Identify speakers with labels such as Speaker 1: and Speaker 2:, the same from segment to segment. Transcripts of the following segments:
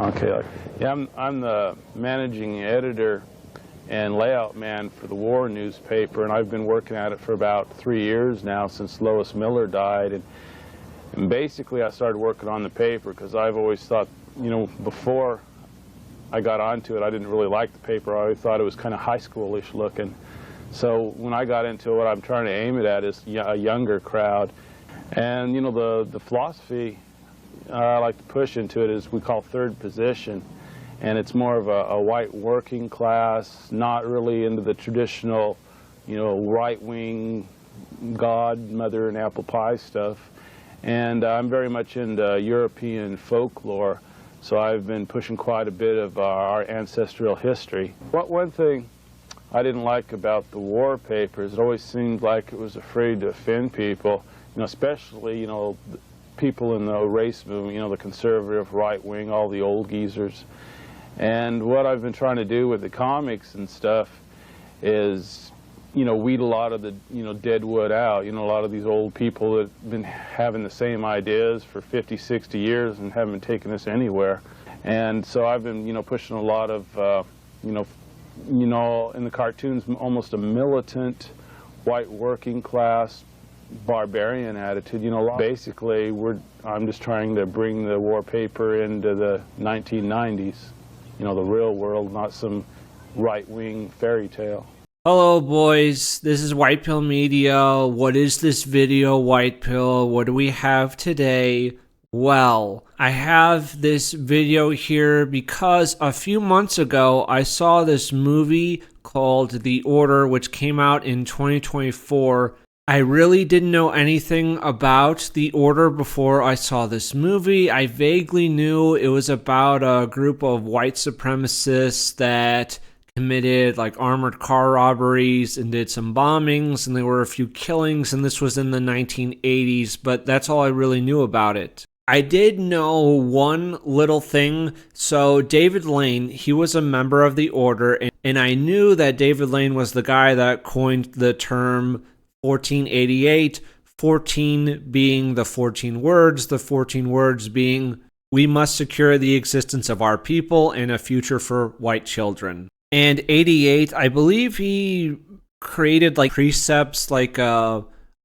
Speaker 1: Okay, yeah, I'm the managing editor and layout man for the war newspaper, and I've been working at it for about 3 years now, since Lois Miller died. And basically I started working on the paper because I've always thought, before I got onto it, I didn't really like the paper. I always thought it was kind of high schoolish looking. So when I got into it, what I'm trying to aim it at is a younger crowd. And the philosophy I like to push into it is we call third position. And it's more of a white working class, not really into the traditional, right-wing God, mother, and apple pie stuff. And I'm very much into European folklore, so I've been pushing quite a bit of our ancestral history. One thing I didn't like about the war papers, it always seemed like it was afraid to offend people, especially, people in the race movement, the conservative, right-wing, all the old geezers. And what I've been trying to do with the comics and stuff is, weed a lot of the, dead wood out. A lot of these old people that have been having the same ideas for 50, 60 years and haven't taken us anywhere. And so I've been, pushing a lot of, in the cartoons, almost a militant, white working class, barbarian attitude. Basically, I'm just trying to bring the war paper into the 1990s. The real world, not some right-wing fairy tale.
Speaker 2: Hello boys, this is White Pill Media. What is this video, White Pill? What do we have today? Well, I have this video here because a few months ago I saw this movie called The Order, which came out in 2024. I really didn't know anything about The Order before I saw this movie. I vaguely knew it was about a group of white supremacists that committed armored car robberies and did some bombings, and there were a few killings, and this was in the 1980s, but that's all I really knew about it. I did know one little thing. So David Lane, he was a member of The Order, and I knew that David Lane was the guy that coined the term 1488, 14 being the 14 words, the 14 words being, we must secure the existence of our people and a future for white children. And 88, I believe he created precepts, a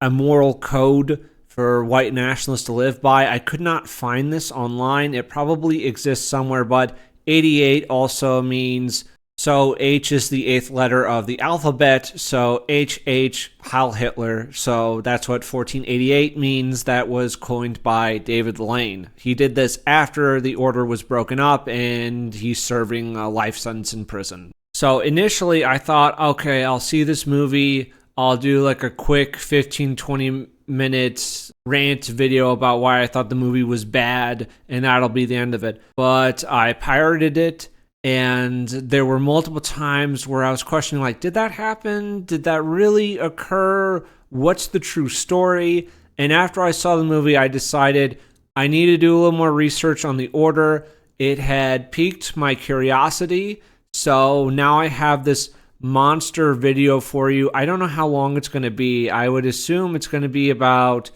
Speaker 2: moral code for white nationalists to live by. I could not find this online. It probably exists somewhere, but 88 also means, so H is the 8th letter of the alphabet, so HH, Heil Hitler. So that's what 1488 means. That was coined by David Lane. He did this after the order was broken up, and he's serving a life sentence in prison. So initially I thought, okay, I'll see this movie. I'll do a quick 15-20 minutes rant video about why I thought the movie was bad, and that'll be the end of it. But I pirated it. And there were multiple times where I was questioning, did that happen? Did that really occur? What's the true story? And after I saw the movie, I decided I need to do a little more research on The Order. It had piqued my curiosity. So now I have this monster video for you. I don't know how long it's going to be. I would assume it's going to be about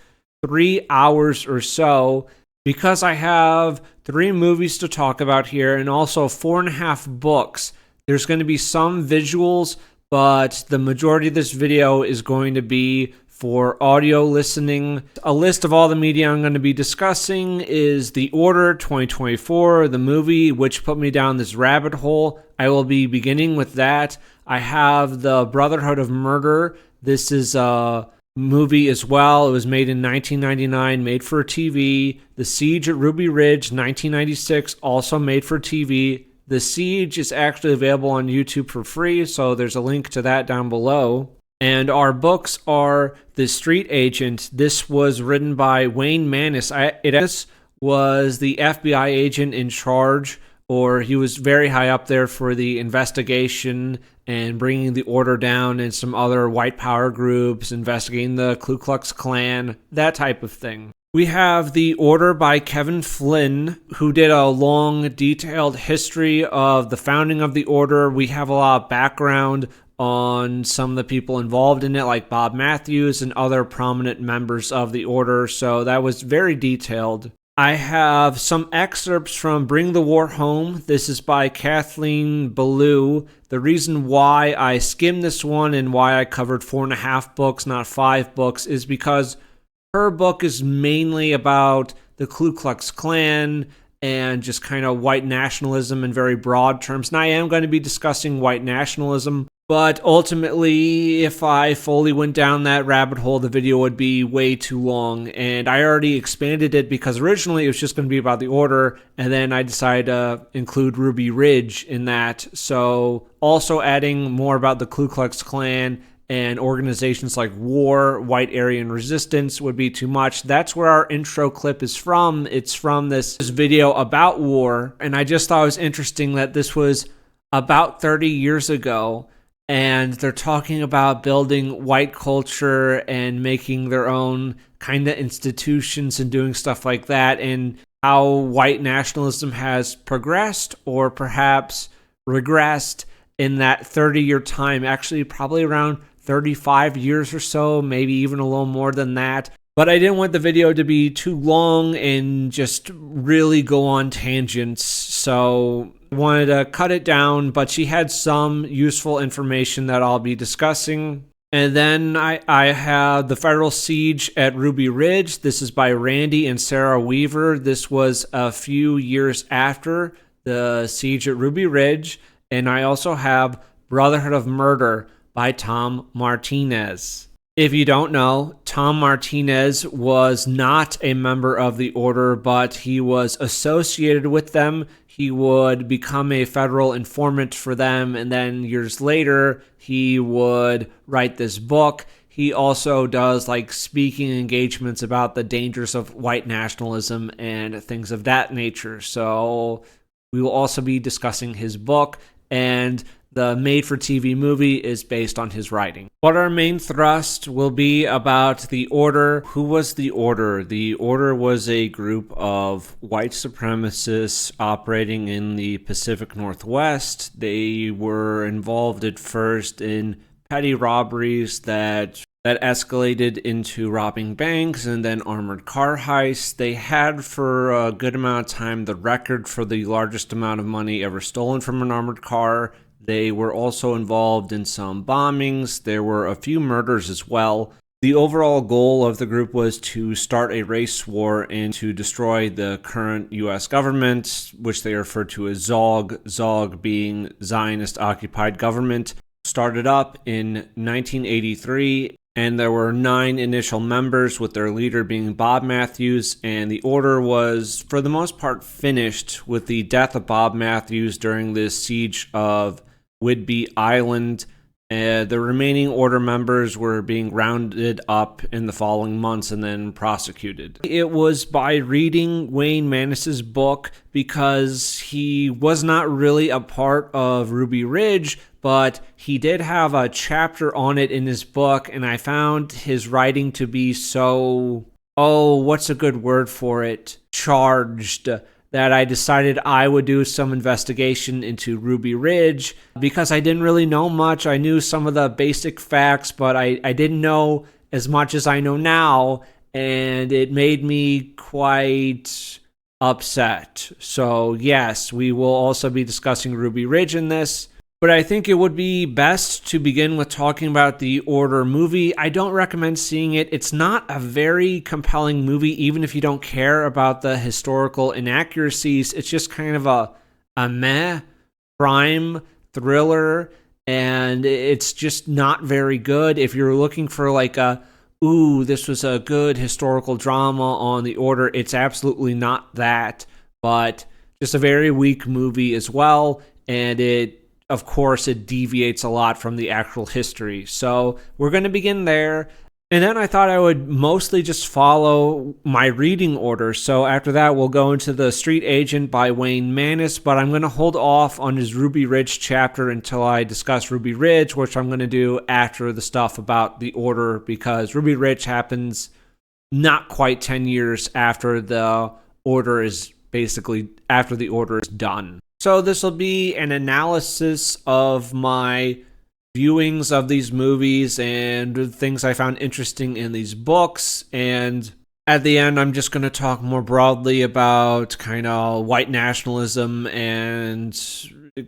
Speaker 2: 3 hours or so, because I have 3 movies to talk about here and also 4.5 books. There's going to be some visuals, but the majority of this video is going to be for audio listening. A list of all the media I'm going to be discussing is The Order 2024, the movie, which put me down this rabbit hole. I will be beginning with that. I have the Brotherhood of Murder. This is a movie as well. It was made in 1999, made for TV. The Siege at Ruby Ridge, 1996, also made for TV. The Siege is actually available on YouTube for free, so there's a link to that down below. And our books are The Street Agent. This was written by Wayne Mannis. It was the FBI agent in charge, or he was very high up there for the investigation and bringing the order down, and some other white power groups, investigating the Ku Klux Klan, that type of thing. We have The Order by Kevin Flynn, who did a long, detailed history of the founding of the order. We have a lot of background on some of the people involved in it, like Bob Matthews and other prominent members of the order, so that was very detailed. I have some excerpts from Bring the War Home. This is by Kathleen Ballou. The reason why I skimmed this one and why I covered 4.5 books, not 5 books, is because her book is mainly about the Ku Klux Klan and just kind of white nationalism in very broad terms. And I am going to be discussing white nationalism, but ultimately, if I fully went down that rabbit hole, the video would be way too long. And I already expanded it because originally it was just going to be about the Order, and then I decided to include Ruby Ridge in that. So also adding more about the Ku Klux Klan and organizations like WAR, White Aryan Resistance would be too much. That's where our intro clip is from. It's from this video about WAR, and I just thought it was interesting that this was about 30 years ago, and they're talking about building white culture and making their own kind of institutions and doing stuff like that, and how white nationalism has progressed or perhaps regressed in that 30-year time, actually probably around 35 years or so, maybe even a little more than that. But I didn't want the video to be too long and just really go on tangents, so I wanted to cut it down, but she had some useful information that I'll be discussing. And then I have The Federal Siege at Ruby Ridge. This is by Randy and Sarah Weaver. This was a few years after the siege at Ruby Ridge. And I also have Brotherhood of Murder by Tom Martinez. If you don't know, Tom Martinez was not a member of the Order, but he was associated with them. He would become a federal informant for them, and then years later, he would write this book. He also does like speaking engagements about the dangers of white nationalism and things of that nature. So we will also be discussing his book, and the made-for-TV movie is based on his writing. But our main thrust will be about the Order. Who was the Order? The Order was a group of white supremacists operating in the Pacific Northwest. They were involved at first in petty robberies that escalated into robbing banks and then armored car heists. They had for a good amount of time the record for the largest amount of money ever stolen from an armored car. They were also involved in some bombings. There were a few murders as well. The overall goal of the group was to start a race war and to destroy the current U.S. government, which they refer to as ZOG, ZOG being Zionist-occupied government. Started up in 1983, and there were 9 initial members, with their leader being Bob Matthews, and the Order was, for the most part, finished with the death of Bob Matthews during the siege of Whidbey Island. The remaining Order members were being rounded up in the following months and then prosecuted. It was by reading Wayne Mannis's book, because he was not really a part of Ruby Ridge, but he did have a chapter on it in his book, and I found his writing to be so, what's a good word for it? Charged, that I decided I would do some investigation into Ruby Ridge, because I didn't really know much. I knew some of the basic facts, but I didn't know as much as I know now, and it made me quite upset. So yes, we will also be discussing Ruby Ridge in this. But I think it would be best to begin with talking about the Order movie. I don't recommend seeing it. It's not a very compelling movie, even if you don't care about the historical inaccuracies. It's just kind of a meh crime thriller, and it's just not very good. If you're looking for like this was a good historical drama on the Order, it's absolutely not that, but just a very weak movie as well, and of course, it deviates a lot from the actual history. So we're going to begin there. And then I thought I would mostly just follow my reading order. So after that, we'll go into The Street Agent by Wayne Mannis, but I'm going to hold off on his Ruby Ridge chapter until I discuss Ruby Ridge, which I'm going to do after the stuff about the Order, because Ruby Ridge happens not quite 10 years after the Order is done. So this will be an analysis of my viewings of these movies and things I found interesting in these books. And At the end, I'm just going to talk more broadly about kind of white nationalism and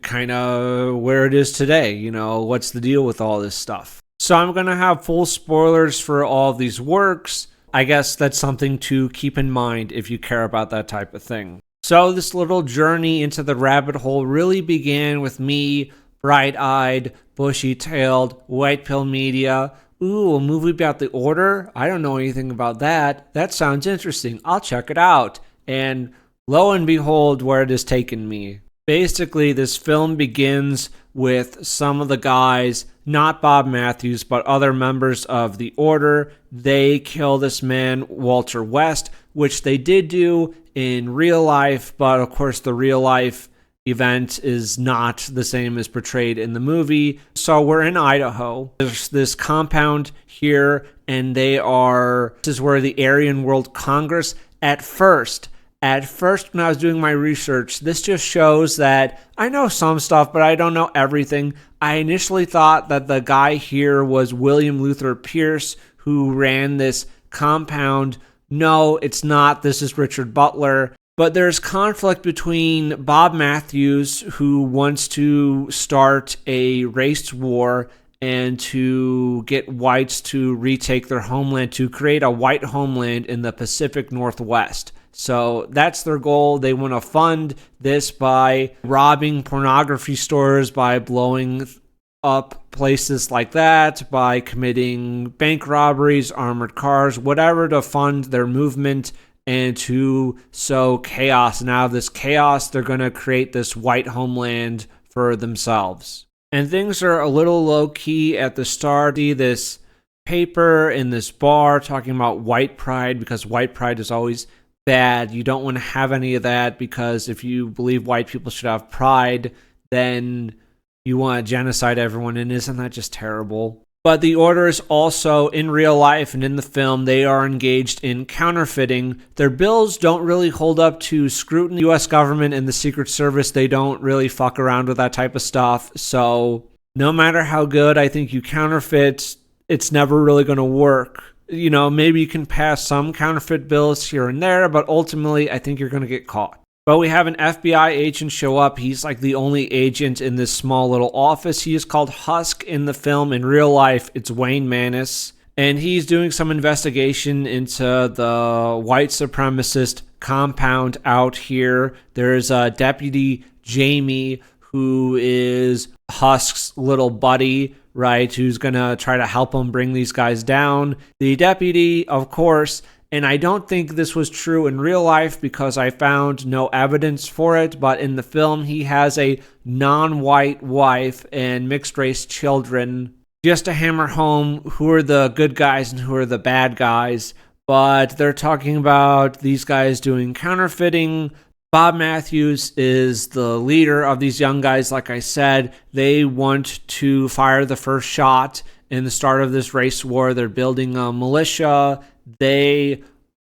Speaker 2: kind of where it is today. You know, what's the deal with all this stuff? So I'm going to have full spoilers for all of these works. I guess that's something to keep in mind if you care about that type of thing. So this little journey into the rabbit hole really began with me, bright-eyed, bushy-tailed, white pill media. Ooh, a movie about the Order? I don't know anything about that. That sounds interesting. I'll check it out. And lo and behold, where it has taken me. Basically, this film begins with some of the guys, not Bob Matthews, but other members of the Order. They kill this man, Walter West, which they did do in real life, but of course the real life event is not the same as portrayed in the movie. So we're in Idaho. There's this compound here, and this is where the Aryan World Congress, at first, when I was doing my research, this just shows that I know some stuff, but I don't know everything. I initially thought that the guy here was William Luther Pierce, who ran this compound. No, it's not. This is Richard Butler. But there's conflict between Bob Matthews, who wants to start a race war and to get whites to retake their homeland, to create a white homeland in the Pacific Northwest. So that's their goal. They want to fund this by robbing pornography stores, by blowing up places like that, by committing bank robberies, armored cars, whatever to fund their movement and to sow chaos. And out of this chaos, they're going to create this white homeland for themselves. And things are a little low-key at the start. This paper in this bar talking about white pride, because white pride is always bad. You don't want to have any of that, because if you believe white people should have pride, then you want to genocide everyone, and isn't that just terrible? But the Order is also, in real life and in the film, they are engaged in counterfeiting. Their bills don't really hold up to scrutiny. The U.S. government and the Secret Service, they don't really fuck around with that type of stuff. So no matter how good I think you counterfeit, it's never really going to work. You know, maybe you can pass some counterfeit bills here and there, but ultimately I think you're going to get caught. But we have an FBI agent show up. He's like the only agent in this small little office. He is called Husk in the film. In real life, it's Wayne Maness. And he's doing some investigation into the white supremacist compound out here. There's a Deputy Jamie, who is Husk's little buddy, right, who's going to try to help him bring these guys down. The deputy, of course, and I don't think this was true in real life because I found no evidence for it, but in the film, he has a non-white wife and mixed-race children, just to hammer home who are the good guys and who are the bad guys. But they're talking about these guys doing counterfeiting. Bob Matthews is the leader of these young guys. Like I said, they want to fire the first shot in the start of this race war. They're building a militia. They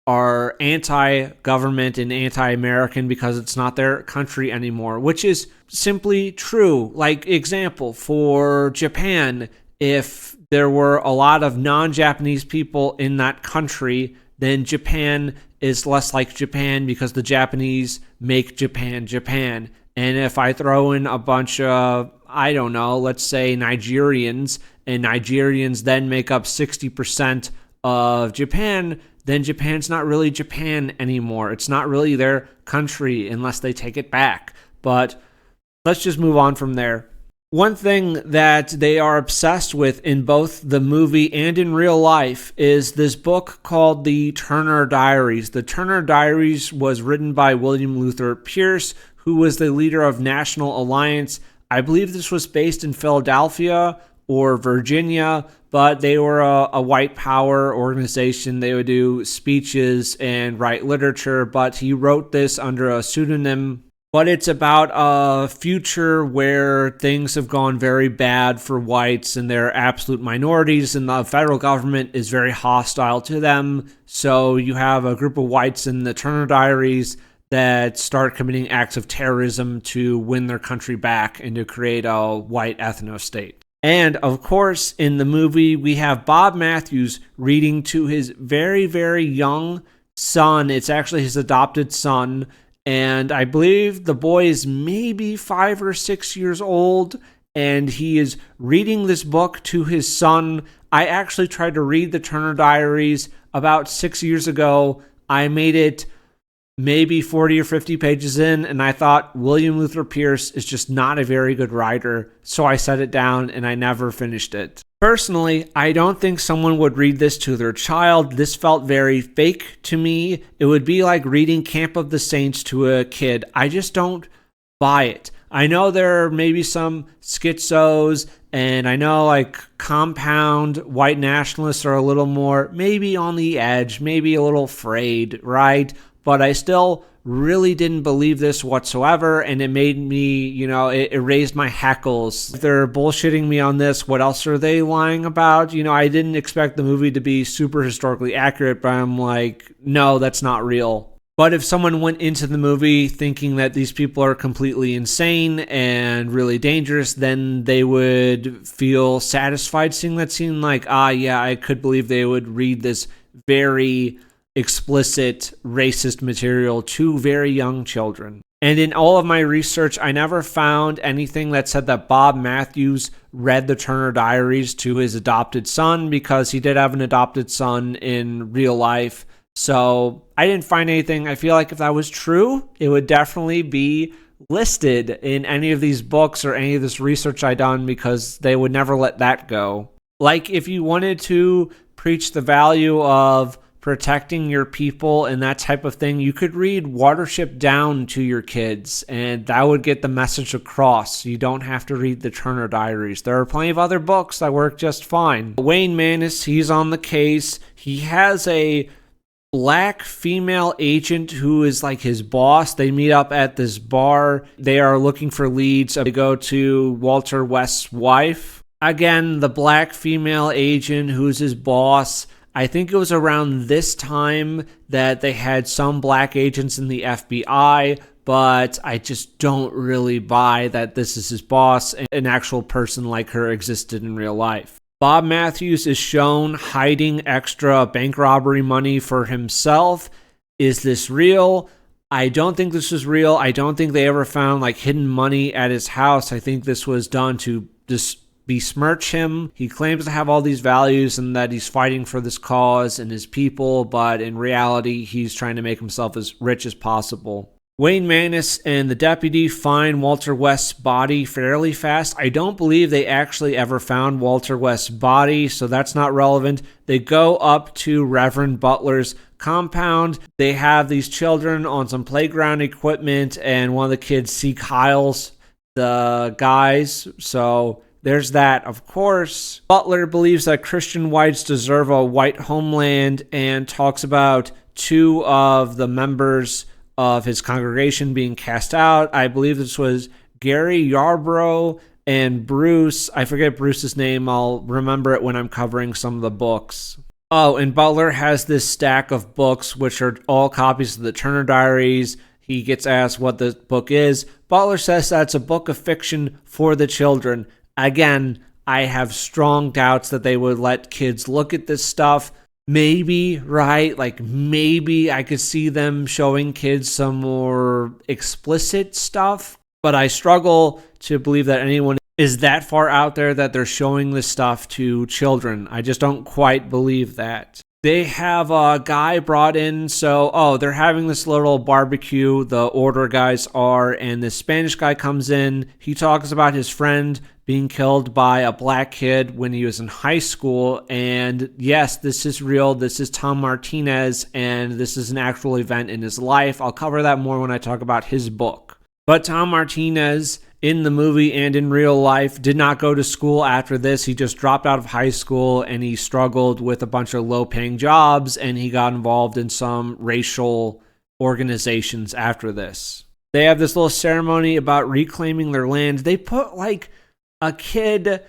Speaker 2: are anti-government and anti-American because it's not their country anymore, which is simply true. Like, example, for Japan, if there were a lot of non-Japanese people in that country, then Japan is less like Japan because the Japanese make Japan Japan. And if I throw in a bunch of, I don't know, let's say Nigerians, and Nigerians then make up 60% of Japan, then Japan's not really Japan anymore. It's not really their country unless they take it back. But let's just move on from there. One thing that they are obsessed with in both the movie and in real life is this book called The Turner Diaries. The Turner Diaries was written by William Luther Pierce, who was the leader of National Alliance. I believe this was based in Philadelphia or Virginia, but they were a white power organization. They would do speeches and write literature, but he wrote this under a pseudonym. But it's about a future where things have gone very bad for whites and they're absolute minorities, and the federal government is very hostile to them. So you have a group of whites in the Turner Diaries that start committing acts of terrorism to win their country back and to create a white ethno-state. And, of course, in the movie, we have Bob Matthews reading to his very, very young son. It's actually his adopted son. And I believe the boy is maybe 5 or 6 years old. And he is reading this book to his son. I actually tried to read the Turner Diaries about 6 years ago. I made it maybe 40 or 50 pages in, and I thought William Luther Pierce is just not a very good writer, so I set it down and I never finished it. Personally, I don't think someone would read this to their child. This felt very fake to me. It would be like reading Camp of the Saints to a kid. I just don't buy it. I know there are maybe some schizos, and I know like compound white nationalists are a little more maybe on the edge, maybe a little afraid, right? But I still really didn't believe this whatsoever, and it made me, it raised my hackles. If they're bullshitting me on this, what else are they lying about? I didn't expect the movie to be super historically accurate, but I'm like, no, that's not real. But if someone went into the movie thinking that these people are completely insane and really dangerous, then they would feel satisfied seeing that scene, like, yeah, I could believe they would read this very explicit racist material to very young children. And in all of my research, I never found anything that said that Bob Matthews read the Turner Diaries to his adopted son, because he did have an adopted son in real life. So I didn't find anything. I feel like if that was true, it would definitely be listed in any of these books or any of this research I done, because they would never let that go. Like if you wanted to preach the value of protecting your people and that type of thing, you could read Watership Down to your kids, and that would get the message across. You don't have to read the Turner Diaries. There are plenty of other books that work just fine. Wayne Maness, he's on the case. He has a black female agent who is like his boss. They meet up at this bar. They are looking for leads. They go to Walter West's wife. Again, the black female agent who's his boss. I think it was around this time that they had some black agents in the FBI, but I just don't really buy that this is his boss and an actual person like her existed in real life. Bob Matthews is shown hiding extra bank robbery money for himself. Is this real? I don't think this is real. I don't think they ever found like hidden money at his house. I think this was done to just besmirch him. He claims to have all these values and that he's fighting for this cause and his people, but in reality, he's trying to make himself as rich as possible. Wayne Maness and the deputy find Walter West's body fairly fast. I don't believe they actually ever found Walter West's body, so that's not relevant. They go up to Reverend Butler's compound. They have these children on some playground equipment, and one of the kids Seek Hiles the guys, so there's that, of course. Butler believes that Christian whites deserve a white homeland and talks about 2 of the members of his congregation being cast out. I believe this was Gary Yarbrough and Bruce. I forget Bruce's name. I'll remember it when I'm covering some of the books. Oh, and Butler has this stack of books, which are all copies of the Turner Diaries. He gets asked what the book is. Butler says that's a book of fiction for the children. Again, I have strong doubts that they would let kids look at this stuff. Maybe, right? Like maybe I could see them showing kids some more explicit stuff, but I struggle to believe that anyone is that far out there that they're showing this stuff to children. I just don't quite believe that. They have a guy brought in, so, they're having this little barbecue, the order guys are, and this Spanish guy comes in. He talks about his friend being killed by a black kid when he was in high school, and yes, this is real. This is Tom Martinez, and this is an actual event in his life. I'll cover that more when I talk about his book. But Tom Martinez, in the movie and in real life, did not go to school after this. He just dropped out of high school and he struggled with a bunch of low-paying jobs, and he got involved in some racial organizations after this. They have this little ceremony about reclaiming their land. They put like a kid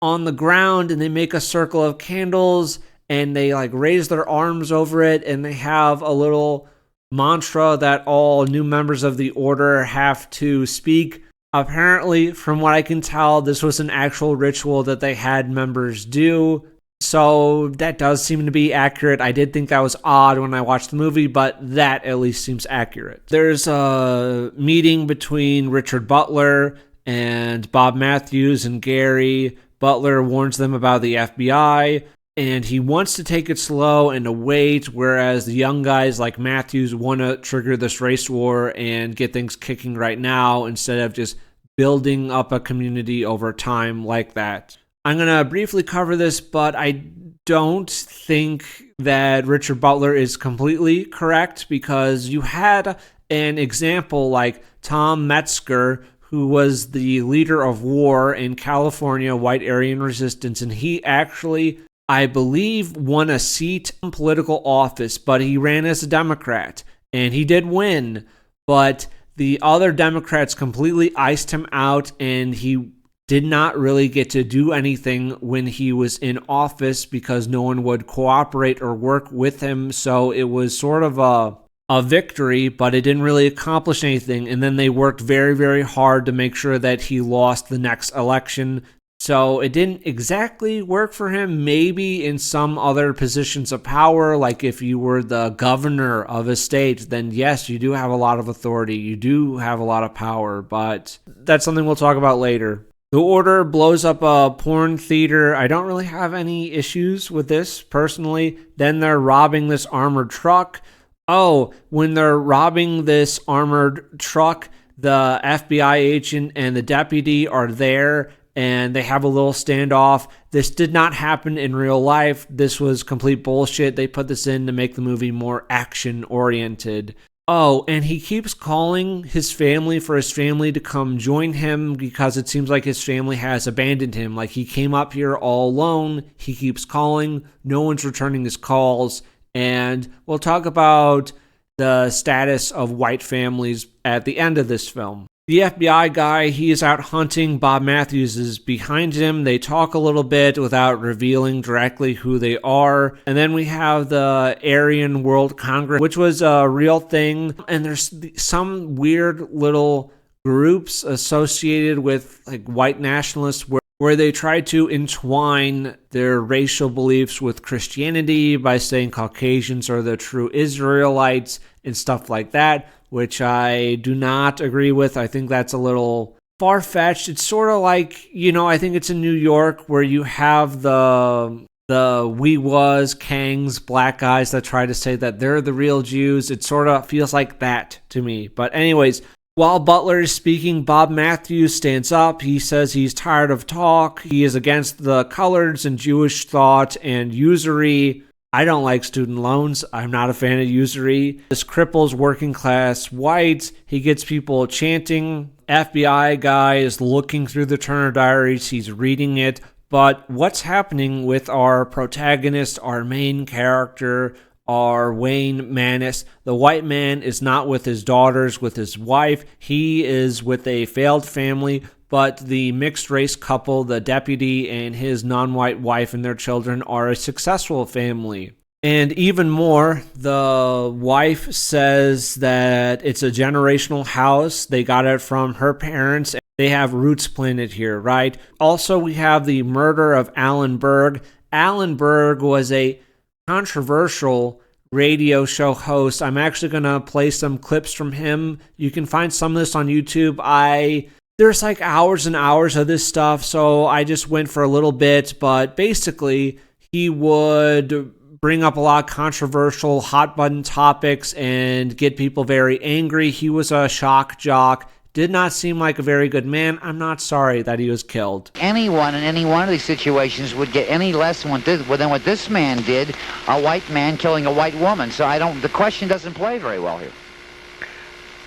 Speaker 2: on the ground and they make a circle of candles and they like raise their arms over it, and they have a little mantra that all new members of the order have to speak. Apparently, from what I can tell, this was an actual ritual that they had members do. So that does seem to be accurate. I did think that was odd when I watched the movie, but that at least seems accurate. There's a meeting between Richard Butler and Bob Matthews and Gary. Butler warns them about the FBI, and he wants to take it slow and to wait, whereas the young guys like Matthews want to trigger this race war and get things kicking right now instead of just building up a community over time like that. I'm going to briefly cover this, but I don't think that Richard Butler is completely correct, because you had an example like Tom Metzger, who was the leader of war in California, White Aryan Resistance, and he actually, I believe, won a seat in political office, but he ran as a Democrat, and he did win, but the other Democrats completely iced him out, and he did not really get to do anything when he was in office because no one would cooperate or work with him. So it was sort of a victory, but it didn't really accomplish anything. And then they worked very, very hard to make sure that he lost the next election. So it didn't exactly work for him. Maybe in some other positions of power, like if you were the governor of a state, then yes, you do have a lot of authority. You do have a lot of power, but that's something we'll talk about later. The Order blows up a porn theater. I don't really have any issues with this personally. Then they're robbing this armored truck. Oh, when they're robbing this armored truck, the FBI agent and the deputy are there and they have a little standoff. This did not happen in real life. This was complete bullshit. They put this in to make the movie more action-oriented. Oh, and he keeps calling his family for his family to come join him because it seems like his family has abandoned him. Like he came up here all alone. He keeps calling. No one's returning his calls. And we'll talk about the status of white families at the end of this film. The FBI guy, he is out hunting. Bob Matthews is behind him. They talk a little bit without revealing directly who they are. And then we have the Aryan World Congress, which was a real thing. And there's some weird little groups associated with like white nationalists where they try to entwine their racial beliefs with Christianity by saying Caucasians are the true Israelites and stuff like that, which I do not agree with. I think that's a little far-fetched. It's sort of like, I think it's in New York where you have the we was Kangs, black guys that try to say that they're the real Jews. It sort of feels like that to me. But anyways, while Butler is speaking, Bob Matthews stands up. He says he's tired of talk. He is against the coloreds and Jewish thought and usury. I don't like student loans. I'm not a fan of usury. This cripples working class whites. He gets people chanting. FBI guy is looking through the Turner Diaries. He's reading it. But what's happening with our protagonist, our main character, our Wayne Manis? The white man is not with his daughters, with his wife. He is with a failed family. But the mixed race couple, the deputy and his non-white wife and their children, are a successful family. And even more, the wife says that it's a generational house. They got it from her parents. They have roots planted here, right? Also, we have the murder of Alan Berg. Alan Berg was a controversial radio show host. I'm actually going to play some clips from him. You can find some of this on YouTube. There's like hours and hours of this stuff, so I just went for a little bit, but basically he would bring up a lot of controversial hot button topics and get people very angry. He was a shock jock. Did not seem like a very good man. I'm not sorry that he was killed.
Speaker 3: Anyone in any one of these situations would get any less than what this man did, a white man killing a white woman. So the question doesn't play very well here.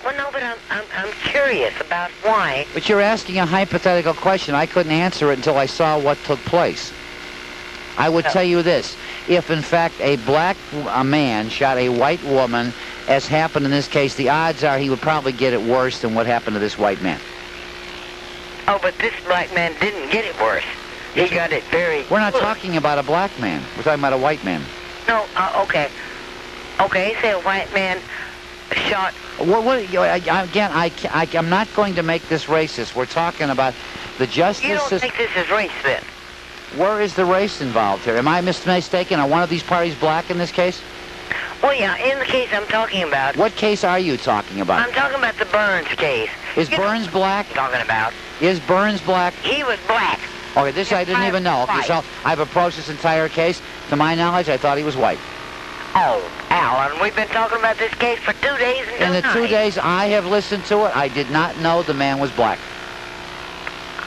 Speaker 4: Well, no, but I'm curious about why.
Speaker 3: But you're asking a hypothetical question. I couldn't answer it until I saw what took place. I would tell you this. If, in fact, a man shot a white woman, as happened in this case, the odds are he would probably get it worse than what happened to this white man.
Speaker 4: Oh, but this black man didn't get it worse. He got it very...
Speaker 3: We're not talking about a black man. We're talking about a white man.
Speaker 4: No, okay. Okay, say a white man shot...
Speaker 3: Again, I'm not going to make this racist. We're talking about the justice...
Speaker 4: You don't think this is race, then?
Speaker 3: Where is the race involved here? Am I mistaken? Are one of these parties black in this case?
Speaker 4: Well, yeah, in the case I'm talking about.
Speaker 3: What case are you talking about?
Speaker 4: I'm talking about the Burns case.
Speaker 3: Is Burns black?
Speaker 4: Talking about.
Speaker 3: Is Burns black?
Speaker 4: He was black.
Speaker 3: Okay, this I didn't even know. Okay, so I've approached this entire case. To my knowledge, I thought he was white.
Speaker 4: Oh, Alan, we've been talking about this case for 2 days and
Speaker 3: In the 2 days I have listened to it, I did not know the man was black.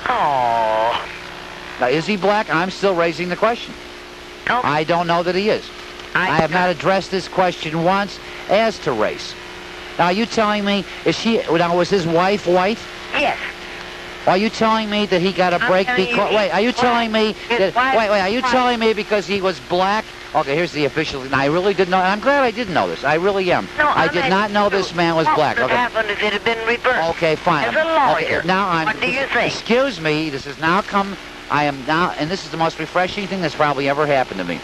Speaker 4: Oh.
Speaker 3: Now, is he black? I'm still raising the question.
Speaker 4: Oh.
Speaker 3: I don't know that he is. I have not addressed this question once as to race. Now, are you telling me, was his wife white?
Speaker 4: Yes.
Speaker 3: Are you telling me that he got a break because, are you telling me that, are you telling me because he was black? Okay, here's the official, I really didn't know, and I'm glad I didn't know this, I really am.
Speaker 4: No,
Speaker 3: I did not know this man was black.
Speaker 4: What
Speaker 3: Okay.
Speaker 4: happened if it had been reversed?
Speaker 3: Okay, fine.
Speaker 4: As a lawyer,
Speaker 3: okay, now
Speaker 4: what do you think?
Speaker 3: Excuse me, this has now come, I am now, and this is the most refreshing thing that's probably ever happened to me.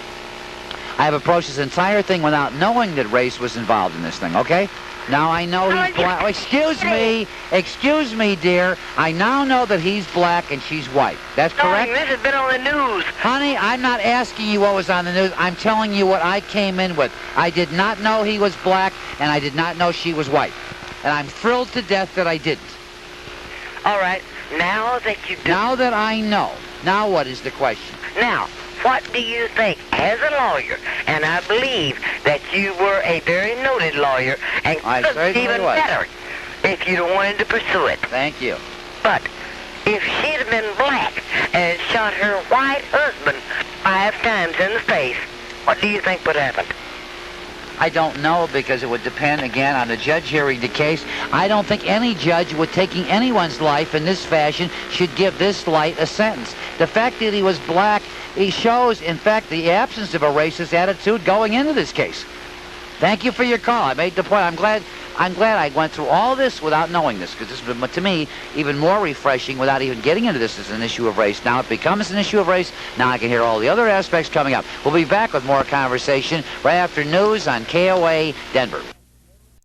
Speaker 3: I have approached this entire thing without knowing that race was involved in this thing, okay? Now I know he's black. Oh, excuse me, dear. I now know that he's black and she's white. That's correct?
Speaker 4: This has been on the news.
Speaker 3: Honey, I'm not asking you what was on the news. I'm telling you what I came in with. I did not know he was black, and I did not know she was white. And I'm thrilled to death that I didn't.
Speaker 4: All right, now that you do.
Speaker 3: Now that I know, now what is the question?
Speaker 4: Now, what do you think, as a lawyer, and I believe that you were a very noted lawyer, and could even better if you'd wanted to pursue it.
Speaker 3: Thank you.
Speaker 4: But if she'd have been black and shot her white husband 5 times in the face, what do you think would happen?
Speaker 3: I don't know, because it would depend, again, on the judge hearing the case. I don't think any judge with taking anyone's life in this fashion should give this light a sentence. The fact that he was black, he shows, in fact, the absence of a racist attitude going into this case. Thank you for your call. I made the point. I'm glad I went through all this without knowing this, because this was, to me, even more refreshing without even getting into this as an issue of race. Now it becomes an issue of race. Now I can hear all the other aspects coming up. We'll be back with more conversation right after news on KOA Denver.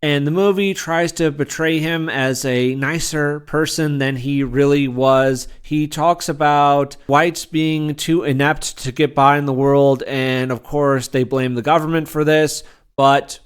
Speaker 2: And the movie tries to portray him as a nicer person than he really was. He talks about whites being too inept to get by in the world, and of course they blame the government for this, but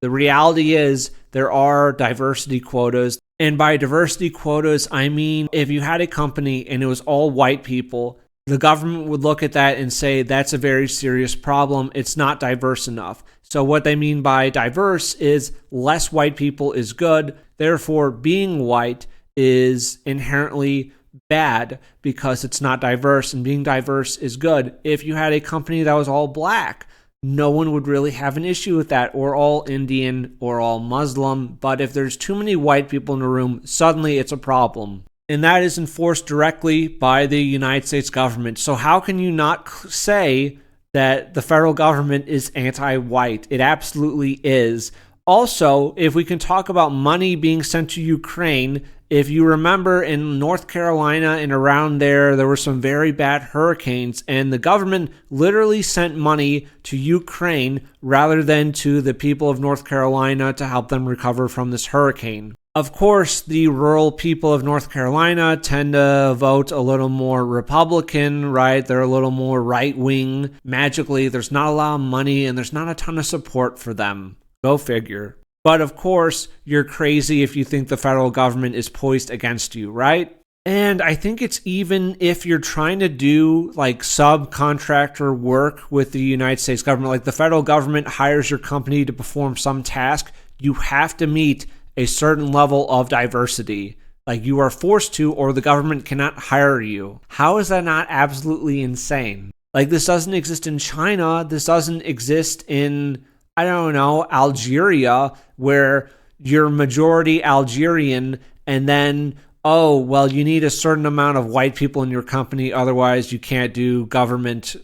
Speaker 2: the reality is there are diversity quotas. And by diversity quotas, I mean if you had a company and it was all white people, the government would look at that and say that's a very serious problem. It's not diverse enough. So what they mean by diverse is less white people is good. Therefore, being white is inherently bad because it's not diverse, and being diverse is good. If you had a company that was all black, no one would really have an issue with that, or all Indian or all Muslim. But if there's too many white people in a room, suddenly it's a problem. And that is enforced directly by the United States government. So how can you not say that the federal government is anti-white? It absolutely is. Also, if we can talk about money being sent to Ukraine, if you remember in North Carolina and around there were some very bad hurricanes, and the government literally sent money to Ukraine rather than to the people of North Carolina to help them recover from this hurricane. Of course, the rural people of North Carolina tend to vote a little more Republican, right? They're a little more right-wing. Magically, there's not a lot of money and there's not a ton of support for them. Go figure. But of course, you're crazy if you think the federal government is poised against you, right? And I think it's even if you're trying to do like subcontractor work with the United States government, like the federal government hires your company to perform some task, you have to meet a certain level of diversity. Like you are forced to, or the government cannot hire you. How is that not absolutely insane? Like this doesn't exist in China. This doesn't exist in, I don't know, Algeria, where you're majority Algerian and then, oh, well, you need a certain amount of white people in your company. Otherwise you can't do government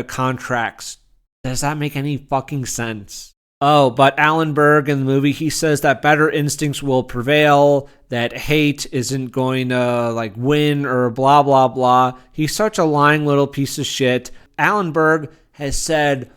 Speaker 2: contracts. Does that make any fucking sense? Oh, but Alan Berg in the movie, he says that better instincts will prevail, that hate isn't going to like win or blah, blah, blah. He's such a lying little piece of shit. Alan Berg has said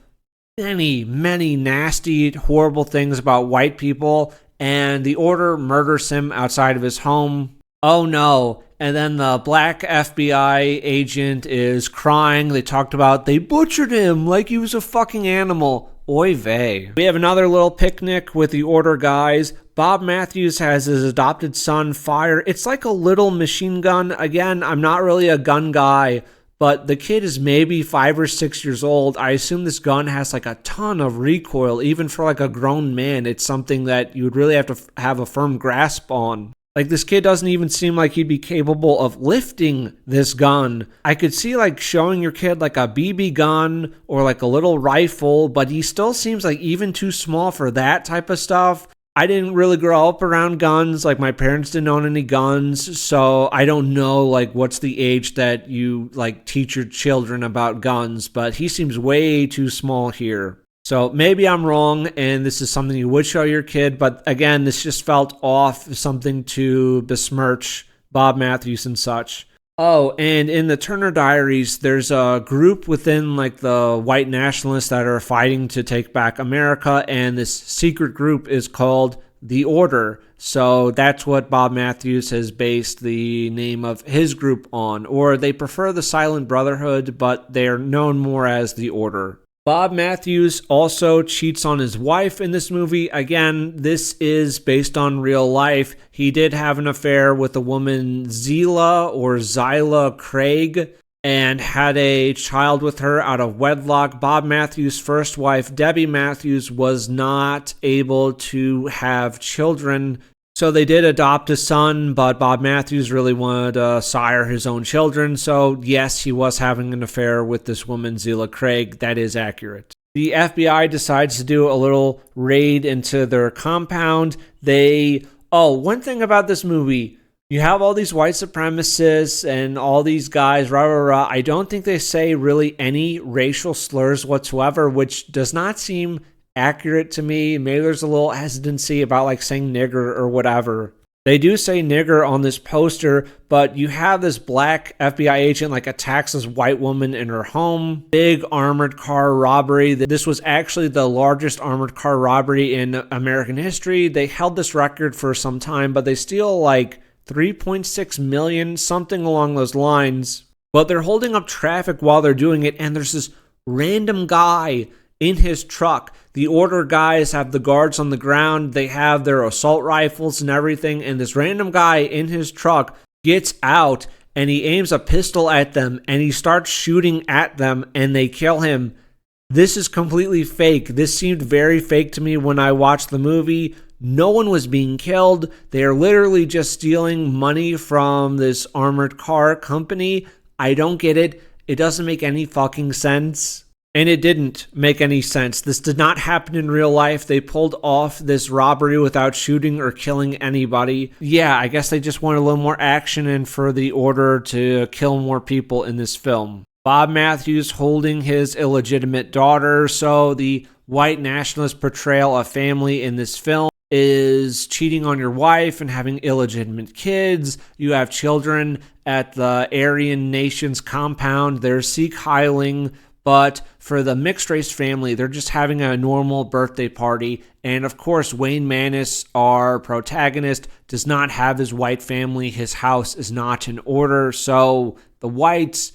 Speaker 2: many, many nasty, horrible things about white people, and the order murders him outside of his home. Oh no, And then the black FBI agent is crying. They talked about they butchered him like he was a fucking animal. Oy vey. We have another little picnic with the Order guys. Bob Matthews has his adopted son fire. It's like a little machine gun. Again, I'm not really a gun guy, but the kid is maybe 5 or 6 years old. I assume this gun has like a ton of recoil, even for like a grown man. It's something that you would really have to have a firm grasp on. Like, this kid doesn't even seem like he'd be capable of lifting this gun. I could see like showing your kid like a BB gun or like a little rifle, but he still seems like even too small for that type of stuff. I didn't really grow up around guns. Like, my parents didn't own any guns, so I don't know like what's the age that you like teach your children about guns, but he seems way too small here. So maybe I'm wrong and this is something you would show your kid, but again, this just felt off, something to besmirch Bob Matthews and such. Oh, and in the Turner Diaries, there's a group within like the white nationalists that are fighting to take back America, and this secret group is called The Order. So that's what Bob Matthews has based the name of his group on, or they prefer the Silent Brotherhood, but they're known more as The Order. Bob Matthews also cheats on his wife in this movie. Again, this is based on real life. He did have an affair with a woman, Zyla Craig, and had a child with her out of wedlock. Bob Matthews' first wife, Debbie Matthews, was not able to have children, so they did adopt a son, but Bob Matthews really wanted to sire his own children. So yes, he was having an affair with this woman, Zyla Craig. That is accurate. The FBI decides to do a little raid into their compound. One thing about this movie, you have all these white supremacists and all these guys, I don't think they say really any racial slurs whatsoever, which does not seem accurate to me. Maybe there's a little hesitancy about like saying nigger or whatever. They do say nigger on this poster, but you have this black FBI agent like attacks this white woman in her home. Big armored car robbery. This was actually the largest armored car robbery in American history. They held this record for some time, but they steal like 3.6 million, something along those lines. But they're holding up traffic while they're doing it, and there's this random guy in his truck. The Order guys have the guards on the ground. They have their assault rifles and everything. And this random guy in his truck gets out and he aims a pistol at them and he starts shooting at them and they kill him. This is completely fake. This seemed very fake to me when I watched the movie. No one was being killed. They are literally just stealing money from this armored car company. I don't get it. It doesn't make any fucking sense. And it didn't make any sense. This did not happen in real life. They pulled off this robbery without shooting or killing anybody. Yeah, I guess they just wanted a little more action and for the Order to kill more people in this film. Bob Matthews holding his illegitimate daughter. So the white nationalist portrayal of family in this film is cheating on your wife and having illegitimate kids. You have children at the Aryan Nation's compound. They're Sikh hiling. But for the mixed race family, they're just having a normal birthday party. And of course, Wayne Maness, our protagonist, does not have his white family. His house is not in order. So the whites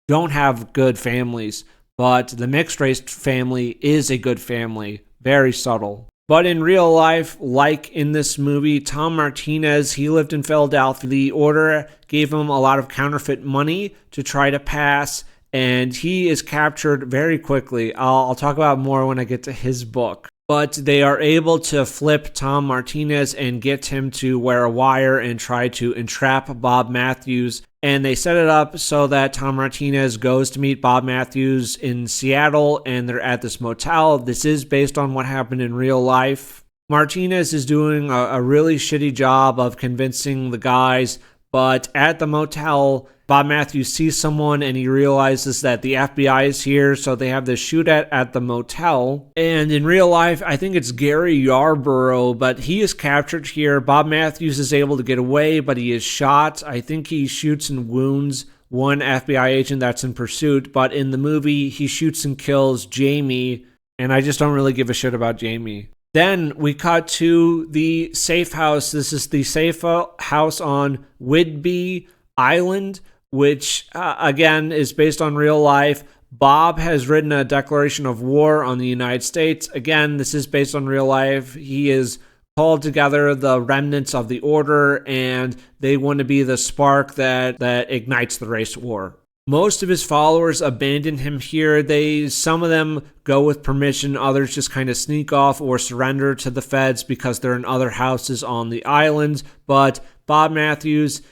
Speaker 2: don't have good families. But the mixed race family is a good family. Very subtle. But in real life, like in this movie, Tom Martinez, he lived in Philadelphia. The Order gave him a lot of counterfeit money to try to pass, and he is captured very quickly. I'll talk about more when I get to his book. But they are able to flip Tom Martinez and get him to wear a wire and try to entrap Bob Matthews. And they set it up so that Tom Martinez goes to meet Bob Matthews in Seattle, and they're at this motel. This is based on what happened in real life. Martinez is doing a really shitty job of convincing the guys, but at the motel, Bob Matthews sees someone and he realizes that the FBI is here, so they have this shootout at the motel. And in real life, I think it's Gary Yarborough, but he is captured here. Bob Matthews is able to get away, but he is shot. I think he shoots and wounds one FBI agent that's in pursuit, but in the movie, he shoots and kills Jamie, and I just don't really give a shit about Jamie. Then we cut to the safe house. This is the safe house on Whidbey island, which again is based on real life. Bob has written a declaration of war on the United States. Again, this is based on real life. He is called together the remnants of the order, and they want to be the spark that ignites the race war. Most of his followers abandon him here. Some of them go with permission, others just kind of sneak off or surrender to the feds because they're in other houses on the island. But Bob Matthews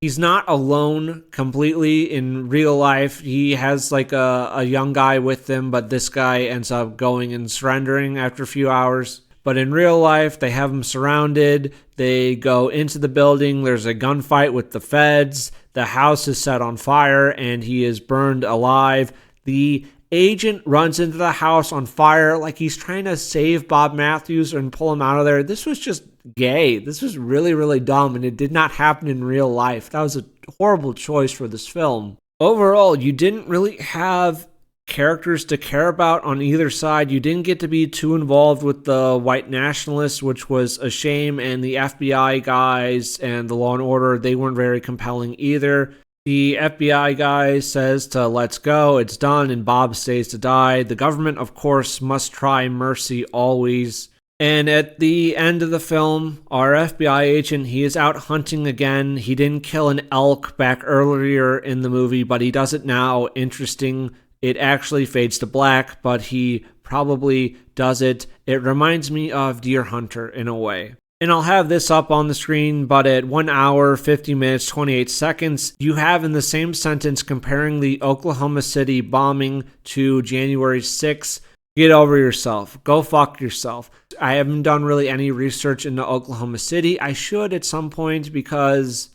Speaker 2: he's not alone completely in real life. He has like a young guy with him, but this guy ends up going and surrendering after a few hours. But in real life, they have him surrounded. They go into the building. There's a gunfight with the feds. The house is set on fire, and he is burned alive. The agent runs into the house on fire like he's trying to save Bob Matthews and pull him out of there. This was just gay. This was really, really dumb, and it did not happen in real life. That was a horrible choice for this film. Overall, you didn't really have characters to care about on either side. You didn't get to be too involved with the white nationalists, which was a shame, and the FBI guys and the Law and Order, they weren't very compelling either. The FBI guy says to let's go, it's done, and Bob stays to die. The government, of course, must try mercy always. And at the end of the film, our FBI agent, he is out hunting again. He didn't kill an elk back earlier in the movie, but he does it now. Interesting. It actually fades to black, but he probably does it. It reminds me of Deer Hunter in a way. And I'll have this up on the screen, but at 1 hour, 50 minutes, 28 seconds, you have in the same sentence comparing the Oklahoma City bombing to January 6th. Get over yourself. Go fuck yourself. I haven't done really any research into Oklahoma City. I should at some point because,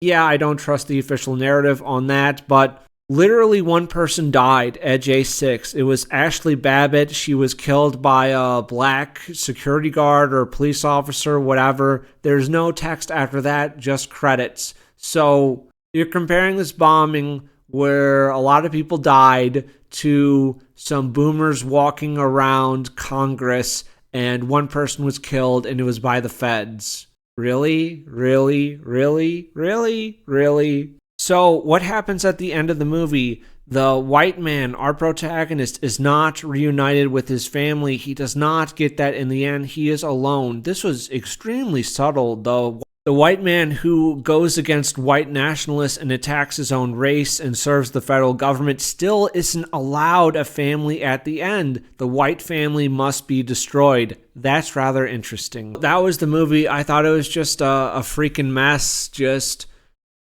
Speaker 2: yeah, I don't trust the official narrative on that, but literally one person died at J6. It was Ashley Babbitt. She was killed by a black security guard or police officer, whatever. There's no text after that, just credits. So you're comparing this bombing where a lot of people died to some boomers walking around Congress and one person was killed and it was by the feds. Really? Really? Really? Really? Really? So what happens at the end of the movie? The white man, our protagonist, is not reunited with his family. He does not get that in the end. He is alone. This was extremely subtle, though. The white man who goes against white nationalists and attacks his own race and serves the federal government still isn't allowed a family at the end. The white family must be destroyed. That's rather interesting. That was the movie. I thought it was just a freaking mess. Just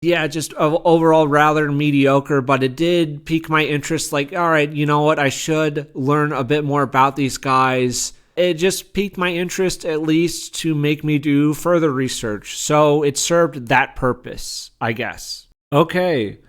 Speaker 2: overall rather mediocre, but it did pique my interest. Like, all right, you know what? I should learn a bit more about these guys. It just piqued my interest, at least, to make me do further research. So it served that purpose, I guess. Okay,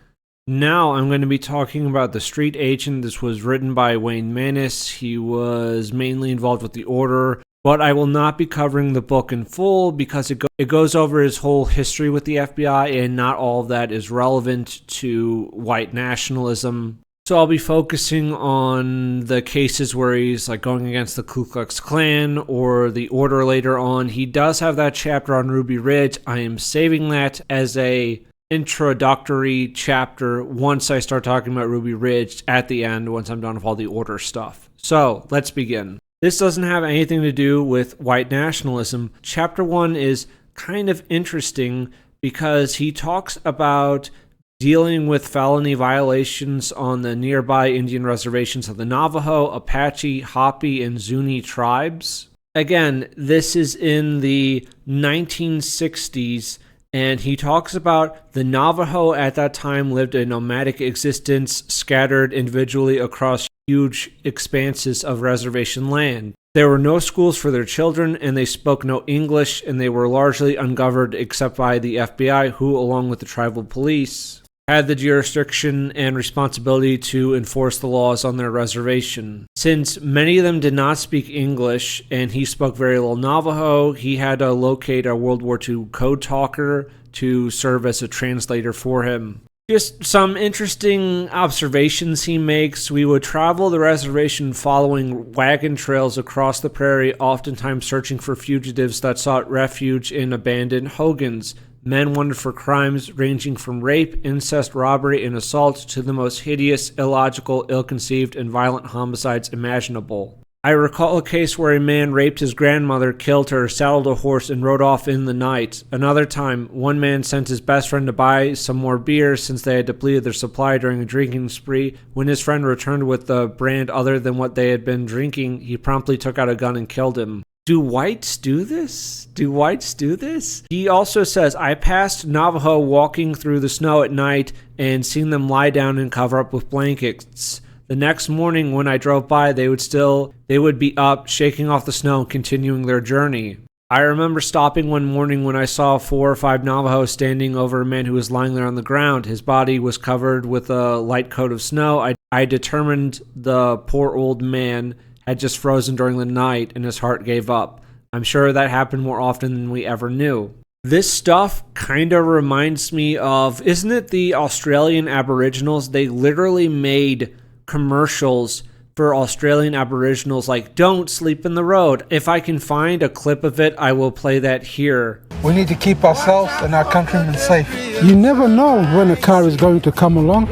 Speaker 2: now I'm going to be talking about The Street Agent. This was written by Wayne Manis. He was mainly involved with the Order, but I will not be covering the book in full because it goes over his whole history with the FBI, and not all of that is relevant to white nationalism. So I'll be focusing on the cases where he's like going against the Ku Klux Klan or the Order later on. He does have that chapter on Ruby Ridge. I am saving that as a introductory chapter once I start talking about Ruby Ridge at the end, once I'm done with all the Order stuff. So let's begin. This doesn't have anything to do with white nationalism. Chapter 1 is kind of interesting because he talks about dealing with felony violations on the nearby Indian reservations of the Navajo, Apache, Hopi, and Zuni tribes. Again, this is in the 1960s, and he talks about the Navajo at that time lived a nomadic existence, scattered individually across huge expanses of reservation land. There were no schools for their children, and they spoke no English, and they were largely ungoverned except by the FBI, who, along with the tribal police, had the jurisdiction and responsibility to enforce the laws on their reservation. Since many of them did not speak English and he spoke very little Navajo, he had to locate a World War II code talker to serve as a translator for him. Just some interesting observations he makes. We would travel the reservation following wagon trails across the prairie, oftentimes searching for fugitives that sought refuge in abandoned hogans. Men wanted for crimes ranging from rape, incest, robbery, and assault to the most hideous, illogical, ill-conceived, and violent homicides imaginable. I recall a case where a man raped his grandmother, killed her, saddled a horse, and rode off in the night. Another time, one man sent his best friend to buy some more beer since they had depleted their supply during a drinking spree. When his friend returned with a brand other than what they had been drinking, he promptly took out a gun and killed him. Do whites do this? Do whites do this? He also says, I passed Navajo walking through the snow at night and seen them lie down and cover up with blankets. The next morning when I drove by, they would be up, shaking off the snow and continuing their journey. I remember stopping one morning when I saw 4 or 5 Navajos standing over a man who was lying there on the ground. His body was covered with a light coat of snow. I determined the poor old man had just frozen during the night and his heart gave up. I'm sure that happened more often than we ever knew. This stuff kind of reminds me of, isn't it the Australian Aboriginals? They literally made commercials for Australian Aboriginals like, don't sleep in the road. If I can find a clip of it, I will play that here.
Speaker 5: We need to keep ourselves and our countrymen safe. You never know when a car is going to come along.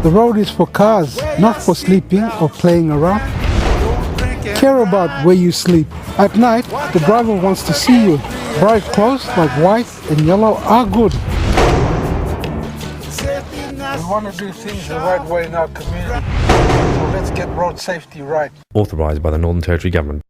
Speaker 5: The road is for cars, not for sleeping or playing around. Care about where you sleep. At night, the driver wants to see you. Bright clothes like white and yellow are good. We want to do things the right way in our community, so let's get road safety right.
Speaker 6: Authorised by the Northern Territory Government.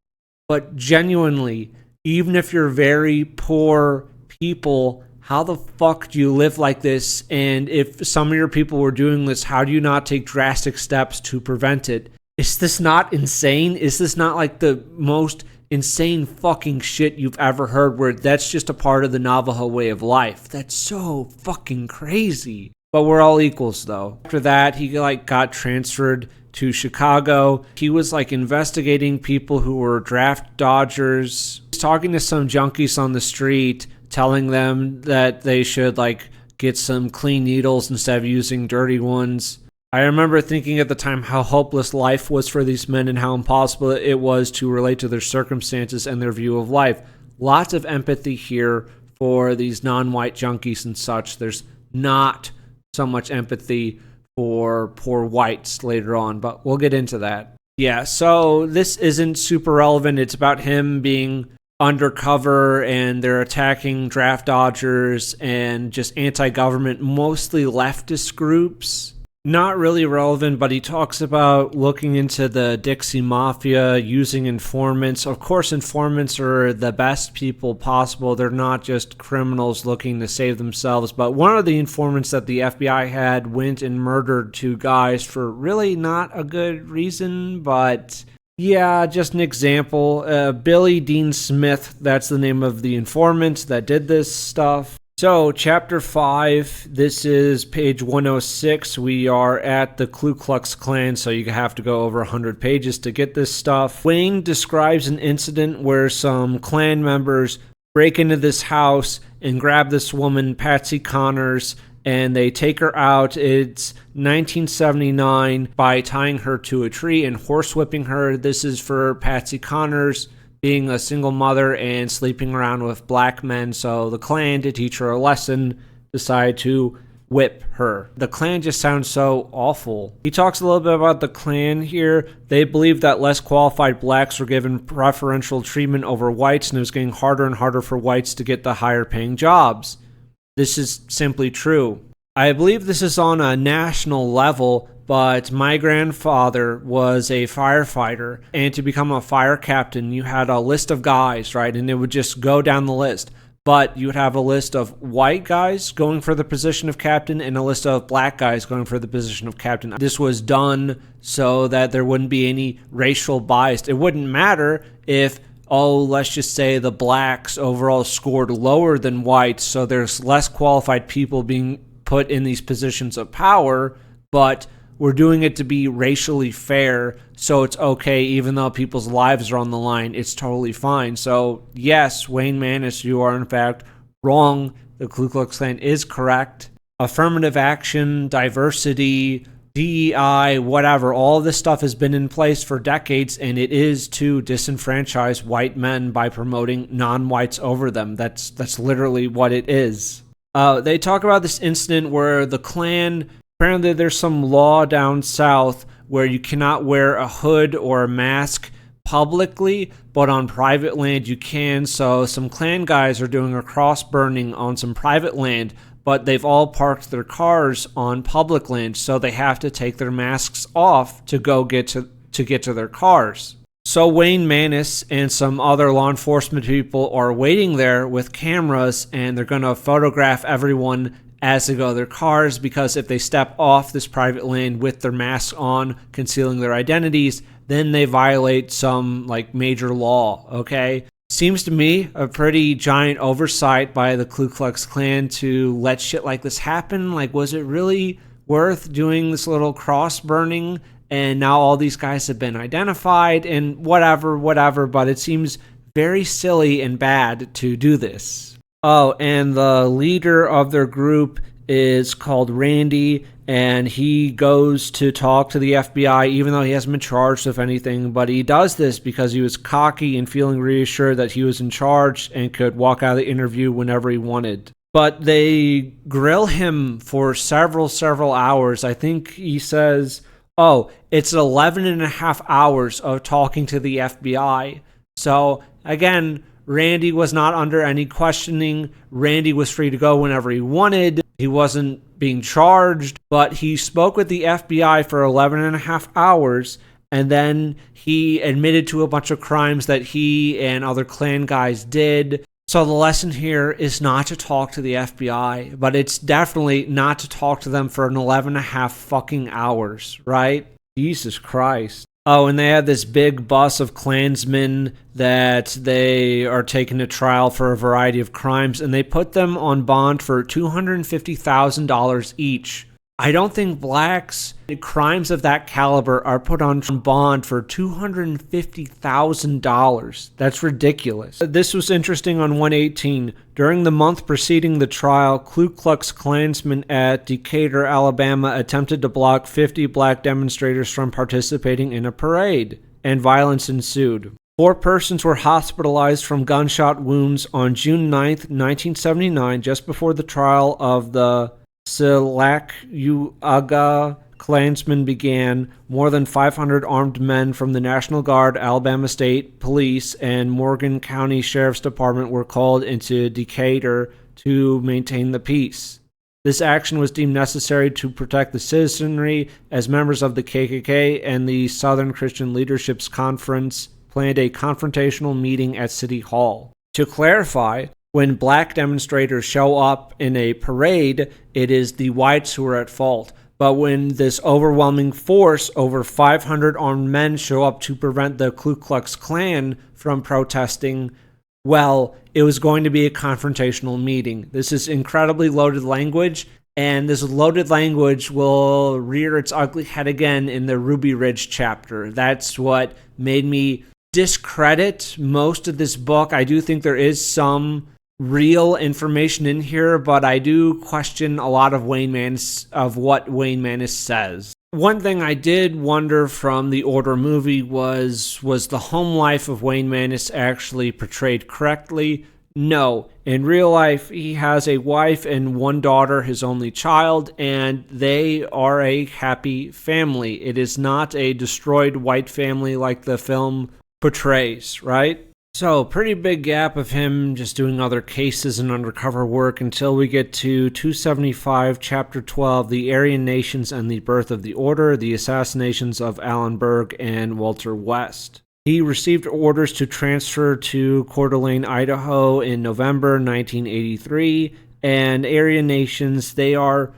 Speaker 2: But genuinely, even if you're very poor people, how the fuck do you live like this? And if some of your people were doing this, how do you not take drastic steps to prevent it? Is this not insane? Is this not like the most insane fucking shit you've ever heard, where that's just a part of the Navajo way of life? That's so fucking crazy. But we're all equals, though. After that, he got transferred to Chicago. He was investigating people who were draft dodgers. He was talking to some junkies on the street, telling them that they should get some clean needles instead of using dirty ones. I remember thinking at the time how hopeless life was for these men and how impossible it was to relate to their circumstances and their view of life. Lots of empathy here for these non-white junkies and such. There's not so much empathy for poor whites later on, but we'll get into that. Yeah, so this isn't super relevant. It's about him being undercover and they're attacking draft dodgers and just anti-government, mostly leftist groups. Not really relevant, but he talks about looking into the Dixie Mafia, using informants. Of course, informants are the best people possible. They're not just criminals looking to save themselves. But one of the informants that the FBI had went and murdered 2 guys for really not a good reason. But yeah, just an example. Billy Dean Smith, that's the name of the informant that did this stuff. So, Chapter 5, this is page 106. We are at the Ku Klux Klan, so you have to go over 100 pages to get this stuff. Wayne describes an incident where some Klan members break into this house and grab this woman, Patsy Connors, and they take her out. It's 1979 by tying her to a tree and horsewhipping her. This is for Patsy Connors being a single mother and sleeping around with black men, so the Klan, to teach her a lesson, decided to whip her. The Klan just sounds so awful. He talks a little bit about the Klan here. They believed that less qualified blacks were given preferential treatment over whites, and it was getting harder and harder for whites to get the higher paying jobs. This is simply true. I believe this is on a national level, but my grandfather was a firefighter, and to become a fire captain, you had a list of guys, right? And it would just go down the list. But you would have a list of white guys going for the position of captain and a list of black guys going for the position of captain. This was done so that there wouldn't be any racial bias. It wouldn't matter if, let's just say the blacks overall scored lower than whites, so there's less qualified people being put in these positions of power, but we're doing it to be racially fair, so it's okay even though people's lives are on the line. It's totally fine. So yes, Wayne Maness, you are in fact wrong. The Ku Klux Klan is correct. Affirmative action, diversity, DEI, whatever, all this stuff has been in place for decades, and it is to disenfranchise white men by promoting non-whites over them. That's literally what it is. They talk about this incident where the Klan, apparently there's some law down south where you cannot wear a hood or a mask publicly, but on private land you can. So some Klan guys are doing a cross burning on some private land, but they've all parked their cars on public land, so they have to take their masks off to go get to their cars. So Wayne Maness and some other law enforcement people are waiting there with cameras, and they're going to photograph everyone as they go to their cars, because if they step off this private lane with their masks on, concealing their identities, then they violate some major law, okay? Seems to me a pretty giant oversight by the Ku Klux Klan to let shit like this happen. Was it really worth doing this little cross burning? And now all these guys have been identified and whatever, but it seems very silly and bad to do this. Oh, and the leader of their group is called Randy, and he goes to talk to the FBI even though he hasn't been charged with anything, but he does this because he was cocky and feeling reassured that he was in charge and could walk out of the interview whenever he wanted. But they grill him for several hours. I think he says, oh, it's 11 and a half hours of talking to the FBI. So again, Randy was not under any questioning. Randy was free to go whenever he wanted. He wasn't being charged, but he spoke with the FBI for 11 and a half hours, and then he admitted to a bunch of crimes that he and other Klan guys did. So the lesson here is not to talk to the FBI, but it's definitely not to talk to them for an 11 and a half fucking hours, right? Jesus Christ. Oh, and they have this big bus of Klansmen that they are taken to trial for a variety of crimes, and they put them on bond for $250,000 each. I don't think blacks, crimes of that caliber, are put on bond for $250,000. That's ridiculous. This was interesting on 118. During the month preceding the trial, Ku Klux Klansmen at Decatur, Alabama attempted to block 50 black demonstrators from participating in a parade, and violence ensued. 4 persons were hospitalized from gunshot wounds on June 9th, 1979, just before the trial of the Silac-Uaga Klansmen began. More than 500 armed men from the National Guard, Alabama State Police, and Morgan County Sheriff's Department were called into Decatur to maintain the peace. This action was deemed necessary to protect the citizenry, as members of the KKK and the Southern Christian Leadership's Conference planned a confrontational meeting at City Hall. To clarify, when black demonstrators show up in a parade, it is the whites who are at fault. But when this overwhelming force, over 500 armed men, show up to prevent the Ku Klux Klan from protesting, well, it was going to be a confrontational meeting. This is incredibly loaded language, and this loaded language will rear its ugly head again in the Ruby Ridge chapter. That's what made me discredit most of this book. I do think there is some real information in here, but I do question a lot of what Wayne Maness says. One thing I did wonder from the Order movie was the home life of Wayne Maness actually portrayed correctly? No. In real life, he has a wife and 1 daughter, his only child, and they are a happy family. It is not a destroyed white family like the film portrays, right? So, pretty big gap of him just doing other cases and undercover work until we get to 275, Chapter 12, The Aryan Nations and the Birth of the Order, the assassinations of Alan Berg and Walter West. He received orders to transfer to Coeur d'Alene, Idaho in November 1983, and Aryan Nations, they are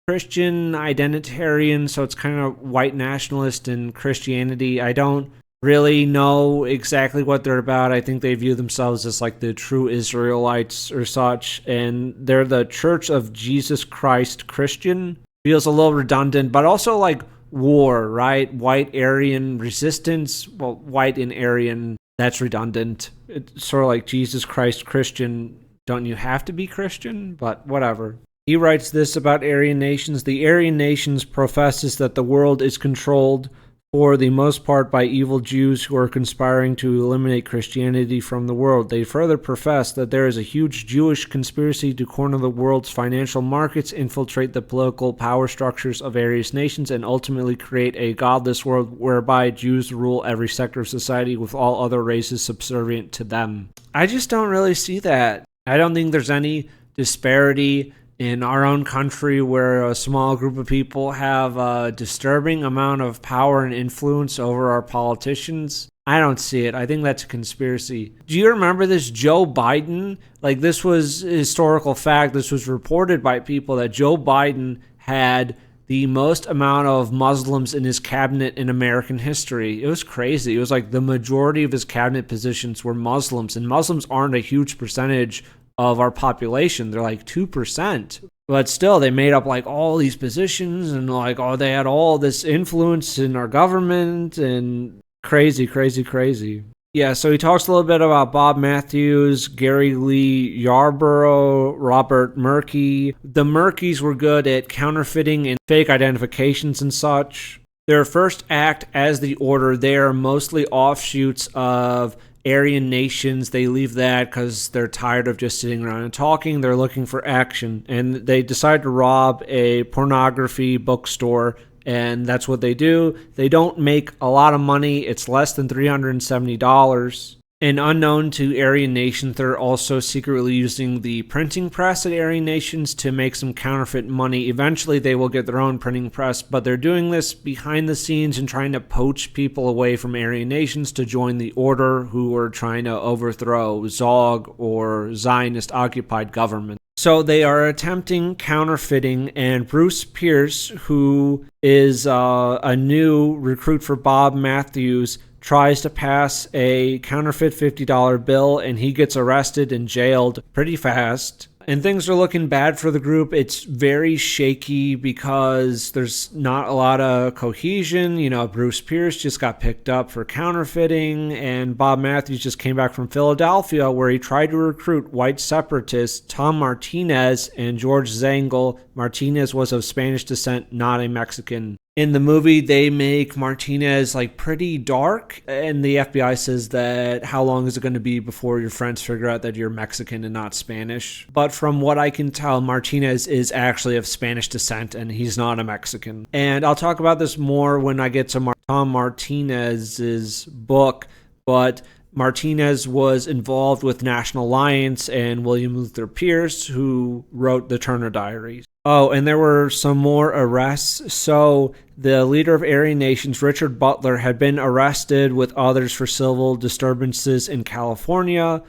Speaker 2: Christian identitarian, so it's kind of white nationalist and Christianity. I don't really know exactly what they're about. I think they view themselves as like the true Israelites or such, and they're the Church of Jesus Christ Christian. Feels a little redundant, but also like war, right? White Aryan resistance. Well, white and Aryan, that's redundant. It's sort of like Jesus Christ Christian. Don't you have to be Christian? But whatever. He writes this about Aryan nations. The Aryan nations professes that the world is controlled for the most part by evil Jews who are conspiring to eliminate Christianity from the world. They further profess that there is a huge Jewish conspiracy to corner the world's financial markets, infiltrate the political power structures of various nations, and ultimately create a godless world whereby Jews rule every sector of society with all other races subservient to them. I just don't really see that. I don't think there's any disparity in our own country where a small group of people have a disturbing amount of power and influence over our politicians. I don't see it. I think that's a conspiracy. Do you remember this Joe Biden? Like, this was historical fact. This was reported by people that Joe Biden had the most amount of Muslims in his cabinet in American history. It was crazy. It was like the majority of his cabinet positions were Muslims, and Muslims aren't a huge percentage of our population. They're like 2%. But still, they made up like all these positions, and like, oh, they had all this influence in our government, and crazy, crazy, crazy. Yeah, so he talks a little bit about Bob Matthews, Gary Lee Yarborough, Robert Murky. The Murkys were good at counterfeiting and fake identifications and such. Their first act as the Order, they are mostly offshoots of Aryan nations. They leave that because they're tired of just sitting around and talking. They're looking for action, and they decide to rob a pornography bookstore, and that's what they do. They don't make a lot of money. It's less than $370. And unknown to Aryan nations, they're also secretly using the printing press at Aryan nations to make some counterfeit money. Eventually, they will get their own printing press, but they're doing this behind the scenes and trying to poach people away from Aryan nations to join the Order, who are trying to overthrow Zog or Zionist-occupied government. So they are attempting counterfeiting, and Bruce Pierce, who is a new recruit for Bob Matthews, tries to pass a counterfeit $50 bill, and he gets arrested and jailed pretty fast. And things are looking bad for the group. It's very shaky because there's not a lot of cohesion. You know, Bruce Pierce just got picked up for counterfeiting, and Bob Matthews just came back from Philadelphia, where he tried to recruit white separatists Tom Martinez and George Zangel. Martinez was of Spanish descent, not a Mexican. In the movie, they make Martinez like pretty dark, and the FBI says that how long is it going to be before your friends figure out that you're Mexican and not Spanish? But from what I can tell, Martinez is actually of Spanish descent, and he's not a Mexican. And I'll talk about this more when I get to Tom Martinez's book, but Martinez was involved with National Alliance and William Luther Pierce, who wrote the Turner Diaries. Oh, and there were some more arrests. So the leader of Aryan nations, Richard Butler, had been arrested with others for civil disturbances in California.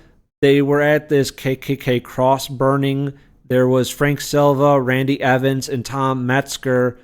Speaker 2: They were at this KKK cross burning. There was Frank Silva, Randy Evans, and Tom Metzger.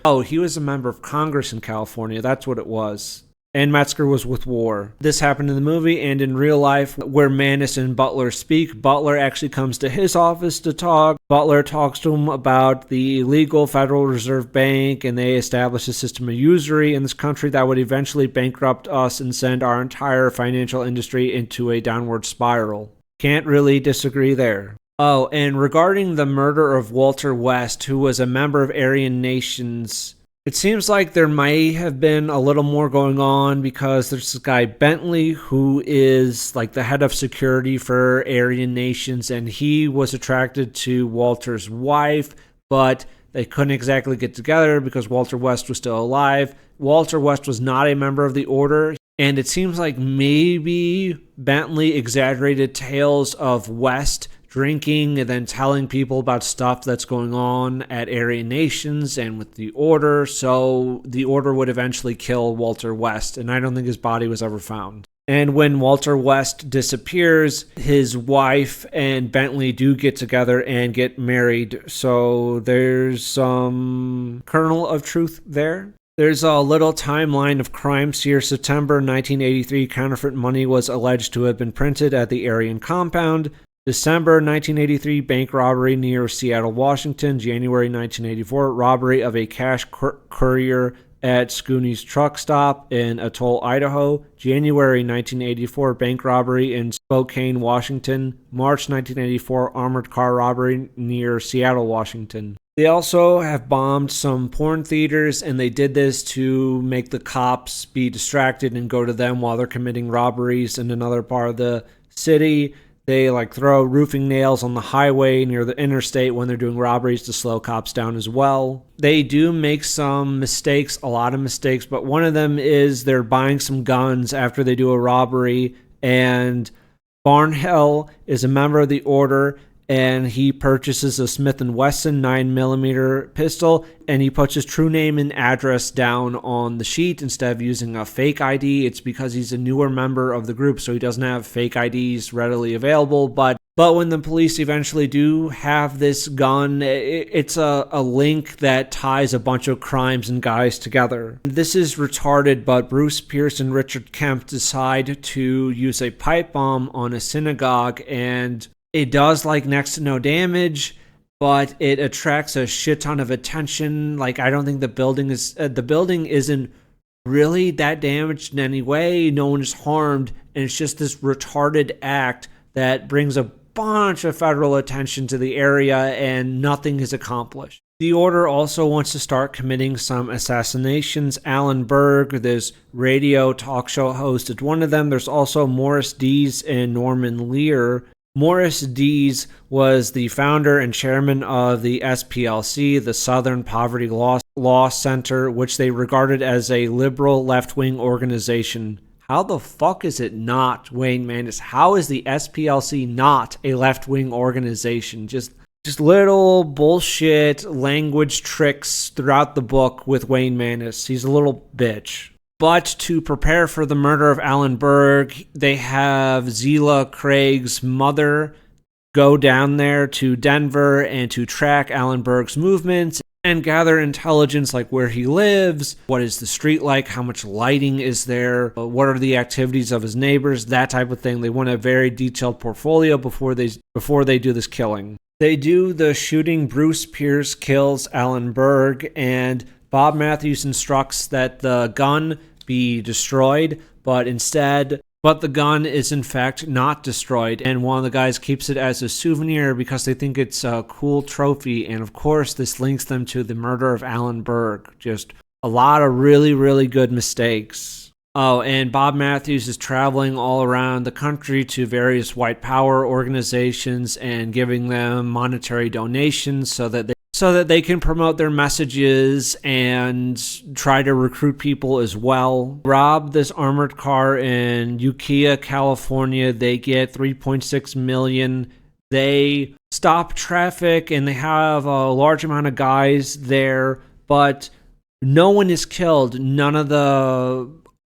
Speaker 2: Oh, he was a member of Congress in California. That's what it was. And Metzger was with war. This happened in the movie and in real life, where Maness and Butler speak. Butler actually comes to his office to talk. Butler talks to him about the illegal Federal Reserve Bank, and they establish a system of usury in this country that would eventually bankrupt us and send our entire financial industry into a downward spiral. Can't really disagree there. Oh, and regarding the murder of Walter West, who was a member of Aryan nations, it seems like there may have been a little more going on, because there's this guy Bentley who is like the head of security for Aryan nations, and he was attracted to Walter's wife, but they couldn't exactly get together because Walter West was still alive. Walter West was not a member of the Order, and it seems like maybe Bentley exaggerated tales of West drinking and then telling people about stuff that's going on at Aryan nations and with the Order, so the Order would eventually kill Walter West, and I don't think his body was ever found. And when Walter West disappears, his wife and Bentley do get together and get married, so there's some kernel of truth there. There's a little timeline of crimes here. September 1983, counterfeit money was alleged to have been printed at the Aryan compound. December 1983, bank robbery near Seattle, Washington. January 1984, robbery of a cash courier at Scooney's truck stop in Atoll, Idaho, January 1984 bank robbery in Spokane, Washington, March 1984 armored car robbery near Seattle, Washington. They also have bombed some porn theaters, and they did this to make the cops be distracted and go to them while they're committing robberies in another part of the city. They throw roofing nails on the highway near the interstate when they're doing robberies to slow cops down as well. They do make some mistakes, a lot of mistakes, but one of them is they're buying some guns after they do a robbery, and Barnhill is a member of the Order, and he purchases a Smith & Wesson 9mm pistol, and he puts his true name and address down on the sheet instead of using a fake ID. It's because he's a newer member of the group, so he doesn't have fake IDs readily available. But when the police eventually do have this gun, it's a link that ties a bunch of crimes and guys together. This is retarded, but Bruce Pierce and Richard Kemp decide to use a pipe bomb on a synagogue, and it does next to no damage, but it attracts a shit ton of attention. I don't think the building isn't really that damaged in any way. No one is harmed, and it's just this retarded act that brings a bunch of federal attention to the area, and nothing is accomplished. The Order also wants to start committing some assassinations. Alan Berg, this radio talk show host, is one of them. There's also Morris Dees and Norman Lear. Morris Dees was the founder and chairman of the SPLC, the Southern Poverty Law Center, which they regarded as a liberal left-wing organization. How the fuck is it not, Wayne Maness? How is the SPLC not a left-wing organization? Just little bullshit language tricks throughout the book with Wayne Maness. He's a little bitch. But to prepare for the murder of Alan Berg, they have Zela Craig's mother go down there to Denver and to track Alan Berg's movements and gather intelligence where he lives, what is the street like, how much lighting is there, what are the activities of his neighbors, that type of thing. They want a very detailed portfolio before they do this killing. They do the shooting. Bruce Pierce kills Alan Berg, and Bob Matthews instructs that the gun be destroyed, but the gun is in fact not destroyed, and one of the guys keeps it as a souvenir because they think it's a cool trophy, and of course this links them to the murder of Alan Berg. Just a lot of really, really good mistakes. Oh, and Bob Matthews is traveling all around the country to various white power organizations and giving them monetary donations so that they can promote their messages and try to recruit people as well. Rob this armored car in Ukiah, California. They get $3.6 million. They stop traffic and they have a large amount of guys there, but no one is killed. None of the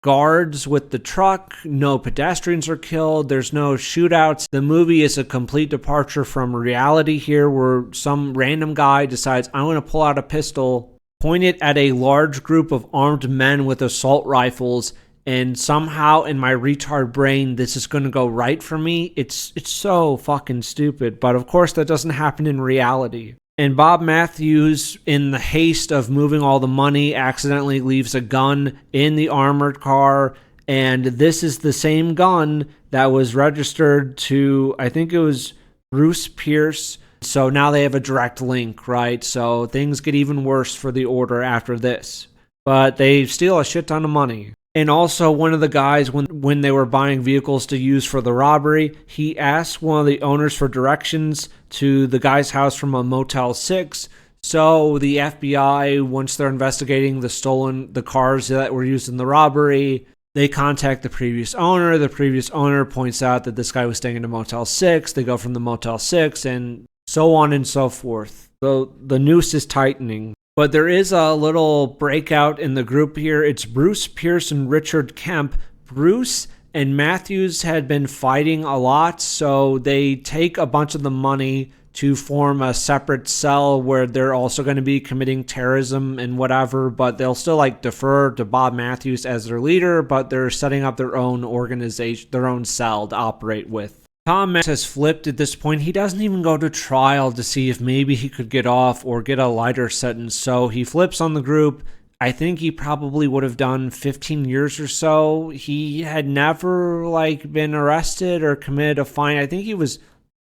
Speaker 2: guards with the truck, no pedestrians are killed, there's no shootouts. The movie is a complete departure from reality here, where some random guy decides, I'm going to pull out a pistol, point it at a large group of armed men with assault rifles, and somehow in my retard brain this is going to go right for me. It's so fucking stupid, but of course that doesn't happen in reality. And Bob Matthews, in the haste of moving all the money, accidentally leaves a gun in the armored car. And this is the same gun that was registered to, I think it was Bruce Pierce. So now they have a direct link, right? So things get even worse for the Order after this. But they steal a shit ton of money. And also, one of the guys, when they were buying vehicles to use for the robbery, he asked one of the owners for directions to the guy's house from a Motel 6. So the FBI, once they're investigating the cars that were used in the robbery, they contact the previous owner. The previous owner points out that this guy was staying in a Motel 6. They go from the Motel 6 and so on and so forth. So the noose is tightening. But there is a little breakout in the group here. It's Bruce Pierce and Richard Kemp. Bruce and Matthews had been fighting a lot, so they take a bunch of the money to form a separate cell where they're also going to be committing terrorism and whatever, but they'll still defer to Bob Matthews as their leader, but they're setting up their own organization, their own cell to operate with. Tom has flipped at this point. He doesn't even go to trial to see if maybe he could get off or get a lighter sentence. So he flips on the group. I think he probably would have done 15 years or so. He had never been arrested or committed a fine. I think he was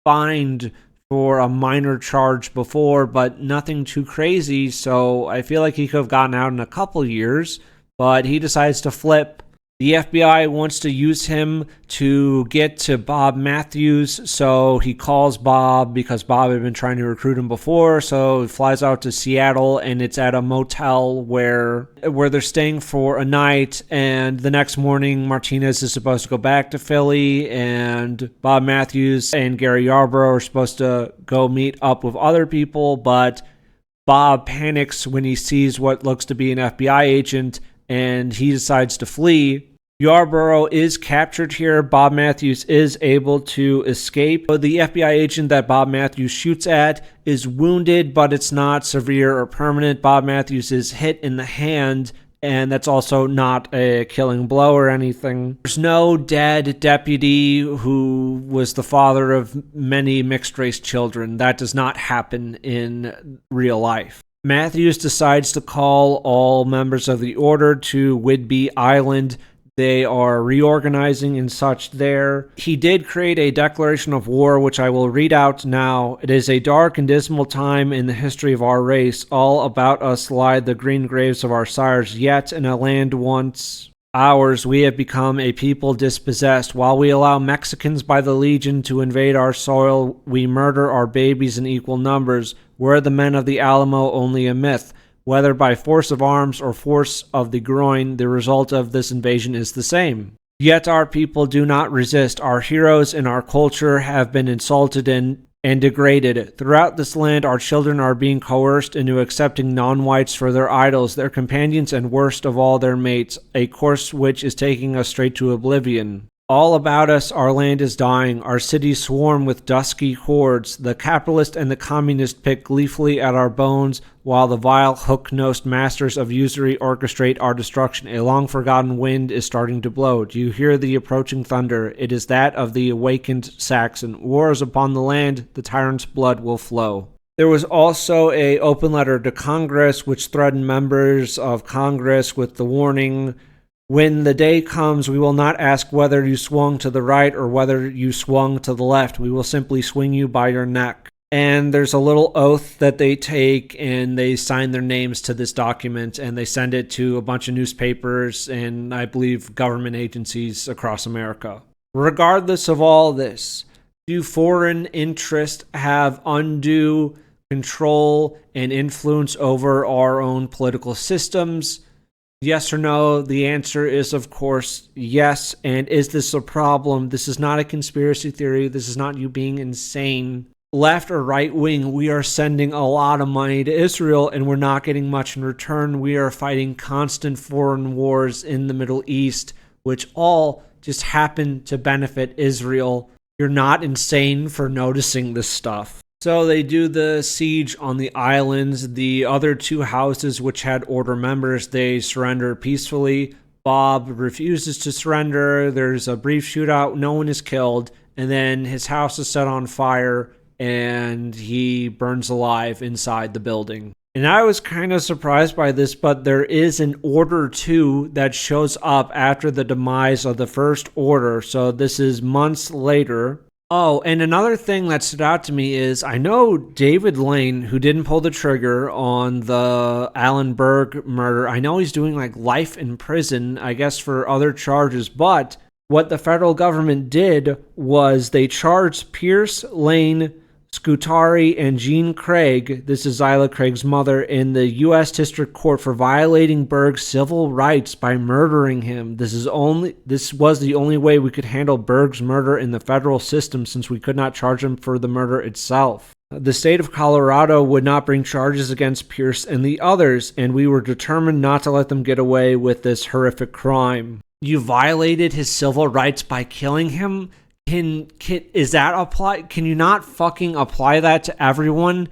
Speaker 2: fined for a minor charge before, but nothing too crazy. So I feel like he could have gotten out in a couple years, but he decides to flip. The FBI wants to use him to get to Bob Matthews, so he calls Bob because Bob had been trying to recruit him before, so he flies out to Seattle, and it's at a motel where they're staying for a night, and the next morning Martinez is supposed to go back to Philly, and Bob Matthews and Gary Yarborough are supposed to go meet up with other people, but Bob panics when he sees what looks to be an FBI agent, and he decides to flee. Yarborough is captured here. Bob Matthews is able to escape. The FBI agent that Bob Matthews shoots at is wounded, but it's not severe or permanent. Bob Matthews is hit in the hand, and that's also not a killing blow or anything. There's no dead deputy who was the father of many mixed-race children. That does not happen in real life. Matthews decides to call all members of the order to Whidbey Island. They are reorganizing and such there. He did create a declaration of war, which I will read out now. It is a dark and dismal time in the history of our race. All about us lie the green graves of our sires. Yet in a land once ours, we have become a people dispossessed. While we allow Mexicans by the legion to invade our soil, we murder our babies in equal numbers. We're the men of the Alamo, only a myth. Whether by force of arms or force of the groin, the result of this invasion is the same. Yet our people do not resist. Our heroes and our culture have been insulted and degraded. Throughout this land, our children are being coerced into accepting non-whites for their idols, their companions, and worst of all, their mates, a course which is taking us straight to oblivion. All about us, our land is dying. Our cities swarm with dusky hordes. The capitalist and the communist pick gleefully at our bones, while the vile hook-nosed masters of usury orchestrate our destruction. A long-forgotten wind is starting to blow. Do you hear the approaching thunder? It is that of the awakened Saxon. War is upon the land. The tyrant's blood will flow. There was also an open letter to Congress, which threatened members of Congress with the warning, when the day comes, we will not ask whether you swung to the right or whether you swung to the left. We will simply swing you by your neck. And there's a little oath that they take, and they sign their names to this document, and they send it to a bunch of newspapers and, I believe, government agencies across America. Regardless of all this, do foreign interests have undue control and influence over our own political systems? Yes or no? The answer is, of course, yes. And is this a problem? This is not a conspiracy theory. This is not you being insane. Left or right wing, we are sending a lot of money to Israel and we're not getting much in return. We are fighting constant foreign wars in the Middle East, which all just happen to benefit Israel. You're not insane for noticing this stuff. So they do the siege on the islands. The other two houses, which had order members, they surrender peacefully. Bob refuses to surrender. There's a brief shootout. No one is killed. And then his house is set on fire and he burns alive inside the building. And I was kind of surprised by this, but there is an Order 2 that shows up after the demise of the First Order. So this is months later. Oh, and another thing that stood out to me is I know David Lane, who didn't pull the trigger on the Alan Berg murder, I know he's doing life in prison, I guess for other charges, but what the federal government did was they charged Pierce, Lane, Scutari, and Jean Craig, this is Zyla Craig's mother, in the U.S. District Court for violating Berg's civil rights by murdering him. This was the only way we could handle Berg's murder in the federal system, since we could not charge him for the murder itself. The state of Colorado would not bring charges against Pierce and the others, and we were determined not to let them get away with this horrific crime. You violated his civil rights by killing him? Is that apply? Can you not fucking apply that to everyone?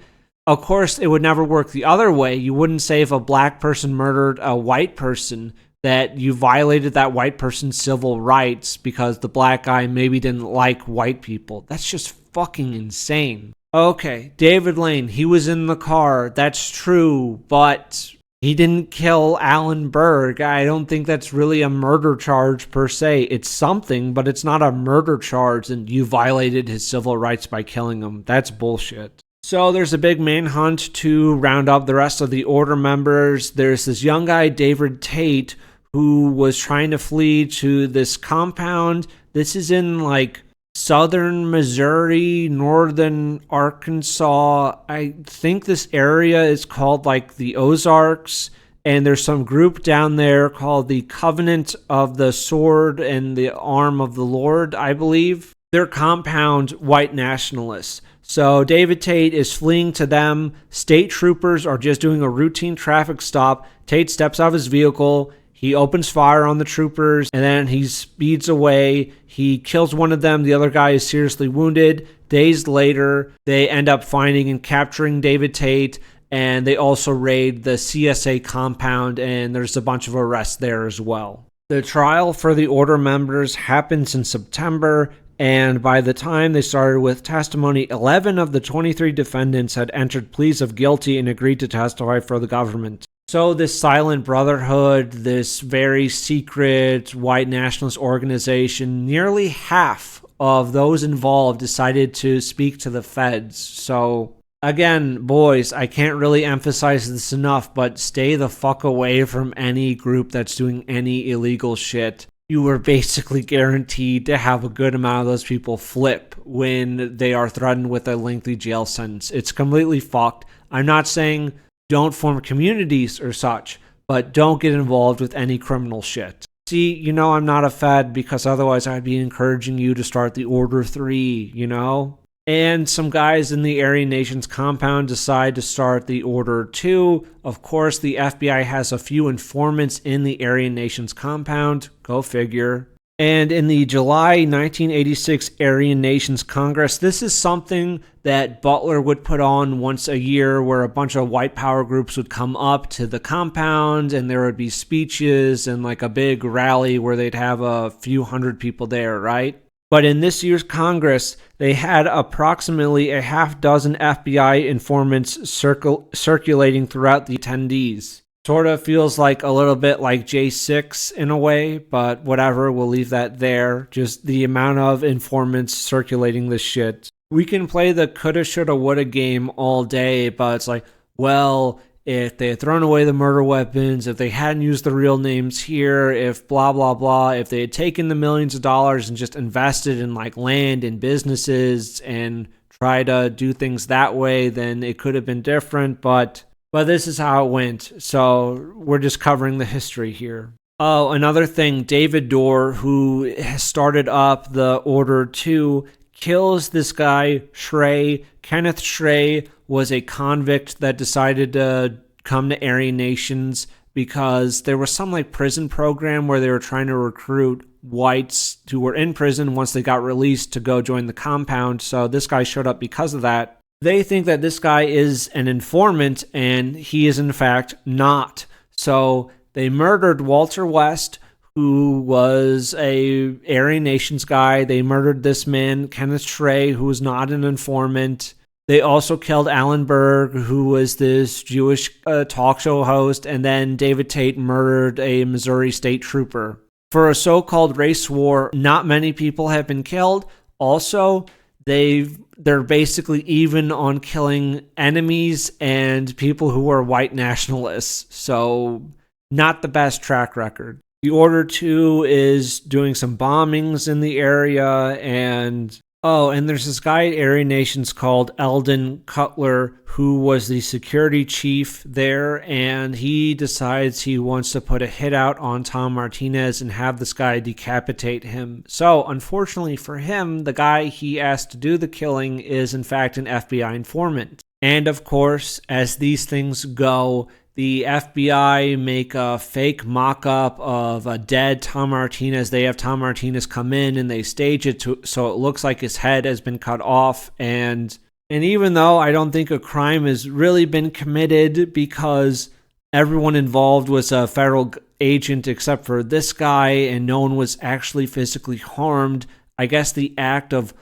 Speaker 2: Of course, it would never work the other way. You wouldn't say if a black person murdered a white person that you violated that white person's civil rights because the black guy maybe didn't like white people. That's just fucking insane. Okay, David Lane, he was in the car. That's true, but He didn't kill Alan Berg. I don't think that's really a murder charge per se. It's something, but it's not a murder charge, and you violated his civil rights by killing him. That's bullshit. So there's a big manhunt to round up the rest of the Order members. There's this young guy, David Tate, who was trying to flee to this compound. This is in like southern Missouri, northern Arkansas. I think this area is called like the Ozarks, and there's some group down there called the Covenant of the Sword and the Arm of the Lord, I believe. They're compound white nationalists. So David Tate is fleeing to them. State troopers are just doing a routine traffic stop. Tate steps out of his vehicle. He opens fire on the troopers, and then he speeds away. He kills one of them. The other guy is seriously wounded. Days later, they end up finding and capturing David Tate, and they also raid the CSA compound, and there's a bunch of arrests there as well. The trial for the Order members happens in September, and by the time they started with testimony, 11 of the 23 defendants had entered pleas of guilty and agreed to testify for the government. So this silent brotherhood, this very secret white nationalist organization, nearly half of those involved decided to speak to the feds. So again, boys, I can't really emphasize this enough, but stay the fuck away from any group that's doing any illegal shit. You are basically guaranteed to have a good amount of those people flip when they are threatened with a lengthy jail sentence. It's completely fucked. I'm not saying don't form communities or such, but don't get involved with any criminal shit. See, you know I'm not a fed because otherwise I'd be encouraging you to start the Order 3, you know? And some guys in the Aryan Nations compound decide to start the Order 2. Of course, the FBI has a few informants in the Aryan Nations compound. Go figure. And in the July 1986 Aryan Nations Congress, this is something that Butler would put on once a year where a bunch of white power groups would come up to the compound and there would be speeches and like a big rally where they'd have a few hundred people there, right? But in this year's Congress, they had approximately a half dozen FBI informants circulating throughout the attendees. Sort of feels like a little bit like J6 in a way, but whatever, we'll leave that there. Just the amount of informants circulating this shit. We can play the coulda, shoulda, woulda game all day, but it's like, well, if they had thrown away the murder weapons, if they hadn't used the real names here, if blah, blah, blah, if they had taken the millions of dollars and just invested in like land and businesses and try to do things that way, then it could have been different, but this is how it went. So we're just covering the history here. Oh, another thing, David Dorr, who started up the Order 2, kills this guy, Schrey. Kenneth Schrey was a convict that decided to come to Aryan Nations because there was some like prison program where they were trying to recruit whites who were in prison once they got released to go join the compound. So this guy showed up because of that. They think that this guy is an informant, and he is in fact not. So they murdered Walter West, who was a Aryan Nations guy. They murdered this man, Kenneth Schrey, who was not an informant. They also killed Alan Berg, who was this Jewish talk show host, and then David Tate murdered a Missouri state trooper. For a so-called race war, not many people have been killed. Also, they're basically even on killing enemies and people who are white nationalists. So not the best track record. The Order 2 is doing some bombings in the area, and there's this guy at Aryan Nations called Eldon Cutler, who was the security chief there, and he decides he wants to put a hit out on Tom Martinez and have this guy decapitate him. So, unfortunately for him, the guy he asked to do the killing is in fact an FBI informant. And of course, as these things go, the FBI make a fake mock-up of a dead Tom Martinez. They have Tom Martinez come in and they stage it so it looks like his head has been cut off. And even though I don't think a crime has really been committed because everyone involved was a federal agent except for this guy and no one was actually physically harmed, I guess the act of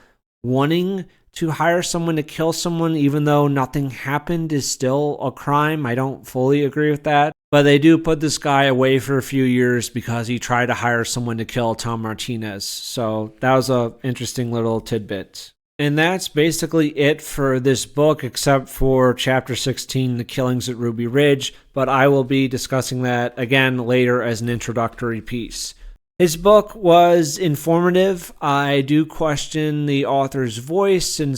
Speaker 2: wanting to hire someone to kill someone even though nothing happened is still a crime. I don't fully agree with that. But they do put this guy away for a few years because he tried to hire someone to kill Tom Martinez. So that was an interesting little tidbit. And that's basically it for this book, except for Chapter 16, The Killings at Ruby Ridge. But I will be discussing that again later as an introductory piece. His book was informative. I do question the author's voice and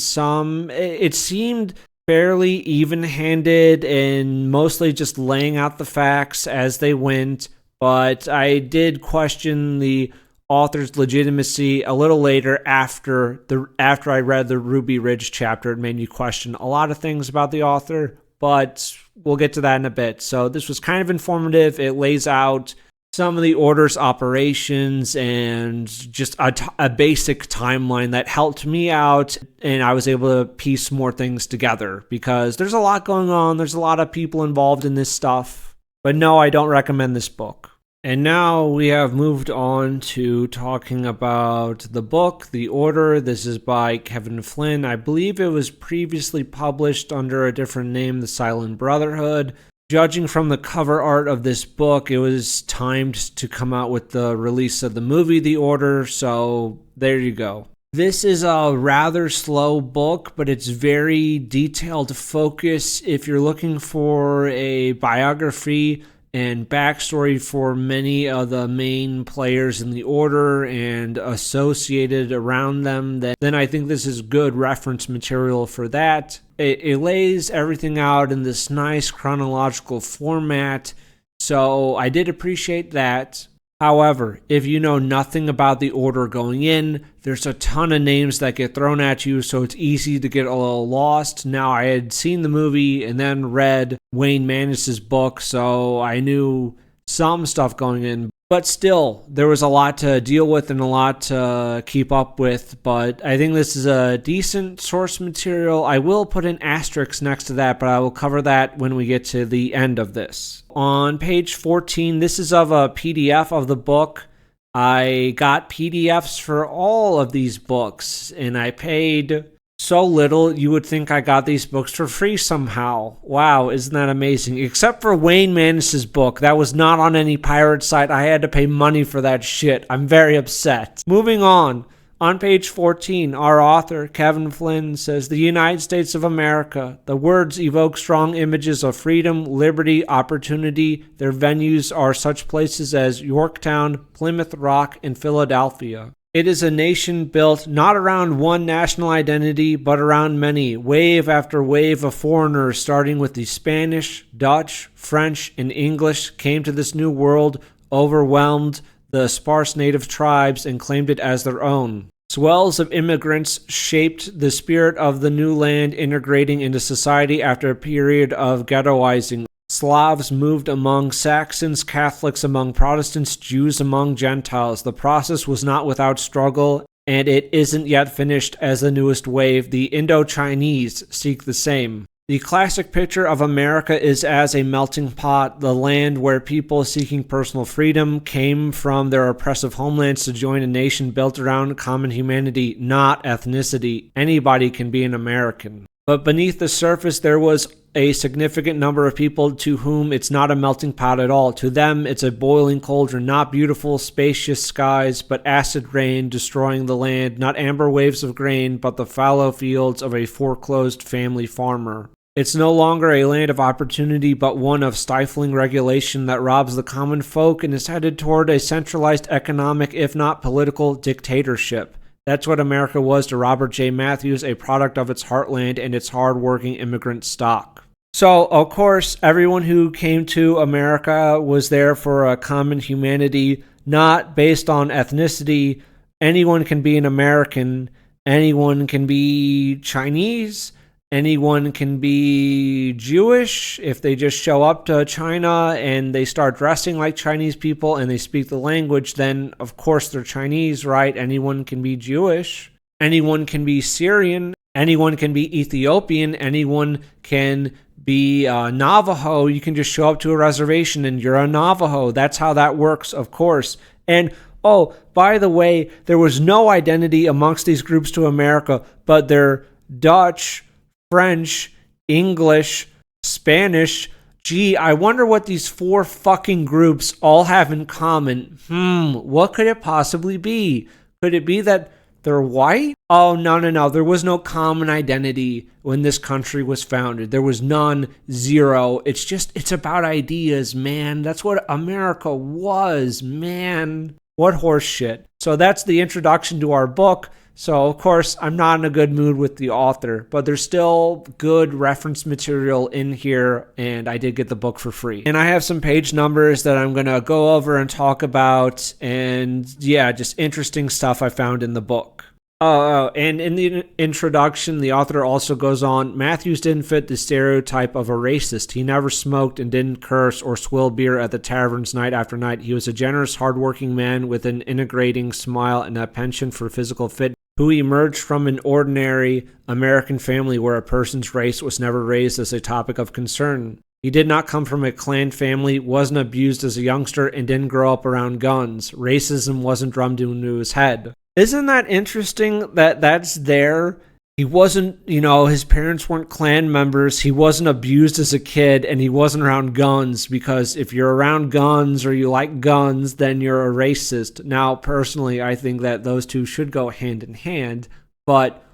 Speaker 2: it seemed fairly even-handed and mostly just laying out the facts as they went, but I did question the author's legitimacy a little later after I read the Ruby Ridge chapter. It made me question a lot of things about the author, but we'll get to that in a bit. So this was kind of informative. It lays out some of the Order's operations and just a basic timeline that helped me out, and I was able to piece more things together because there's a lot going on. There's a lot of people involved in this stuff. But no, I don't recommend this book. And now we have moved on to talking about the book, The Order. This is by Kevin Flynn. I believe it was previously published under a different name, The Silent Brotherhood. Judging from the cover art of this book, it was timed to come out with the release of the movie The Order, so there you go. This is a rather slow book, but it's very detailed focus. If you're looking for a biography and backstory for many of the main players in the Order and associated around them, then I think this is good reference material for that. It lays everything out in this nice chronological format, so I did appreciate that. However, if you know nothing about the Order going in, there's a ton of names that get thrown at you, so it's easy to get a little lost. Now, I had seen the movie and then read Wayne Manis's book, so I knew some stuff going in. But still, there was a lot to deal with and a lot to keep up with. But I think this is a decent source material. I will put an asterisk next to that, but I will cover that when we get to the end of this. On page 14, this is of a PDF of the book. I got PDFs for all of these books, and I paid so little, you would think I got these books for free somehow. Wow, isn't that amazing? Except for Wayne Manis's book. That was not on any pirate site. I had to pay money for that shit. I'm very upset. Moving on. On page 14, our author, Kevin Flynn, says, "The United States of America. The words evoke strong images of freedom, liberty, opportunity. Their venues are such places as Yorktown, Plymouth Rock, and Philadelphia. It is a nation built not around one national identity, but around many, wave after wave of foreigners, starting with the Spanish, Dutch, French, and English, came to this new world, overwhelmed the sparse native tribes, and claimed it as their own. Swells of immigrants shaped the spirit of the new land, integrating into society after a period of ghettoizing. Slavs moved among Saxons, Catholics among Protestants, Jews among Gentiles. The process was not without struggle, and it isn't yet finished as the newest wave. The Indo-Chinese seek the same. The classic picture of America is as a melting pot, the land where people seeking personal freedom came from their oppressive homelands to join a nation built around common humanity, not ethnicity. Anybody can be an American. But beneath the surface, there was a significant number of people to whom it's not a melting pot at all. To them, it's a boiling cauldron, not beautiful, spacious skies, but acid rain destroying the land, not amber waves of grain, but the fallow fields of a foreclosed family farmer. It's no longer a land of opportunity, but one of stifling regulation that robs the common folk and is headed toward a centralized economic, if not political, dictatorship. That's what America was to Robert J. Matthews, a product of its heartland and its hard-working immigrant stock. So, of course, everyone who came to America was there for a common humanity, not based on ethnicity. Anyone can be an American. Anyone can be Chinese. Anyone can be Jewish if they just show up to China and they start dressing like Chinese people and they speak the language, then of course they're Chinese, right? Anyone can be Jewish. Anyone can be Syrian. Anyone can be Ethiopian. Anyone can be Navajo. You can just show up to a reservation and you're a Navajo. That's how that works, of course. And oh, by the way, there was no identity amongst these groups to America, but their Dutch, French, English, Spanish. Gee, I wonder what these 4 fucking groups all have in common. What could it possibly be? Could it be that they're white? Oh, no. There was no common identity when this country was founded. There was none, zero. It's about ideas, man. That's what America was, man. What horse shit. So that's the introduction to our book. So, of course, I'm not in a good mood with the author, but there's still good reference material in here, and I did get the book for free. And I have some page numbers that I'm going to go over and talk about, and yeah, just interesting stuff I found in the book. And in the introduction, the author also goes on, Matthews didn't fit the stereotype of a racist. He never smoked and didn't curse or swill beer at the taverns night after night. He was a generous, hardworking man with an integrating smile and a penchant for physical fitness, who emerged from an ordinary American family where a person's race was never raised as a topic of concern. He did not come from a Klan family, wasn't abused as a youngster, and didn't grow up around guns. Racism wasn't drummed into his head. Isn't that interesting that that's there? He wasn't, his parents weren't Klan members. He wasn't abused as a kid, and he wasn't around guns, because if you're around guns or you like guns, then you're a racist. Now, personally, I think that those two should go hand in hand, but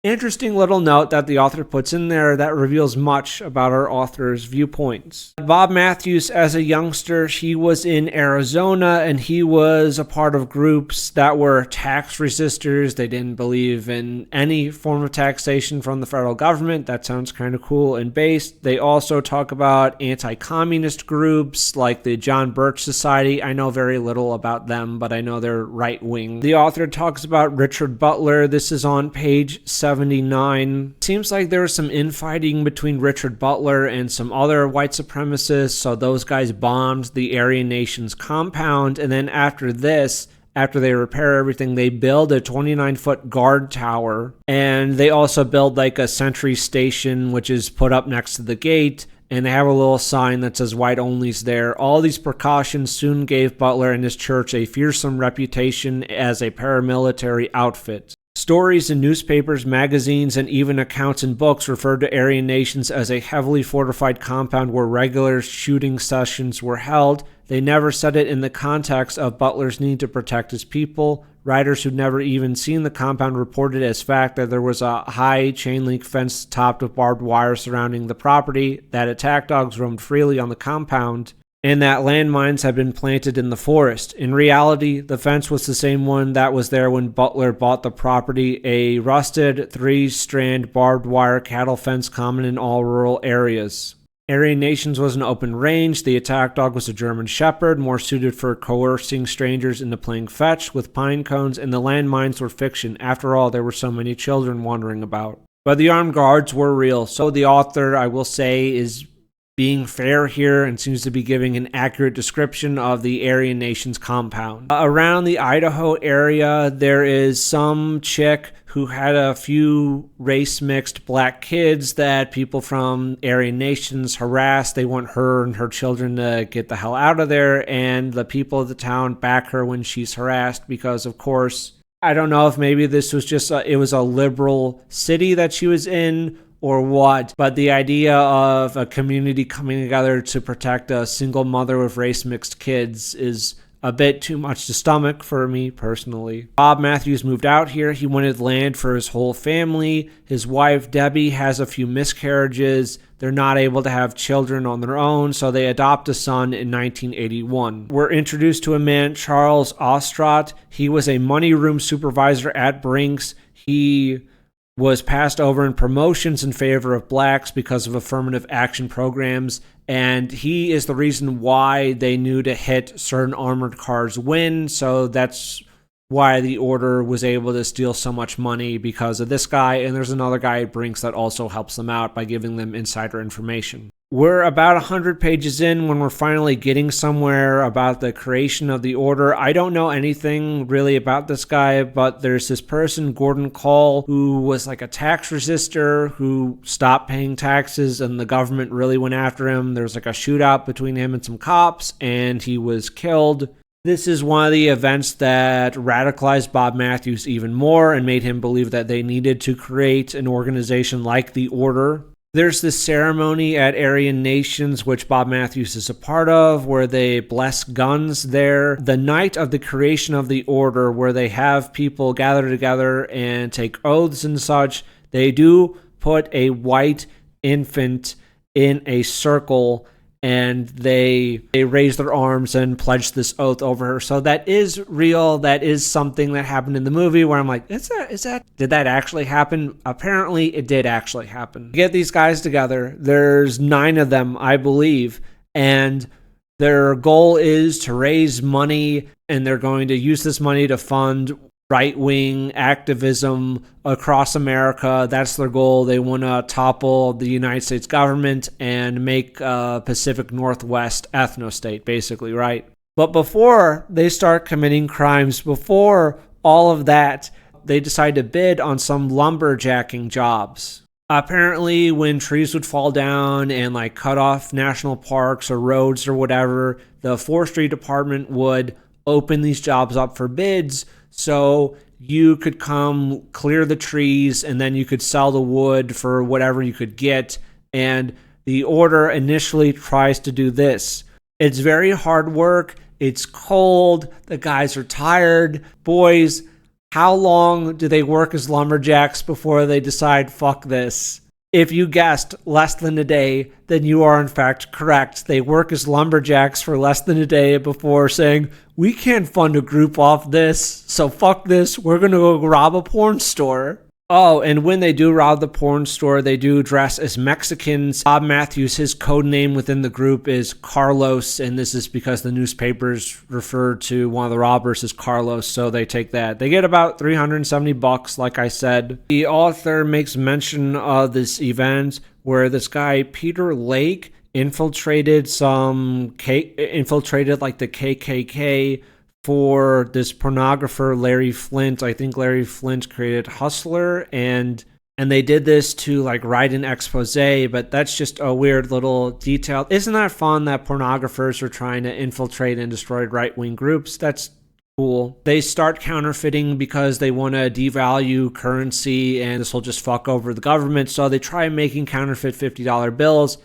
Speaker 2: interesting little note that the author puts in there that reveals much about our author's viewpoints. Bob Matthews, as a youngster, he was in Arizona, and he was a part of groups that were tax resistors. They didn't believe in any form of taxation from the federal government. That sounds kind of cool and based. They also talk about anti-communist groups like the John Birch Society. I know very little about them, but I know they're right-wing. The author talks about Richard Butler. This is on page 79. Seems like there was some infighting between Richard Butler and some other white supremacists, so those guys bombed the Aryan Nation's compound, and then after they repair everything, they build a 29-foot guard tower, and they also build like a sentry station, which is put up next to the gate, and they have a little sign that says white only's there. All these precautions soon gave Butler and his church a fearsome reputation as a paramilitary outfit. Stories in newspapers, magazines, and even accounts in books referred to Aryan Nations as a heavily fortified compound where regular shooting sessions were held. They never said it in the context of Butler's need to protect his people. Writers who'd never even seen the compound reported as fact that there was a high chain-link fence topped with barbed wire surrounding the property, that attack dogs roamed freely on the compound, and that landmines had been planted in the forest. In reality, the fence was the same one that was there when Butler bought the property, a rusted 3-strand barbed wire cattle fence common in all rural areas. Aryan Nations was an open range. The attack dog was a German Shepherd, more suited for coercing strangers into playing fetch with pine cones, and the landmines were fiction. After all, there were so many children wandering about. But the armed guards were real. So the author, I will say, is being fair here and seems to be giving an accurate description of the Aryan Nations compound. Around the Idaho area, there is some chick who had a few race-mixed black kids that people from Aryan Nations harassed. They want her and her children to get the hell out of there, and the people of the town back her when she's harassed because, of course, I don't know if maybe this was just it was a liberal city that she was in, or what, but the idea of a community coming together to protect a single mother with race-mixed kids is a bit too much to stomach for me personally. Bob Matthews moved out here. He wanted land for his whole family. His wife, Debbie, has a few miscarriages. They're not able to have children on their own, so they adopt a son in 1981. We're introduced to a man, Charles Ostrott. He was a money room supervisor at Brinks. He was passed over in promotions in favor of blacks because of affirmative action programs, and he is the reason why they knew to hit certain armored cars when, so that's why the order was able to steal so much money because of this guy, and there's another guy at Brinks that also helps them out by giving them insider information. We're about 100 pages in when we're finally getting somewhere about the creation of the order. I don't know anything really about this guy, but there's this person, Gordon Call, who was like a tax resistor who stopped paying taxes and the government really went after him. There was like a shootout between him and some cops and he was killed. This is one of the events that radicalized Bob Matthews even more and made him believe that they needed to create an organization like the Order. There's this ceremony at Aryan Nations, which Bob Matthews is a part of, where they bless guns there. The night of the creation of the Order, where they have people gather together and take oaths and such, they do put a white infant in a circle and they raise their arms and pledge this oath over her. So that is real. That is something that happened in the movie where I'm like, did that actually happen? Apparently it did actually happen. Get these guys together. There's 9 of them, I believe, and their goal is to raise money, and they're going to use this money to fund right-wing activism across America. That's their goal. They want to topple the United States government and make Pacific Northwest ethno-state, basically, right? But before they start committing crimes, before all of that, they decide to bid on some lumberjacking jobs. Apparently, when trees would fall down and like cut off national parks or roads or whatever, the forestry department would open these jobs up for bids. So you could come clear the trees and then you could sell the wood for whatever you could get. And the Order initially tries to do this. It's very hard work. It's cold. The guys are tired. Boys, how long do they work as lumberjacks before they decide, fuck this? If you guessed less than a day, then you are in fact correct. They work as lumberjacks for less than a day before saying, we can't fund a group off this, so fuck this, we're going to go rob a porn store. Oh, and when they do rob the porn store, they do dress as Mexicans. Bob Matthews, his code name within the group is Carlos, and this is because the newspapers refer to one of the robbers as Carlos, so they take that. They get about $370, like I said. The author makes mention of this event where this guy, Peter Lake, infiltrated like the KKK for this pornographer Larry Flynt. I think Larry Flynt created Hustler, and they did this to like write an expose, but that's just a weird little detail. Isn't that fun that pornographers are trying to infiltrate and destroy right-wing groups? That's cool. They start counterfeiting because they want to devalue currency and this will just fuck over the government, so they try making counterfeit $50 bills.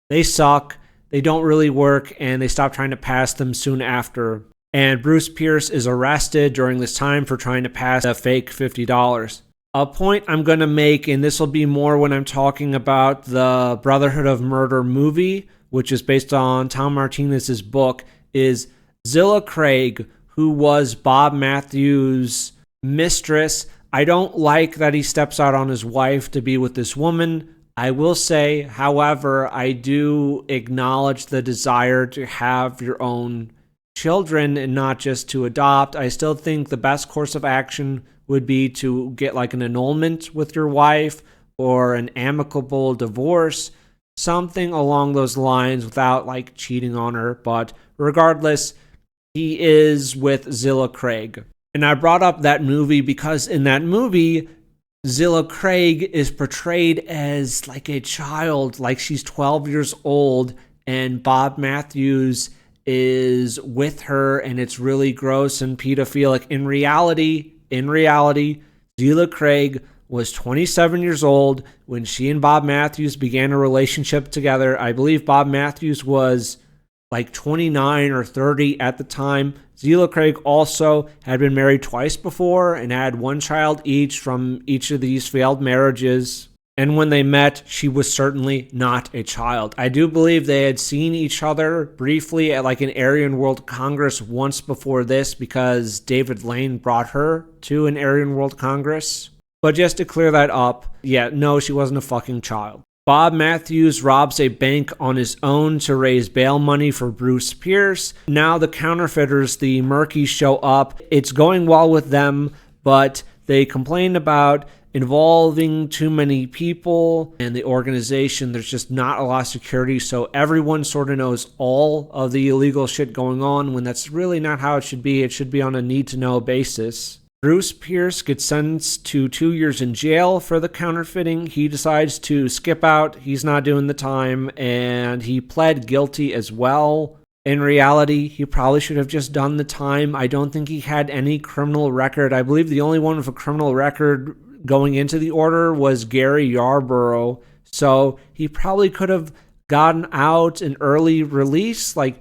Speaker 2: They suck, they don't really work, and they stop trying to pass them soon after. And Bruce Pierce is arrested during this time for trying to pass a fake $50. A point I'm going to make, and this will be more when I'm talking about the Brotherhood of Murder movie, which is based on Tom Martinez's book, is Zilla Craig, who was Bob Matthews' mistress. I don't like that he steps out on his wife to be with this woman. I will say, however, I do acknowledge the desire to have your own children and not just to adopt. I still think the best course of action would be to get like an annulment with your wife or an amicable divorce, something along those lines without like cheating on her. But regardless, he is with Zilla Craig. And I brought up that movie because in that movie, Zilla Craig is portrayed as like a child, like she's 12 years old, and Bob Matthews is with her, and it's really gross and pedophilic. In reality, Zilla Craig was 27 years old when she and Bob Matthews began a relationship together. I believe Bob Matthews was like 29 or 30 at the time. Zilla Craig also had been married twice before and had one child each from each of these failed marriages. And when they met, she was certainly not a child. I do believe they had seen each other briefly at like an Aryan World Congress once before this because David Lane brought her to an Aryan World Congress. But just to clear that up, yeah, no, she wasn't a fucking child. Bob Matthews robs a bank on his own to raise bail money for Bruce Pierce. Now the counterfeiters, the Murkies, show up. It's going well with them, but they complain about involving too many people and the organization. There's just not a lot of security, so everyone sort of knows all of the illegal shit going on when that's really not how it should be. It should be on a need-to-know basis. Bruce Pierce gets sentenced to 2 years in jail for the counterfeiting. He decides to skip out. He's not doing the time, and he pled guilty as well. In reality, he probably should have just done the time. I don't think he had any criminal record. I believe the only one with a criminal record going into the order was Gary Yarborough. So he probably could have gotten out an early release, like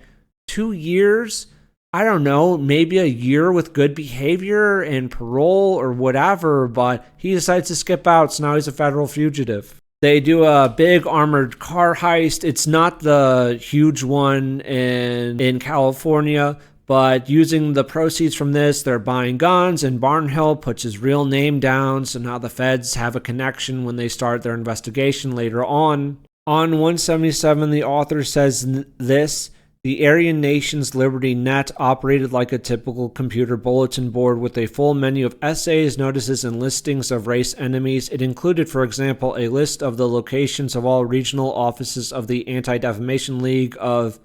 Speaker 2: 2 years. I don't know, maybe a year with good behavior and parole or whatever, but he decides to skip out, so now he's a federal fugitive. They do a big armored car heist. It's not the huge one in California, but using the proceeds from this, they're buying guns, and Barnhill puts his real name down, so now the feds have a connection when they start their investigation later on. On 177, the author says this: the Aryan Nation's Liberty Net operated like a typical computer bulletin board with a full menu of essays, notices, and listings of race enemies. It included, for example, a list of the locations of all regional offices of the Anti-Defamation League of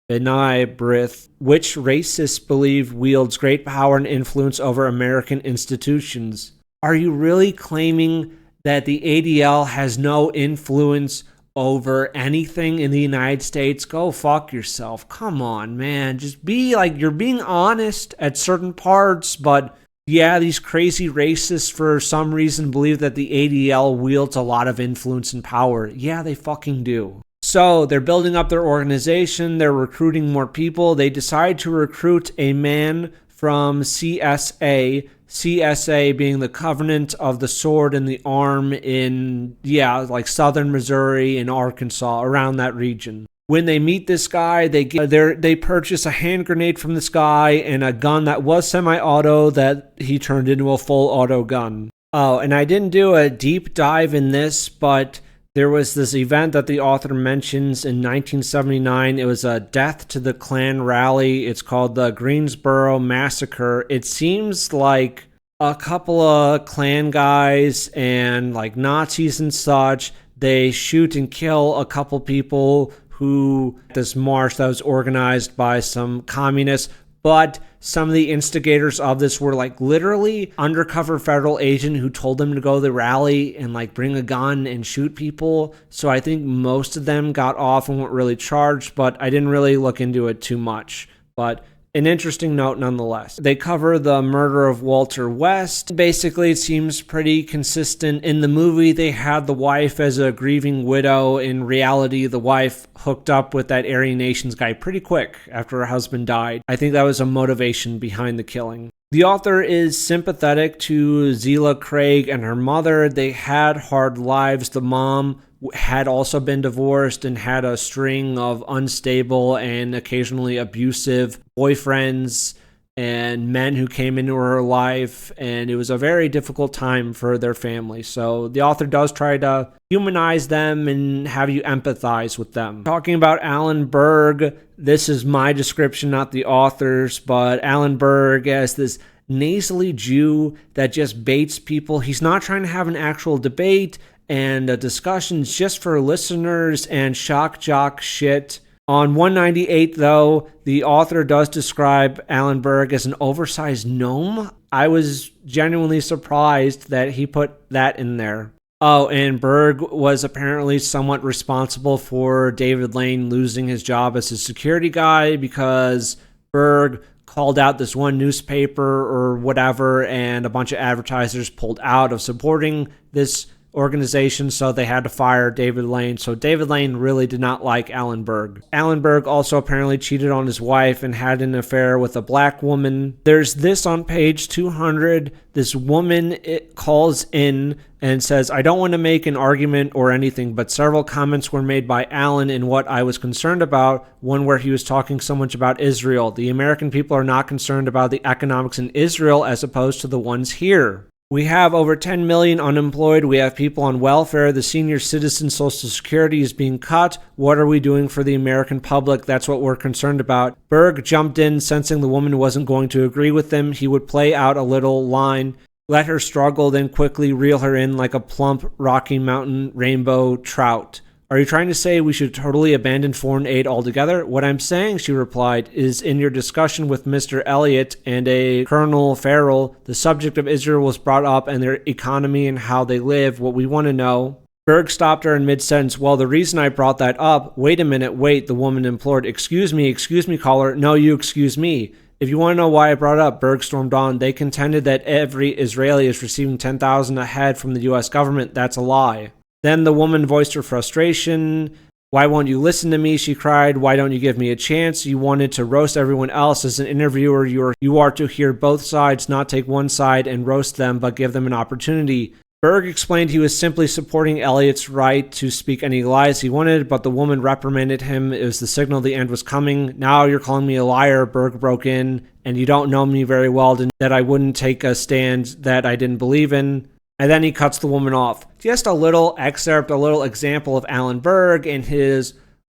Speaker 2: B'nai B'rith, which racists believe wields great power and influence over American institutions. Are you really claiming that the ADL has no influence over anything in the United States? Go fuck yourself. Come on, man. Just be like, you're being honest at certain parts, but yeah, these crazy racists for some reason believe that the ADL wields a lot of influence and power. Yeah, they fucking do. So they're building up their organization. They're recruiting more people. They decide to recruit a man from CSA, CSA being the Covenant of the Sword and the Arm in, like southern Missouri and Arkansas, around that region. When they meet this guy, they purchase a hand grenade from this guy and a gun that was semi-auto that he turned into a full auto gun. Oh, and I didn't do a deep dive in this, but there was this event that the author mentions in 1979. It was a Death to the Klan rally. It's called the Greensboro Massacre. It seems like a couple of Klan guys and like Nazis and such, they shoot and kill a couple people who, this march that was organized by some communists, but some of the instigators of this were like literally undercover federal agent who told them to go to the rally and like bring a gun and shoot people. So I think most of them got off and weren't really charged, but I didn't really look into it too much. But an interesting note nonetheless. They cover the murder of Walter West. Basically, it seems pretty consistent. In the movie, they had the wife as a grieving widow. In reality, the wife hooked up with that Aryan Nations guy pretty quick after her husband died. I think that was a motivation behind the killing. The author is sympathetic to Zela Craig and her mother. They had hard lives. The mom had also been divorced and had a string of unstable and occasionally abusive boyfriends and men who came into her life, and it was a very difficult time for their family. So the author does try to humanize them and have you empathize with them. Talking about Alan Berg, this is my description, not the author's, but Alan Berg as this nasally Jew that just baits people. He's not trying to have an actual debate and discussions just for listeners and shock jock shit. On 198, though, the author does describe Alan Berg as an oversized gnome. I was genuinely surprised that he put that in there. Oh, and Berg was apparently somewhat responsible for David Lane losing his job as his security guy because Berg called out this one newspaper or whatever, and a bunch of advertisers pulled out of supporting this organization, so they had to fire David Lane. So David Lane really did not like Alan Berg. Alan Berg also apparently cheated on his wife and had an affair with a black woman. There's this on page 200. This woman calls in and says, I don't want to make an argument or anything, but several comments were made by Alan in what I was concerned about. One where he was talking so much about Israel. The American people are not concerned about the economics in Israel as opposed to the ones here. We have over 10 million unemployed. We have people on welfare. The senior citizen Social Security is being cut. What are we doing for the American public? That's what we're concerned about. Berg jumped in, sensing the woman wasn't going to agree with him. He would play out a little line, let her struggle, then quickly reel her in like a plump Rocky Mountain rainbow trout. Are you trying to say we should totally abandon foreign aid altogether? What I'm saying, she replied, is in your discussion with Mr. Elliott and a Colonel Farrell, the subject of Israel was brought up and their economy and how they live. What we want to know. Berg stopped her in mid-sentence. Well, the reason I brought that up, wait a minute, wait, the woman implored. Excuse me, caller. No, you excuse me. If you want to know why I brought it up, Berg stormed on. They contended that every Israeli is receiving $10,000 ahead from the U.S. government. That's a lie. Then the woman voiced her frustration. Why won't you listen to me? She cried. Why don't you give me a chance? You wanted to roast everyone else. As an interviewer, you are to hear both sides, not take one side and roast them, but give them an opportunity. Berg explained he was simply supporting Elliot's right to speak any lies he wanted, but the woman reprimanded him. It was the signal the end was coming. Now you're calling me a liar, Berg broke in, and you don't know me very well that I wouldn't take a stand that I didn't believe in. And then he cuts the woman off. Just a little excerpt, a little example of Alan Berg and his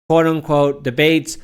Speaker 2: quote-unquote debates.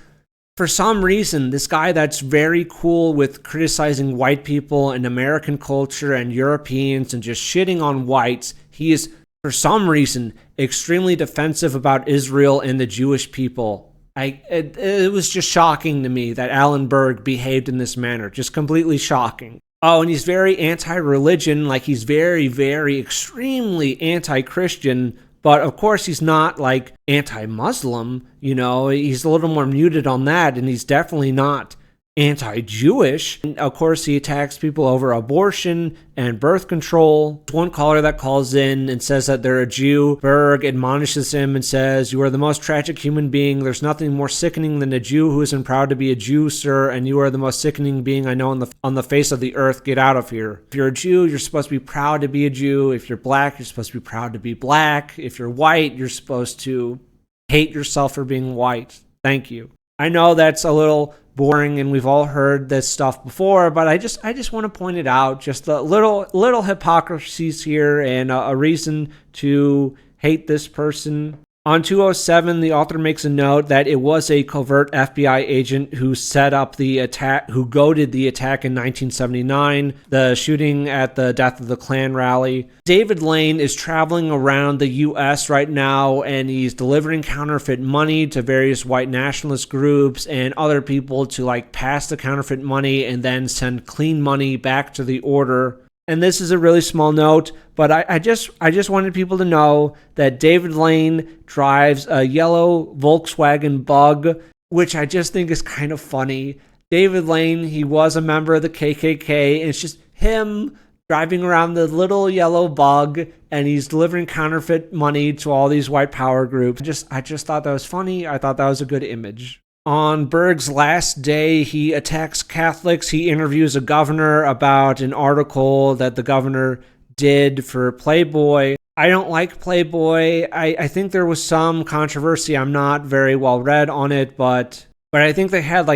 Speaker 2: For some reason, this guy that's very cool with criticizing white people and American culture and Europeans and just shitting on whites, he is, for some reason, extremely defensive about Israel and the Jewish people. It was just shocking to me that Alan Berg behaved in this manner. Just completely shocking. Oh, and he's very anti-religion, like he's very, very extremely anti-Christian. But of course, he's not like anti-Muslim, he's a little more muted on that, and he's definitely not anti-Jewish. And of course, he attacks people over abortion and birth control. One caller that calls in and says that they're a Jew. Berg admonishes him and says, "You are the most tragic human being. There's nothing more sickening than a Jew who isn't proud to be a Jew, sir, and you are the most sickening being I know on the face of the earth. Get out of here. If you're a Jew, you're supposed to be proud to be a Jew. If you're black, you're supposed to be proud to be black. If you're white, you're supposed to hate yourself for being white. Thank you." I know that's a little boring and we've all heard this stuff before, but I just want to point it out, just the little hypocrisies here and a reason to hate this person. On 207, the author makes a note that it was a covert FBI agent who set up the attack, who goaded the attack in 1979, the shooting at the Death of the Klan rally. David Lane is traveling around the U.S. right now, and he's delivering counterfeit money to various white nationalist groups and other people to pass the counterfeit money and then send clean money back to the order. And this is a really small note, but I just wanted people to know that David Lane drives a yellow Volkswagen Bug, which I just think is kind of funny. David Lane, he was a member of the KKK, and it's just him driving around the little yellow Bug, and he's delivering counterfeit money to all these white power groups. I just thought that was funny. I thought that was a good image. On Berg's last day, he attacks Catholics. He interviews a governor about an article that the governor did for Playboy. I don't like Playboy. I think there was some controversy. I'm not very well read on it, but I think they had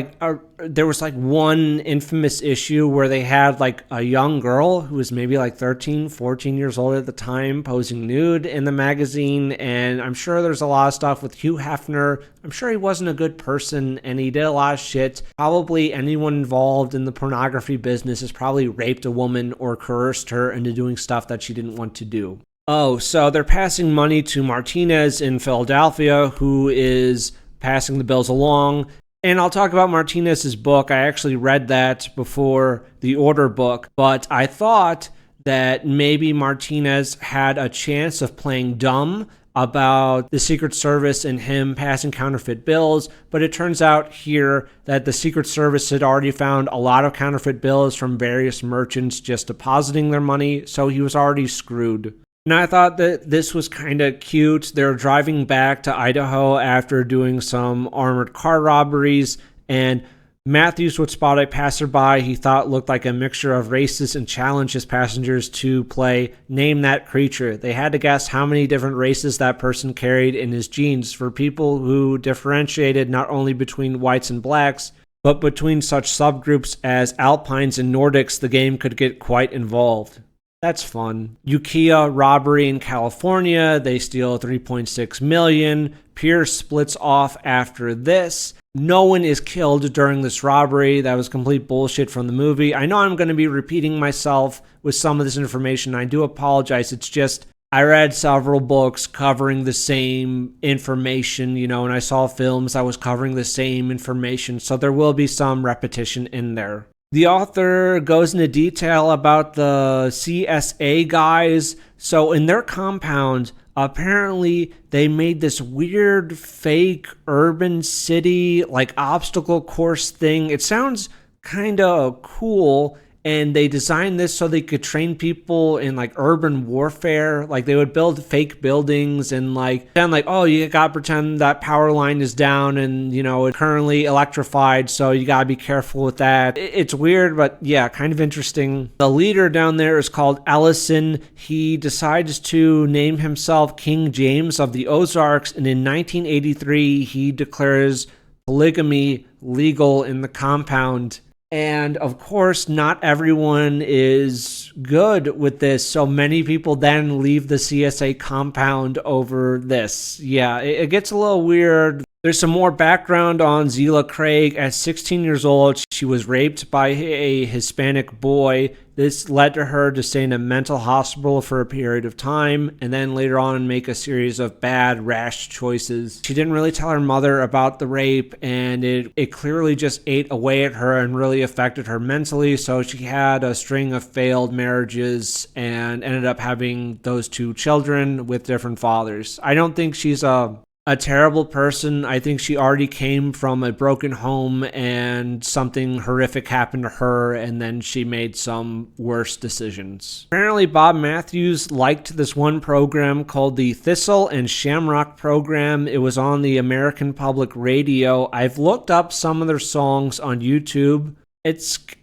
Speaker 2: there was one infamous issue where they had a young girl who was maybe 13, 14 years old at the time posing nude in the magazine. And I'm sure there's a lot of stuff with Hugh Hefner. I'm sure he wasn't a good person and he did a lot of shit. Probably anyone involved in the pornography business has probably raped a woman or coerced her into doing stuff that she didn't want to do. Oh, so they're passing money to Martinez in Philadelphia, who is passing the bills along. And I'll talk about Martinez's book. I actually read that before the Order book, but I thought that maybe Martinez had a chance of playing dumb about the Secret Service and him passing counterfeit bills, but it turns out here that the Secret Service had already found a lot of counterfeit bills from various merchants just depositing their money, so he was already screwed. And I thought that this was kind of cute. They're driving back to Idaho after doing some armored car robberies, and Matthews would spot a passerby he thought looked like a mixture of races and challenge his passengers to play Name That Creature. They had to guess how many different races that person carried in his genes. For people who differentiated not only between whites and blacks, but between such subgroups as Alpines and Nordics, the game could get quite involved. That's fun. Ukiah robbery in California. They steal $3.6 million. Pierce splits off after this. No one is killed during this robbery. That was complete bullshit from the movie. I know I'm going to be repeating myself with some of this information. I do apologize. It's just I read several books covering the same information, and I saw films that was covering the same information. So there will be some repetition in there. The author goes into detail about the CSA guys. So in their compound, Apparently, they made this weird fake urban city, like obstacle course thing. It sounds kind of cool. And they designed this so they could train people in like urban warfare. Like they would build fake buildings and like pretend like, oh, you gotta pretend that power line is down and, you know, it's currently electrified, so you gotta be careful with that. It's weird, but yeah, kind of interesting. The leader down there is called Ellison. He decides to name himself King James of the Ozarks, and in 1983 he declares polygamy legal in the compound. And of course, not everyone is good with this, so many people then leave the CSA compound over this. Yeah, it gets a little weird. There's some more background on Zela Craig. At 16 years old, she was raped by a Hispanic boy. This led to her to stay in a mental hospital for a period of time, and then later on make a series of bad, rash choices. She didn't really tell her mother about the rape, and it clearly just ate away at her and really affected her mentally, so she had a string of failed marriages and ended up having those 2 children with different fathers. I don't think she's a terrible person. I think she already came from a broken home and something horrific happened to her, and then she made some worse decisions. Apparently, Bob Matthews liked this one program called the Thistle and Shamrock program. It was on the American Public Radio. I've looked up some of their songs on YouTube.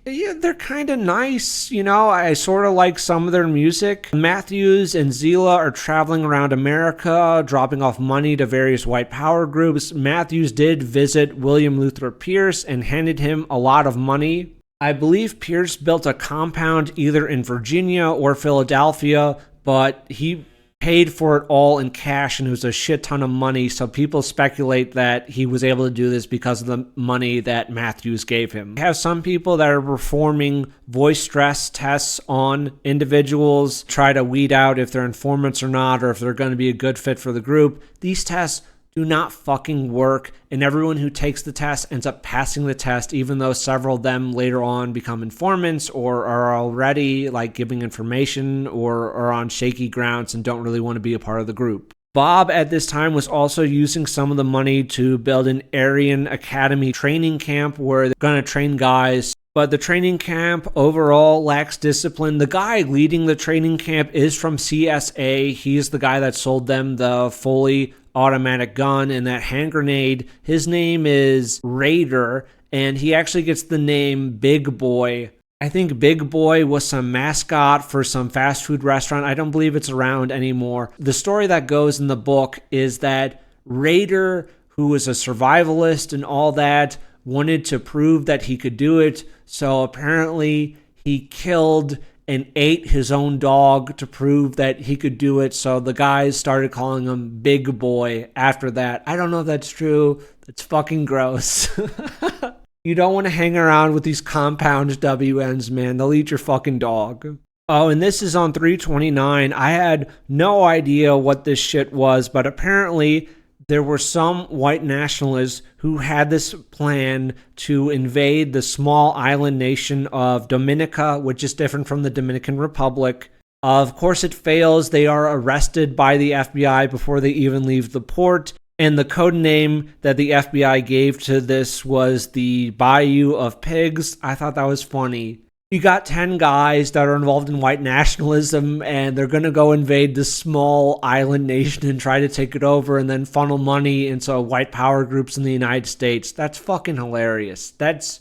Speaker 2: They're kind of nice, you know. I sort of like some of their music. Matthews and Zela are traveling around America, dropping off money to various white power groups. Matthews did visit William Luther Pierce and handed him a lot of money. I believe Pierce built a compound either in Virginia or Philadelphia, but he paid for it all in cash, and it was a shit ton of money, so people speculate that he was able to do this because of the money that Matthews gave him. We have some people that are performing voice stress tests on individuals, try to weed out if they're informants or not, or if they're going to be a good fit for the group. These tests do not fucking work, and everyone who takes the test ends up passing the test, even though several of them later on become informants or are already like giving information or are on shaky grounds and don't really want to be a part of the group. Bob at this time was also using some of the money to build an Aryan Academy training camp where they're going to train guys. But the training camp overall lacks discipline. The guy leading the training camp is from CSA. He's the guy that sold them the fully automatic gun and that hand grenade. His name is Raider, and he actually gets the name Big Boy. I think Big Boy was some mascot for some fast food restaurant. I don't believe it's around anymore. The story that goes in the book is that Raider, who was a survivalist and all that, wanted to prove that he could do it. So apparently he killed and ate his own dog to prove that he could do it. So the guys started calling him Big Boy after that. I don't know if that's true. It's fucking gross. You don't want to hang around with these compound WNs, man. They'll eat your fucking dog. Oh, and this is on 329. I had no idea what this shit was, but apparently there were some white nationalists who had this plan to invade the small island nation of Dominica, which is different from the Dominican Republic. Of course, it fails. They are arrested by the FBI before they even leave the port. And the code name that the FBI gave to this was the Bayou of Pigs. I thought that was funny. You got 10 guys that are involved in white nationalism, and they're going to go invade this small island nation and try to take it over and then funnel money into white power groups in the United States. That's fucking hilarious. That's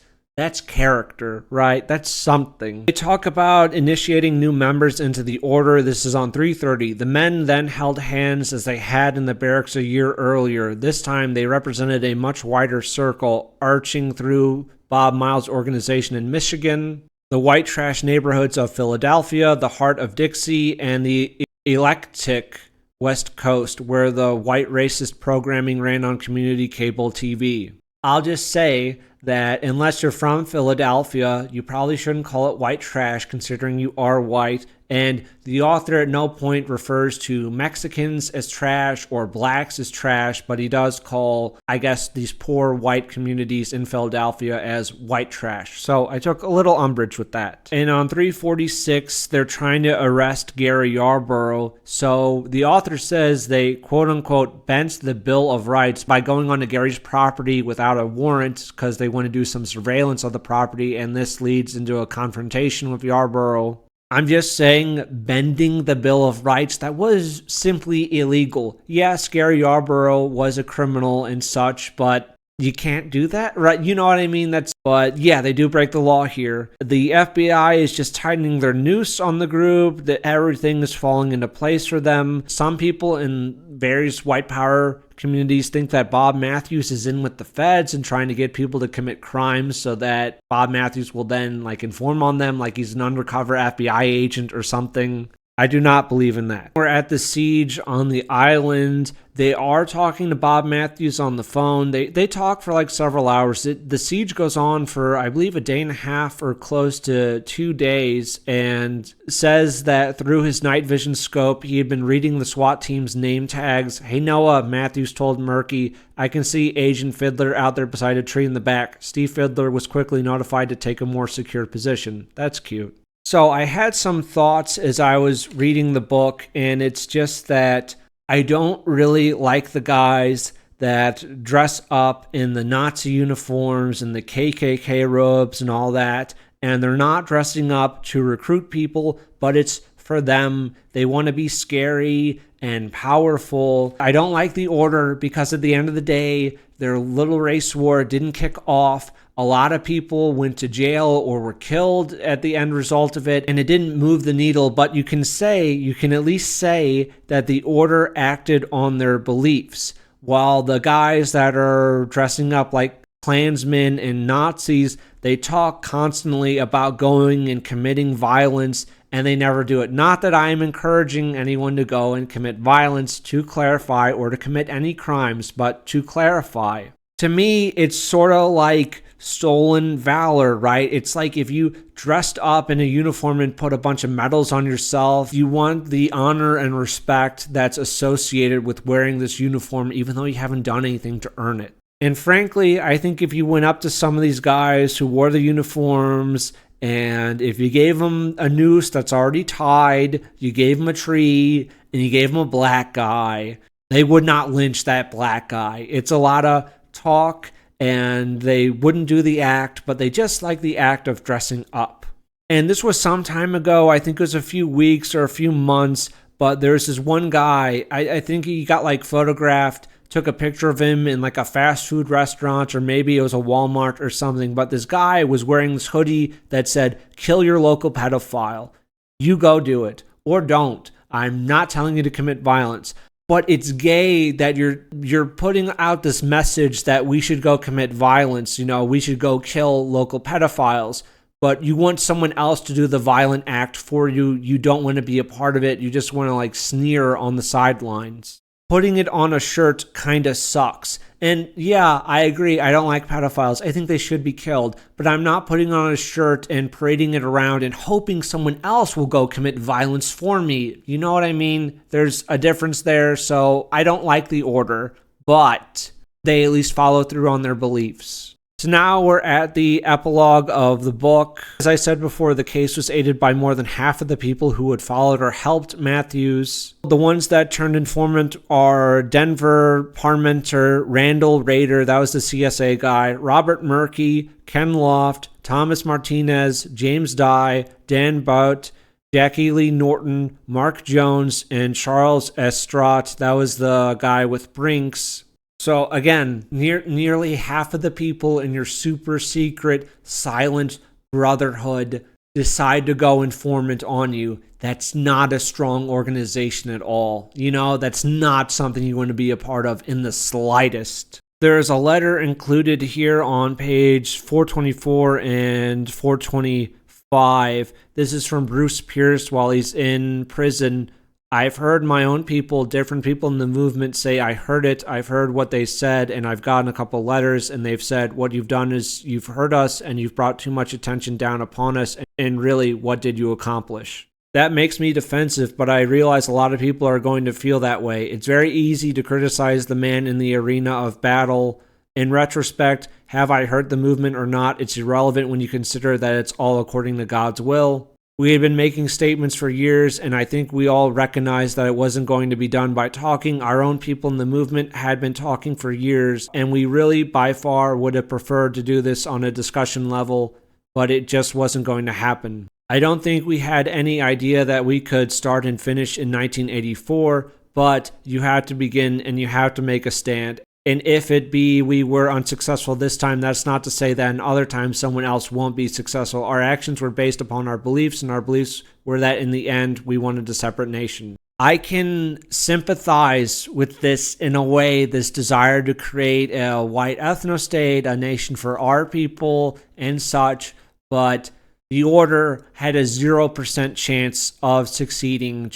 Speaker 2: character, right? That's something. They talk about initiating new members into the order. This is on 330. The men then held hands as they had in the barracks a year earlier. This time they represented a much wider circle, arching through Bob Miles' organization in Michigan, the white trash neighborhoods of Philadelphia, the heart of Dixie, and the eclectic West Coast, where the white racist programming ran on community cable TV. I'll just say that unless you're from Philadelphia, you probably shouldn't call it white trash considering you are white. And the author at no point refers to Mexicans as trash or blacks as trash, but he does call, I guess, these poor white communities in Philadelphia as white trash. So I took a little umbrage with that. And on 346, they're trying to arrest Gary Yarborough. So the author says they, quote unquote, bent the Bill of Rights by going onto Gary's property without a warrant because they want to do some surveillance of the property, and this leads into a confrontation with Yarborough. I'm just saying, bending the Bill of Rights, that was simply illegal. Yes, Gary Yarborough was a criminal and such, but you can't do that, right? You know what I mean? But yeah, they do break the law here. The FBI is just tightening their noose on the group, that everything is falling into place for them. Some people in various white power communities think that Bob Matthews is in with the feds and trying to get people to commit crimes so that Bob Matthews will then inform on them like he's an undercover FBI agent or something. I do not believe in that. We're at the siege on the island. They are talking to Bob Matthews on the phone. They talk for several hours. The siege goes on for, I believe, a day and a half or close to 2 days, and says that through his night vision scope, he had been reading the SWAT team's name tags. "Hey, Noah," Matthews told Murky, "I can see Agent Fiddler out there beside a tree in the back." Steve Fiddler was quickly notified to take a more secure position. That's cute. So I had some thoughts as I was reading the book, and it's just that I don't really like the guys that dress up in the Nazi uniforms and the KKK robes and all that, and they're not dressing up to recruit people, but it's for them. They want to be scary and powerful. I don't like the order because at the end of the day, their little race war didn't kick off. A lot of people went to jail or were killed at the end result of it, and it didn't move the needle, but you can at least say that the order acted on their beliefs. While the guys that are dressing up like Klansmen and Nazis, they talk constantly about going and committing violence, and they never do it. Not that I am encouraging anyone to go and commit violence, to clarify, or to commit any crimes, but to clarify. To me, it's sort of like stolen valor, right? It's like if you dressed up in a uniform and put a bunch of medals on yourself, you want the honor and respect that's associated with wearing this uniform, even though you haven't done anything to earn it. And frankly, I think if you went up to some of these guys who wore the uniforms, and if you gave them a noose that's already tied, you gave them a tree, and you gave them a black guy, they would not lynch that black guy. It's a lot of talk, and they wouldn't do the act, but they just like the act of dressing up. And this was some time ago. I think it was a few weeks or a few months, but there's this one guy, I think he got photographed, took a picture of him in a fast food restaurant, or maybe it was a Walmart or something, but this guy was wearing this hoodie that said, "Kill your local pedophile. You go do it, or don't. I'm not telling you to commit violence." But it's gay that you're putting out this message that we should go commit violence, we should go kill local pedophiles, but you want someone else to do the violent act for you. You don't want to be a part of it. You just want to sneer on the sidelines. Putting it on a shirt kind of sucks. And yeah, I agree. I don't like pedophiles. I think they should be killed. But I'm not putting on a shirt and parading it around and hoping someone else will go commit violence for me. You know what I mean? There's a difference there. So I don't like the order, but they at least follow through on their beliefs. So now we're at the epilogue of the book. As I said before, the case was aided by more than half of the people who had followed or helped Matthews. The ones that turned informant are Denver Parmenter, Randall Rader, that was the CSA guy, Robert Murky, Ken Loft, Thomas Martinez, James Dye, Dan Bout, Jackie Lee Norton, Mark Jones, and Charles Estrat. That was the guy with Brinks. So again, nearly half of the people in your super secret silent brotherhood decide to go informant on you. That's not a strong organization at all. That's not something you want to be a part of in the slightest. There's a letter included here on page 424 and 425. This is from Bruce Pierce while he's in prison I've heard my own people, different people in the movement say, I heard it, I've heard what they said, and I've gotten a couple letters, and they've said, what you've done is you've hurt us, and you've brought too much attention down upon us, and really, what did you accomplish? That makes me defensive, but I realize a lot of people are going to feel that way. It's very easy to criticize the man in the arena of battle. In retrospect, have I hurt the movement or not? It's irrelevant when you consider that it's all according to God's will. We had been making statements for years, and I think we all recognized that it wasn't going to be done by talking. Our own people in the movement had been talking for years, and we really, by far, would have preferred to do this on a discussion level, but it just wasn't going to happen. I don't think we had any idea that we could start and finish in 1984, but you have to begin and you have to make a stand. And if it be we were unsuccessful this time, that's not to say that in other times someone else won't be successful. Our actions were based upon our beliefs, and our beliefs were that in the end we wanted a separate nation. I can sympathize with this in a way, this desire to create a white ethno-state, a nation for our people and such, but the order had a 0% chance of succeeding.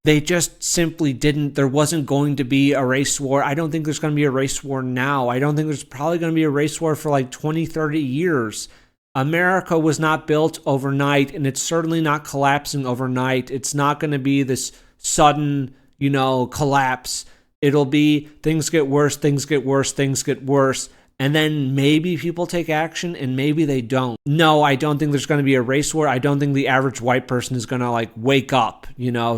Speaker 2: They just simply didn't. There wasn't going to be a race war. I don't think there's going to be a race war now. I don't think there's probably going to be a race war for like 20, 30 years. America was not built overnight, and it's certainly not collapsing overnight. It's not going to be this sudden, collapse. It'll be things get worse, things get worse, things get worse. And then maybe people take action and maybe they don't. No, I don't think there's going to be a race war. I don't think the average white person is going to wake up,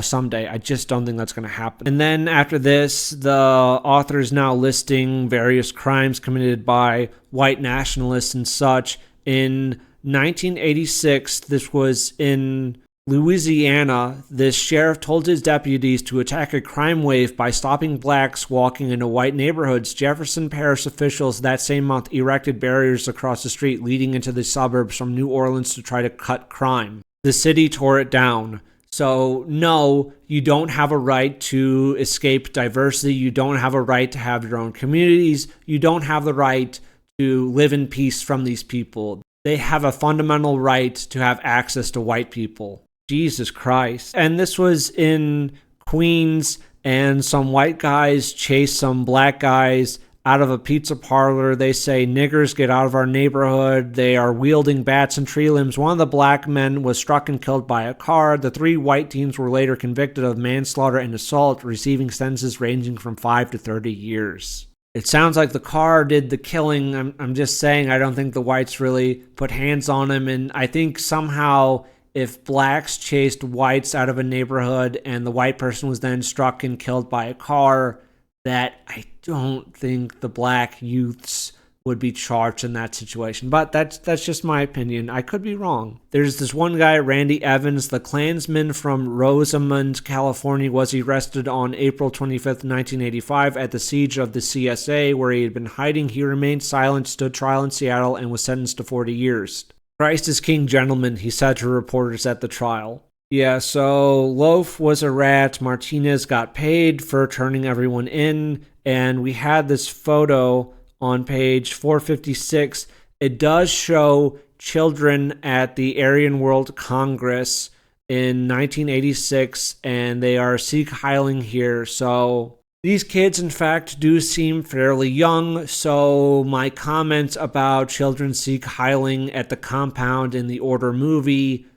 Speaker 2: someday. I just don't think that's going to happen. And then after this, the author is now listing various crimes committed by white nationalists and such. In 1986, this was in Louisiana, this sheriff told his deputies to attack a crime wave by stopping blacks walking into white neighborhoods. Jefferson Parish officials that same month erected barriers across the street leading into the suburbs from New Orleans to try to cut crime. The city tore it down. So, no, you don't have a right to escape diversity. You don't have a right to have your own communities. You don't have the right to live in peace from these people. They have a fundamental right to have access to white people. Jesus Christ. And this was in Queens, and some white guys chased some black guys out of a pizza parlor. They say, niggers, get out of our neighborhood. They are wielding bats and tree limbs. One of the black men was struck and killed by a car. The 3 white teens were later convicted of manslaughter and assault, receiving sentences ranging from 5 to 30 years. It sounds like the car did the killing. I'm just saying, I don't think the whites really put hands on him. And I think somehow if blacks chased whites out of a neighborhood and the white person was then struck and killed by a car, that I don't think the black youths would be charged in that situation. But that's just my opinion. I could be wrong. There's this one guy, Randy Evans, the Klansman from Rosamond, California, was arrested on April 25th, 1985 at the siege of the CSA, where he had been hiding. He remained silent, stood trial in Seattle, and was sentenced to 40 years. Christ is king, gentlemen, he said to reporters at the trial. Yeah, so Loaf was a rat. Martinez got paid for turning everyone in. And we had this photo on page 456. It does show children at the Aryan World Congress in 1986, and they are Sikh heiling here. So these kids, in fact, do seem fairly young, so my comments about children Sikh heiling at the compound in the Order movie,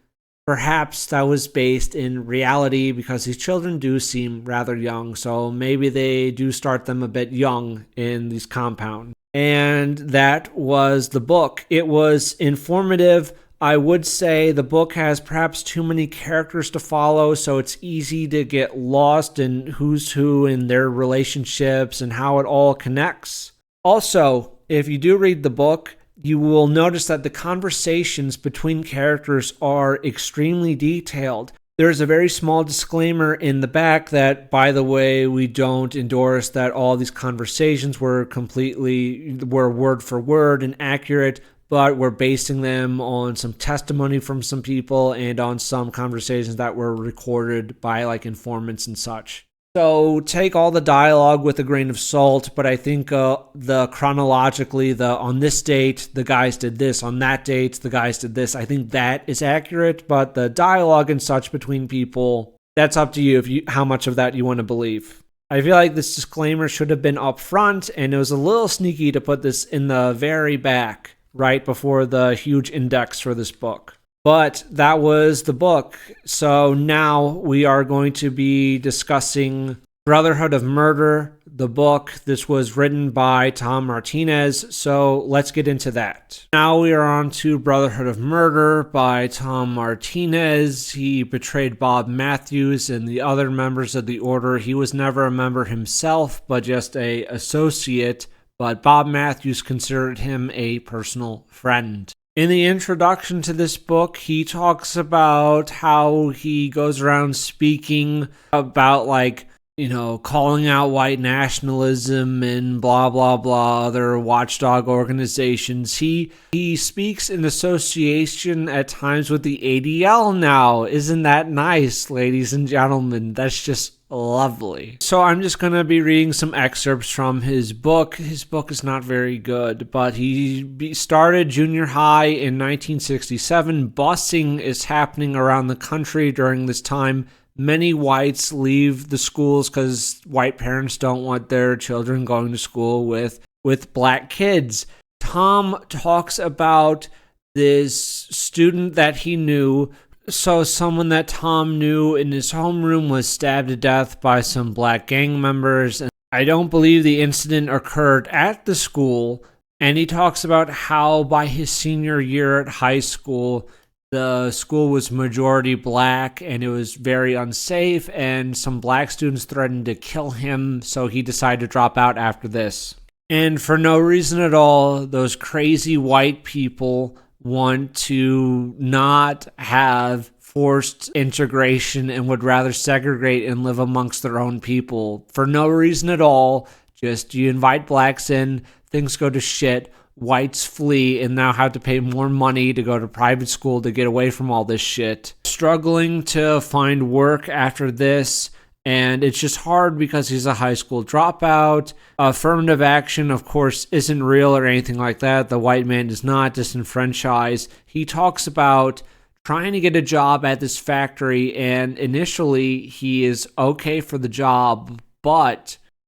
Speaker 2: perhaps that was based in reality because these children do seem rather young, so maybe they do start them a bit young in these compounds. And that was the book. It was informative. I would say the book has perhaps too many characters to follow, so it's easy to get lost in who's who and their relationships and how it all connects. Also, if you do read the book, you will notice that the conversations between characters are extremely detailed. There's a very small disclaimer in the back that, by the way, we don't endorse that all these conversations were word for word and accurate, but we're basing them on some testimony from some people and on some conversations that were recorded by informants and such. So take all the dialogue with a grain of salt, but I think the chronologically, on this date, the guys did this, on that date, the guys did this. I think that is accurate, but the dialogue and such between people That's up to you how much of that you want to believe. I feel like this disclaimer should have been up front, and it was a little sneaky to put this in the very back, right before the huge index for this book. But that was the book. So now we are going to be discussing Brotherhood of Murder, the book. This was written by Tom Martinez, so let's get into that. Now we are on to Brotherhood of Murder by Tom Martinez. He betrayed Bob Matthews and the other members of the Order. He was never a member himself, but just an associate, but Bob Matthews considered him a personal friend. In the introduction to this book, he talks about how he goes around speaking about, like, you know, calling out white nationalism and blah, blah, blah, other watchdog organizations. He speaks in association at times with the ADL now. Isn't that nice, ladies and gentlemen? That's just lovely. So I'm just going to be reading some excerpts from his book. His book is not very good, but he started junior high in 1967. Busing is happening around the country during this time. Many whites leave the schools because white parents don't want their children going to school with black kids. Tom talks about this student that he knew. So someone that Tom knew in his homeroom was stabbed to death by some black gang members. And I don't believe the incident occurred at the school. And he talks about how by his senior year at high school, the school was majority black and it was very unsafe, and some black students threatened to kill him, so he decided to drop out after this. And for no reason at all, those crazy white people want to not have forced integration and would rather segregate and live amongst their own people. For no reason at all, just you invite blacks in, things go to shit, whites flee and now have to pay more money to go to private school to get away from all this shit. Struggling to find work after this, and it's just hard because he's a high school dropout. Affirmative action, of course, isn't real or anything like that. The white man is not disenfranchised. He talks about trying to get a job at this factory, and initially he is okay for the job,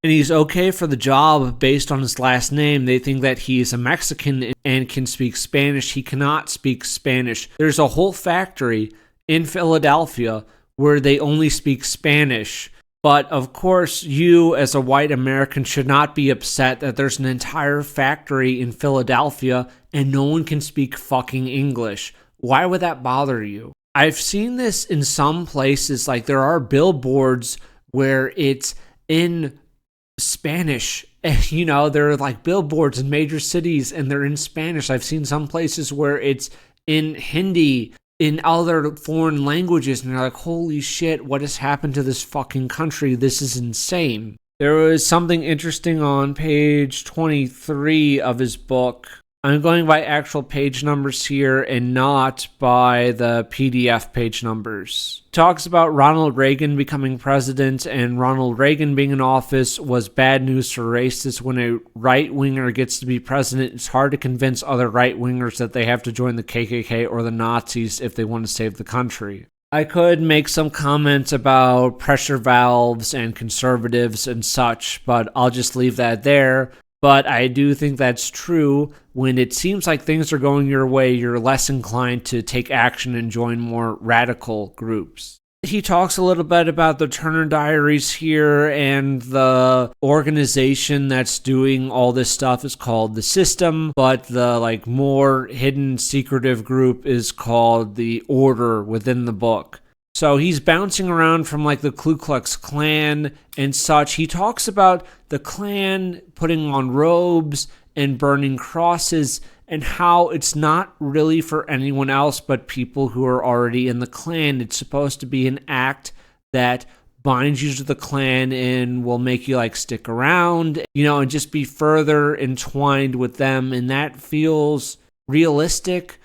Speaker 2: and he's okay for the job based on his last name. They think that he is a Mexican and can speak Spanish. He cannot speak Spanish. There's a whole factory in Philadelphia where they only speak Spanish. But of course, you as a white American should not be upset that there's an entire factory in Philadelphia and no one can speak fucking English. Why would that bother you? I've seen this in some places, like there are billboards where it's in Spanish. You know, there are like billboards in major cities and they're in Spanish. I've seen some places where it's in Hindi, in other foreign languages, and you're like, holy shit, what has happened to this fucking country? This is insane. There was something interesting on page 23 of his book. I'm going by actual page numbers here and not by the PDF page numbers. Talks about Ronald Reagan becoming president, and Ronald Reagan being in office was bad news for racists. When a right-winger gets to be president, it's hard to convince other right-wingers that they have to join the KKK or the Nazis if they want to save the country. I could make some comments about pressure valves and conservatives and such, but I'll just leave that there. But I do think that's true. When it seems like things are going your way, you're less inclined to take action and join more radical groups. He talks a little bit about the Turner Diaries here, and the organization that's doing all this stuff is called The System, but the more hidden secretive group is called The Order within the book. So he's bouncing around from the Ku Klux Klan and such. He talks about the Klan putting on robes and burning crosses and how it's not really for anyone else but people who are already in the Klan. It's supposed to be an act that binds you to the Klan and will make you stick around, and just be further entwined with them. And that feels realistic.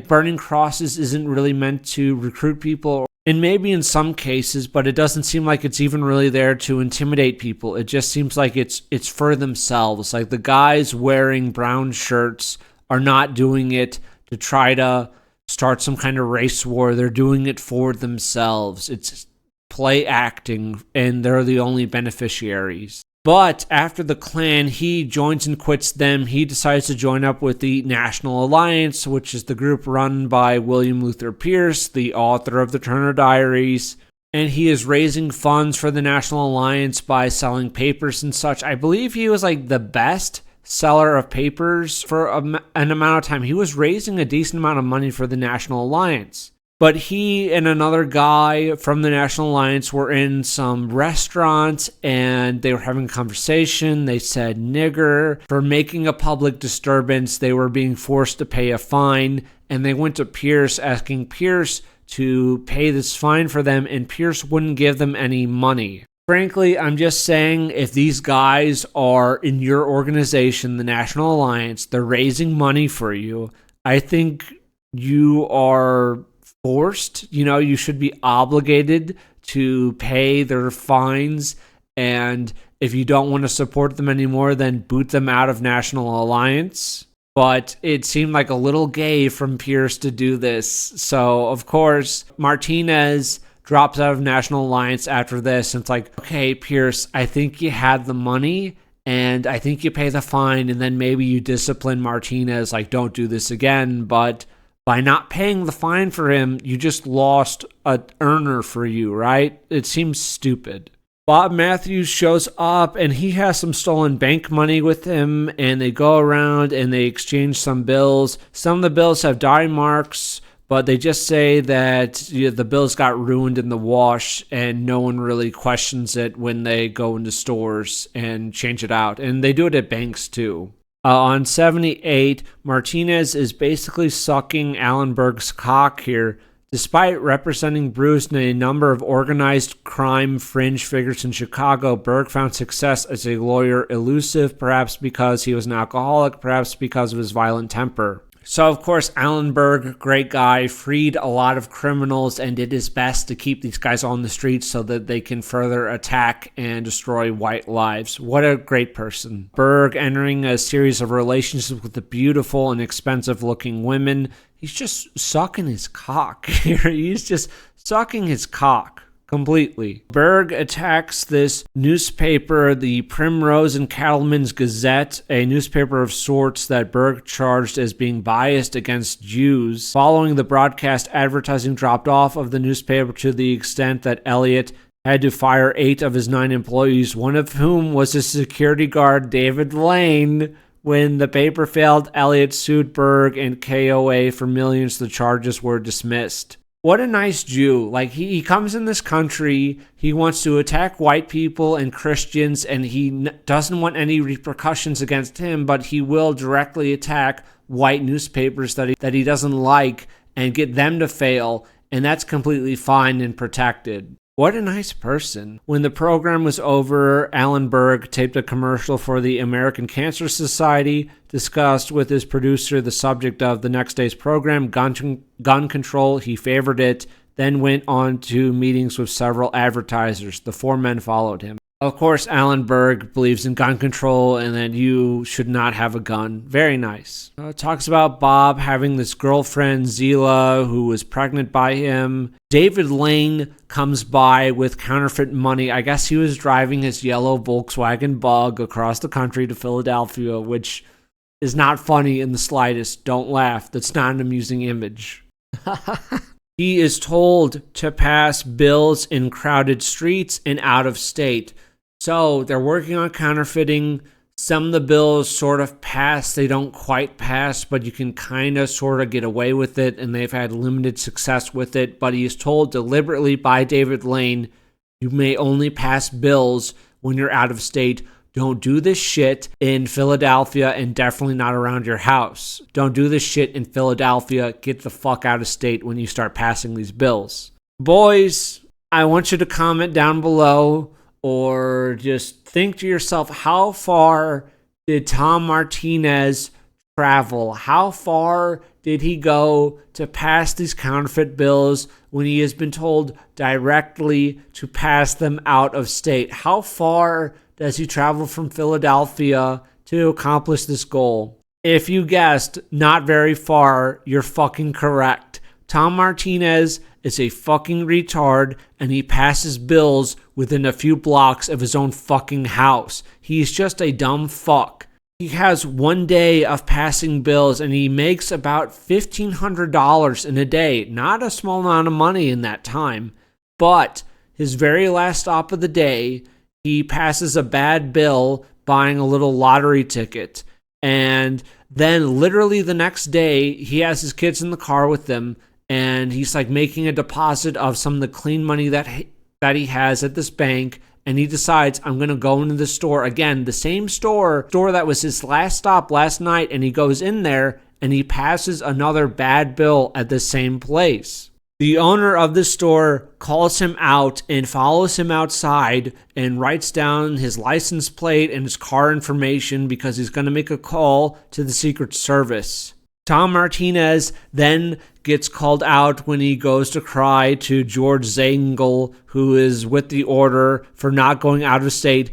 Speaker 2: Burning crosses isn't really meant to recruit people. And maybe in some cases, but it doesn't seem like it's even really there to intimidate people. It just seems like it's for themselves. The guys wearing brown shirts are not doing it to try to start some kind of race war. They're doing it for themselves. It's play acting, and they're the only beneficiaries. But after the Klan, he joins and quits them. He decides to join up with the National Alliance, which is the group run by William Luther Pierce, the author of the Turner Diaries. And he is raising funds for the National Alliance by selling papers and such. I believe he was like the best seller of papers for an amount of time. He was raising a decent amount of money for the National Alliance. But he and another guy from the National Alliance were in some restaurant and they were having a conversation. They said nigger. For making a public disturbance, they were being forced to pay a fine. And they went to Pierce asking Pierce to pay this fine for them, and Pierce wouldn't give them any money. Frankly, I'm just saying, if these guys are in your organization, the National Alliance, they're raising money for you, I think you are forced, you should be obligated to pay their fines, and if you don't want to support them anymore, then boot them out of National Alliance. But it seemed like a little gay from Pierce to do this. So, of course, Martinez drops out of National Alliance after this. And it's like, okay, Pierce, I think you had the money and I think you pay the fine. And then maybe you discipline Martinez, like, don't do this again. But by not paying the fine for him, you just lost an earner for you, right? It seems stupid. Bob Matthews shows up and he has some stolen bank money with him, and they go around and they exchange some bills. Some of the bills have dye marks, but they just say that the bills got ruined in the wash and no one really questions it when they go into stores and change it out. And they do it at banks too. On 78, Martinez is basically sucking Alan Berg's cock here. Despite representing Bruce in a number of organized crime fringe figures in Chicago, Berg found success as a lawyer elusive, perhaps because he was an alcoholic, perhaps because of his violent temper. So, of course, Alan Berg, great guy, freed a lot of criminals and did his best to keep these guys on the streets so that they can further attack and destroy white lives. What a great person. Berg entering a series of relationships with the beautiful and expensive-looking women. He's just sucking his cock here. He's just sucking his cock completely. Berg attacks this newspaper, the Primrose and Cattleman's Gazette, a newspaper of sorts that Berg charged as being biased against Jews. Following the broadcast, advertising dropped off of the newspaper to the extent that Elliot had to fire 8 of his 9 employees, one of whom was his security guard, David Lane. When the paper failed, Elliot sued Berg and KOA for millions. The charges were dismissed. What a nice Jew. Like, he comes in this country, he wants to attack white people and Christians, and he doesn't want any repercussions against him, but he will directly attack white newspapers that he doesn't like and get them to fail, and that's completely fine and protected. What a nice person. When the program was over, Alan Berg taped a commercial for the American Cancer Society, discussed with his producer the subject of the next day's program, gun control. He favored it, then went on to meetings with several advertisers. The 4 men followed him. Of course, Alan Berg believes in gun control and that you should not have a gun. Very nice. Talks about Bob having this girlfriend, Zila, who was pregnant by him. David Lane comes by with counterfeit money. I guess he was driving his yellow Volkswagen Bug across the country to Philadelphia, which is not funny in the slightest. Don't laugh. That's not an amusing image. He is told to pass bills in crowded streets and out of state. So they're working on counterfeiting. Some of the bills sort of pass. They don't quite pass, but you can kind of sort of get away with it, and they've had limited success with it. But he is told deliberately by David Lane, you may only pass bills when you're out of state. Don't do this shit in Philadelphia, and definitely not around your house. Don't do this shit in Philadelphia. Get the fuck out of state when you start passing these bills. Boys, I want you to comment down below or just think to yourself, how far did Tom Martinez travel? How far did he go to pass these counterfeit bills when he has been told directly to pass them out of state? How far does he travel from Philadelphia to accomplish this goal? If you guessed not very far, you're fucking correct. Tom Martinez is a fucking retard, and he passes bills within a few blocks of his own fucking house. He's just a dumb fuck. He has 1 day of passing bills, and he makes about $1,500 in a day. Not a small amount of money in that time. But his very last stop of the day, he passes a bad bill buying a little lottery ticket. And then literally the next day, he has his kids in the car with them, and he's like making a deposit of some of the clean money that he has at this bank. And he decides, I'm going to go into the store again, the same store that was his last stop last night. And he goes in there and he passes another bad bill at the same place. The owner of the store calls him out and follows him outside and writes down his license plate and his car information because he's going to make a call to the Secret Service. Tom Martinez then gets called out when he goes to cry to George Zangel, who is with the order for not going out of state.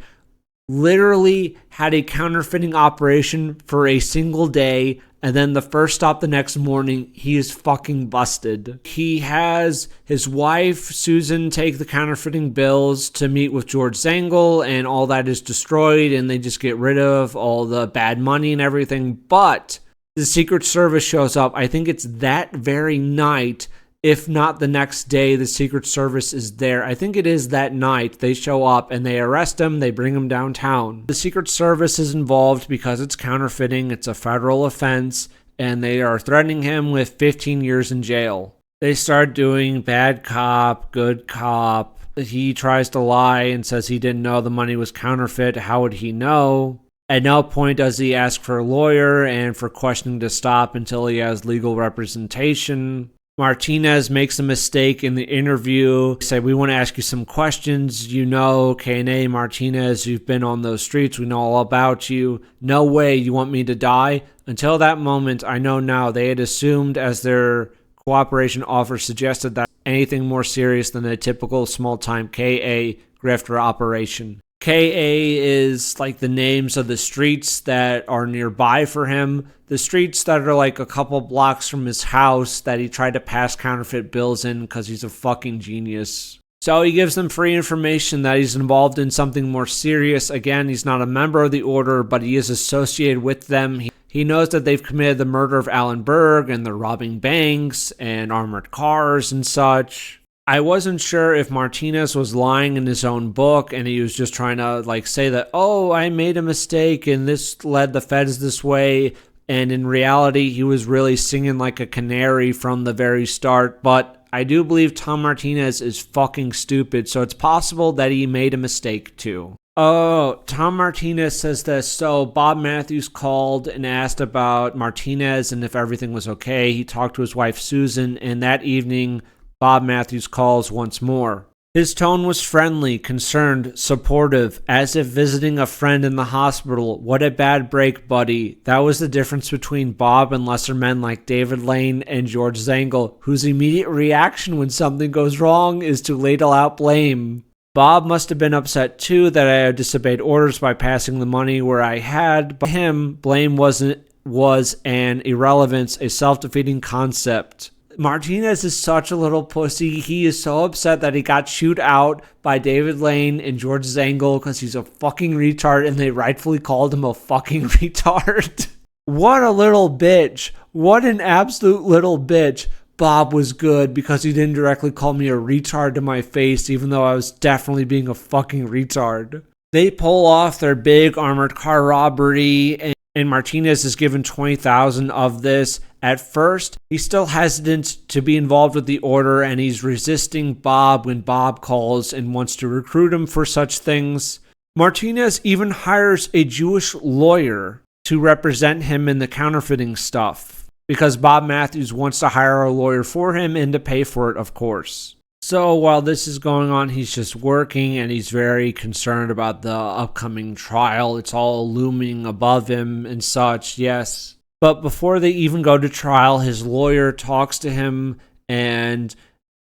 Speaker 2: Literally had a counterfeiting operation for a single day, and then the first stop the next morning, he is fucking busted. He has his wife, Susan, take the counterfeiting bills to meet with George Zangel, and all that is destroyed, and they just get rid of all the bad money and everything. But the Secret Service shows up. I think it's that very night, if not the next day, the Secret Service is there. I think it is that night. They show up and they arrest him. They bring him downtown. The Secret Service is involved because it's counterfeiting. It's a federal offense, and they are threatening him with 15 years in jail. They start doing bad cop, good cop. He tries to lie and says he didn't know the money was counterfeit. How would he know? At no point does he ask for a lawyer and for questioning to stop until he has legal representation. Martinez makes a mistake in the interview. They say, we want to ask you some questions. You know, K&A Martinez, you've been on those streets. We know all about you. No way you want me to die. Until that moment, I know now they had assumed, as their cooperation offer suggested, that anything more serious than a typical small-time KA grifter operation. KA is like the names of the streets that are nearby for him. The streets that are like a couple blocks from his house that he tried to pass counterfeit bills in because he's a fucking genius. So he gives them free information that he's involved in something more serious. Again, he's not a member of the order, but he is associated with them. He knows that they've committed the murder of Alan Berg, and they're robbing banks and armored cars and such. I wasn't sure if Martinez was lying in his own book and he was just trying to like say that, oh, I made a mistake and this led the feds this way. And in reality, he was really singing like a canary from the very start. But I do believe Tom Martinez is fucking stupid. So it's possible that he made a mistake too. Oh, Tom Martinez says this. So Bob Matthews called and asked about Martinez and if everything was okay. He talked to his wife, Susan, and that evening, Bob Matthews calls once more. His tone was friendly, concerned, supportive, as if visiting a friend in the hospital. What a bad break, buddy. That was the difference between Bob and lesser men like David Lane and George Zangel, whose immediate reaction when something goes wrong is to ladle out blame. Bob must have been upset too that I had disobeyed orders by passing the money where I had, but him, blame was an irrelevance, a self-defeating concept. Martinez is such a little pussy. He is so upset that he got chewed out by David Lane and George Zangel because he's a fucking retard and they rightfully called him a fucking retard. What a little bitch. What an absolute little bitch. Bob was good because he didn't directly call me a retard to my face, even though I was definitely being a fucking retard. They pull off their big armored car robbery, and Martinez is given $20,000 of this. At first, he's still hesitant to be involved with the order, and he's resisting Bob when Bob calls and wants to recruit him for such things. Martinez even hires a Jewish lawyer to represent him in the counterfeiting stuff, because Bob Matthews wants to hire a lawyer for him and to pay for it, of course. So while this is going on, he's just working and he's very concerned about the upcoming trial. It's all looming above him and such, yes. But before they even go to trial, his lawyer talks to him and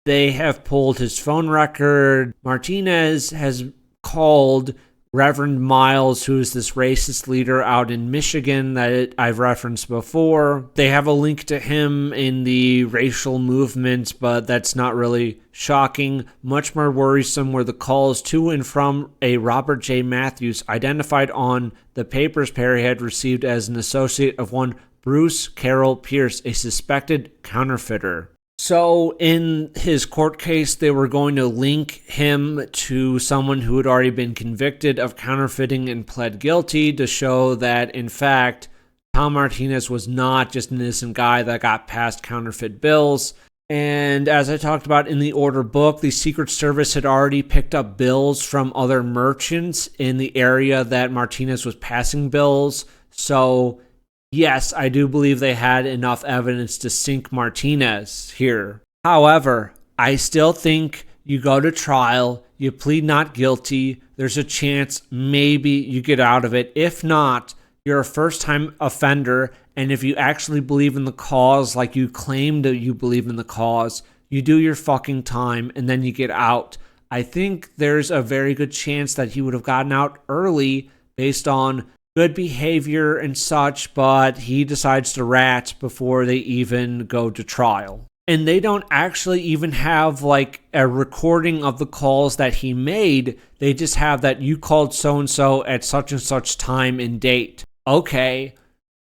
Speaker 2: they have pulled his phone record. Martinez has called Reverend Miles, who is this racist leader out in Michigan that I've referenced before. They have a link to him in the racial movement, but that's not really shocking. Much more worrisome were the calls to and from a Robert J. Matthews, identified on the papers Perry had received as an associate of one Bruce Carroll Pierce, a suspected counterfeiter. So in his court case, they were going to link him to someone who had already been convicted of counterfeiting and pled guilty to show that, in fact, Tom Martinez was not just an innocent guy that got passed counterfeit bills. And as I talked about in the order book, the Secret Service had already picked up bills from other merchants in the area that Martinez was passing bills. So yes, I do believe they had enough evidence to sink Martinez here. However, I still think you go to trial, you plead not guilty, there's a chance maybe you get out of it. If not, you're a first-time offender, and if you actually believe in the cause, like you claim that you believe in the cause, you do your fucking time, and then you get out. I think there's a very good chance that he would have gotten out early based on good behavior and such, but he decides to rat before they even go to trial. And they don't actually even have like a recording of the calls that he made. They just have that you called so-and-so at such and such time and date. Okay,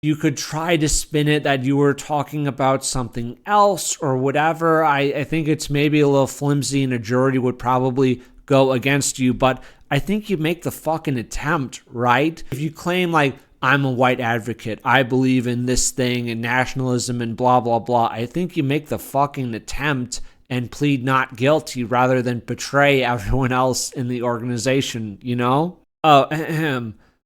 Speaker 2: you could try to spin it that you were talking about something else or whatever. I think it's maybe a little flimsy and a jury would probably go against you, but I think you make the fucking attempt, right? If you claim like, I'm a white advocate, I believe in this thing and nationalism and blah, blah, blah, I think you make the fucking attempt and plead not guilty rather than betray everyone else in the organization, you know?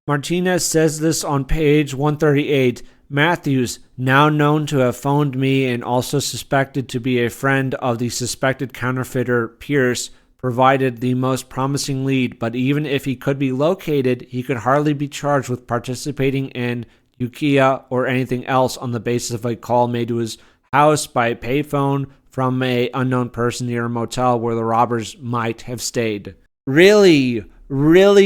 Speaker 2: Martinez says this on page 138. Matthews, now known to have phoned me and also suspected to be a friend of the suspected counterfeiter Pierce, provided the most promising lead, but even if he could be located, he could hardly be charged with participating in Ukiah or anything else on the basis of a call made to his house by a payphone from an unknown person near a motel where the robbers might have stayed. Really,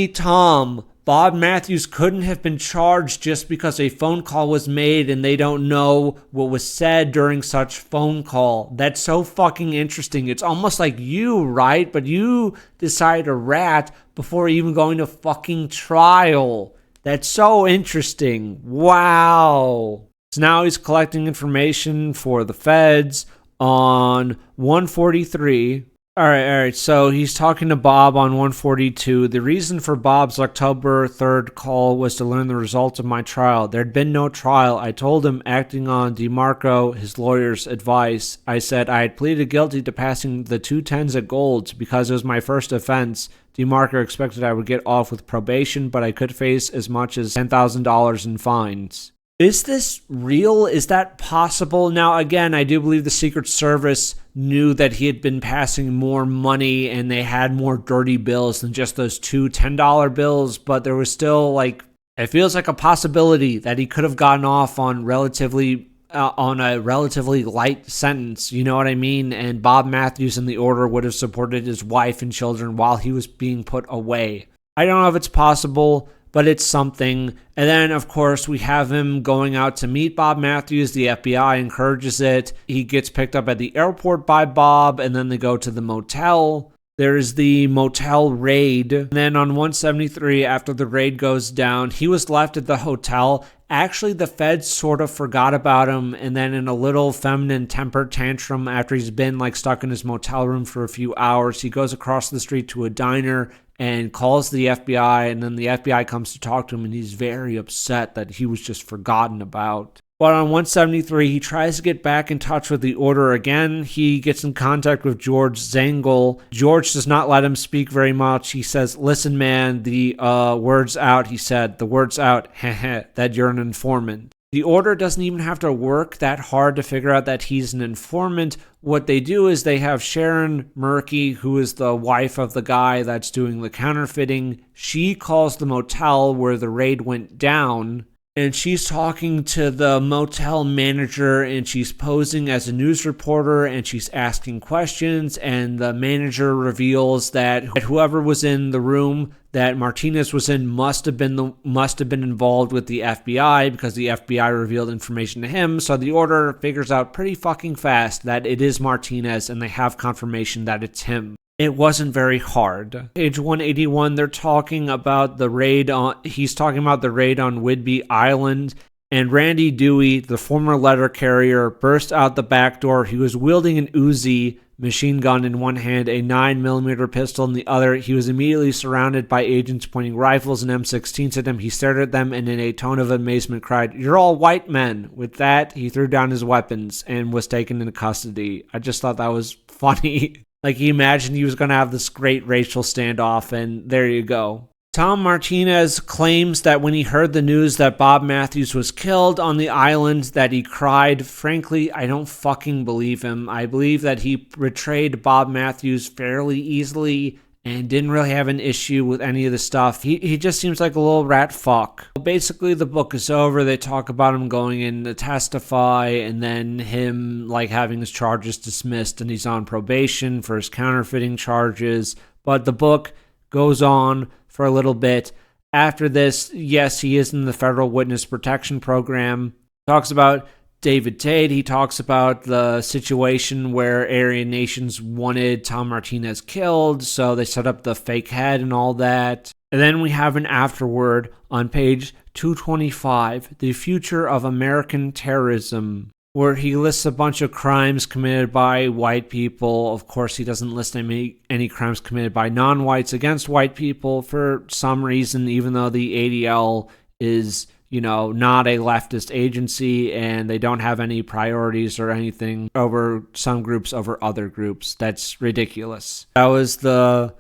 Speaker 2: Tom? Bob Matthews couldn't have been charged just because a phone call was made and they don't know what was said during such phone call. That's so fucking interesting. It's almost like you, right? But you decide to rat before even going to fucking trial. That's so interesting. Wow. So now he's collecting information for the feds on 143. All right. So he's talking to Bob on 142. The reason for Bob's October 3rd call was to learn the results of my trial. There'd been no trial. I told him, acting on DeMarco, his lawyer's advice, I said I had pleaded guilty to passing the 210s at Gold's because it was my first offense. DeMarco expected I would get off with probation, but I could face as much as $10,000 in fines. Is this real? Is that possible? Now, again, I do believe the Secret Service knew that he had been passing more money and they had more dirty bills than just those two $10 bills, but there was still it feels like a possibility that he could have gotten off on a relatively light sentence, you know what I mean? And Bob Matthews in the order would have supported his wife and children while he was being put away. I don't know if it's possible, but it's something. And then, of course, we have him going out to meet Bob Matthews. The FBI encourages it. He gets picked up at the airport by Bob, and then they go to the motel. There's the motel raid. And then on 173, after the raid goes down, he was left at the hotel. Actually, the feds sort of forgot about him, and then in a little feminine temper tantrum after he's been stuck in his motel room for a few hours, he goes across the street to a diner and calls the FBI, and then the FBI comes to talk to him, and he's very upset that he was just forgotten about. But on 173, he tries to get back in touch with the order again. He gets in contact with George Zengel. George does not let him speak very much. He says, listen, man, the word's out. He said, the word's out, that you're an informant. The order doesn't even have to work that hard to figure out that he's an informant. What they do is they have Sharon Murky, who is the wife of the guy that's doing the counterfeiting. She calls the motel where the raid went down. and she's talking to the motel manager, and she's posing as a news reporter, and she's asking questions, and the manager reveals that whoever was in the room that Martinez was in must have been involved with the FBI, because the FBI revealed information to him. So the Order figures out pretty fucking fast that it is Martinez, and they have confirmation that it's him. It wasn't very hard. Page 181, they're talking about the raid on, he's talking about the raid on Whidbey Island, and Randy Dewey, the former letter carrier, burst out the back door. He was wielding an Uzi machine gun in one hand, a 9mm pistol in the other. He was immediately surrounded by agents pointing rifles and M16s at him. He stared at them and in a tone of amazement cried, "You're all white men." With that, he threw down his weapons and was taken into custody. I just thought that was funny. Like, he imagined he was going to have this great racial standoff, and there you go. Tom Martinez claims that when he heard the news that Bob Matthews was killed on the island, that he cried. Frankly, I don't fucking believe him. I believe that he betrayed Bob Matthews fairly easily and didn't really have an issue with any of the stuff. He just seems like a little rat fuck. Basically, the book is over. They talk about him going in to testify, and then him like having his charges dismissed, and he's on probation for his counterfeiting charges. But the book goes on for a little bit. After this, yes, he is in the Federal Witness Protection Program. Talks about David Tate. He talks about the situation where Aryan nations wanted Tom Martinez killed, so they set up the fake head and all that. And then we have an afterword on page 225, The Future of American Terrorism, where he lists a bunch of crimes committed by white people. Of course, he doesn't list any crimes committed by non-whites against white people for some reason, even though the ADL is, not a leftist agency, and they don't have any priorities or anything over some groups over other groups. That's ridiculous. That was the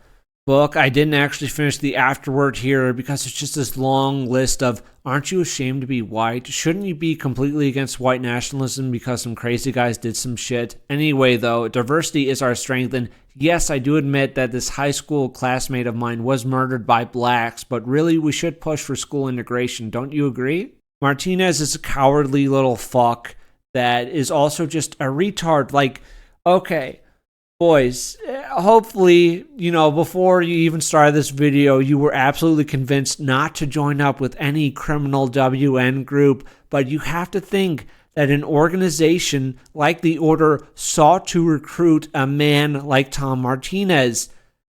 Speaker 2: book. I didn't actually finish the afterword here because it's just this long list of, aren't you ashamed to be white? Shouldn't you be completely against white nationalism because some crazy guys did some shit? Anyway, though, diversity is our strength, and yes, I do admit that this high school classmate of mine was murdered by blacks, but really we should push for school integration. Don't you agree? Martinez is a cowardly little fuck that is also just a retard. Like, okay, boys, hopefully, before you even started this video, you were absolutely convinced not to join up with any criminal WN group, but you have to think that an organization like the Order sought to recruit a man like Tom Martinez.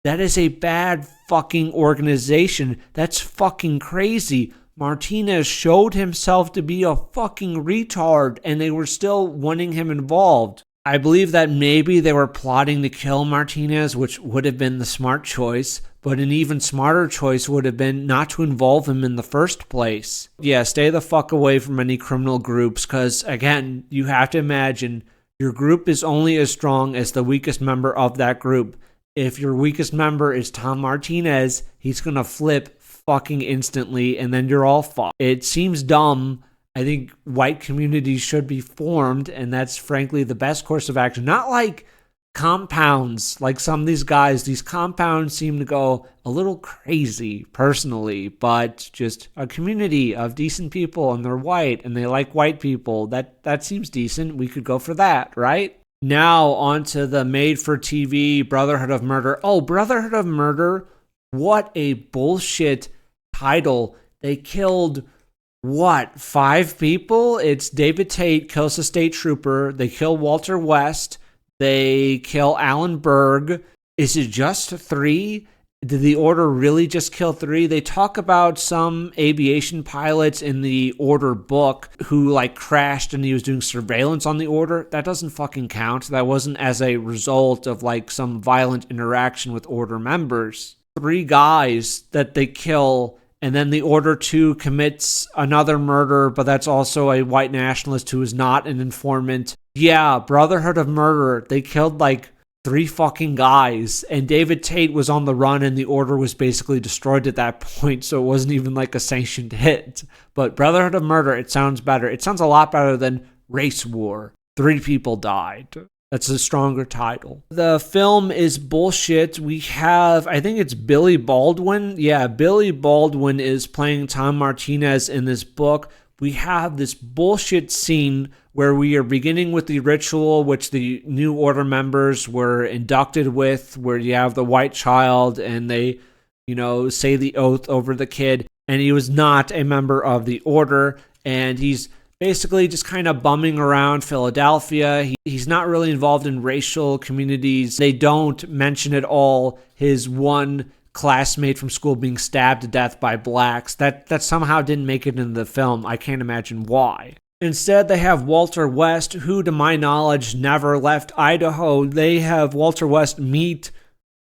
Speaker 2: That is a bad fucking organization. That's fucking crazy. Martinez showed himself to be a fucking retard, and they were still wanting him involved. I believe that maybe they were plotting to kill Martinez, which would have been the smart choice, but an even smarter choice would have been not to involve him in the first place. Yeah, stay the fuck away from any criminal groups, because, again, you have to imagine your group is only as strong as the weakest member of that group. If your weakest member is Tom Martinez, he's gonna flip fucking instantly, and then you're all fucked. It seems dumb. I think white communities should be formed, and that's frankly the best course of action. Not like compounds, like some of these guys. These compounds seem to go a little crazy, personally, but just a community of decent people, and they're white, and they like white people. That seems decent. We could go for that, right? Now, on to the made-for-TV Brotherhood of Murder. Oh, Brotherhood of Murder, what a bullshit title. They killed... 5 people? It's David Tate kills a state trooper. They kill Walter West. They kill Alan Berg. Is it just 3? Did the Order really just kill 3? They talk about some aviation pilots in the Order book who crashed and he was doing surveillance on the Order. That doesn't fucking count. That wasn't as a result of some violent interaction with Order members. 3 guys that they kill. And then the Order 2 commits another murder, but that's also a white nationalist who is not an informant. Yeah, Brotherhood of Murder. They killed 3 fucking guys. And David Tate was on the run, and the Order was basically destroyed at that point, so it wasn't even a sanctioned hit. But Brotherhood of Murder, it sounds better. It sounds a lot better than Race War. 3 people died. That's a stronger title. The film is bullshit. We have, I think it's Billy Baldwin. Yeah, Billy Baldwin is playing Tom Martinez in this book. we have this bullshit scene where we are beginning with the ritual, which the New Order members were inducted with, where you have the white child and they, say the oath over the kid. And he was not a member of the Order. And he's basically just kind of bumming around Philadelphia. He's not really involved in racial communities. They don't mention at all his one classmate from school being stabbed to death by blacks. That somehow didn't make it into the film. I can't imagine why. Instead, they have Walter West, who, to my knowledge, never left Idaho. They have Walter West meet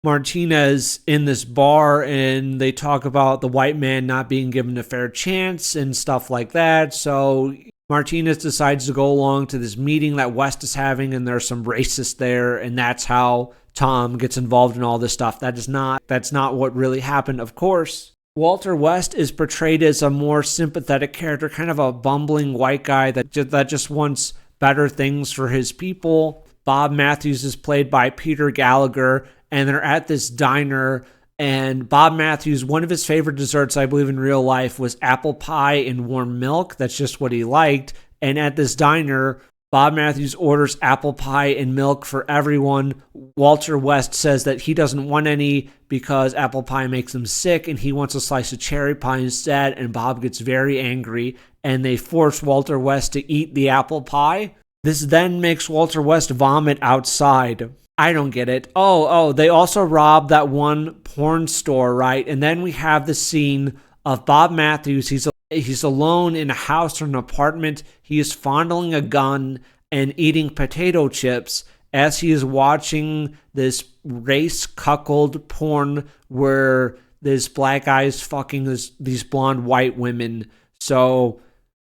Speaker 2: Martinez in this bar, and they talk about the white man not being given a fair chance and stuff like that. So Martinez decides to go along to this meeting that West is having, and there's some racists there, and that's how Tom gets involved in all this stuff. That's not what really happened, of course. Walter West is portrayed as a more sympathetic character, kind of a bumbling white guy that just wants better things for his people. Bob Matthews is played by Peter Gallagher, and they're at this diner, and Bob Matthews, one of his favorite desserts, I believe in real life, was apple pie and warm milk. That's just what he liked. And at this diner, Bob Matthews orders apple pie and milk for everyone. Walter West says that he doesn't want any because apple pie makes him sick and he wants a slice of cherry pie instead. And Bob gets very angry and they force Walter West to eat the apple pie. This then makes Walter West vomit outside. I don't get it. Oh, they also robbed that one porn store, right? And then we have the scene of Bob Matthews. He's alone in a house or an apartment. He is fondling a gun and eating potato chips as he is watching this race-cuckold porn where this black guy is fucking these blonde white women. So,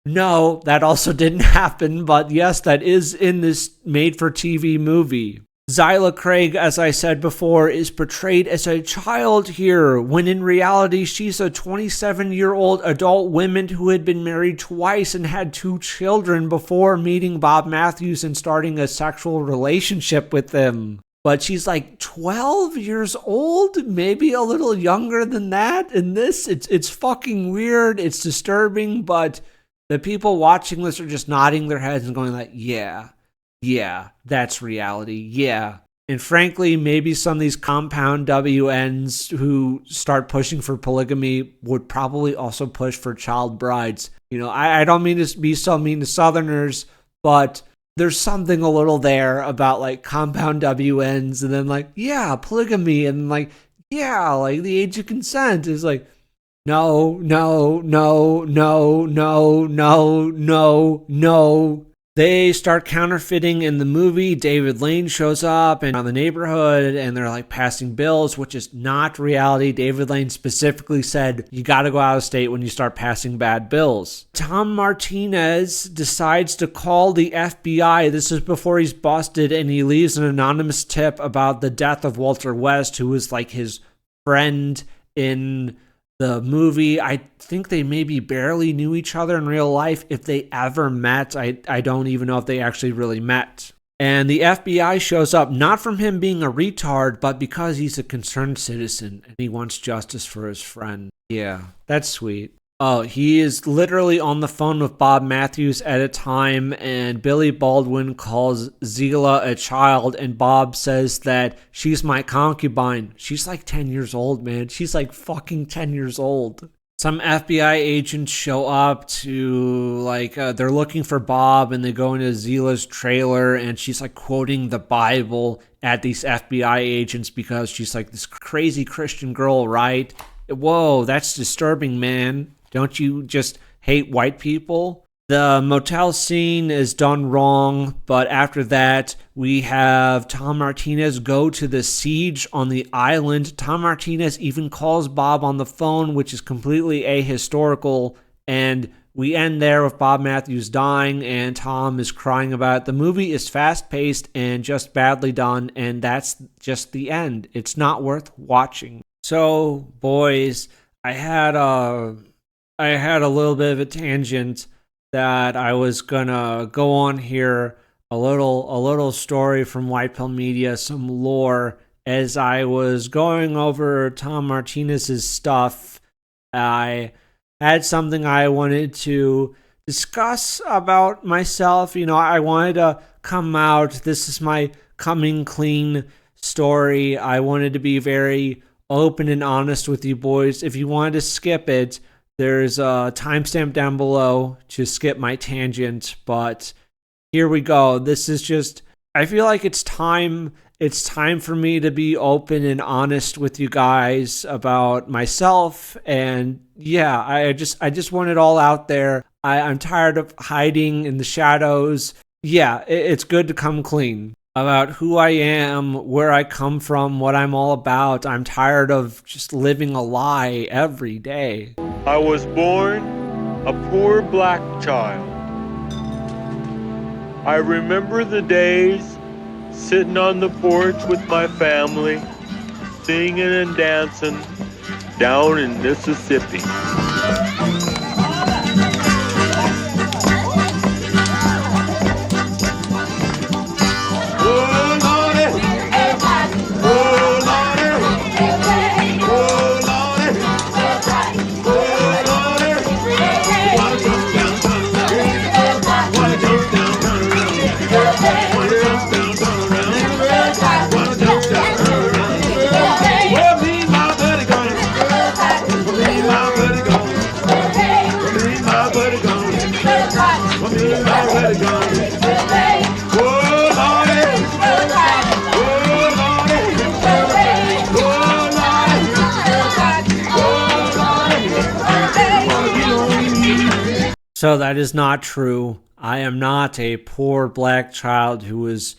Speaker 2: no, that also didn't happen. But yes, that is in this made-for-TV movie. Zyla Craig, as I said before, is portrayed as a child here, when in reality she's a 27-year-old adult woman who had been married twice and had 2 children before meeting Bob Matthews and starting a sexual relationship with him. But she's like 12 years old, maybe a little younger than that. And it's fucking weird, it's disturbing, but the people watching this are just nodding their heads and going like, yeah, that's reality. Yeah. And frankly, maybe some of these compound WNs who start pushing for polygamy would probably also push for child brides. I don't mean to be so mean to Southerners, but there's something a little there about like compound WNs and then like, yeah, polygamy and like, yeah, like the age of consent is like, no. They start counterfeiting in the movie. David Lane shows up and on the neighborhood and they're like passing bills, which is not reality. David Lane specifically said, you got to go out of state when you start passing bad bills. Tom Martinez decides to call the FBI. This is before he's busted, and he leaves an anonymous tip about the death of Walter West, who was like his friend in the movie. I think they maybe barely knew each other in real life. If they ever met, I don't even know if they actually really met. And the FBI shows up, not from him being a retard, but because he's a concerned citizen and he wants justice for his friend. Yeah, that's sweet. Oh, he is literally on the phone with Bob Matthews at a time, and Billy Baldwin calls Zila a child, and Bob says that she's my concubine. She's like 10 years old, man. She's like fucking 10 years old. Some FBI agents show up to, they're looking for Bob, and they go into Zila's trailer, and she's like quoting the Bible at these FBI agents because she's like this crazy Christian girl, right? Whoa, that's disturbing, man. Don't you just hate white people? The motel scene is done wrong, but after that, we have Tom Martinez go to the siege on the island. Tom Martinez even calls Bob on the phone, which is completely ahistorical, and we end there with Bob Matthews dying, and Tom is crying about it. The movie is fast-paced and just badly done, and that's just the end. It's not worth watching. So, boys, I had a little bit of a tangent that I was gonna go on here, a little story from White Pill Media, some lore. As I was going over Tom Martinez's stuff, I had something I wanted to discuss about myself. You know, I wanted to come out. This is my coming clean story. I wanted to be very open and honest with you boys. If you wanted to skip it, there's a timestamp down below to skip my tangent, but here we go. This is just, I feel like it's time for me to be open and honest with you guys about myself. And yeah, I just want it all out there. I'm tired of hiding in the shadows. Yeah, it's good to come clean about who I am, where I come from, what I'm all about. I'm tired of just living a lie every day.
Speaker 7: I was born a poor black child. I remember the days sitting on the porch with my family, singing and dancing down in Mississippi.
Speaker 2: So that is not true. I am not a poor black child who was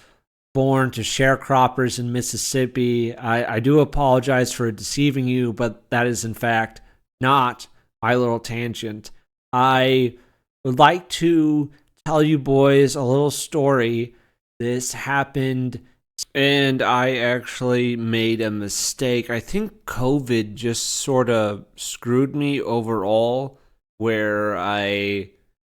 Speaker 2: born to sharecroppers in Mississippi. I do apologize for deceiving you, but that is in fact not my little tangent. I would like to tell you boys a little story. This happened, and I actually made a mistake. I think COVID just sort of screwed me overall,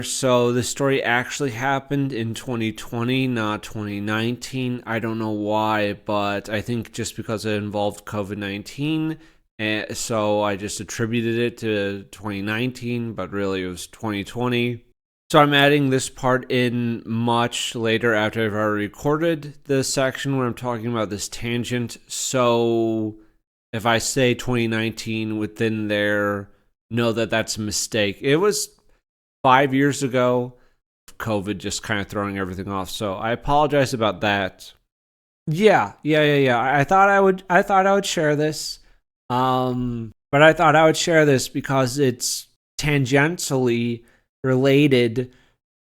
Speaker 2: so the story actually happened in 2020, not 2019. I don't know why, but I think just because it involved COVID-19, and so I just attributed it to 2019, but really it was 2020. So I'm adding this part in much later after I've already recorded the section where I'm talking about this tangent. So if I say 2019 within there, know that that's a mistake. It was 5 years ago. COVID just kind of throwing everything off. So I apologize about that. Yeah. I thought I would share this. But I thought I would share this because it's tangentially related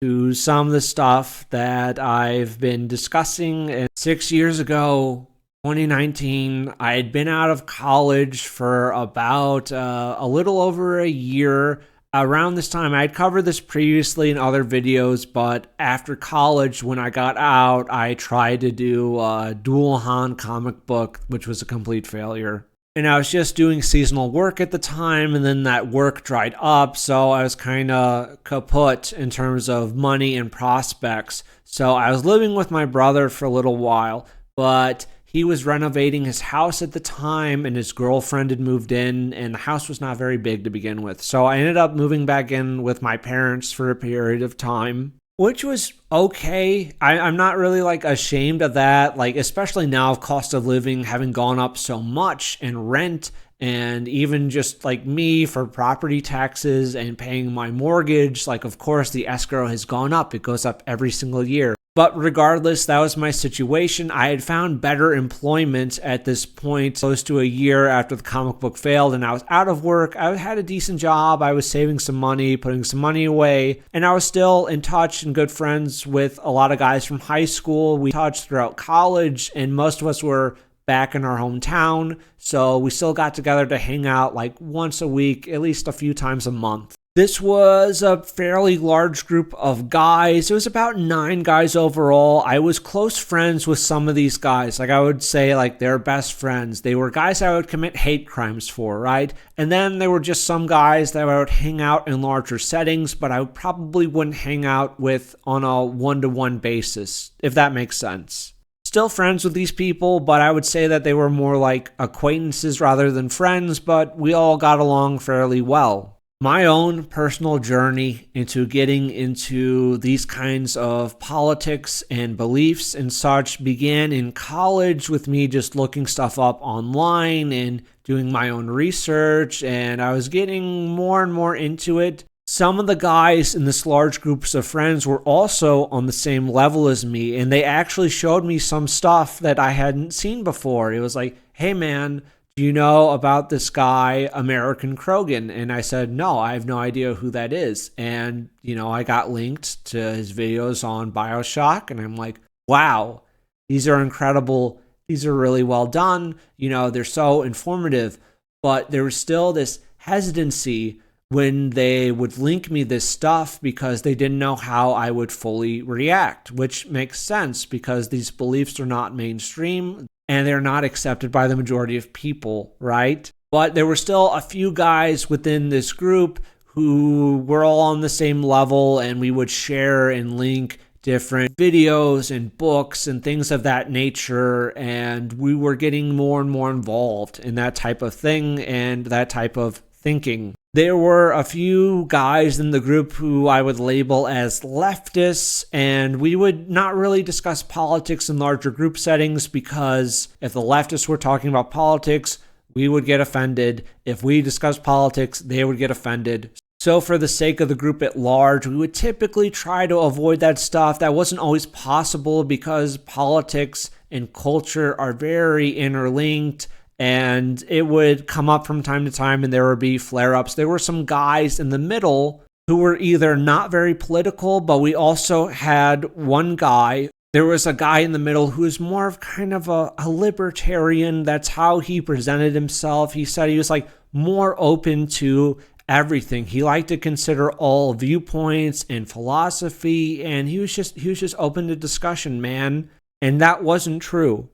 Speaker 2: to some of the stuff that I've been discussing. And 6 years ago, 2019, I had been out of college for about a little over a year. Around this time, I had covered this previously in other videos, but after college, when I got out, I tried to do a Dual Han comic book, which was a complete failure. And I was just doing seasonal work at the time, and then that work dried up, so I was kind of kaput in terms of money and prospects. So I was living with my brother for a little while, but he was renovating his house at the time, and his girlfriend had moved in, and the house was not very big to begin with. So I ended up moving back in with my parents for a period of time, which was okay. I'm not really like ashamed of that, like especially now of cost of living having gone up so much, and rent, and even just like me for property taxes and paying my mortgage. Like, of course, the escrow has gone up. It goes up every single year. But regardless, that was my situation. I had found better employment at this point, close to a year after the comic book failed, and I was out of work. I had a decent job. I was saving some money, putting some money away, and I was still in touch and good friends with a lot of guys from high school. We touched throughout college, and most of us were back in our hometown, so we still got together to hang out like once a week, at least a few times a month. This was a fairly large group of guys. It was about 9 guys overall. I was close friends with some of these guys. Like, I would say, like, they're best friends. They were guys I would commit hate crimes for, right? And then there were just some guys that I would hang out in larger settings, but I probably wouldn't hang out with on a one-to-one basis, if that makes sense. Still friends with these people, but I would say that they were more like acquaintances rather than friends, but we all got along fairly well. My own personal journey into getting into these kinds of politics and beliefs and such began in college with me just looking stuff up online and doing my own research, and I was getting more and more into it. Some of the guys in this large groups of friends were also on the same level as me, and they actually showed me some stuff that I hadn't seen before. It was like, hey man, do you know about this guy, American Krogan? And I said, no, I have no idea who that is. And, I got linked to his videos on BioShock, and I'm like, wow, these are incredible. These are really well done. They're so informative. But there was still this hesitancy when they would link me this stuff because they didn't know how I would fully react, which makes sense because these beliefs are not mainstream and they're not accepted by the majority of people, right? But there were still a few guys within this group who were all on the same level, and we would share and link different videos and books and things of that nature, and we were getting more and more involved in that type of thing and that type of thinking. There were a few guys in the group who I would label as leftists, and we would not really discuss politics in larger group settings because if the leftists were talking about politics, we would get offended. If we discussed politics, they would get offended. So for the sake of the group at large, we would typically try to avoid that stuff. That wasn't always possible because politics and culture are very interlinked, and it would come up from time to time and there would be flare-ups. There were some guys in the middle who were either not very political, but we also had one guy. There was a guy in the middle who was more of kind of a libertarian. That's how he presented himself. He said he was like more open to everything. He liked to consider all viewpoints and philosophy, and he was just open to discussion, man. And that wasn't true.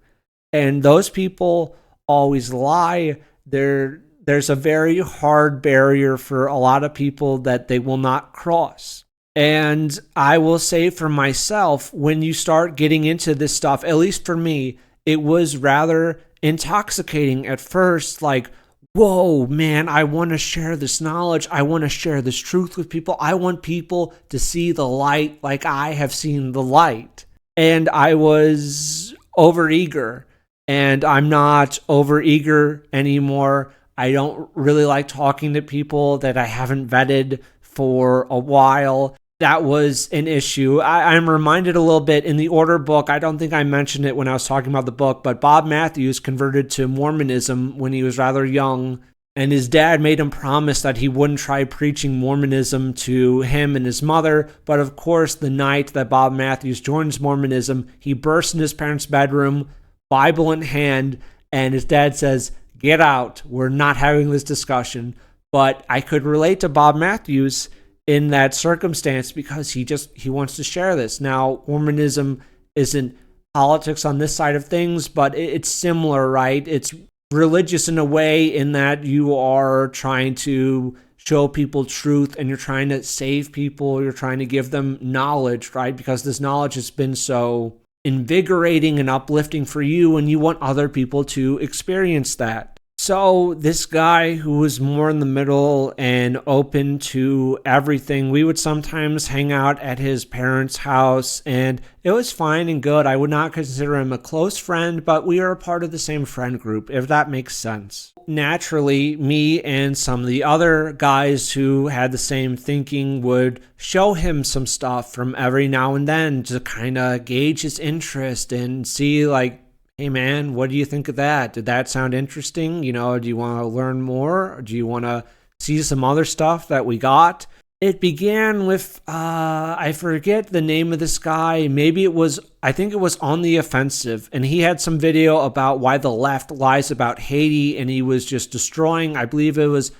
Speaker 2: And those people always lie. There's a very hard barrier for a lot of people that they will not cross. And I will say for myself, when you start getting into this stuff, at least for me, it was rather intoxicating at first. Like, whoa, man, I want to share this knowledge. I want to share this truth with people. I want people to see the light like I have seen the light. And I was overeager. And I'm not overeager anymore. I don't really like talking to people that I haven't vetted for a while. That was an issue. I'm reminded a little bit in the Order book. I don't think I mentioned it when I was talking about the book, but Bob Matthews converted to Mormonism when he was rather young. And his dad made him promise that he wouldn't try preaching Mormonism to him and his mother. But of course, the night that Bob Matthews joins Mormonism, he bursts in his parents' bedroom, Bible in hand, and his dad says, "Get out. We're not having this discussion." But I could relate to Bob Matthews in that circumstance because he wants to share this. Now, Mormonism isn't politics on this side of things, but it's similar, right? It's religious in a way in that you are trying to show people truth and you're trying to save people. You're trying to give them knowledge, right? Because this knowledge has been so invigorating and uplifting for you, and you want other people to experience that. So this guy who was more in the middle and open to everything, we would sometimes hang out at his parents' house, and it was fine and good. I would not consider him a close friend, but we are a part of the same friend group, if that makes sense. Naturally, me and some of the other guys who had the same thinking would show him some stuff from every now and then to kind of gauge his interest and see like, hey man, what do you think of that? Did that sound interesting? Do you want to learn more? Or do you want to see some other stuff that we got? It began with, I forget the name of this guy. I think it was On the Offensive. And he had some video about why the left lies about Haiti. And he was just destroying, I believe it was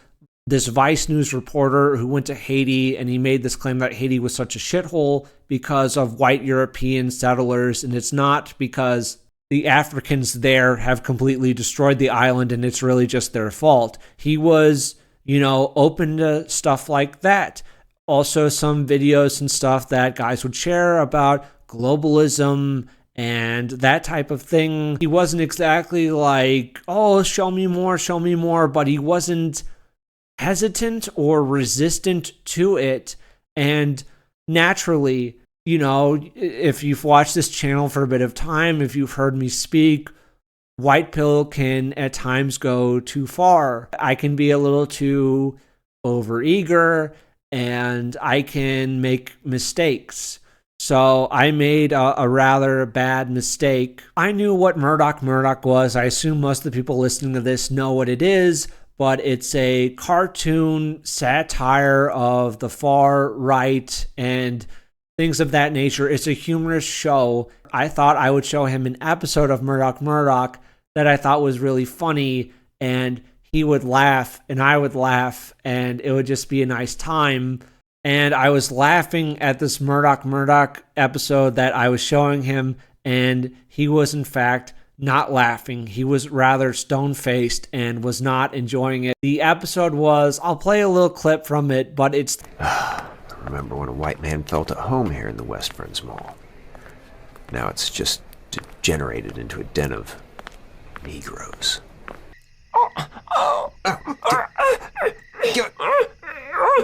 Speaker 2: this Vice News reporter who went to Haiti. And he made this claim that Haiti was such a shithole because of white European settlers. And it's not because the Africans there have completely destroyed the island and it's really just their fault. He was open to stuff like that. Also, some videos and stuff that guys would share about globalism and that type of thing. He wasn't exactly like, oh, show me more, but he wasn't hesitant or resistant to it. And naturally, you know, if you've watched this channel for a bit of time, if you've heard me speak, white pill can at times go too far. I can be a little too overeager and I can make mistakes. So I made a rather bad mistake. I knew what Murdoch was. I assume most of the people listening to this know what it is, but it's a cartoon satire of the far right and things of that nature. It's a humorous show. I thought I would show him an episode of Murdoch that I thought was really funny, and he would laugh and I would laugh and it would just be a nice time. And I was laughing at this Murdoch episode that I was showing him, and he was in fact not laughing. He was rather stone-faced and was not enjoying it. The episode was, I'll play a little clip from it, but it's...
Speaker 8: I remember when a white man felt at home here in the West Friends Mall. Now it's just degenerated into a den of Negroes.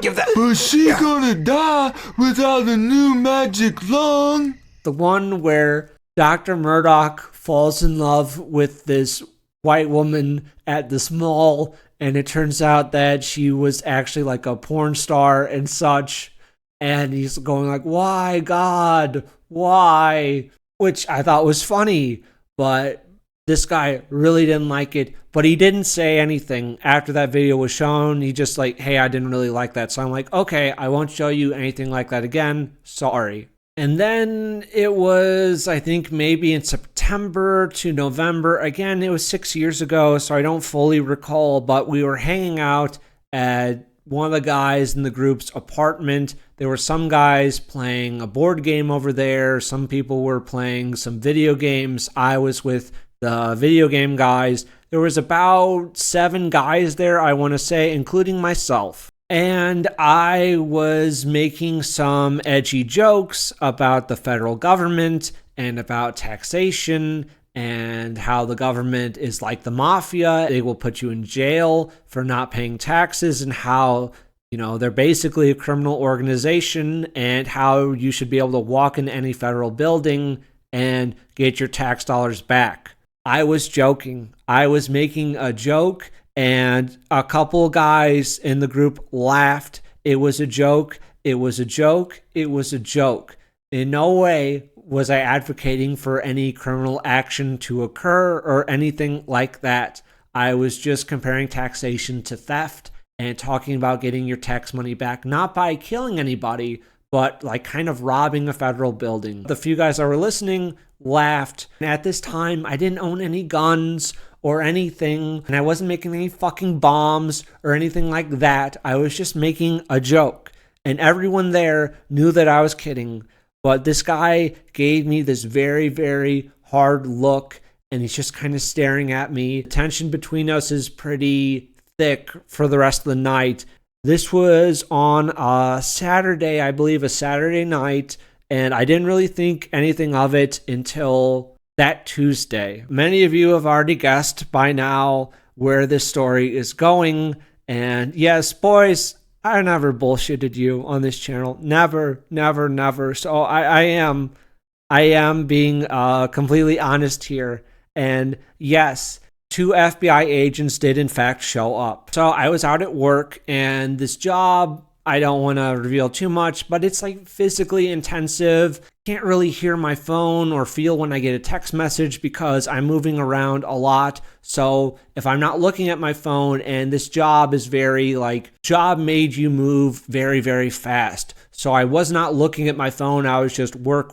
Speaker 8: Give that.
Speaker 7: But she gonna die without a new magic lung.
Speaker 2: The one where Dr. Murdoch falls in love with this white woman at this mall, and it turns out that she was actually like a porn star and such, and he's going like, why, God, why? Which I thought was funny, but this guy really didn't like it, but he didn't say anything after that video was shown. He just like, hey, I didn't really like that. So I'm like, okay, I won't show you anything like that again. Sorry. And then it was, I think maybe in September to November. Again, it was 6 years ago, so I don't fully recall, but we were hanging out at one of the guys in the group's apartment. There were some guys playing a board game over there. Some people were playing some video games. I was with the video game guys. There was about 7 guys there, I want to say, including myself. And I was making some edgy jokes about the federal government and about taxation and how the government is like the mafia. They will put you in jail for not paying taxes, and how, you know, they're basically a criminal organization, and how you should be able to walk in any federal building and get your tax dollars back. I was joking. I was making a joke, and a couple guys in the group laughed. It was a joke. It was a joke. It was a joke. In no way was I advocating for any criminal action to occur or anything like that. I was just comparing taxation to theft and talking about getting your tax money back, not by killing anybody, but like kind of robbing a federal building. The few guys that were listening laughed. And at this time, I didn't own any guns or anything, and I wasn't making any fucking bombs or anything like that. I was just making a joke, and everyone there knew that I was kidding. But this guy gave me this very, very hard look, and he's just kind of staring at me. The tension between us is pretty thick for the rest of the night. This was on a Saturday, I believe, a Saturday night, and I didn't really think anything of it until that Tuesday. Many of you have already guessed by now where this story is going. And yes, boys, I never bullshitted you on this channel. Never, never, never. So I am being completely honest here. And yes, 2 FBI agents did in fact show up. So I was out at work, and this job, I don't want to reveal too much, but it's like physically intensive. Can't really hear my phone or feel when I get a text message because I'm moving around a lot. So if I'm not looking at my phone, and this job is very like, job made you move very, very fast. So I was not looking at my phone. I was just work.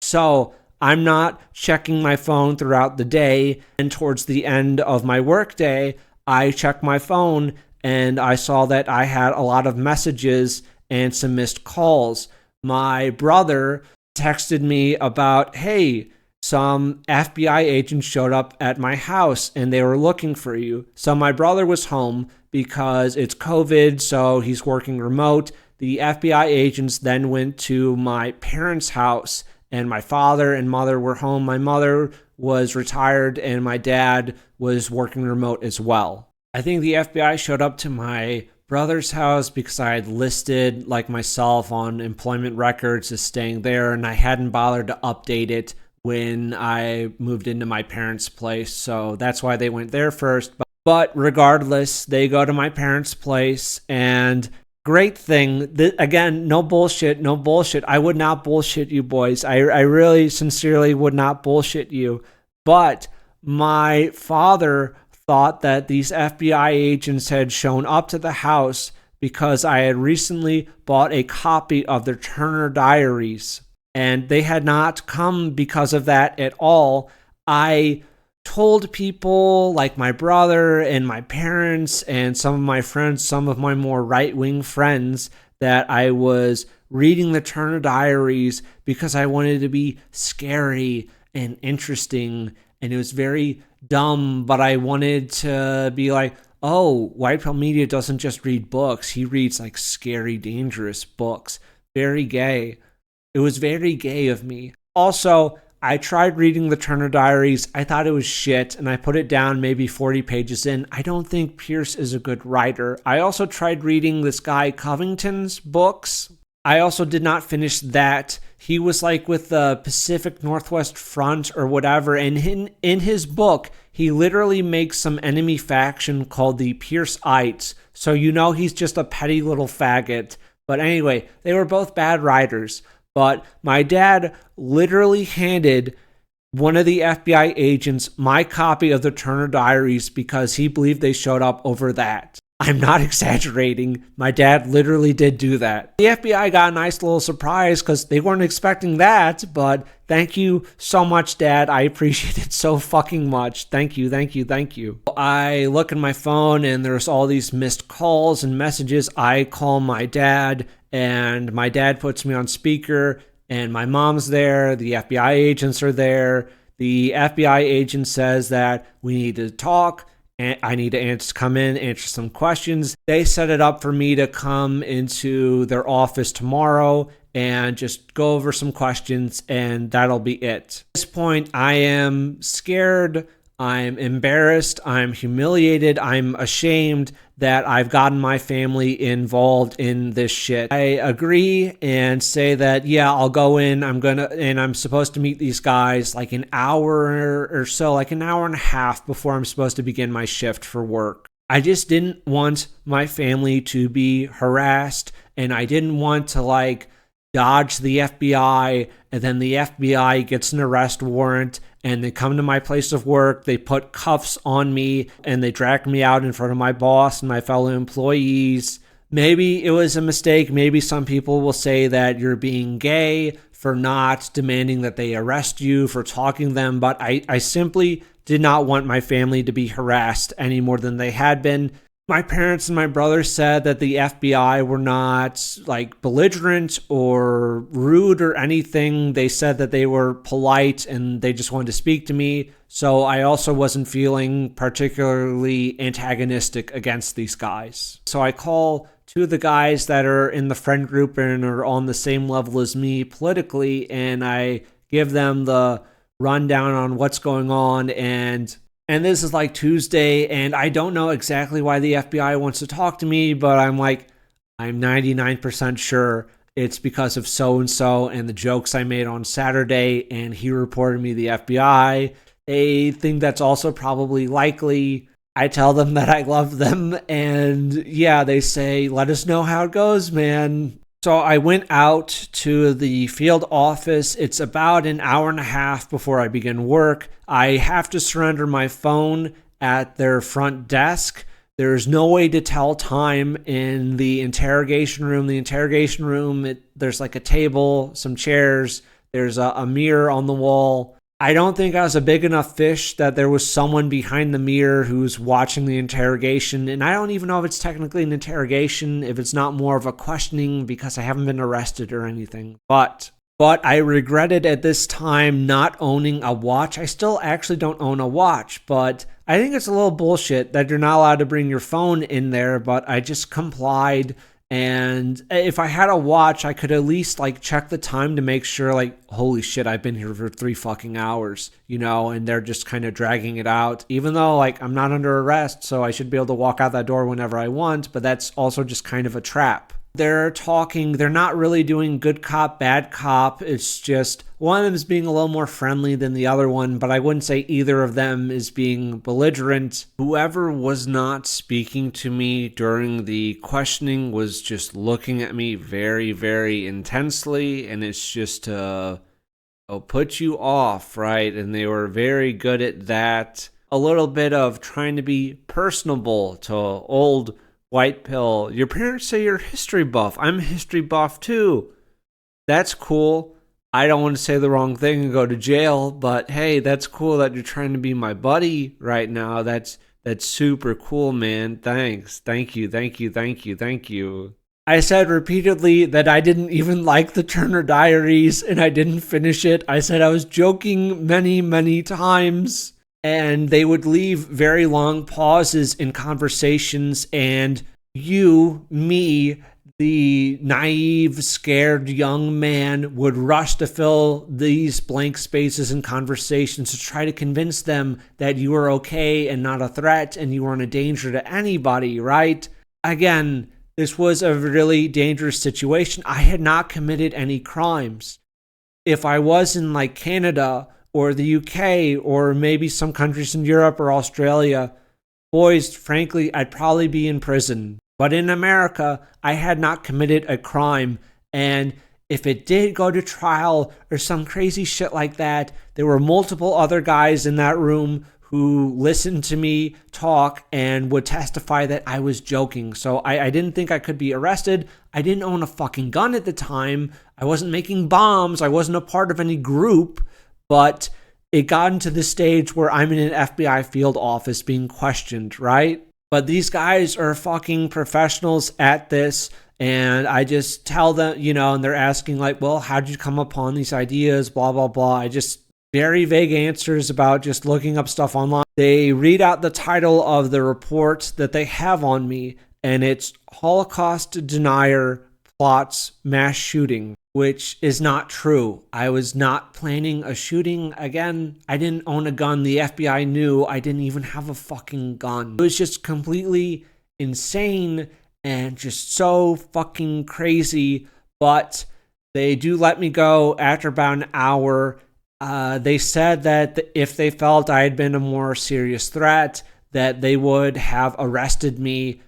Speaker 2: So I'm not checking my phone throughout the day. And towards the end of my work day, I check my phone, and I saw that I had a lot of messages and some missed calls. My brother texted me about, hey, some FBI agents showed up at my house and they were looking for you. So my brother was home because it's COVID, so he's working remote. The FBI agents then went to my parents' house, and my father and mother were home. My mother was retired, and my dad was working remote as well. I think the FBI showed up to my brother's house because I had listed like myself on employment records as staying there, and I hadn't bothered to update it when I moved into my parents' place. So that's why they went there first. But regardless, they go to my parents' place, and great thing. Again, no bullshit, no bullshit. I would not bullshit you boys. I really sincerely would not bullshit you. But my father thought that these FBI agents had shown up to the house because I had recently bought a copy of their Turner Diaries, and they had not come because of that at all. I told people like my brother and my parents and some of my friends, some of my more right-wing friends, that I was reading the Turner Diaries because I wanted to be scary and interesting, and it was very dumb, but I wanted to be like, oh, White Pill Media doesn't just read books, he reads like scary, dangerous books. Very gay. It was very gay of me. Also, I tried reading the Turner Diaries. I thought it was shit, and I put it down maybe 40 pages in. I don't think Pierce is a good writer. I also tried reading this guy Covington's books. I also did not finish that. He was like with the Pacific Northwest Front or whatever, and in his book, he literally makes some enemy faction called the Pierceites, so you know he's just a petty little faggot. But anyway, they were both bad writers. But my dad literally handed one of the FBI agents my copy of the Turner Diaries because he believed they showed up over that. I'm not exaggerating. My dad literally did do that. The FBI got a nice little surprise because they weren't expecting that, but thank you so much, Dad. I appreciate it so fucking much. Thank you, thank you, thank you. I look at my phone and there's all these missed calls and messages. I call my dad, and my dad puts me on speaker, and my mom's there. The FBI agents are there. The FBI agent says that we need to talk. I need to come in, answer some questions. They set it up for me to come into their office tomorrow and just go over some questions, and that'll be it. At this point, I am scared, I'm embarrassed, I'm humiliated, I'm ashamed that I've gotten my family involved in this shit. I agree and say that, yeah, I'll go in, I'm supposed to meet these guys like an hour or so, like an hour and a half before I'm supposed to begin my shift for work. I just didn't want my family to be harassed, and I didn't want to like dodge the FBI, and then the FBI gets an arrest warrant, and they come to my place of work, they put cuffs on me, and they drag me out in front of my boss and my fellow employees. Maybe it was a mistake. Maybe some people will say that you're being gay for not demanding that they arrest you for talking to them, but I simply did not want my family to be harassed any more than they had been. My parents and my brother said that the FBI were not like belligerent or rude or anything. They said that they were polite and they just wanted to speak to me. So I also wasn't feeling particularly antagonistic against these guys. So I call two of the guys that are in the friend group and are on the same level as me politically, and I give them the rundown on what's going on, and this is like Tuesday, and I don't know exactly why the FBI wants to talk to me, but I'm 99% sure it's because of so-and-so and the jokes I made on Saturday, and he reported me to the FBI. They think that's also probably likely. I tell them that I love them, and yeah, they say, let us know how it goes, man. So I went out to the field office. It's about an hour and a half before I begin work. I have to surrender my phone at their front desk. There's no way to tell time in the interrogation room. The interrogation room, there's like a table, some chairs, there's a mirror on the wall. I don't think I was a big enough fish that there was someone behind the mirror who's watching the interrogation, and I don't even know if it's technically an interrogation, if it's not more of a questioning because I haven't been arrested or anything. But I regretted at this time not owning a watch. I still actually don't own a watch, but I think it's a little bullshit that you're not allowed to bring your phone in there, but I just complied And if I had a watch, I could at least like check the time to make sure like, holy shit, I've been here for 3 fucking hours, you know, and they're just kind of dragging it out, even though like I'm not under arrest. So I should be able to walk out that door whenever I want. But that's also just kind of a trap. They're talking, they're not really doing good cop, bad cop. It's just one of them is being a little more friendly than the other one, but I wouldn't say either of them is being belligerent. Whoever was not speaking to me during the questioning was just looking at me very, very intensely, and it's just to put you off, right? And they were very good at that. A little bit of trying to be personable to old white pill. Your parents say you're a history buff. I'm a history buff too. That's cool. I don't want to say the wrong thing and go to jail, but hey, that's cool that you're trying to be my buddy right now. That's super cool, man. Thanks. Thank you. I said repeatedly that I didn't even like the Turner Diaries and I didn't finish it. I said I was joking many, many times. And they would leave very long pauses in conversations, and me, the naive, scared young man, would rush to fill these blank spaces in conversations to try to convince them that you were okay and not a threat and you weren't a danger to anybody, right? Again, this was a really dangerous situation. I had not committed any crimes. If I was in like Canada or the UK, or maybe some countries in Europe or Australia, boys, frankly, I'd probably be in prison. But in America, I had not committed a crime. And if it did go to trial or some crazy shit like that, there were multiple other guys in that room who listened to me talk and would testify that I was joking. So I didn't think I could be arrested. I didn't own a fucking gun at the time. I wasn't making bombs. I wasn't a part of any group. But it got into the stage where I'm in an FBI field office being questioned, right? But these guys are fucking professionals at this. And I just tell them, you know, and they're asking like, well, how did you come upon these ideas? Blah, blah, blah. I just very vague answers about just looking up stuff online. They read out the title of the report that they have on me, and it's Holocaust Denier Plots Mass Shooting, which is not true. I was not planning a shooting. Again, I didn't own a gun. The FBI knew I didn't even have a fucking gun. It was just completely insane and just so fucking crazy. But they do let me go after about an hour. They said that if they felt I had been a more serious threat, that they would have arrested me,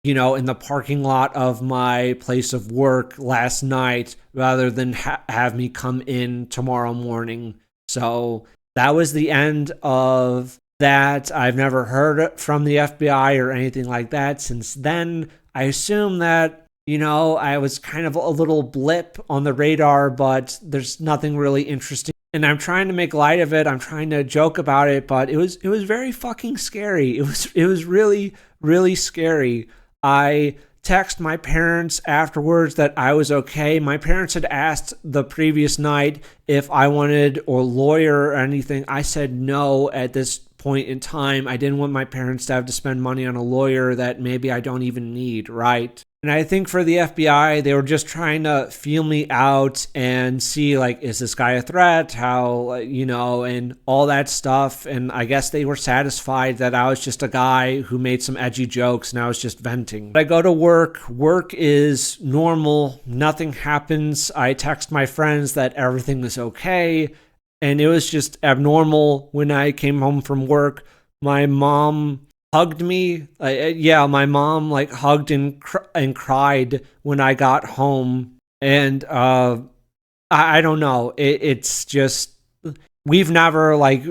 Speaker 2: you know, in the parking lot of my place of work last night rather than have me come in tomorrow morning. So that was the end of that. I've never heard from the FBI or anything like that since then. I assume that, you know, I was kind of a little blip on the radar, but there's nothing really interesting. And I'm trying to make light of it. I'm trying to joke about it, but it was very fucking scary. It was really, really scary. I text my parents afterwards that I was okay. My parents had asked the previous night if I wanted a lawyer or anything. I said no at this point in time. I didn't want my parents to have to spend money on a lawyer that maybe I don't even need, right? And I think for the FBI, they were just trying to feel me out and see, like, is this guy a threat? How, you know, and all that stuff. And I guess they were satisfied that I was just a guy who made some edgy jokes and I was just venting. I go to work. Work is normal. Nothing happens. I text my friends that everything is okay. And it was just abnormal when I came home from work. My mom hugged me. My mom like hugged and cried when I got home. And I don't know. It's just, we've never like,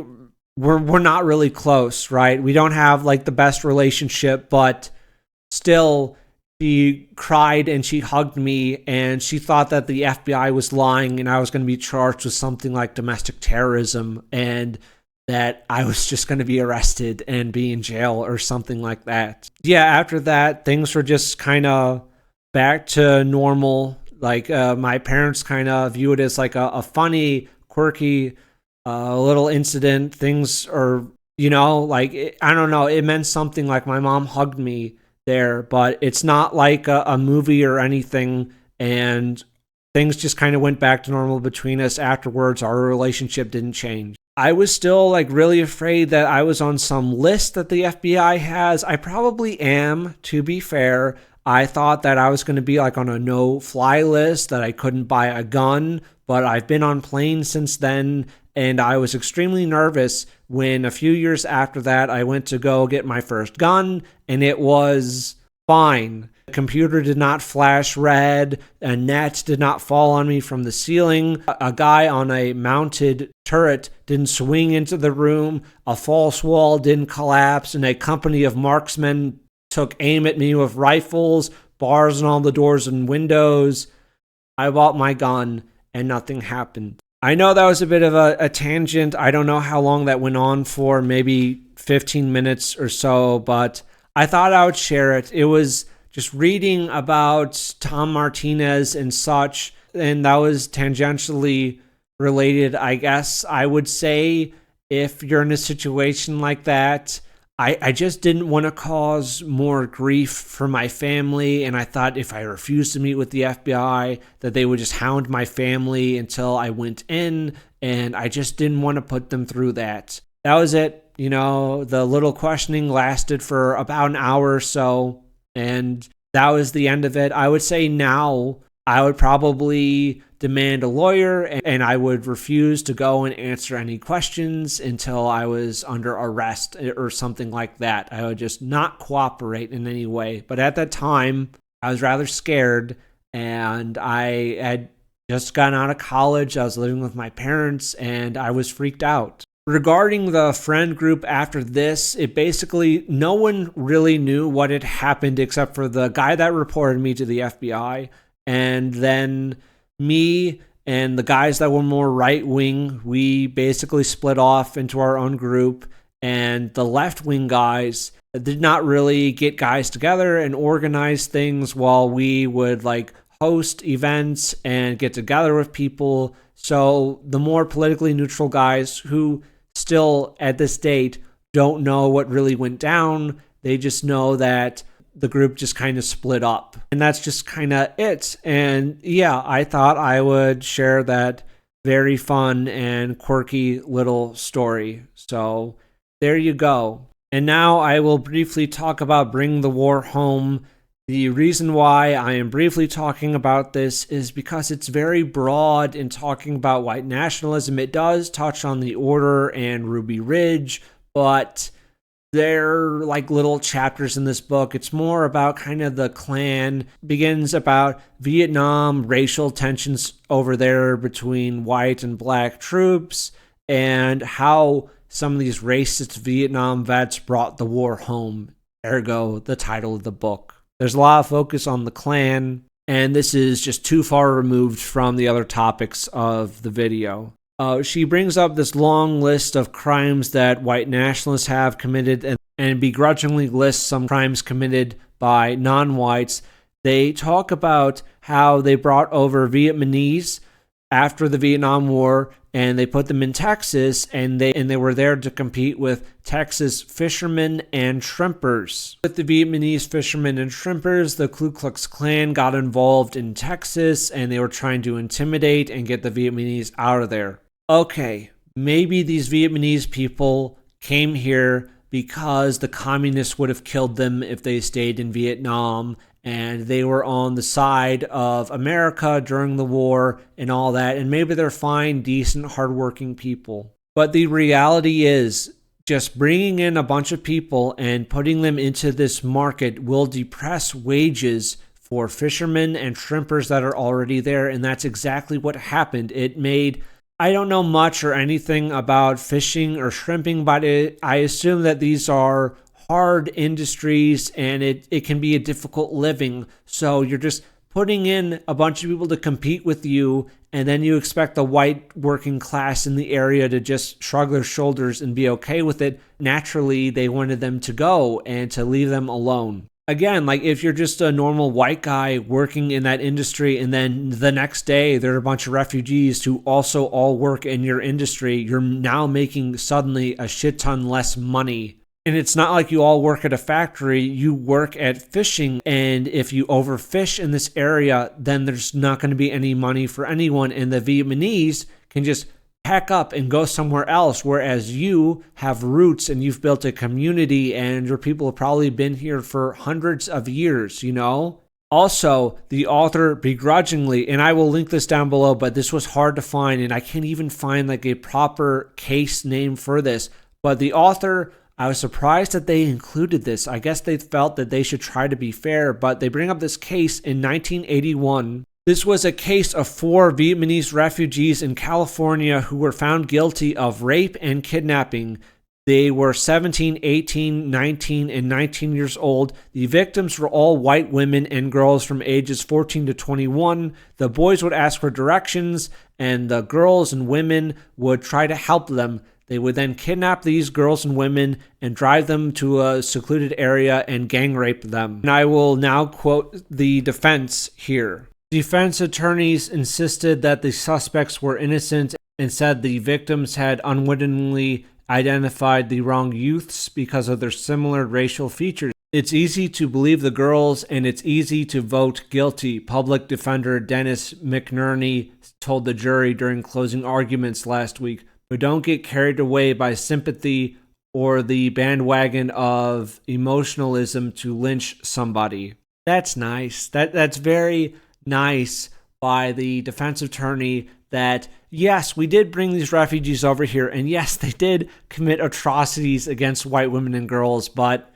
Speaker 2: we're not really close, right? We don't have like the best relationship, but still she cried and she hugged me and she thought that the FBI was lying and I was going to be charged with something like domestic terrorism and that I was just going to be arrested and be in jail or something like that. Yeah, after that, things were just kind of back to normal. Like my parents kind of view it as like a funny, quirky little incident. Things are, you know, like, I don't know, it meant something. Like my mom hugged me there, but it's not like a movie or anything, and things just kind of went back to normal between us afterwards. Our relationship didn't change. I was still like really afraid that I was on some list that the FBI has. I probably am, to be fair. I thought that I was going to be like on a no-fly list, that I couldn't buy a gun, but I've been on planes since then, and I was extremely nervous when a few years after that I went to go get my first gun, and it was fine. The computer did not flash red, a net did not fall on me from the ceiling, a guy on a mounted turret didn't swing into the room, a false wall didn't collapse, and a company of marksmen took aim at me with rifles, bars on all the doors and windows. I bought my gun and nothing happened. I know that was a bit of a tangent. I don't know how long that went on for, maybe 15 minutes or so, but I thought I would share it. It was just reading about Tom Martinez and such, and that was tangentially related, I guess. I would say if you're in a situation like that, I just didn't want to cause more grief for my family, and I thought if I refused to meet with the FBI, that they would just hound my family until I went in, and I just didn't want to put them through that. That was it. You know, the little questioning lasted for about an hour or so, and that was the end of it. I would say now I would probably demand a lawyer, and I would refuse to go and answer any questions until I was under arrest or something like that. I would just not cooperate in any way. But at that time, I was rather scared, and I had just gotten out of college. I was living with my parents, and I was freaked out. Regarding the friend group after this, it basically, no one really knew what had happened except for the guy that reported me to the FBI, and then me and the guys that were more right-wing. We basically split off into our own group, and the left-wing guys did not really get guys together and organize things while we would like host events and get together with people. So the more politically neutral guys, who still at this date don't know what really went down, they just know that the group just kind of split up, and that's just kind of it. And yeah, I thought I would share that very fun and quirky little story. So there you go. And now I will briefly talk about Bring the War Home. The reason why I am briefly talking about this is because it's very broad in talking about white nationalism. It does touch on the Order and Ruby Ridge, but they're like little chapters in this book. It's more about kind of the Klan. Begins about Vietnam, racial tensions over there between white and black troops, and how some of these racist Vietnam vets brought the war home, ergo the title of the book. There's a lot of focus on the Klan, and this is just too far removed from the other topics of the video. She brings up this long list of crimes that white nationalists have committed, and begrudgingly lists some crimes committed by non-whites. They talk about how they brought over Vietnamese after the Vietnam War, and they put them in Texas, and they were there to compete with Texas fishermen and shrimpers. With the Vietnamese fishermen and shrimpers, the Ku Klux Klan got involved in Texas, and they were trying to intimidate and get the Vietnamese out of there. Okay, maybe these Vietnamese people came here because the communists would have killed them if they stayed in Vietnam, and they were on the side of America during the war and all that, and maybe they're fine, decent, hardworking people. But the reality is, just bringing in a bunch of people and putting them into this market will depress wages for fishermen and shrimpers that are already there, and that's exactly what happened. It made... I don't know much or anything about fishing or shrimping, but I assume that these are hard industries and it can be a difficult living. So you're just putting in a bunch of people to compete with you, and then you expect the white working class in the area to just shrug their shoulders and be okay with it. Naturally, they wanted them to go and to leave them alone. Again, like if you're just a normal white guy working in that industry, and then the next day there are a bunch of refugees who also all work in your industry, you're now making suddenly a shit ton less money. And it's not like you all work at a factory, you work at fishing. And if you overfish in this area, then there's not going to be any money for anyone. And the Vietnamese can just pack up and go somewhere else. Whereas you have roots and you've built a community and your people have probably been here for hundreds of years, you know? Also, the author begrudgingly, and I will link this down below, but this was hard to find and I can't even find like a proper case name for this. But the author, I was surprised that they included this. I guess they felt that they should try to be fair, but they bring up this case in 1981. This was a case of 4 Vietnamese refugees in California who were found guilty of rape and kidnapping. They were 17, 18, 19, and 19 years old. The victims were all white women and girls from ages 14 to 21. The boys would ask for directions, and the girls and women would try to help them. They would then kidnap these girls and women and drive them to a secluded area and gang rape them. And I will now quote the defense here. Defense attorneys insisted that the suspects were innocent and said the victims had unwittingly identified the wrong youths because of their similar racial features. It's easy to believe the girls and it's easy to vote guilty, Public Defender Dennis McNerney told the jury during closing arguments last week. But don't get carried away by sympathy or the bandwagon of emotionalism to lynch somebody. That's nice. That's very nice by the defense attorney that, yes, we did bring these refugees over here, and yes, they did commit atrocities against white women and girls, but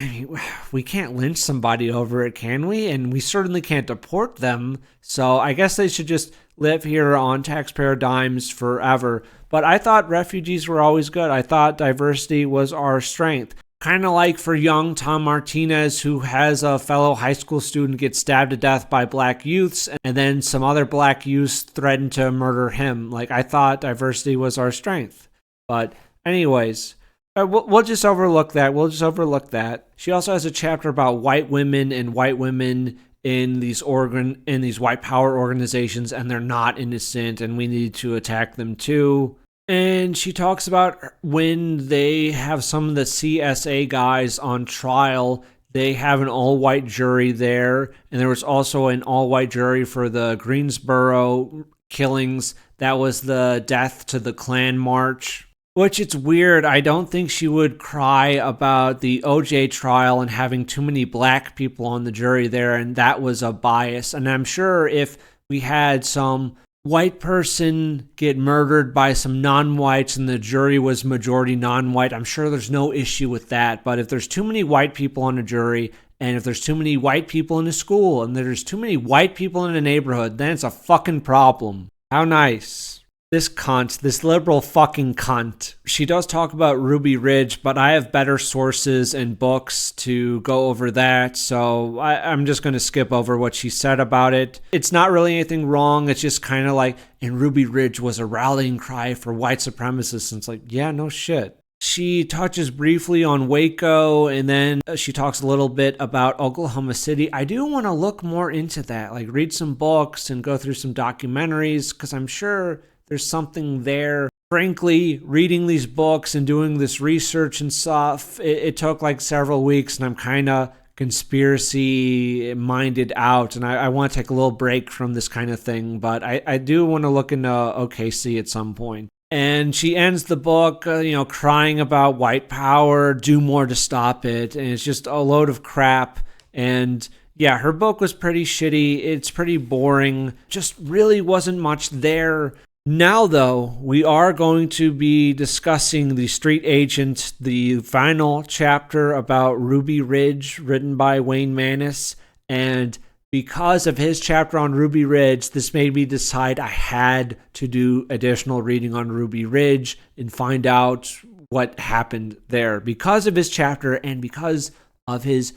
Speaker 2: I mean, we can't lynch somebody over it, can we? And we certainly can't deport them, so I guess they should just live here on taxpayer dimes forever. But I thought refugees were always good. I thought diversity was our strength. Kind of like for young Tom Martinez, who has a fellow high school student get stabbed to death by black youths, and then some other black youths threatened to murder him. Like, I thought diversity was our strength. But anyways, we'll just overlook that. She also has a chapter about white women and white women in these white power organizations, and they're not innocent, and we need to attack them too. And she talks about when they have some of the CSA guys on trial, they have an all-white jury there, and there was also an all-white jury for the Greensboro killings. That was the death to the Klan March. Which, it's weird. I don't think she would cry about the OJ trial and having too many black people on the jury there, and that was a bias. And I'm sure if we had some white person get murdered by some non-whites and the jury was majority non-white, I'm sure there's no issue with that. But if there's too many white people on a jury, and if there's too many white people in a school, and there's too many white people in a neighborhood, then it's a fucking problem. How nice. This cunt, this liberal fucking cunt. She does talk about Ruby Ridge, but I have better sources and books to go over that, so I'm just going to skip over what she said about it. It's not really anything wrong, it's just kind of like, and Ruby Ridge was a rallying cry for white supremacists, and it's like, yeah, no shit. She touches briefly on Waco, and then she talks a little bit about Oklahoma City. I do want to look more into that, like read some books and go through some documentaries, because I'm sure there's something there. Frankly, reading these books and doing this research and stuff, it took like several weeks, and I'm kind of conspiracy minded out, and I want to take a little break from this kind of thing, but I do want to look into OKC at some point. And she ends the book, crying about white power, do more to stop it, and it's just a load of crap. And yeah, her book was pretty shitty. It's pretty boring. Just really wasn't much there. Now, though, we are going to be discussing The Street Agent, the final chapter about Ruby Ridge, written by Wayne Maness. And because of his chapter on Ruby Ridge, this made me decide I had to do additional reading on Ruby Ridge and find out what happened there. Because of his chapter and because of his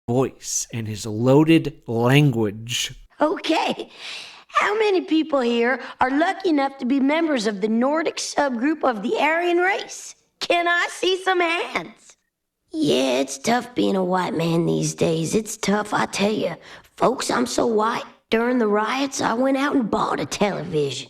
Speaker 2: voice and his loaded language.
Speaker 9: Okay. How many people here are lucky enough to be members of the Nordic subgroup of the Aryan race? Can I see some hands? Yeah, it's tough being a white man these days. It's tough, I tell you. Folks, I'm so white. During the riots, I went out and bought a television.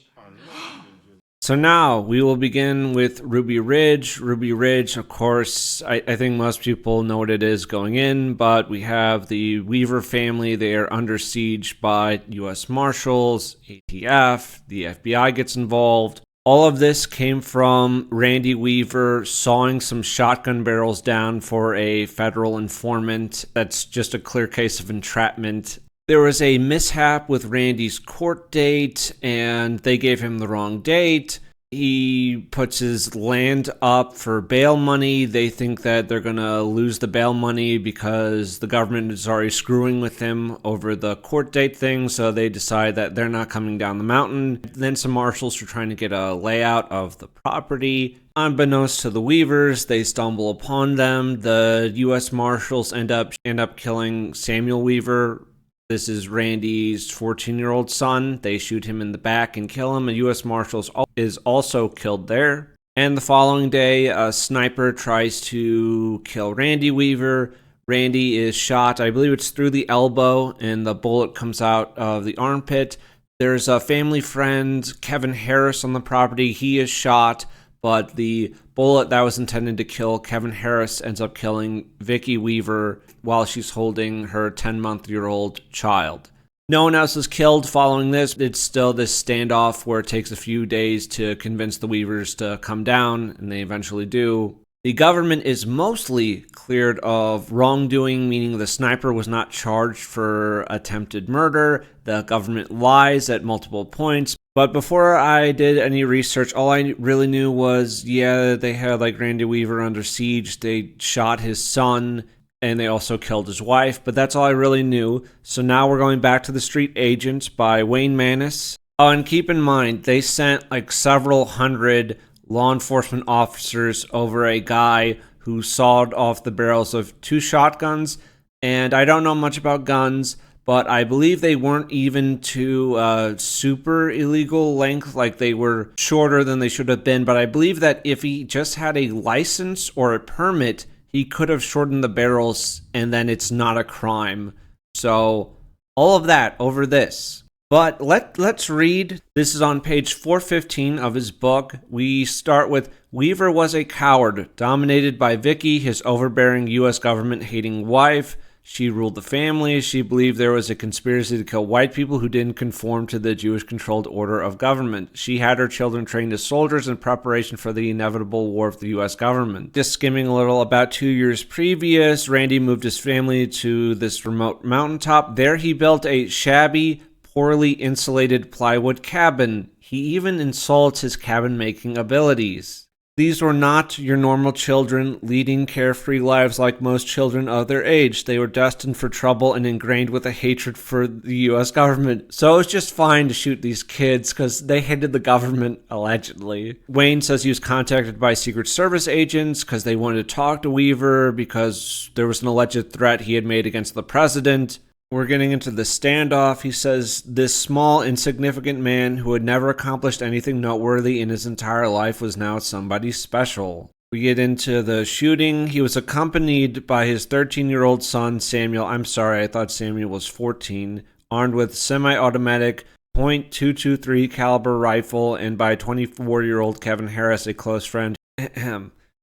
Speaker 2: So now we will begin with Ruby Ridge. Ruby Ridge, of course, I think most people know what it is going in, but we have the Weaver family. They are under siege by U.S. Marshals, ATF, the FBI gets involved. All of this came from Randy Weaver sawing some shotgun barrels down for a federal informant. That's just a clear case of entrapment. There was a mishap with Randy's court date, and they gave him the wrong date. He puts his land up for bail money. They think that they're going to lose the bail money because the government is already screwing with him over the court date thing, so they decide that they're not coming down the mountain. Then some marshals are trying to get a layout of the property. Unbeknownst to the Weavers, they stumble upon them. The U.S. Marshals end up killing Samuel Weaver. This is Randy's 14-year-old son. They shoot him in the back and kill him. A U.S. Marshal is also killed there. And the following day, a sniper tries to kill Randy Weaver. Randy is shot, I believe it's through the elbow, and the bullet comes out of the armpit. There's a family friend, Kevin Harris, on the property. He is shot, but the bullet that was intended to kill Kevin Harris ends up killing Vicky Weaver while she's holding her 10-month-old child. No one else is killed following this. It's still this standoff where it takes a few days to convince the Weavers to come down, and they eventually do. The government is mostly cleared of wrongdoing, meaning the sniper was not charged for attempted murder. The government lies at multiple points. But before I did any research, all I really knew was, yeah, they had Randy Weaver under siege. They shot his son, and they also killed his wife. But that's all I really knew. So now we're going back to The Street Agents by Wayne Maness. Oh, and keep in mind, they sent several hundred law enforcement officers over a guy who sawed off the barrels of 2 shotguns. And I don't know much about guns, but I believe they weren't even to super illegal length, they were shorter than they should have been. But I believe that if he just had a license or a permit, he could have shortened the barrels, and then it's not a crime. So all of that over this. But let's read. This is on page 415 of his book. We start with, Weaver was a coward, dominated by Vicky, his overbearing U.S. government-hating wife. She ruled the family. She believed there was a conspiracy to kill white people who didn't conform to the Jewish-controlled order of government. She had her children trained as soldiers in preparation for the inevitable war of the U.S. government. Just skimming a little, about 2 years previous, Randy moved his family to this remote mountaintop. There he built a shabby, poorly insulated plywood cabin. He even insults his cabin-making abilities. These were not your normal children leading carefree lives like most children of their age. They were destined for trouble and ingrained with a hatred for the U.S. government. So it was just fine to shoot these kids because they hated the government, allegedly. Wayne says he was contacted by Secret Service agents because they wanted to talk to Weaver because there was an alleged threat he had made against the president. We're getting into the standoff. He says this small, insignificant man who had never accomplished anything noteworthy in his entire life was now somebody special. We get into the shooting. He was accompanied by his 13-year-old son, Samuel. I'm sorry, I thought Samuel was 14, armed with semi-automatic .223 caliber rifle, and by 24-year-old Kevin Harris, a close friend.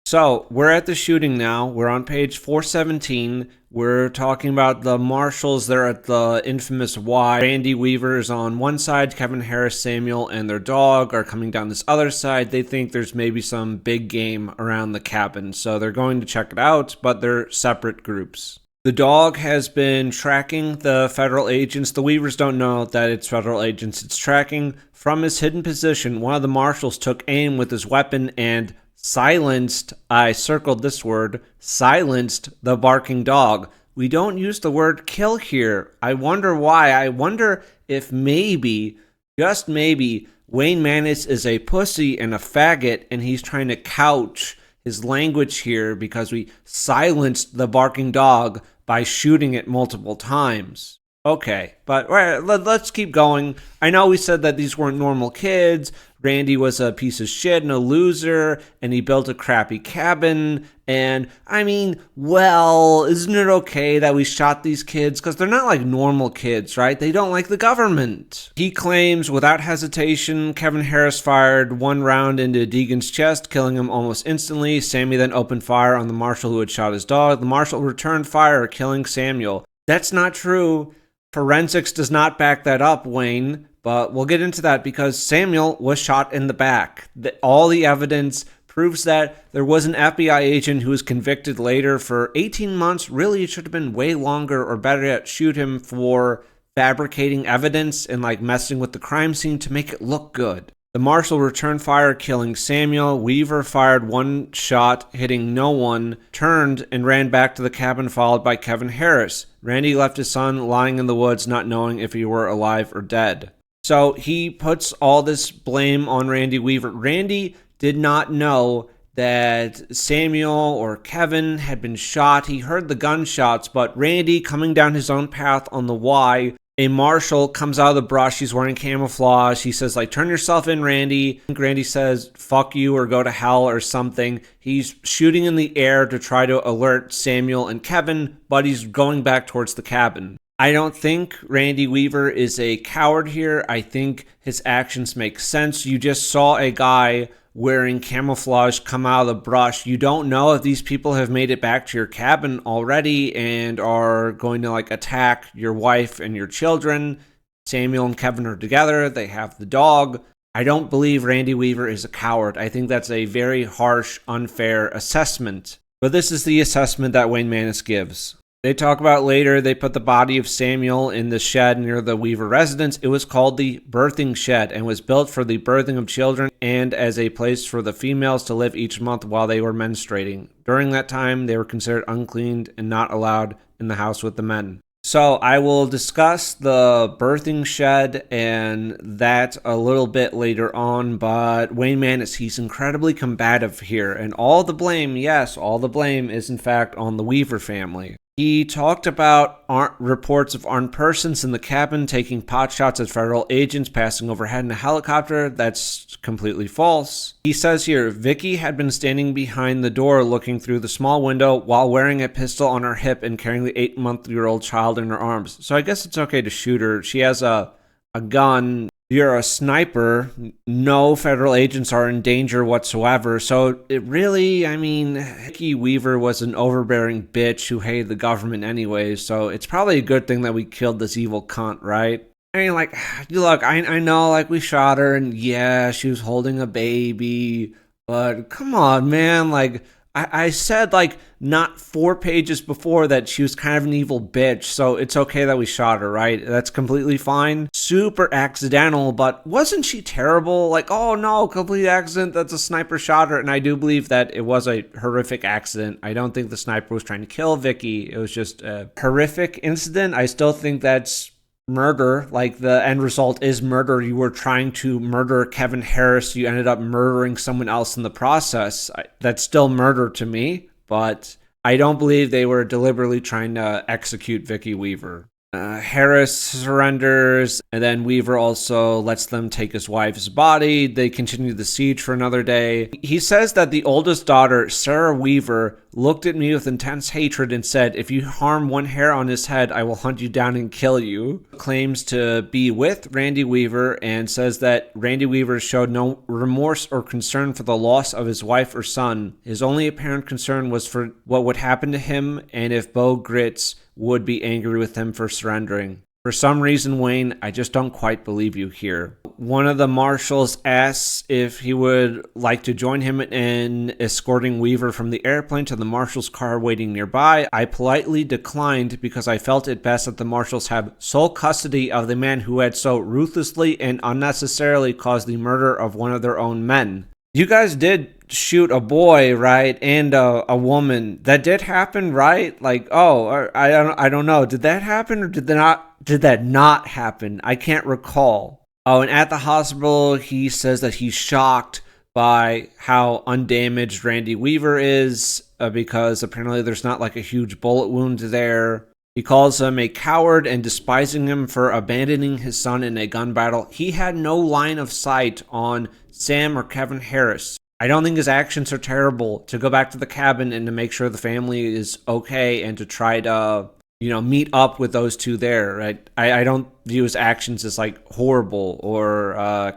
Speaker 2: So, we're at the shooting now. We're on page 417. We're talking about the marshals. They're at the infamous Y. Randy Weaver is on one side. Kevin Harris, Samuel, and their dog are coming down this other side. They think there's maybe some big game around the cabin, so they're going to check it out, but they're separate groups. The dog has been tracking the federal agents. The Weavers don't know that it's federal agents it's tracking. From his hidden position, one of the marshals took aim with his weapon and silenced, I circled this word, silenced the barking dog. We don't use the word kill here. I wonder why. I wonder if maybe, just maybe, Wayne Maness is a pussy and a faggot and he's trying to couch his language here because we silenced the barking dog by shooting it multiple times. Okay, but let's keep going. I know we said that these weren't normal kids. Randy was a piece of shit and a loser, and he built a crappy cabin. And, I mean, well, isn't it okay that we shot these kids? Because they're not like normal kids, right? They don't like the government. He claims, without hesitation, Kevin Harris fired one round into Deegan's chest, killing him almost instantly. Sammy then opened fire on the marshal who had shot his dog. The marshal returned fire, killing Samuel. That's not true. Forensics does not back that up, Wayne, but we'll get into that because Samuel was shot in the back. All the evidence proves that there was an FBI agent who was convicted later for 18 months. Really, it should have been way longer, or better yet, shoot him for fabricating evidence and like messing with the crime scene to make it look good. The marshal returned fire, killing Samuel. Weaver fired one shot, hitting no one, turned and ran back to the cabin, followed by Kevin Harris. Randy left his son lying in the woods, not knowing if he were alive or dead. So he puts all this blame on Randy Weaver. Randy did not know that Samuel or Kevin had been shot. He heard the gunshots, but Randy, coming down his own path on the Y, a marshal comes out of the brush. He's wearing camouflage. He says, like, turn yourself in, Randy. Randy says, fuck you or go to hell or something. He's shooting in the air to try to alert Samuel and Kevin, but he's going back towards the cabin. I don't think Randy Weaver is a coward here. I think his actions make sense. You just saw a guy wearing camouflage come out of the brush. You don't know if these people have made it back to your cabin already and are going to like attack your wife and your children. Samuel and Kevin are together. They have the dog. I don't believe Randy Weaver is a coward. I think that's a very harsh, unfair assessment. But this is the assessment that Wayne Maness gives. They talk about later, they put the body of Samuel in the shed near the Weaver residence. It was called the birthing shed and was built for the birthing of children and as a place for the females to live each month while they were menstruating. During that time, they were considered unclean and not allowed in the house with the men. So I will discuss the birthing shed and that a little bit later on, but Wayne Maness, he's incredibly combative here. And all the blame, yes, all the blame is in fact on the Weaver family. He talked about reports of armed persons in the cabin taking pot shots at federal agents passing overhead in a helicopter. That's completely false. He says here, Vicky had been standing behind the door looking through the small window while wearing a pistol on her hip and carrying the 8-month-old child in her arms. So I guess it's okay to shoot her. She has a gun. You're a sniper. No federal agents are in danger whatsoever. So it really, I mean, Vicky Weaver was an overbearing bitch who hated the government anyway. So it's probably a good thing that we killed this evil cunt, right? I mean, like, look, I know, like, we shot her and yeah, she was holding a baby. But come on, man, like, I said, like, not 4 pages before that she was kind of an evil bitch, so it's okay that we shot her, right? That's completely fine. Super accidental, but wasn't she terrible? Like, oh no, complete accident, that's a sniper shot her, and I do believe that it was a horrific accident. I don't think the sniper was trying to kill Vicky. It was just a horrific incident. I still think that's murder. Like, the end result is murder. You were trying to murder Kevin Harris. You ended up murdering someone else in the process. That's still murder to me, but I don't believe they were deliberately trying to execute Vicky Weaver. Harris surrenders, and then Weaver also lets them take his wife's body. They continue the siege for another day. He says that the oldest daughter, Sarah Weaver, looked at me with intense hatred and said, if you harm one hair on his head, I will hunt you down and kill you. Claims to be with Randy Weaver and says that Randy Weaver showed no remorse or concern for the loss of his wife or son. His only apparent concern was for what would happen to him and if Bo Gritz would be angry with him for surrendering. For some reason, Wayne, I just don't quite believe you here. One of the marshals asks if he would like to join him in escorting Weaver from the airplane to the marshal's car waiting nearby. I politely declined because I felt it best that the marshals have sole custody of the man who had so ruthlessly and unnecessarily caused the murder of one of their own men. You guys did shoot a boy, right, and a woman. That did happen, right? Like, oh, I don't know. Did that happen or did that not happen? I can't recall. Oh, and at the hospital, he says that he's shocked by how undamaged Randy Weaver is because apparently there's not like a huge bullet wound there. He calls him a coward and despising him for abandoning his son in a gun battle. He had no line of sight on Sam or Kevin Harris. I don't think his actions are terrible to go back to the cabin and to make sure the family is okay and to try to, meet up with those two there, right? I don't view his actions as like horrible or I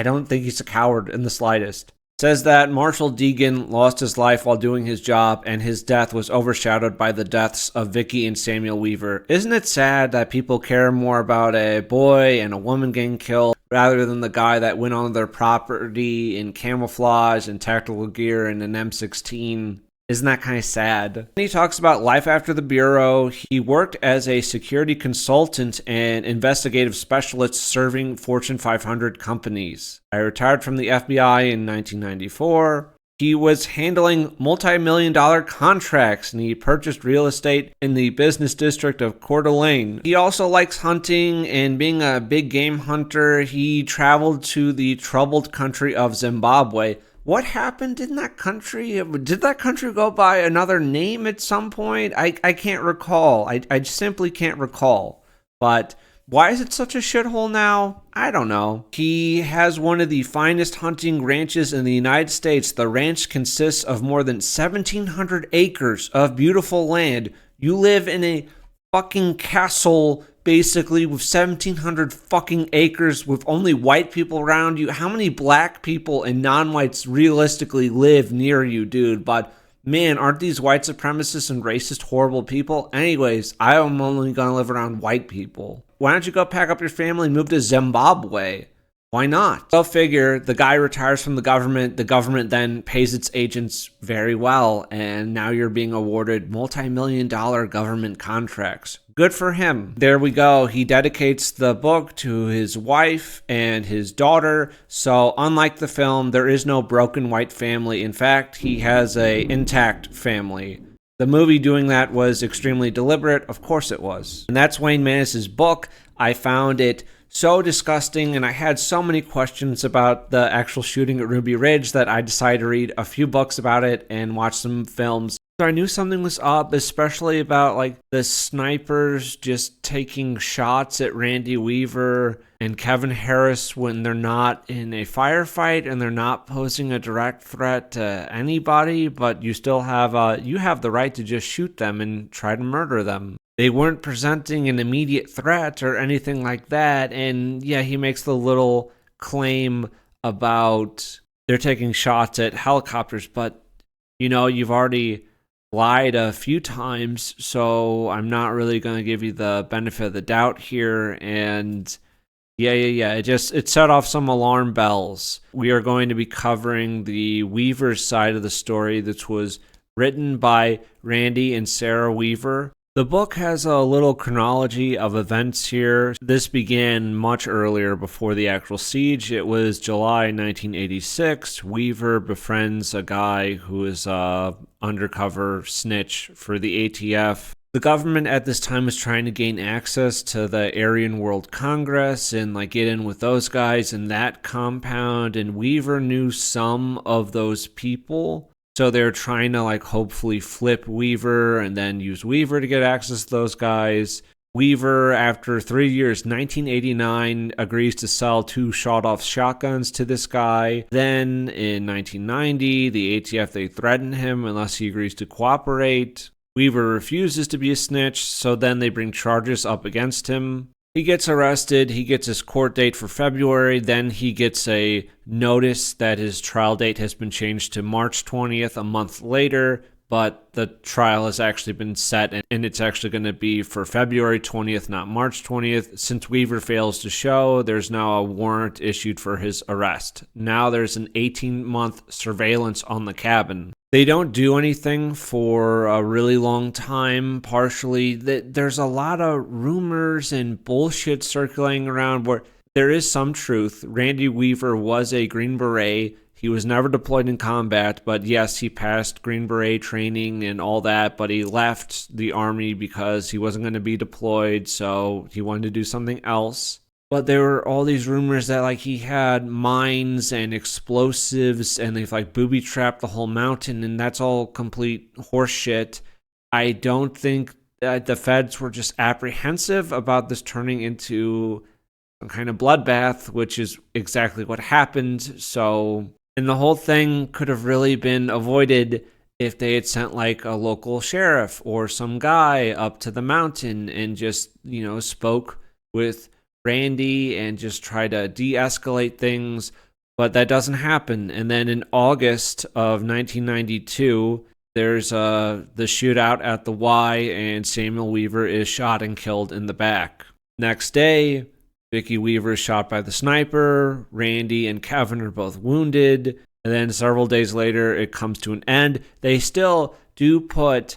Speaker 2: don't think he's a coward in the slightest. Says that Marshall Deegan lost his life while doing his job and his death was overshadowed by the deaths of Vicky and Samuel Weaver. Isn't it sad that people care more about a boy and a woman getting killed rather than the guy that went on their property in camouflage and tactical gear and an M16? Isn't that kind of sad? He talks about life after the Bureau. He worked as a security consultant and investigative specialist serving Fortune 500 companies. I retired from the FBI in 1994. He was handling multi-million-dollar contracts and he purchased real estate in the business district of Coeur d'Alene. He also likes hunting and being a big game hunter. He traveled to the troubled country of Zimbabwe. What happened in that country? Did that country go by another name at some point? I can't recall. I simply can't recall. But why is it such a shithole now? I don't know. He has one of the finest hunting ranches in the United States. The ranch consists of more than 1,700 acres of beautiful land. You live in a fucking castle basically with 1,700 fucking acres with only white people around you. How many black people and non-whites realistically live near you, dude? But man, aren't these white supremacists and racist horrible people? Anyways, I am only gonna live around white people. Why don't you go pack up your family and move to Zimbabwe? Why not? Go figure, the guy retires from the government then pays its agents very well, and now you're being awarded multi-million-dollar government contracts. Good for him. There we go. He dedicates the book to his wife and his daughter. So unlike the film, there is no broken white family. In fact, he has an intact family. The movie doing that was extremely deliberate. Of course it was. And that's Wayne Mannis's book. I found it so disgusting, and I had so many questions about the actual shooting at Ruby Ridge that I decided to read a few books about it and watch some films. So I knew something was up, especially about like the snipers just taking shots at Randy Weaver and Kevin Harris when they're not in a firefight and they're not posing a direct threat to anybody, but you still have the right to just shoot them and try to murder them. They weren't presenting an immediate threat or anything like that. And yeah, he makes the little claim about they're taking shots at helicopters, but you've already lied a few times, so I'm not really going to give you the benefit of the doubt here. And yeah, it set off some alarm bells. We are going to be covering the Weaver side of the story, which was written by Randy and Sarah Weaver. The book has a little chronology of events here. This began much earlier, before the actual siege. It was July 1986. Weaver befriends a guy who is a undercover snitch for the ATF. The government at this time was trying to gain access to the Aryan World Congress and get in with those guys in that compound, and Weaver knew some of those people. So they're trying to hopefully flip Weaver and then use Weaver to get access to those guys. Weaver, after 3 years, 1989, agrees to sell 2 shot-off shotguns to this guy. Then in 1990, the ATF, they threaten him unless he agrees to cooperate. Weaver refuses to be a snitch, so then they bring charges up against him. He gets arrested, he gets his court date for February, then he gets a notice that his trial date has been changed to March 20th, a month later, but the trial has actually been set and it's actually going to be for February 20th, not March 20th. Since Weaver fails to show, there's now a warrant issued for his arrest. Now there's an 18-month surveillance on the cabin. They don't do anything for a really long time, partially. There's a lot of rumors and bullshit circulating around where there is some truth. Randy Weaver was a Green Beret. He was never deployed in combat, but yes, he passed Green Beret training and all that, but he left the Army because he wasn't going to be deployed, so he wanted to do something else. But there were all these rumors that he had mines and explosives and they've booby-trapped the whole mountain, and that's all complete horseshit. I don't think the feds were just apprehensive about this turning into some kind of bloodbath, which is exactly what happened. So, and the whole thing could have really been avoided if they had sent like a local sheriff or some guy up to the mountain and just, spoke with Randy and just try to de-escalate things. But that doesn't happen. And then in August of 1992, there's the shootout at the Y, and Samuel Weaver is shot and killed in the back. Next day, Vicky Weaver is shot by the sniper. Randy and Kevin are both wounded. And then several days later, it comes to an end. They still do put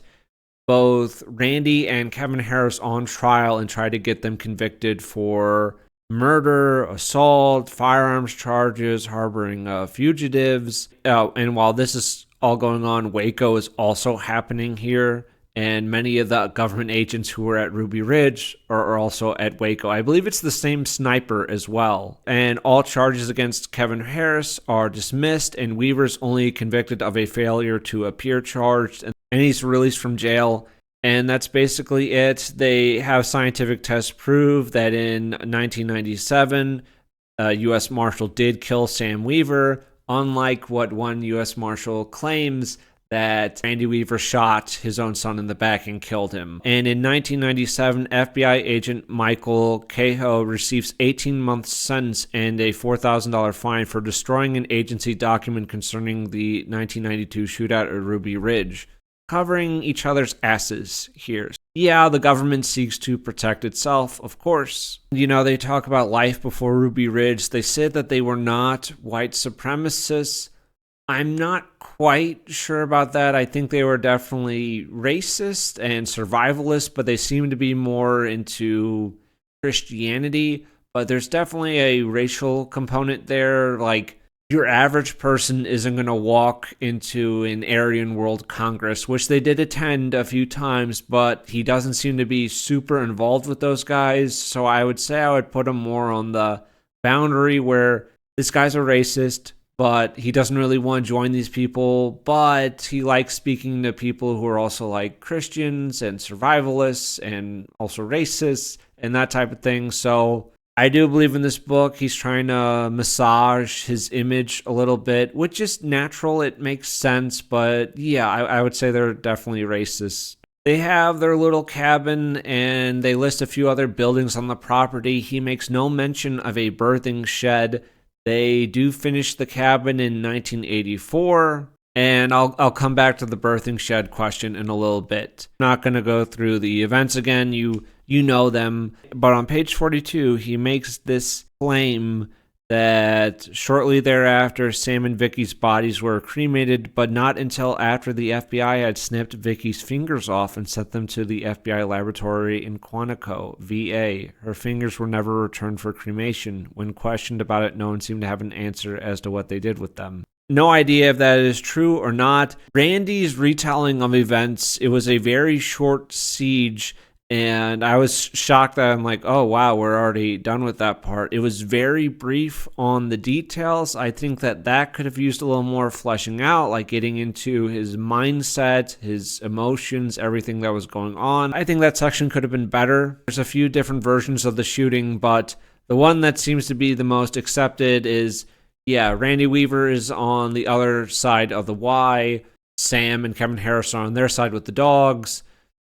Speaker 2: both Randy and Kevin Harris on trial and try to get them convicted for murder, assault, firearms charges, harboring fugitives. And while this is all going on, Waco is also happening here. And many of the government agents who were at Ruby Ridge are also at Waco. I believe it's the same sniper as well. And all charges against Kevin Harris are dismissed, and Weaver's only convicted of a failure to appear charged, and he's released from jail. And that's basically it. They have scientific tests prove that in 1997, a U.S. Marshal did kill Sam Weaver, unlike what one U.S. Marshal claims, that Randy Weaver shot his own son in the back and killed him. And in 1997, FBI agent Michael Cahoe receives 18-month sentence and a $4,000 fine for destroying an agency document concerning the 1992 shootout at Ruby Ridge. Covering each other's asses here. Yeah, the government seeks to protect itself, of course. They talk about life before Ruby Ridge. They said that they were not white supremacists. I'm not quite sure about that. I think they were definitely racist and survivalist, but they seem to be more into Christianity. But there's definitely a racial component there. Like, your average person isn't going to walk into an Aryan World Congress, which they did attend a few times, but he doesn't seem to be super involved with those guys. So I would say I would put him more on the boundary where this guy's a racist, but he doesn't really want to join these people, but he likes speaking to people who are also like Christians and survivalists and also racists and that type of thing. So I do believe in this book he's trying to massage his image a little bit, which is natural. It makes sense, but yeah, I would say they're definitely racist. They have their little cabin and they list a few other buildings on the property. He makes no mention of a birthing shed. They do finish the cabin in 1984, and I'll come back to the birthing shed question in a little bit. I'm not going to go through the events again. You know them. But on page 42, he makes this claim that shortly thereafter, Sam and Vicky's bodies were cremated, but not until after the FBI had snipped Vicky's fingers off and sent them to the FBI laboratory in Quantico, VA. Her fingers were never returned for cremation. When questioned about it, no one seemed to have an answer as to what they did with them. No idea if that is true or not. Randy's retelling of events, it was a very short siege, and I was shocked that I'm like, oh, wow, we're already done with that part. It was very brief on the details. I think that could have used a little more fleshing out, like getting into his mindset, his emotions, everything that was going on. I think that section could have been better. There's a few different versions of the shooting, but the one that seems to be the most accepted is, yeah, Randy Weaver is on the other side of the Y. Sam and Kevin Harris are on their side with the dogs.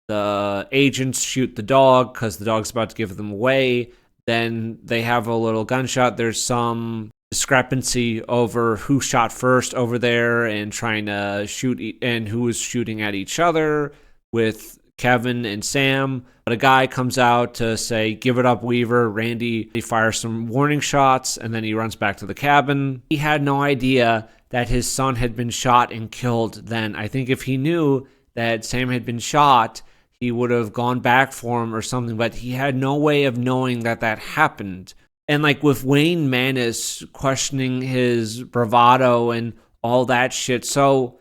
Speaker 2: The agents shoot the dog because the dog's about to give them away. Then they have a little gunshot. There's some discrepancy over who shot first over there and trying to shoot and who was shooting at each other with Kevin and Sam. But a guy comes out to say, give it up, Weaver. Randy, he fires some warning shots and then he runs back to the cabin. He had no idea that his son had been shot and killed then. I think if he knew that Sam had been shot, he would have gone back for him or something, but he had no way of knowing that happened. And like with Wayne Maness questioning his bravado and all that shit. So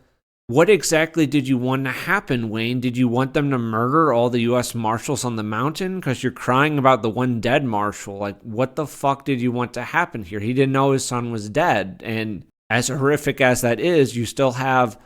Speaker 2: what exactly did you want to happen, Wayne? Did you want them to murder all the U.S. Marshals on the mountain? Because you're crying about the one dead Marshal. Like, what the fuck did you want to happen here? He didn't know his son was dead. And as horrific as that is, you still have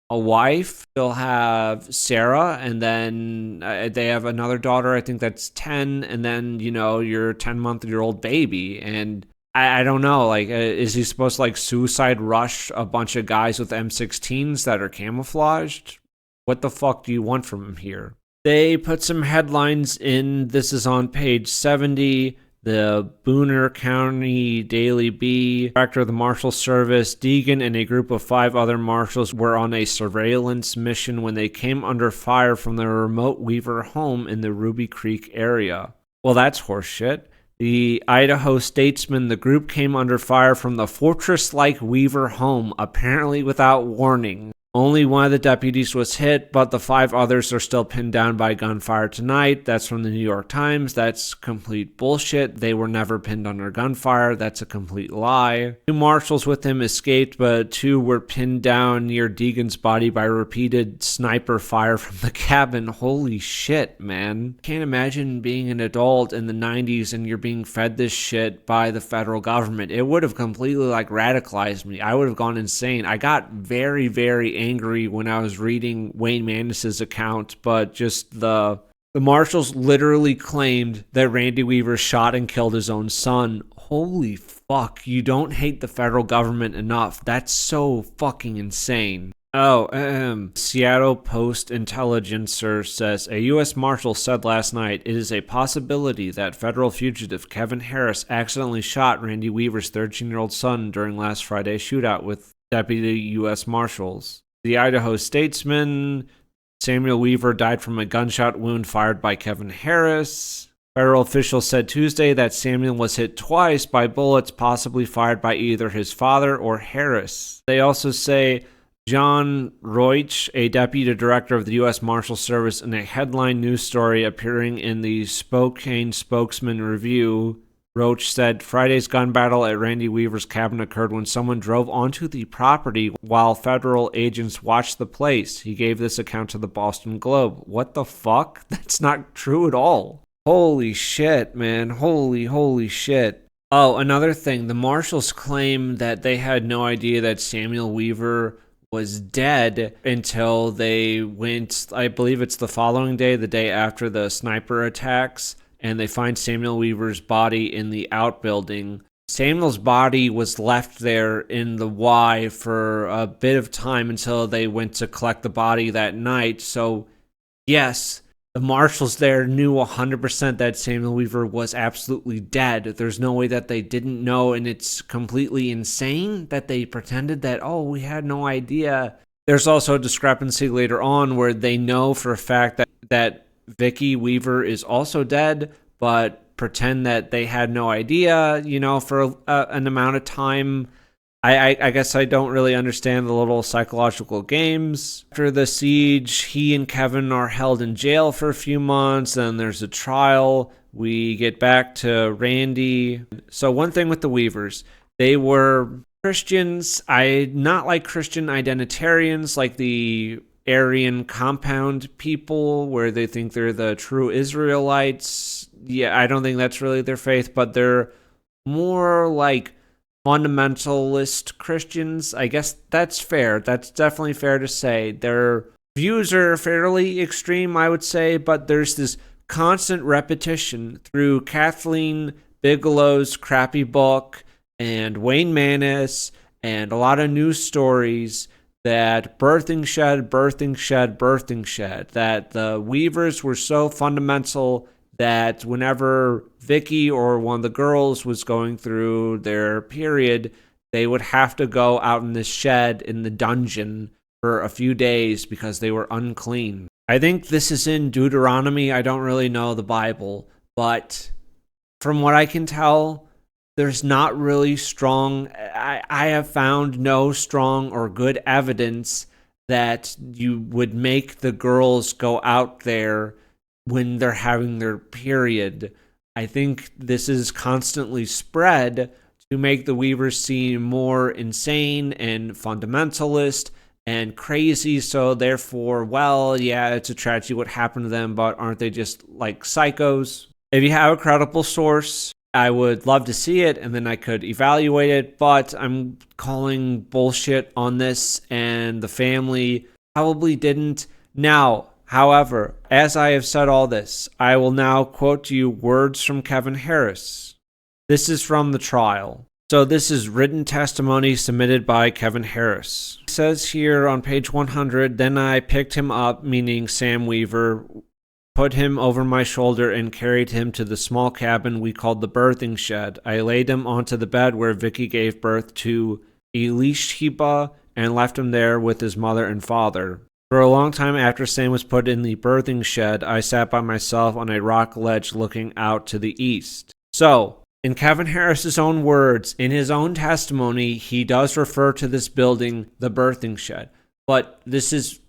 Speaker 2: a wife. They'll have Sarah, and then they have another daughter. I think that's 10, and then, you know, your 10-month-old baby. And I don't know, like, is he supposed to, like, suicide rush a bunch of guys with M16s that are camouflaged? What the fuck do you want from him here? They put some headlines in. This is on page 70. The Boone County Daily Bee, director of the Marshal Service, Deegan, and a group of 5 other marshals were on a surveillance mission when they came under fire from their remote Weaver home in the Ruby Creek area. Well, that's horseshit. The Idaho Statesman, the group came under fire from the fortress-like Weaver home, apparently without warning. Only one of the deputies was hit, but the 5 others are still pinned down by gunfire tonight. That's from the New York Times. That's complete bullshit. They were never pinned under gunfire. That's a complete lie. 2 marshals with him escaped, but 2 were pinned down near Deegan's body by repeated sniper fire from the cabin. Holy shit, man. Can't imagine being an adult in the 90s and you're being fed this shit by the federal government. It would have completely, like, radicalized me. I would have gone insane. I got very, very angry when I was reading Wayne Manis's account, but just the marshals literally claimed that Randy Weaver shot and killed his own son. Holy fuck, you don't hate the federal government enough. That's so fucking insane. Seattle Post-Intelligencer says, a U.S. Marshal said last night it is a possibility that federal fugitive Kevin Harris accidentally shot Randy Weaver's 13-year-old son during last Friday's shootout with deputy U.S. Marshals. The Idaho Statesman, Samuel Weaver died from a gunshot wound fired by Kevin Harris. Federal officials said Tuesday that Samuel was hit twice by bullets possibly fired by either his father or Harris. They also say John Roich, a deputy director of the U.S. Marshal Service, in a headline news story appearing in the Spokane Spokesman Review, Roach said Friday's gun battle at Randy Weaver's cabin occurred when someone drove onto the property while federal agents watched the place. He gave this account to the Boston Globe. What the fuck? That's not true at all. Holy shit, man. Holy shit. Oh, another thing. The marshals claim that they had no idea that Samuel Weaver was dead until they went, I believe it's the following day, the day after the sniper attacks, and they find Samuel Weaver's body in the outbuilding. Samuel's body was left there in the Y for a bit of time until they went to collect the body that night. So, yes, the marshals there knew 100% that Samuel Weaver was absolutely dead. There's no way that they didn't know, and it's completely insane that they pretended that, oh, we had no idea. There's also a discrepancy later on where they know for a fact that Vicky Weaver is also dead, but pretend that they had no idea, you know, for an amount of time. I guess I don't really understand the little psychological games. After the siege, he and Kevin are held in jail for a few months, then there's a trial. We get back to Randy. So one thing with the Weavers, they were Christians. Not like Christian identitarians, like the Aryan compound people where they think they're the true Israelites. Yeah, I don't think that's really their faith, but they're more like fundamentalist Christians. I guess that's fair. That's definitely fair to say. Their views are fairly extreme, I would say, but there's this constant repetition through Kathleen Bigelow's crappy book and Wayne Manis and a lot of news stories that birthing shed, that the Weavers were so fundamental that whenever Vicky or one of the girls was going through their period, they would have to go out in this shed in the dungeon for a few days because they were unclean. I think this is in Deuteronomy. I don't really know the Bible, but from what I can tell, there's not really strong, I have found no strong or good evidence that you would make the girls go out there when they're having their period. I think this is constantly spread to make the Weavers seem more insane and fundamentalist and crazy, so therefore, well, yeah, it's a tragedy what happened to them, but aren't they just like psychos? If you have a credible source, I would love to see it, and then I could evaluate it, but I'm calling bullshit on this, and the family probably didn't. Now, however, as I have said all this, I will now quote to you words from Kevin Harris. This is from the trial. So this is written testimony submitted by Kevin Harris. It says here on page 100, then I picked him up, meaning Sam Weaver, put him over my shoulder and carried him to the small cabin we called the birthing shed. I laid him onto the bed where Vicky gave birth to Elisheba and left him there with his mother and father. For a long time after Sam was put in the birthing shed, I sat by myself on a rock ledge looking out to the east. So, in Kevin Harris's own words, in his own testimony, he does refer to this building the birthing shed. But this is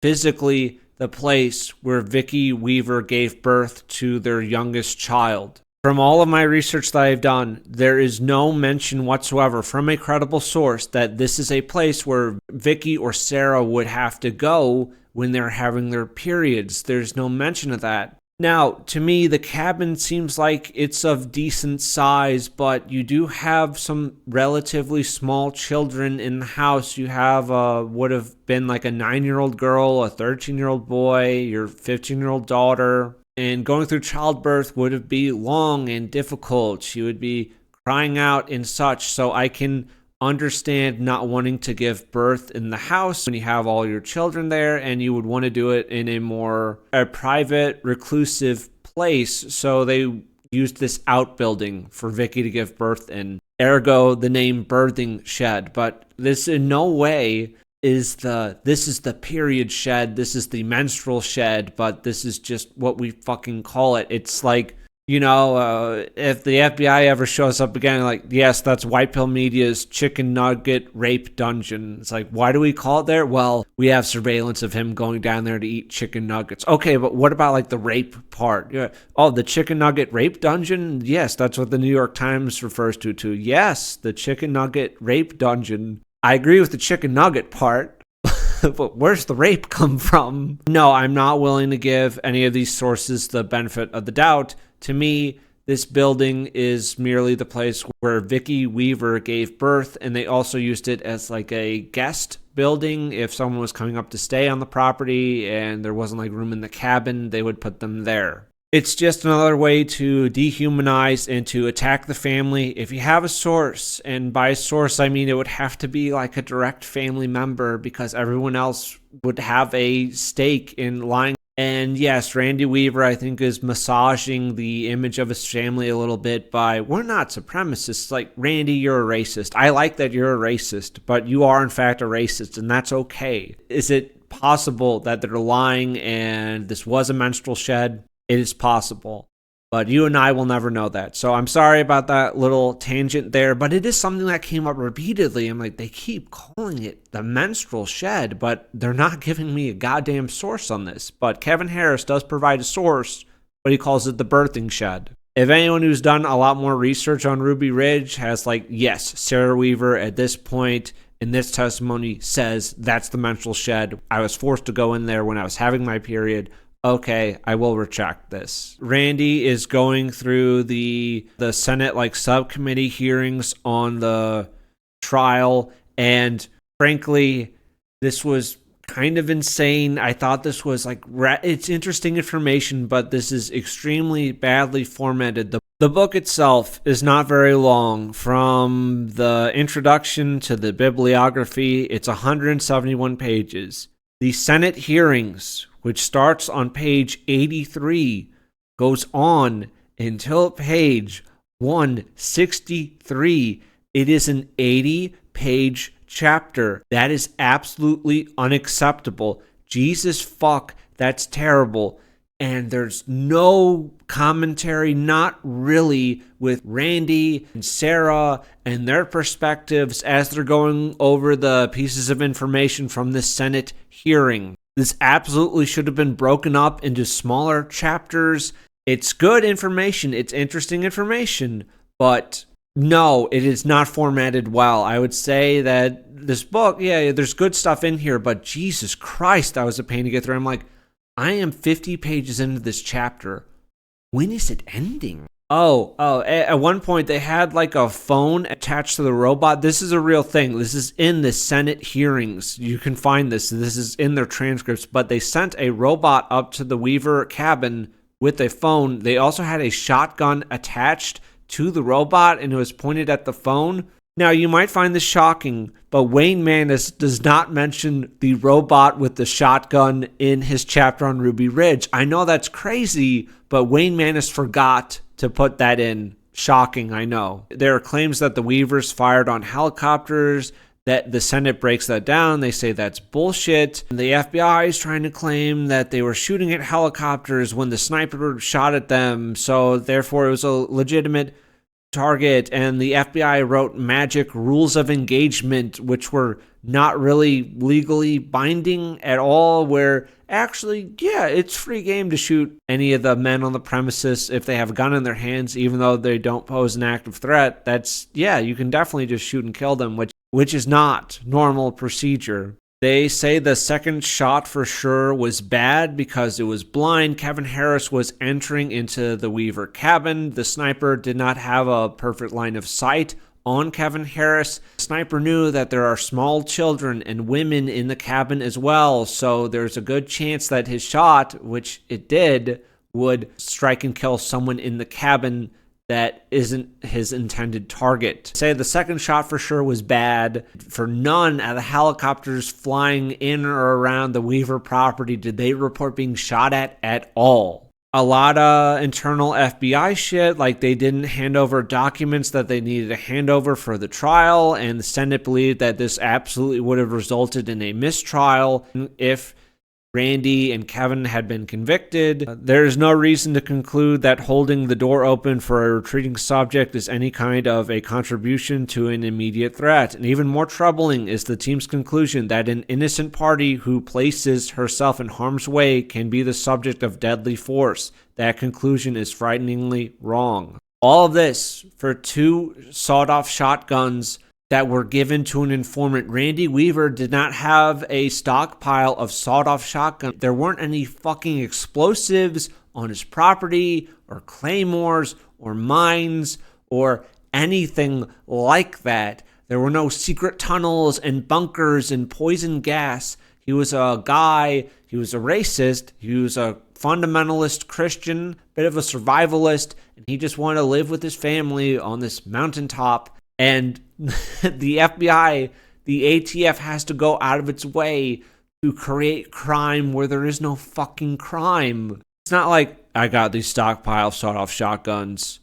Speaker 2: physically the place where Vicky Weaver gave birth to their youngest child. From all of my research that I've done, there is no mention whatsoever from a credible source that this is a place where Vicky or Sarah would have to go when they're having their periods. There's no mention of that. Now, to me, the cabin seems like it's of decent size, but you do have some relatively small children in the house. You have would have been like a 9-year-old girl, a 13-year-old boy, your 15-year-old daughter. And going through childbirth would be long and difficult. She would be crying out and such. So I can understand not wanting to give birth in the house when you have all your children there, and you would want to do it in a private, reclusive place. So they used this outbuilding for Vicky to give birth in. Ergo, the name birthing shed. But this in no way is this is the period shed, this is the menstrual shed, but this is just what we fucking call it. It's like, you know, if the FBI ever shows up again, like, yes, that's White Pill Media's chicken nugget rape dungeon. It's like, why do we call it there? Well, we have surveillance of him going down there to eat chicken nuggets. Okay, but what about like the rape part? Yeah. Oh, the chicken nugget rape dungeon? Yes, that's what the New York Times refers to. Yes, the chicken nugget rape dungeon. I agree with the chicken nugget part, but where's the rape come from? No, I'm not willing to give any of these sources the benefit of the doubt. To me, this building is merely the place where Vicky Weaver gave birth, and they also used it as like a guest building. If someone was coming up to stay on the property and there wasn't like room in the cabin, they would put them there. It's just another way to dehumanize and to attack the family. If you have a source, and by source I mean it would have to be like a direct family member, because everyone else would have a stake in lying. And yes, Randy Weaver, I think, is massaging the image of his family a little bit by, we're not supremacists. Like, Randy, you're a racist. I like that you're a racist, but you are in fact a racist, and that's okay. Is it possible that they're lying and this was a menstrual shed? It is possible, but you and I will never know that. So I'm sorry about that little tangent there, but it is something that came up repeatedly. I'm like, they keep calling it the menstrual shed, but they're not giving me a goddamn source on this. But Kevin Harris does provide a source, but he calls it the birthing shed. If anyone who's done a lot more research on Ruby Ridge has like, yes, Sarah Weaver at this point in this testimony says that's the menstrual shed. I was forced to go in there when I was having my period. Okay, I will retract this. Randy is going through the Senate like subcommittee hearings on the trial, and frankly, this was kind of insane. I thought this was like, it's interesting information, but this is extremely badly formatted. The book itself is not very long. From the introduction to the bibliography, it's 171 pages. The Senate hearings, which starts on page 83, goes on until page 163. It is an 80-page chapter. That is absolutely unacceptable. Jesus fuck, that's terrible. And there's no commentary, not really, with Randy and Sarah and their perspectives as they're going over the pieces of information from this Senate hearing. This absolutely should have been broken up into smaller chapters. It's good information. It's interesting information. But no, it is not formatted well. I would say that this book, yeah, there's good stuff in here, but Jesus Christ, that was a pain to get through. I'm like, I am 50 pages into this chapter. When is it ending? At one point they had like a phone attached to the robot. This is a real thing. This is in the Senate hearings. You can find this. This is in their transcripts. But they sent a robot up to the Weaver cabin with a phone. They also had a shotgun attached to the robot, and it was pointed at the phone. Now, you might find this shocking, but Wayne Maness does not mention the robot with the shotgun in his chapter on Ruby Ridge. I know that's crazy, but Wayne Maness forgot to put that in. Shocking, I know. There are claims that the Weavers fired on helicopters, that the Senate breaks that down. They say that's bullshit. The FBI is trying to claim that they were shooting at helicopters when the sniper shot at them, so therefore it was a legitimate target. And the FBI wrote magic rules of engagement, which were not really legally binding at all, where actually, yeah, it's free game to shoot any of the men on the premises if they have a gun in their hands, even though they don't pose an active threat. That's, yeah, you can definitely just shoot and kill them, which is not normal procedure. They say the second shot for sure was bad because it was blind. Kevin Harris was entering into the Weaver cabin. The sniper did not have a perfect line of sight on Kevin Harris. The sniper knew that there are small children and women in the cabin as well, so there's a good chance that his shot, which it did, would strike and kill someone in the cabin that isn't his intended target. Say the second shot for sure was bad. For none of the helicopters flying in or around the Weaver property did they report being shot at all. A lot of internal FBI shit, like they didn't hand over documents that they needed to hand over for the trial, and the Senate believed that this absolutely would have resulted in a mistrial if Randy and Kevin had been convicted. There is no reason to conclude that holding the door open for a retreating subject is any kind of a contribution to an immediate threat. And even more troubling is the team's conclusion that an innocent party who places herself in harm's way can be the subject of deadly force. That conclusion is frighteningly wrong. All of this for 2 sawed-off shotguns that were given to an informant. Randy Weaver did not have a stockpile of sawed-off shotguns. There weren't any fucking explosives on his property, or claymores, or mines, or anything like that. There were no secret tunnels and bunkers and poison gas. He was a guy, he was a racist, he was a fundamentalist Christian, bit of a survivalist, and he just wanted to live with his family on this mountaintop. And the FBI, the ATF has to go out of its way to create crime where there is no fucking crime. It's not like, I got these stockpile sawed-off shotguns,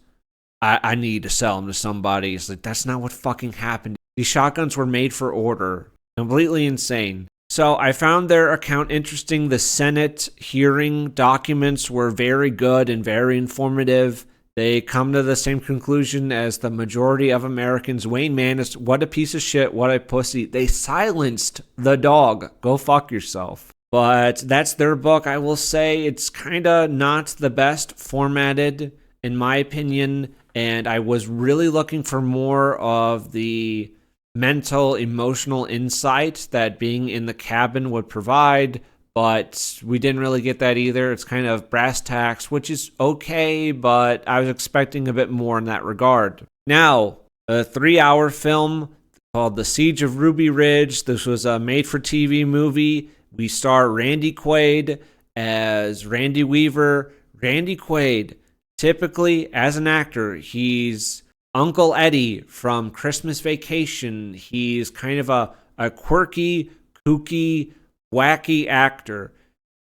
Speaker 2: I need to sell them to somebody. It's like, that's not what fucking happened. These shotguns were made for order. Completely insane. So I found their account interesting. The Senate hearing documents were very good and very informative. They come to the same conclusion as the majority of Americans. Wayne Maness, what a piece of shit, what a pussy. They silenced the dog. Go fuck yourself. But that's their book. I will say it's kind of not the best formatted, in my opinion, and I was really looking for more of the mental, emotional insight that being in the cabin would provide, but we didn't really get that either. It's kind of brass tacks, which is okay, but I was expecting a bit more in that regard. Now, a 3-hour film called The Siege of Ruby Ridge. This was a made-for-TV movie. We star Randy Quaid as Randy Weaver. Randy Quaid, typically as an actor, he's Uncle Eddie from Christmas Vacation. He's kind of a quirky, kooky, wacky actor.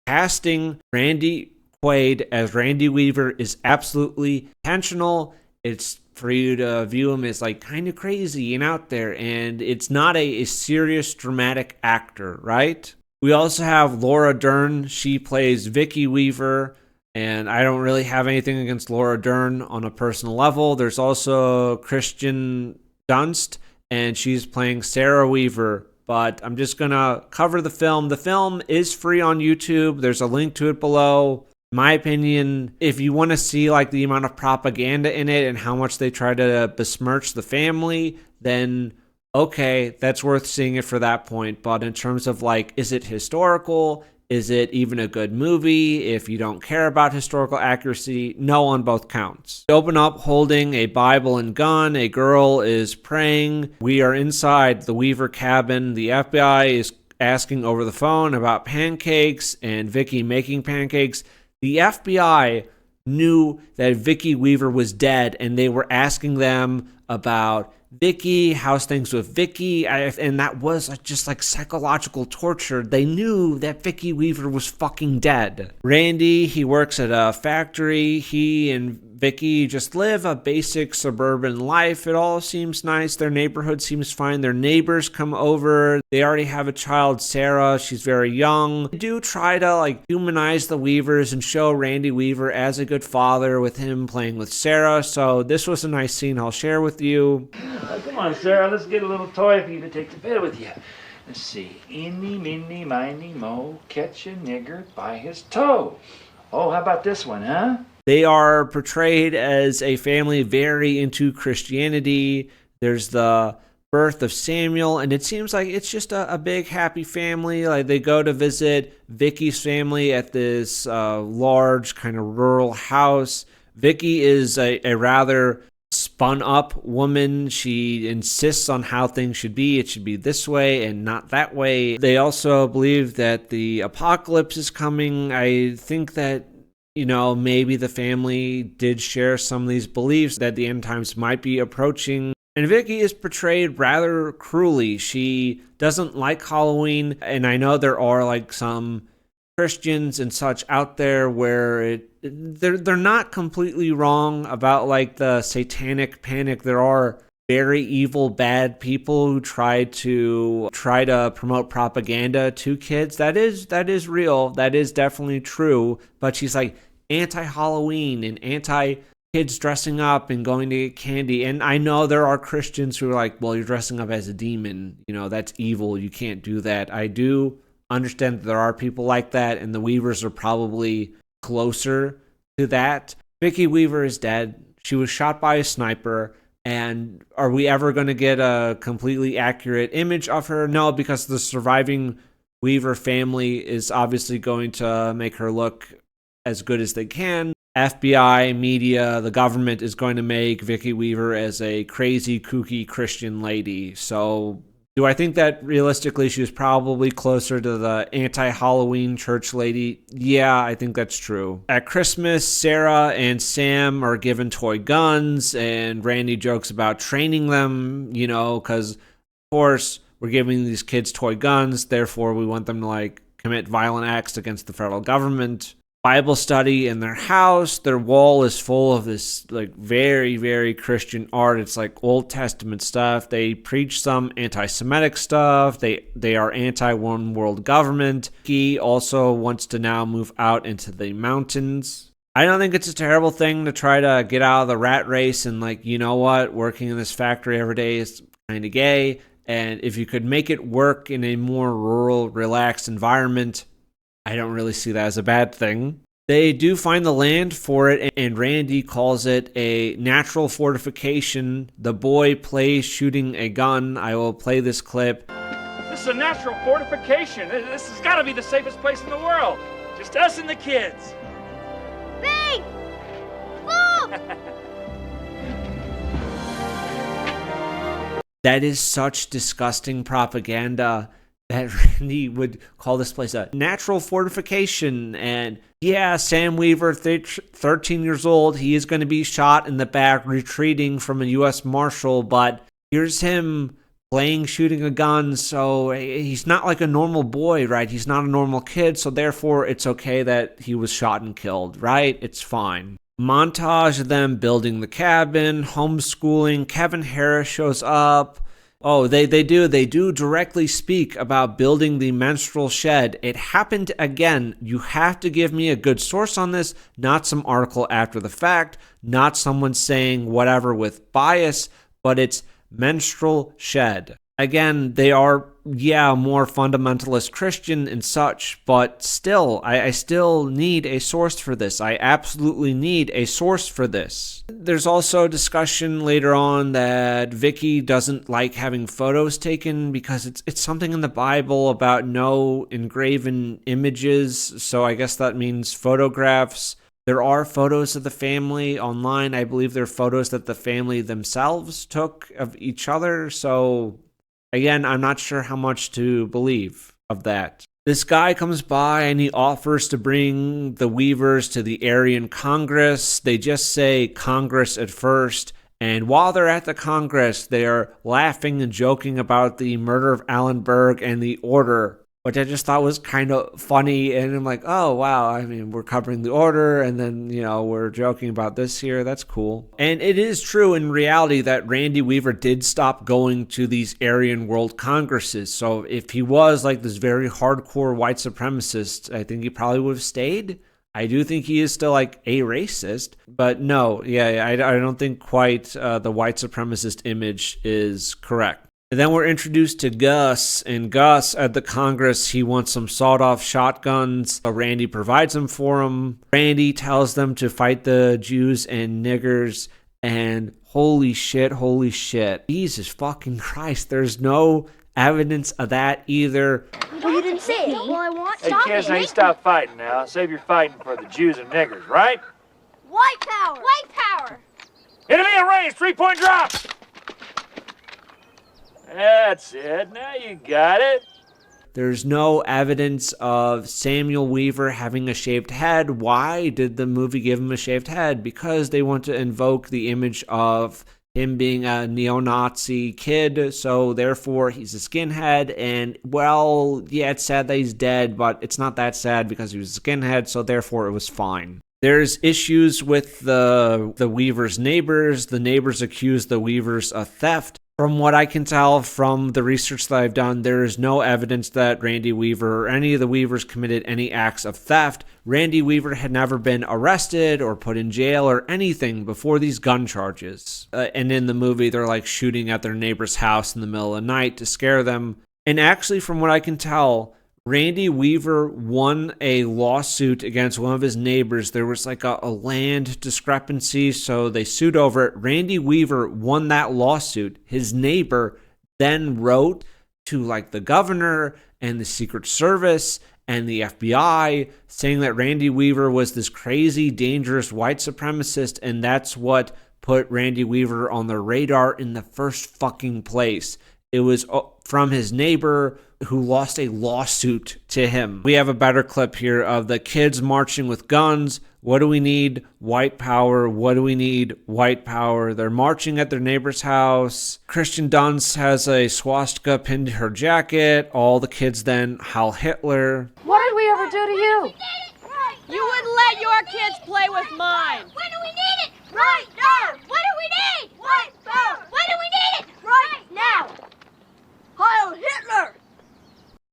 Speaker 2: Casting Randy Quaid as Randy Weaver is absolutely intentional. It's for you to view him as like kind of crazy and out there, and it's not a serious dramatic actor, right? We also have Laura Dern. She plays Vicky Weaver, and I don't really have anything against Laura Dern on a personal level. There's also Kristen Dunst, and she's playing Sarah Weaver. But I'm just going to cover the film. The film is free on YouTube. There's a link to it below. In my opinion, if you want to see like the amount of propaganda in it and how much they try to besmirch the family, then okay, that's worth seeing it for that point. But in terms of like, is it historical? Is it even a good movie if you don't care about historical accuracy? No on both counts. We open up holding a Bible and gun. A girl is praying. We are inside the Weaver cabin. The FBI is asking over the phone about pancakes and Vicky making pancakes. The FBI knew that Vicky Weaver was dead, and they were asking them about Vicky, how's things with Vicky, and that was just like psychological torture. They knew that Vicky Weaver was fucking dead. Randy, he works at a factory. He and Vicky just live a basic suburban life. It all seems nice. Their neighborhood seems fine. Their neighbors come over. They already have a child, Sarah. She's very young. They do try to like humanize the Weavers and show Randy Weaver as a good father with him playing with Sarah. So this was a nice scene I'll share with you.
Speaker 10: Come on, Sarah, let's get a little toy for you to take to bed with you. Let's see. Eeny, meeny, miny, mo, catch a nigger by his toe. Oh, how about this one, huh?
Speaker 2: They are portrayed as a family very into Christianity. There's the birth of Samuel, and it seems like it's just a big happy family. Like they go to visit Vicky's family at this large kind of rural house. Vicky is a rather spun up woman. She insists on how things should be. It should be this way and not that way. They also believe that the apocalypse is coming. I think that, you know, maybe the family did share some of these beliefs that the end times might be approaching. And Vicky is portrayed rather cruelly. She doesn't like Halloween, and I know there are like some Christians and such out there where they're not completely wrong about like the satanic panic. There are very evil, bad people who try to promote propaganda to kids. That is real. That is definitely true. But she's like anti-Halloween and anti-kids dressing up and going to get candy. And I know there are Christians who are like, well, you're dressing up as a demon. You know, that's evil. You can't do that. I do understand that there are people like that, and the Weavers are probably closer to that. Vicky Weaver is dead. She was shot by a sniper. And are we ever going to get a completely accurate image of her? No, because the surviving Weaver family is obviously going to make her look as good as they can. FBI, media, the government is going to make Vicky Weaver as a crazy, kooky Christian lady. So do I think that realistically she was probably closer to the anti-Halloween church lady? Yeah, I think that's true. At Christmas, Sarah and Sam are given toy guns, and Randy jokes about training them, you know, because, of course, we're giving these kids toy guns, therefore we want them to, like, commit violent acts against the federal government. Bible study in their house. Their wall is full of this like very, very Christian art. It's like Old Testament stuff. They preach some anti-Semitic stuff. They are anti-one world government. He also wants to now move out into the mountains. I don't think it's a terrible thing to try to get out of the rat race and like, you know what, working in this factory every day is kind of gay. And if you could make it work in a more rural, relaxed environment, I don't really see that as a bad thing. They do find the land for it, and Randy calls it a natural fortification. The boy plays shooting a gun. I will play this clip.
Speaker 10: This is a natural fortification. This has got to be the safest place in the world. Just us and the kids.
Speaker 11: Bang! Boom!
Speaker 2: That is such disgusting propaganda that Randy would call this place a natural fortification. And yeah, Sam Weaver, 13 years old, he is going to be shot in the back retreating from a U.S. Marshal, but here's him playing shooting a gun, so he's not like a normal boy, right? He's not a normal kid, so therefore it's okay that he was shot and killed, right? It's fine. Montage of them building the cabin, homeschooling. Kevin Harris shows up. Oh, they do directly speak about building the menstrual shed. It happened again. You have to give me a good source on this, not some article after the fact, not someone saying whatever with bias, but it's menstrual shed. Again, they are, more fundamentalist Christian and such, but still, I still need a source for this. I absolutely need a source for this. There's also discussion later on that Vicky doesn't like having photos taken because it's something in the Bible about no engraven images, so I guess that means photographs. There are photos of the family online. I believe they're photos that the family themselves took of each other, so again, I'm not sure how much to believe of that. This guy comes by and he offers to bring the Weavers to the Aryan Congress. They just say Congress at first. And while they're at the Congress, they are laughing and joking about the murder of Alan Berg and the Order, which I just thought was kind of funny. And I'm like, oh, wow. I mean, we're covering the Order, and then, we're joking about this here. That's cool. And it is true in reality that Randy Weaver did stop going to these Aryan World Congresses. So if he was like this very hardcore white supremacist, I think he probably would have stayed. I do think he is still like a racist, but no, I don't think quite the white supremacist image is correct. And then we're introduced to Gus, and Gus at the Congress, he wants some sawed-off shotguns. So Randy provides them for him. Randy tells them to fight the Jews and niggers, and holy shit, Jesus fucking Christ, there's no evidence of that either.
Speaker 11: Well, you didn't say it. Well, I want
Speaker 10: Hey, kids, now you stop fighting now. Save your fighting for the Jews and niggers, right?
Speaker 11: White power! White power!
Speaker 10: Enemy in range, 3-point drop! That's it. Now you got it.
Speaker 2: There's no evidence of Samuel Weaver having a shaved head. Why did the movie give him a shaved head? Because they want to invoke the image of him being a neo-Nazi kid, so therefore he's a skinhead, and well, yeah, it's sad that he's dead, but it's not that sad because he was a skinhead, so therefore it was fine. There's issues with the Weavers' neighbors. The neighbors accuse the Weavers of theft. From what I can tell from the research that I've done, there is no evidence that Randy Weaver or any of the Weavers committed any acts of theft. Randy Weaver had never been arrested or put in jail or anything before these gun charges. And in the movie, they're like shooting at their neighbor's house in the middle of the night to scare them. And actually, from what I can tell, Randy Weaver won a lawsuit against one of his neighbors. There was like a land discrepancy, so they sued over it. Randy Weaver won that lawsuit. His neighbor then wrote to like the governor and the Secret Service and the FBI saying that Randy Weaver was this crazy, dangerous white supremacist, and that's what put Randy Weaver on the radar in the first fucking place. It was from his neighbor who lost a lawsuit to him. We have a better clip here of the kids marching with guns. What do we need? White power. What do we need? White power. They're marching at their neighbor's house. Kristen Dunst has a swastika pinned to her jacket. All the kids then howl Hitler.
Speaker 11: What did we ever do to you? You wouldn't let your kids play with mine. When do we need it? Right now. What do we need? White power. When do we need it? Right now. Heil Hitler!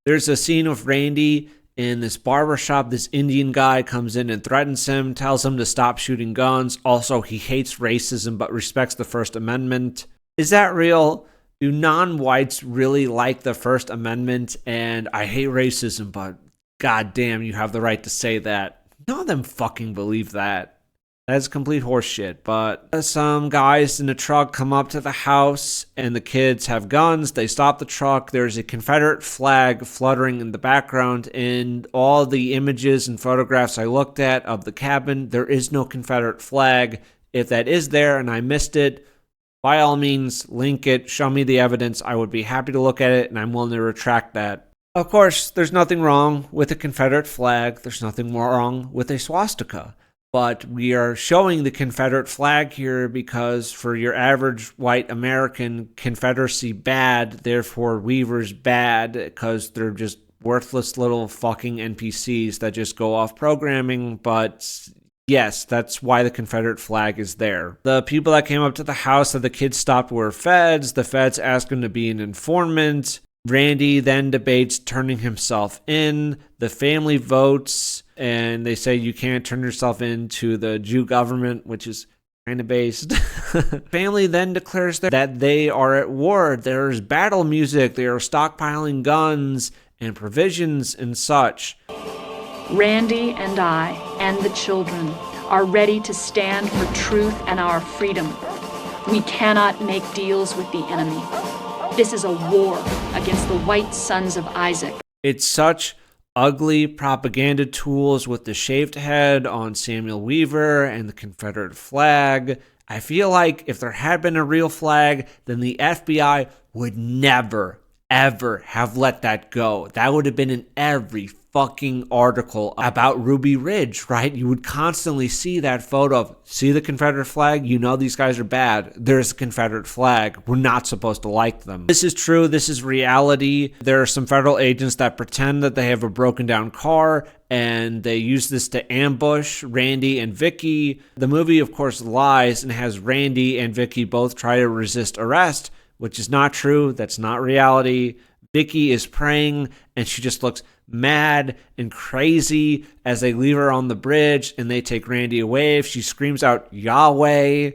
Speaker 2: There's a scene of Randy in this barbershop. This Indian guy comes in and threatens him, tells him to stop shooting guns. Also, he hates racism but respects the First Amendment. Is that real? Do non-whites really like the First Amendment? And I hate racism, but goddamn, you have the right to say that. None of them fucking believe that. That's complete horseshit, but some guys in a truck come up to the house and the kids have guns. They stop the truck. There's a Confederate flag fluttering in the background. In all the images and photographs I looked at of the cabin, there is no Confederate flag. If that is there and I missed it, by all means, link it, show me the evidence. I would be happy to look at it, and I'm willing to retract that. Of course, there's nothing wrong with a Confederate flag. There's nothing wrong with a swastika. But we are showing the Confederate flag here because for your average white American, Confederacy bad, therefore Weavers bad, because they're just worthless little fucking NPCs that just go off programming. But yes, that's why the Confederate flag is there. The people that came up to the house that the kids stopped were feds. The feds asked him to be an informant. Randy then debates turning himself in. The family votes, and they say you can't turn yourself into the Jew government, which is kind of based. Family then declares that they are at war. There's battle music. They are stockpiling guns and provisions and such.
Speaker 12: Randy and I and the children are ready to stand for truth and our freedom. We cannot make deals with the enemy. This is a war against the white sons of Isaac.
Speaker 2: It's such ugly propaganda tools with the shaved head on Samuel Weaver and the Confederate flag. I feel like if there had been a real flag, then the FBI would never, ever have let that go. That would have been in every fucking article about Ruby Ridge, right? You would constantly see that photo of, see the Confederate flag? You know these guys are bad. There's a Confederate flag. We're not supposed to like them. This is true. This is reality. There are some federal agents that pretend that they have a broken down car and they use this to ambush Randy and Vicky. The movie, of course, lies and has Randy and Vicky both try to resist arrest, which is not true. That's not reality. Vicky is praying and she just looks mad and crazy as they leave her on the bridge and they take Randy away. She screams out Yahweh.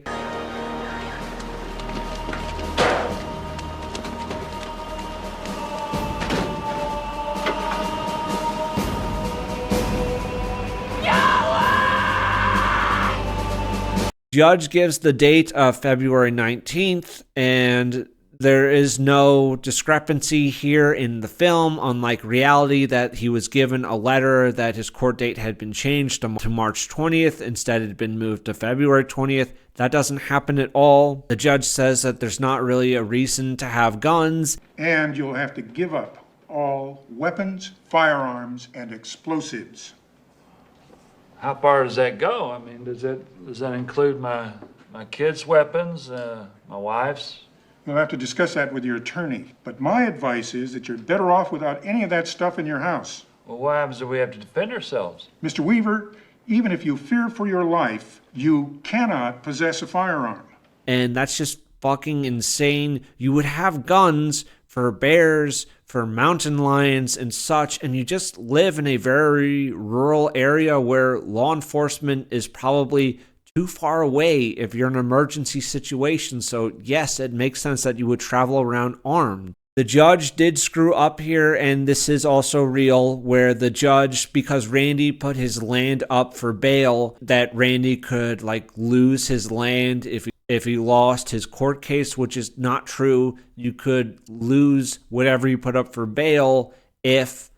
Speaker 2: Judge gives the date of February 19th, and there is no discrepancy here in the film, unlike reality that he was given a letter that his court date had been changed to March 20th. Instead, it had been moved to February 20th. That doesn't happen at all. The judge says that there's not really a reason to have guns.
Speaker 13: And you'll have to give up all weapons, firearms, and explosives.
Speaker 10: How far does that go? I mean, does that include my kids' weapons, my wife's?
Speaker 13: You'll have to discuss that with your attorney. But my advice is that you're better off without any of that stuff in your house.
Speaker 10: Well, what happens if we have to defend ourselves?
Speaker 13: Mr. Weaver, even if you fear for your life, you cannot possess a firearm.
Speaker 2: And that's just fucking insane. You would have guns for bears, for mountain lions and such, and you just live in a very rural area where law enforcement is probably too far away if you're in an emergency situation. So yes, it makes sense that you would travel around armed. The judge did screw up here, and this is also real, where the judge, because Randy put his land up for bail, that Randy could lose his land if he lost his court case, which is not true. You could lose whatever you put up for bail if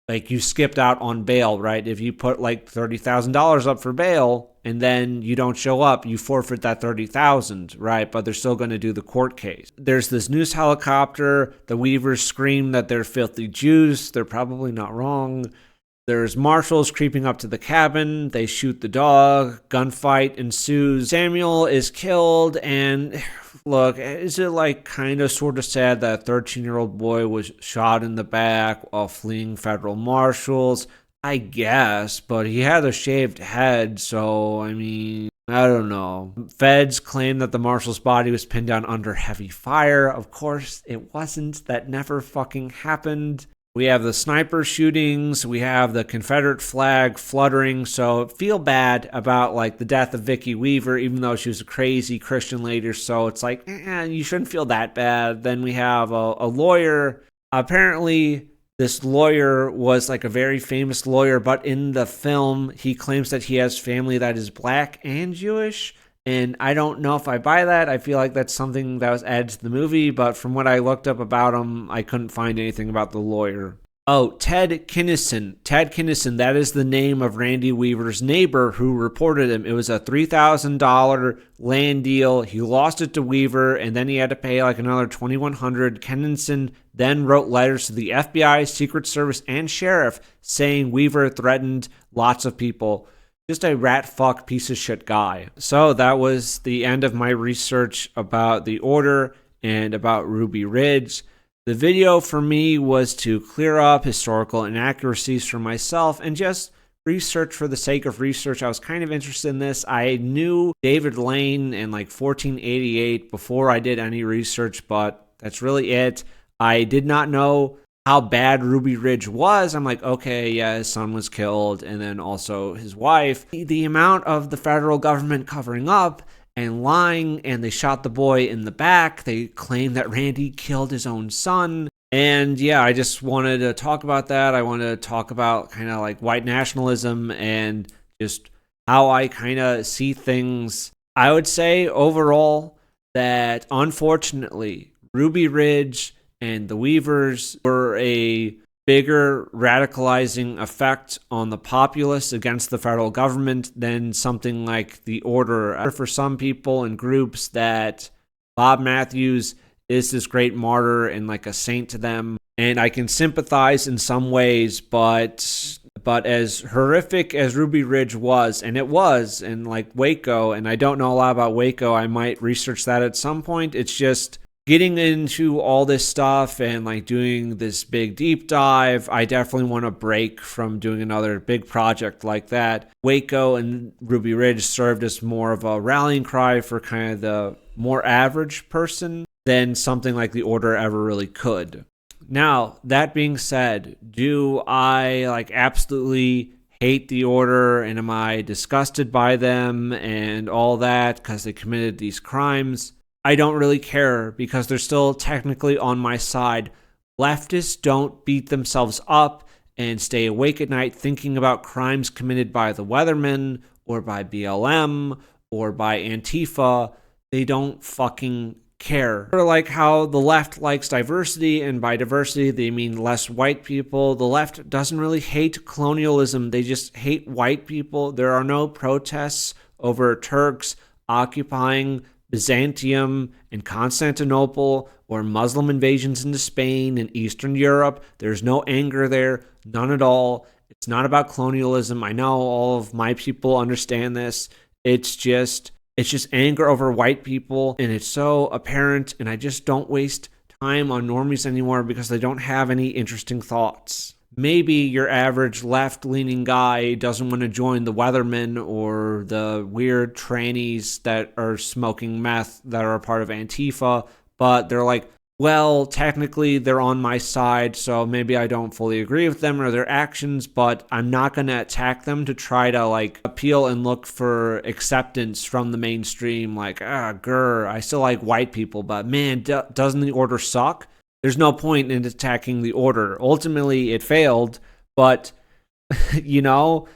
Speaker 2: you skipped out on bail, right? If you put $30,000 up for bail and then you don't show up, you forfeit that $30,000, right? But they're still going to do the court case. There's this news helicopter. The Weavers scream that they're filthy Jews. They're probably not wrong. There's marshals creeping up to the cabin. They shoot the dog. Gunfight ensues. Samuel is killed. And look, is it kind of sort of sad that a 13-year-old boy was shot in the back while fleeing federal marshals? I guess, but he had a shaved head, so I mean, I don't know. Feds claim that the marshal's body was pinned down under heavy fire. Of course, it wasn't. That never fucking happened. We have the sniper shootings. We have the Confederate flag fluttering. So feel bad about the death of Vicky Weaver, even though she was a crazy Christian lady. So it's you shouldn't feel that bad. Then we have a lawyer. Apparently, this lawyer was a very famous lawyer, but in the film, he claims that he has family that is black and Jewish. And I don't know if I buy that. I feel like that's something that was added to the movie, but from what I looked up about him, I couldn't find anything about the lawyer. Oh, Ted Kinnison. Ted Kinnison, that is the name of Randy Weaver's neighbor who reported him. It was a $3,000 land deal. He lost it to Weaver, and then he had to pay another $2,100. Kinnison then wrote letters to the FBI, Secret Service, and Sheriff saying Weaver threatened lots of people. Just a rat fuck piece of shit guy. So that was the end of my research about the order and about Ruby Ridge. The video for me was to clear up historical inaccuracies for myself and just research for the sake of research. I was kind of interested in this. I knew David Lane and 1488 before I did any research, but that's really it. I did not know how bad Ruby Ridge was. I'm okay, yeah, his son was killed, and then also his wife. The amount of the federal government covering up and lying, and they shot the boy in the back. They claim that Randy killed his own son. And yeah, I just wanted to talk about that. I wanted to talk about kind of like white nationalism and just how I kind of see things. I would say overall that unfortunately, Ruby Ridge and the Weavers were a bigger radicalizing effect on the populace against the federal government than something like the Order. For some people and groups, that Bob Matthews is this great martyr and like a saint to them, and I can sympathize in some ways, but as horrific as Ruby Ridge was, and it was, and like Waco, and I don't know a lot about Waco, I might research that at some point. It's just getting into all this stuff and like doing this big deep dive. I definitely want a break from doing another big project like that. Waco and Ruby Ridge served as more of a rallying cry for kind of the more average person than something like the Order ever really could. Now, that being said, do I like absolutely hate the Order and am I disgusted by them and all that because they committed these crimes? I don't really care because they're still technically on my side. Leftists don't beat themselves up and stay awake at night thinking about crimes committed by the Weathermen or by BLM or by Antifa. They don't fucking care. Or like how the left likes diversity, and by diversity they mean less white people. The left doesn't really hate colonialism, they just hate white people. There are no protests over Turks occupying Byzantium and Constantinople or Muslim invasions into Spain and Eastern Europe. There's no anger there, none at all. It's not about colonialism. I know all of my people understand this. It's just anger over white people, and it's so apparent, and I just don't waste time on normies anymore because they don't have any interesting thoughts. Maybe your average left-leaning guy doesn't want to join the Weathermen or the weird trannies that are smoking meth that are a part of Antifa, but they're like, well, technically they're on my side, so maybe I don't fully agree with them or their actions, but I'm not going to attack them to try to like appeal and look for acceptance from the mainstream. Like, I still like white people, but man, doesn't the Order suck? There's no point in attacking the Order. Ultimately, it failed, but, you know,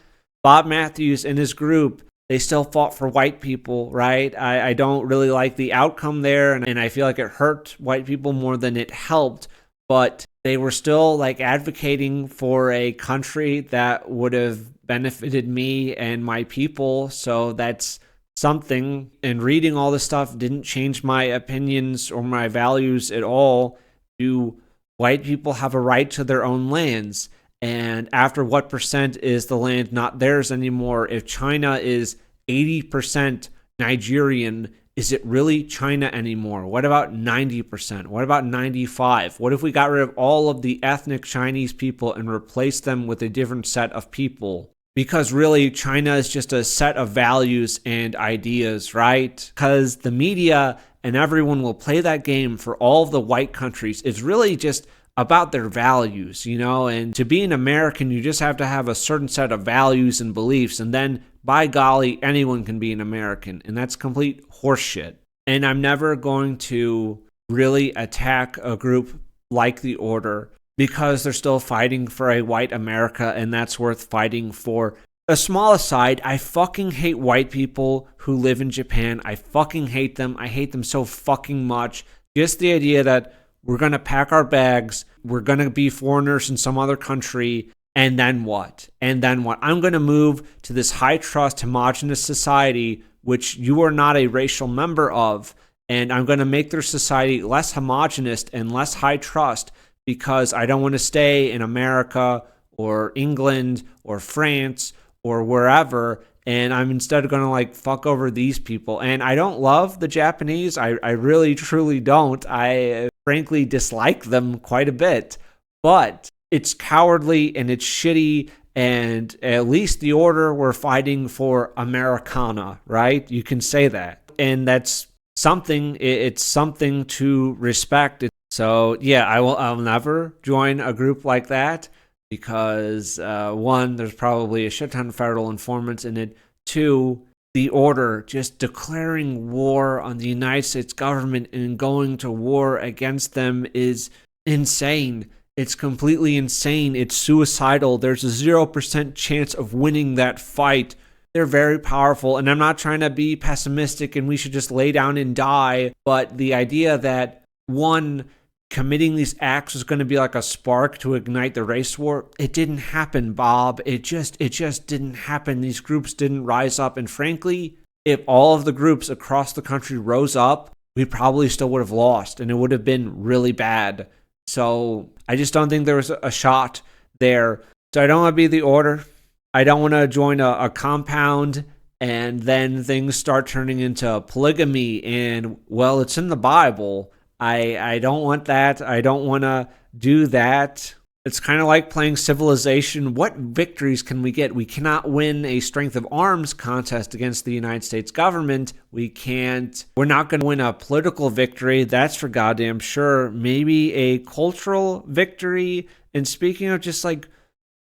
Speaker 2: Bob Matthews and his group, they still fought for white people, right? I don't really like the outcome there, and I feel like it hurt white people more than it helped, but they were still like advocating for a country that would have benefited me and my people, so that's something. And reading all this stuff didn't change my opinions or my values at all. Do white people have a right to their own lands? And after what percent is the land not theirs anymore? If China is 80% Nigerian, is it really China anymore? What about 90%? What about 95%? What if we got rid of all of the ethnic Chinese people and replaced them with a different set of people? Because really, China is just a set of values and ideas, right? Because the media and everyone will play that game for all of the white countries. It's really just about their values, you know, and to be an American, you just have to have a certain set of values and beliefs, and then, by golly, anyone can be an American, and that's complete horseshit. And I'm never going to really attack a group like the Order because they're still fighting for a white America, and that's worth fighting for. A small aside, I fucking hate white people who live in Japan. I fucking hate them. I hate them so fucking much. Just the idea that we're going to pack our bags, we're going to be foreigners in some other country, and then what? And then what? I'm going to move to this high-trust, homogenous society, which you are not a racial member of, and I'm going to make their society less homogenous and less high-trust because I don't want to stay in America or England or France or wherever, and I'm instead going to like fuck over these people. And I don't love the Japanese. I really, truly don't. I frankly dislike them quite a bit, but it's cowardly and it's shitty, and at least the Order were fighting for Americana, right? You can say that, and that's something. It's something to respect. So yeah, I'll never join a group like that because one, there's probably a shit ton of federal informants in it. Two, the order, just declaring war on the United States government and going to war against them is insane. It's completely insane. It's suicidal. There's a 0% chance of winning that fight. They're very powerful, and I'm not trying to be pessimistic and we should just lay down and die, but the idea that one, committing these acts was going to be like a spark to ignite the race war, it didn't happen, Bob. It just didn't happen. These groups didn't rise up, and frankly, if all of the groups across the country rose up, we probably still would have lost, and it would have been really bad. So I just don't think there was a shot there. So I don't want to be the order. I don't want to join a compound and then things start turning into polygamy and, well, it's in the Bible. I don't want that. I don't want to do that. It's kind of like playing Civilization. What victories can we get? We cannot win a strength of arms contest against the United States government. We're not going to win a political victory. That's for goddamn sure. Maybe a cultural victory. And speaking of just like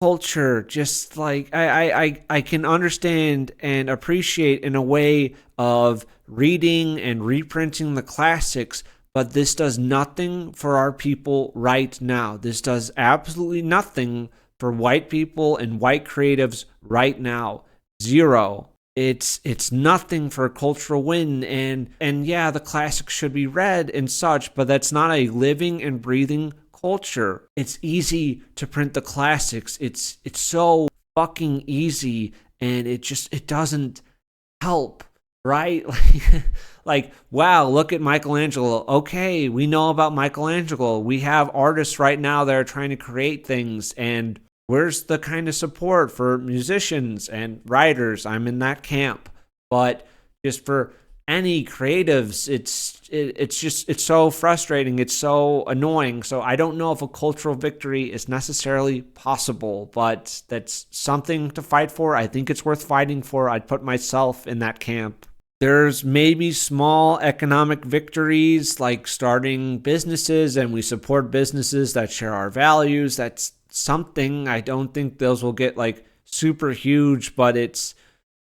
Speaker 2: culture, just like I can understand and appreciate in a way of reading and reprinting the classics, but this does nothing for our people right now. This does absolutely nothing for white people and white creatives right now. Zero. It's nothing for a cultural win, and yeah, the classics should be read and such, but that's not a living and breathing culture. It's easy to print the classics. It's so fucking easy, and it doesn't help, right? Like, wow, look at Michelangelo. Okay, we know about Michelangelo. We have artists right now that are trying to create things, and where's the kind of support for musicians and writers? I'm in that camp. But just for any creatives, it's so frustrating. It's so annoying. So I don't know if a cultural victory is necessarily possible, but that's something to fight for. I think it's worth fighting for. I'd put myself in that camp. There's maybe small economic victories like starting businesses, and we support businesses that share our values. That's something. I don't think those will get like super huge, but it's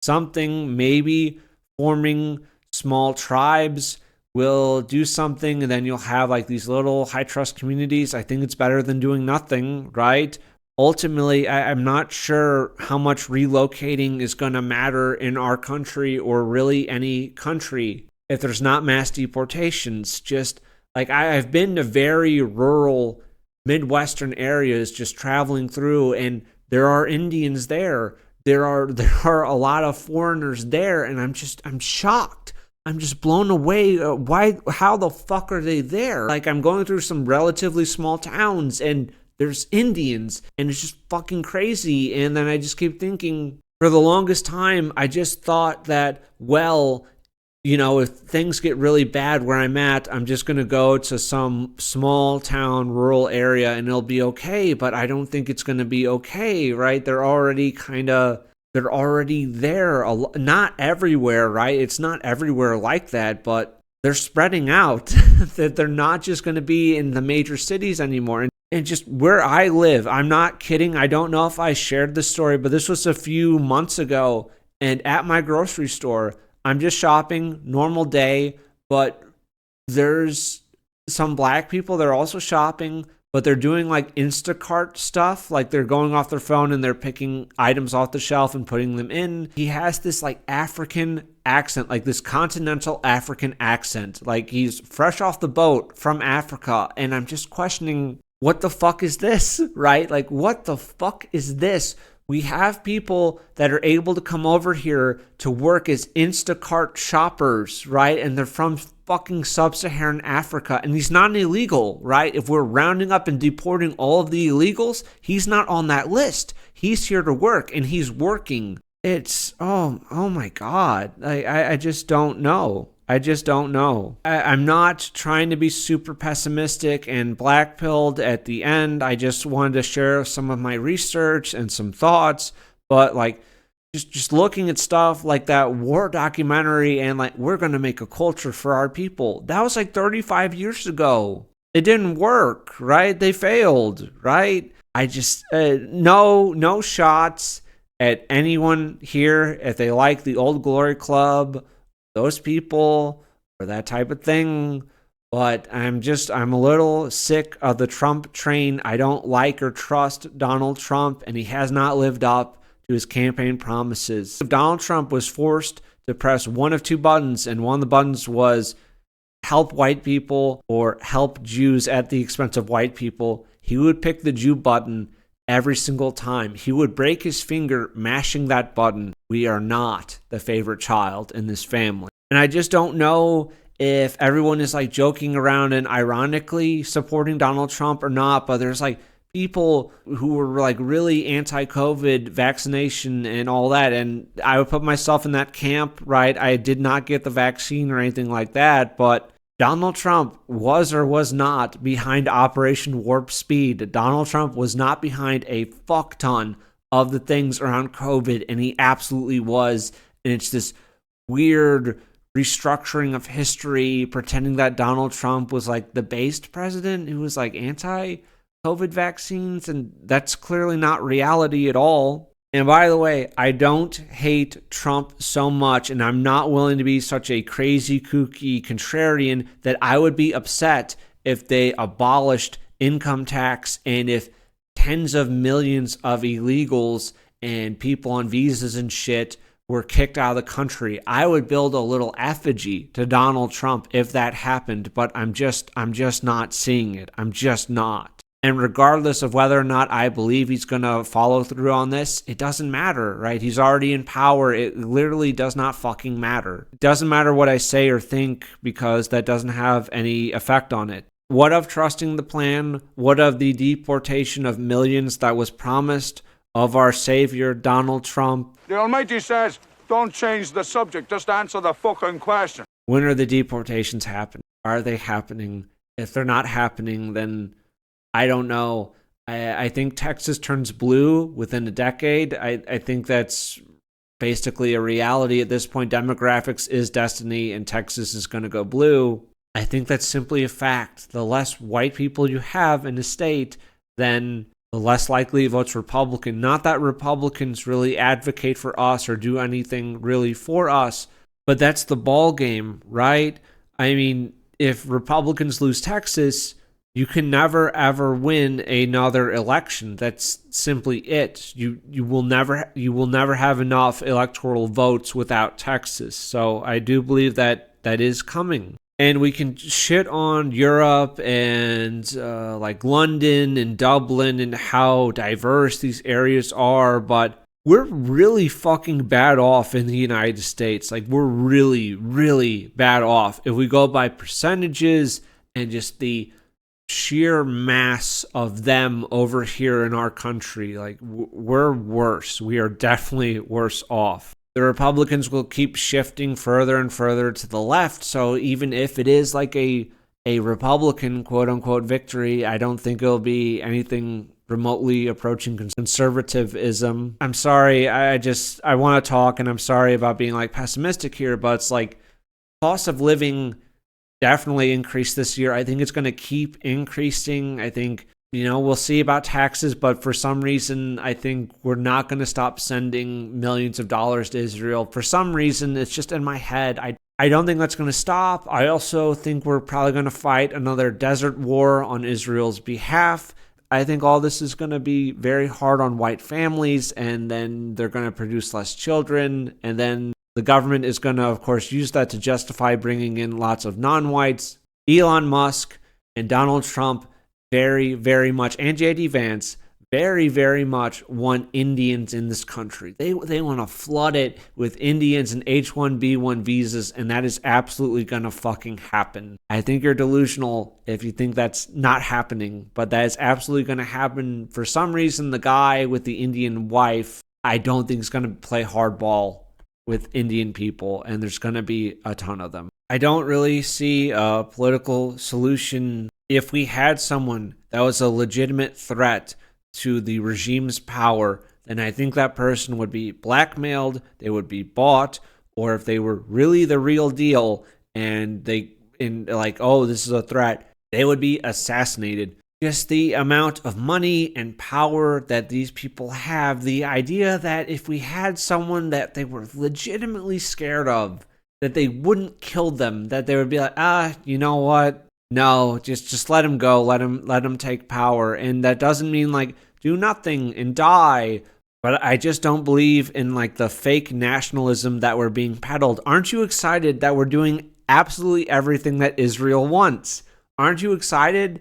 Speaker 2: something. Maybe forming small tribes will do something, and then you'll have like these little high trust communities. I think it's better than doing nothing, right? Ultimately, I'm not sure how much relocating is going to matter in our country or really any country if there's not mass deportations. Just like I've been to very rural Midwestern areas just traveling through, and there are Indians there. There are a lot of foreigners there, and I'm shocked. I'm just blown away. How the fuck are they there? Like, I'm going through some relatively small towns, and there's Indians, and it's just fucking crazy. And then I just keep thinking, for the longest time, I just thought that, well, you know, if things get really bad where I'm at, I'm just going to go to some small town, rural area, and it'll be okay. But I don't think it's going to be okay, right? They're already there. Not everywhere, right? It's not everywhere like that, but they're spreading out. That they're not just going to be in the major cities anymore. And just where I live, I'm not kidding. I don't know if I shared this story, but this was a few months ago. And at my grocery store, I'm just shopping, normal day, but there's some black people that are also shopping, but they're doing like Instacart stuff. Like they're going off their phone and they're picking items off the shelf and putting them in. He has this like African accent, like this continental African accent. Like he's fresh off the boat from Africa. And I'm just questioning, what the fuck is this, right? Like, what the fuck is this? We have people that are able to come over here to work as Instacart shoppers, right? And they're from fucking sub-Saharan Africa. And he's not an illegal, right? If we're rounding up and deporting all of the illegals, he's not on that list. He's here to work, and he's working. It's, oh my God. I just don't know. I'm not trying to be super pessimistic and black-pilled at the end. I just wanted to share some of my research and some thoughts. But like, just looking at stuff like that war documentary and like, we're going to make a culture for our people. That was like 35 years ago. It didn't work, right? They failed, right? I just, no shots. at anyone here if they like the Old Glory Club, those people, or that type of thing. But I'm a little sick of the Trump train. I don't like or trust Donald Trump, and he has not lived up to his campaign promises. If Donald Trump was forced to press one of two buttons, and one of the buttons was help white people or help Jews at the expense of white people, he would pick the Jew button every single time. He would break his finger mashing that button. We are not the favorite child in this family. And I just don't know if everyone is like joking around and ironically supporting Donald Trump or not, but there's like people who were like really anti-COVID vaccination and all that, and I would put myself in that camp, right? I did not get the vaccine or anything like that, but Donald Trump was or was not behind Operation Warp Speed. Donald Trump was not behind a fuck ton of the things around COVID, and he absolutely was. And it's this weird restructuring of history, pretending that Donald Trump was like the based president who was like anti-COVID vaccines, and that's clearly not reality at all. And by the way, I don't hate Trump so much, and I'm not willing to be such a crazy, kooky contrarian that I would be upset if they abolished income tax and if tens of millions of illegals and people on visas and shit were kicked out of the country. I would build a little effigy to Donald Trump if that happened, but I'm just not seeing it. I'm just not. And regardless of whether or not I believe he's going to follow through on this, it doesn't matter, right? He's already in power. It literally does not fucking matter. It doesn't matter what I say or think because that doesn't have any effect on it. What of trusting the plan? What of the deportation of millions that was promised of our savior, Donald Trump?
Speaker 14: The Almighty says, don't change the subject, just answer the fucking question.
Speaker 2: When are the deportations happening? Are they happening? If they're not happening, then I don't know. I think Texas turns blue within a decade. I think that's basically a reality at this point. Demographics is destiny, and Texas is going to go blue. I think that's simply a fact. The less white people you have in a state, then the less likely it votes Republican. Not that Republicans really advocate for us or do anything really for us, but that's the ball game, right? I mean, if Republicans lose Texas, you can never ever win another election. That's simply it. You will never have enough electoral votes without Texas. So I do believe that is coming. And we can shit on Europe and like London and Dublin and how diverse these areas are, but we're really fucking bad off in the United States. Like, we're really, really bad off if we go by percentages and just the sheer mass of them over here in our country. Like, we're worse. We are definitely worse off. The Republicans will keep shifting further and further to the left, so even if it is like a Republican quote-unquote victory, I don't think it'll be anything remotely approaching conservatism. I'm sorry, I want to talk, and I'm sorry about being like pessimistic here, but it's like cost of living definitely increased this year. I think it's going to keep increasing. I think, we'll see about taxes, but for some reason, I think we're not going to stop sending millions of dollars to Israel. For some reason, it's just in my head. I don't think that's going to stop. I also think we're probably going to fight another desert war on Israel's behalf. I think all this is going to be very hard on white families, and then they're going to produce less children, and then the government is going to, of course, use that to justify bringing in lots of non-whites. Elon Musk and Donald Trump very, very much, and J.D. Vance, very, very much want Indians in this country. They want to flood it with Indians and H-1B1 visas, and that is absolutely going to fucking happen. I think you're delusional if you think that's not happening, but that is absolutely going to happen. For some reason, the guy with the Indian wife, I don't think is going to play hardball with Indian people, and there's going to be a ton of them. I don't really see a political solution. If we had someone that was a legitimate threat to the regime's power, then I think that person would be blackmailed, they would be bought, or if they were really the real deal and this is a threat, they would be assassinated. just the amount of money and power that these people have. The idea that if we had someone that they were legitimately scared of, that they wouldn't kill them, that they would be like, you know what? No, just let him go, let him take power. And that doesn't mean like do nothing and die. But I just don't believe in like the fake nationalism that we're being peddled. Aren't you excited that we're doing absolutely everything that Israel wants? Aren't you excited?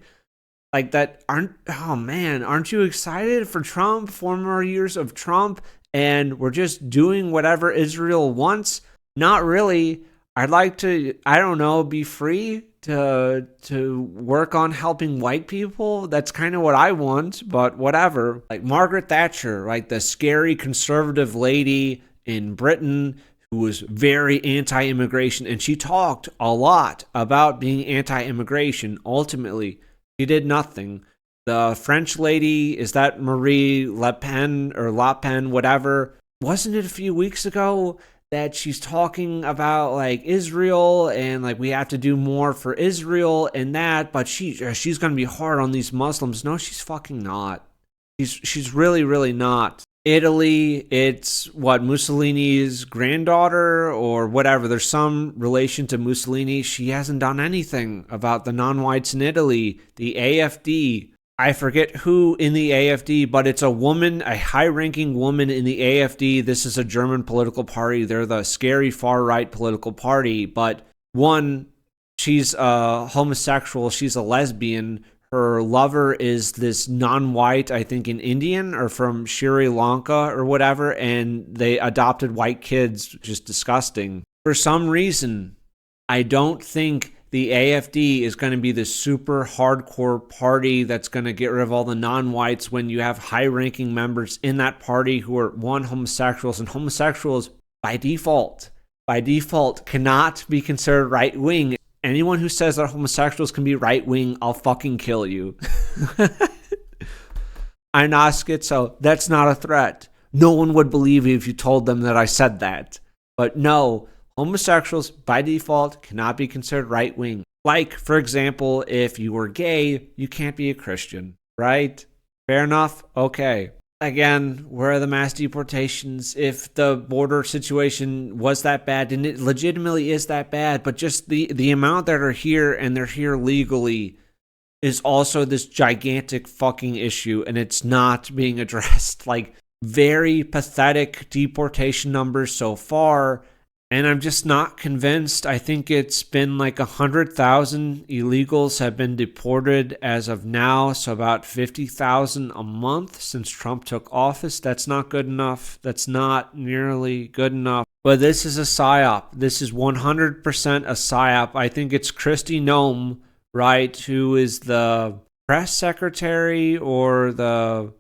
Speaker 2: Like that aren't you excited for Trump, 4 more years of Trump, and we're just doing whatever Israel wants? Not really. I'd like to, I don't know, be free to work on helping white people. That's kind of what I want, but whatever. Like Margaret Thatcher, like the scary conservative lady in Britain who was very anti-immigration, and she talked a lot about being anti-immigration. Ultimately, she did nothing. The French lady, is that Marie Le Pen or Le Pen, whatever? Wasn't it a few weeks ago that she's talking about like Israel and like we have to do more for Israel and that, but she's going to be hard on these Muslims? No, she's fucking not. She's really, really not. Italy, it's what, Mussolini's granddaughter or whatever. There's some relation to Mussolini. She hasn't done anything about the non-whites in Italy. The AfD, I forget who in the AfD, but it's a woman, a high-ranking woman in the AfD. This is a German political party. They're the scary far-right political party. But one, she's a homosexual. She's a lesbian. Her lover is this non-white, I think an Indian or from Sri Lanka or whatever, and they adopted white kids, which is disgusting. For some reason, I don't think the AfD is going to be the super hardcore party that's going to get rid of all the non-whites when you have high-ranking members in that party who are, one, homosexuals, and homosexuals by default cannot be considered right-wing. Anyone who says that homosexuals can be right-wing, I'll fucking kill you. I'm not schizo. That's not a threat. No one would believe you if you told them that I said that. But no, homosexuals by default cannot be considered right-wing. Like, for example, if you were gay, you can't be a Christian, right? Fair enough? Okay. Again, where are the mass deportations? If the border situation was that bad, and it legitimately is that bad, but just the amount that are here and they're here legally is also this gigantic fucking issue, and it's not being addressed. Like, very pathetic deportation numbers so far, and I'm just not convinced. I think it's been like 100,000 illegals have been deported as of now, so about 50,000 a month since Trump took office. That's not good enough. That's not nearly good enough. But this is a psyop. This is 100% a psyop. I think it's Kristi Noem, right, who is the press secretary or the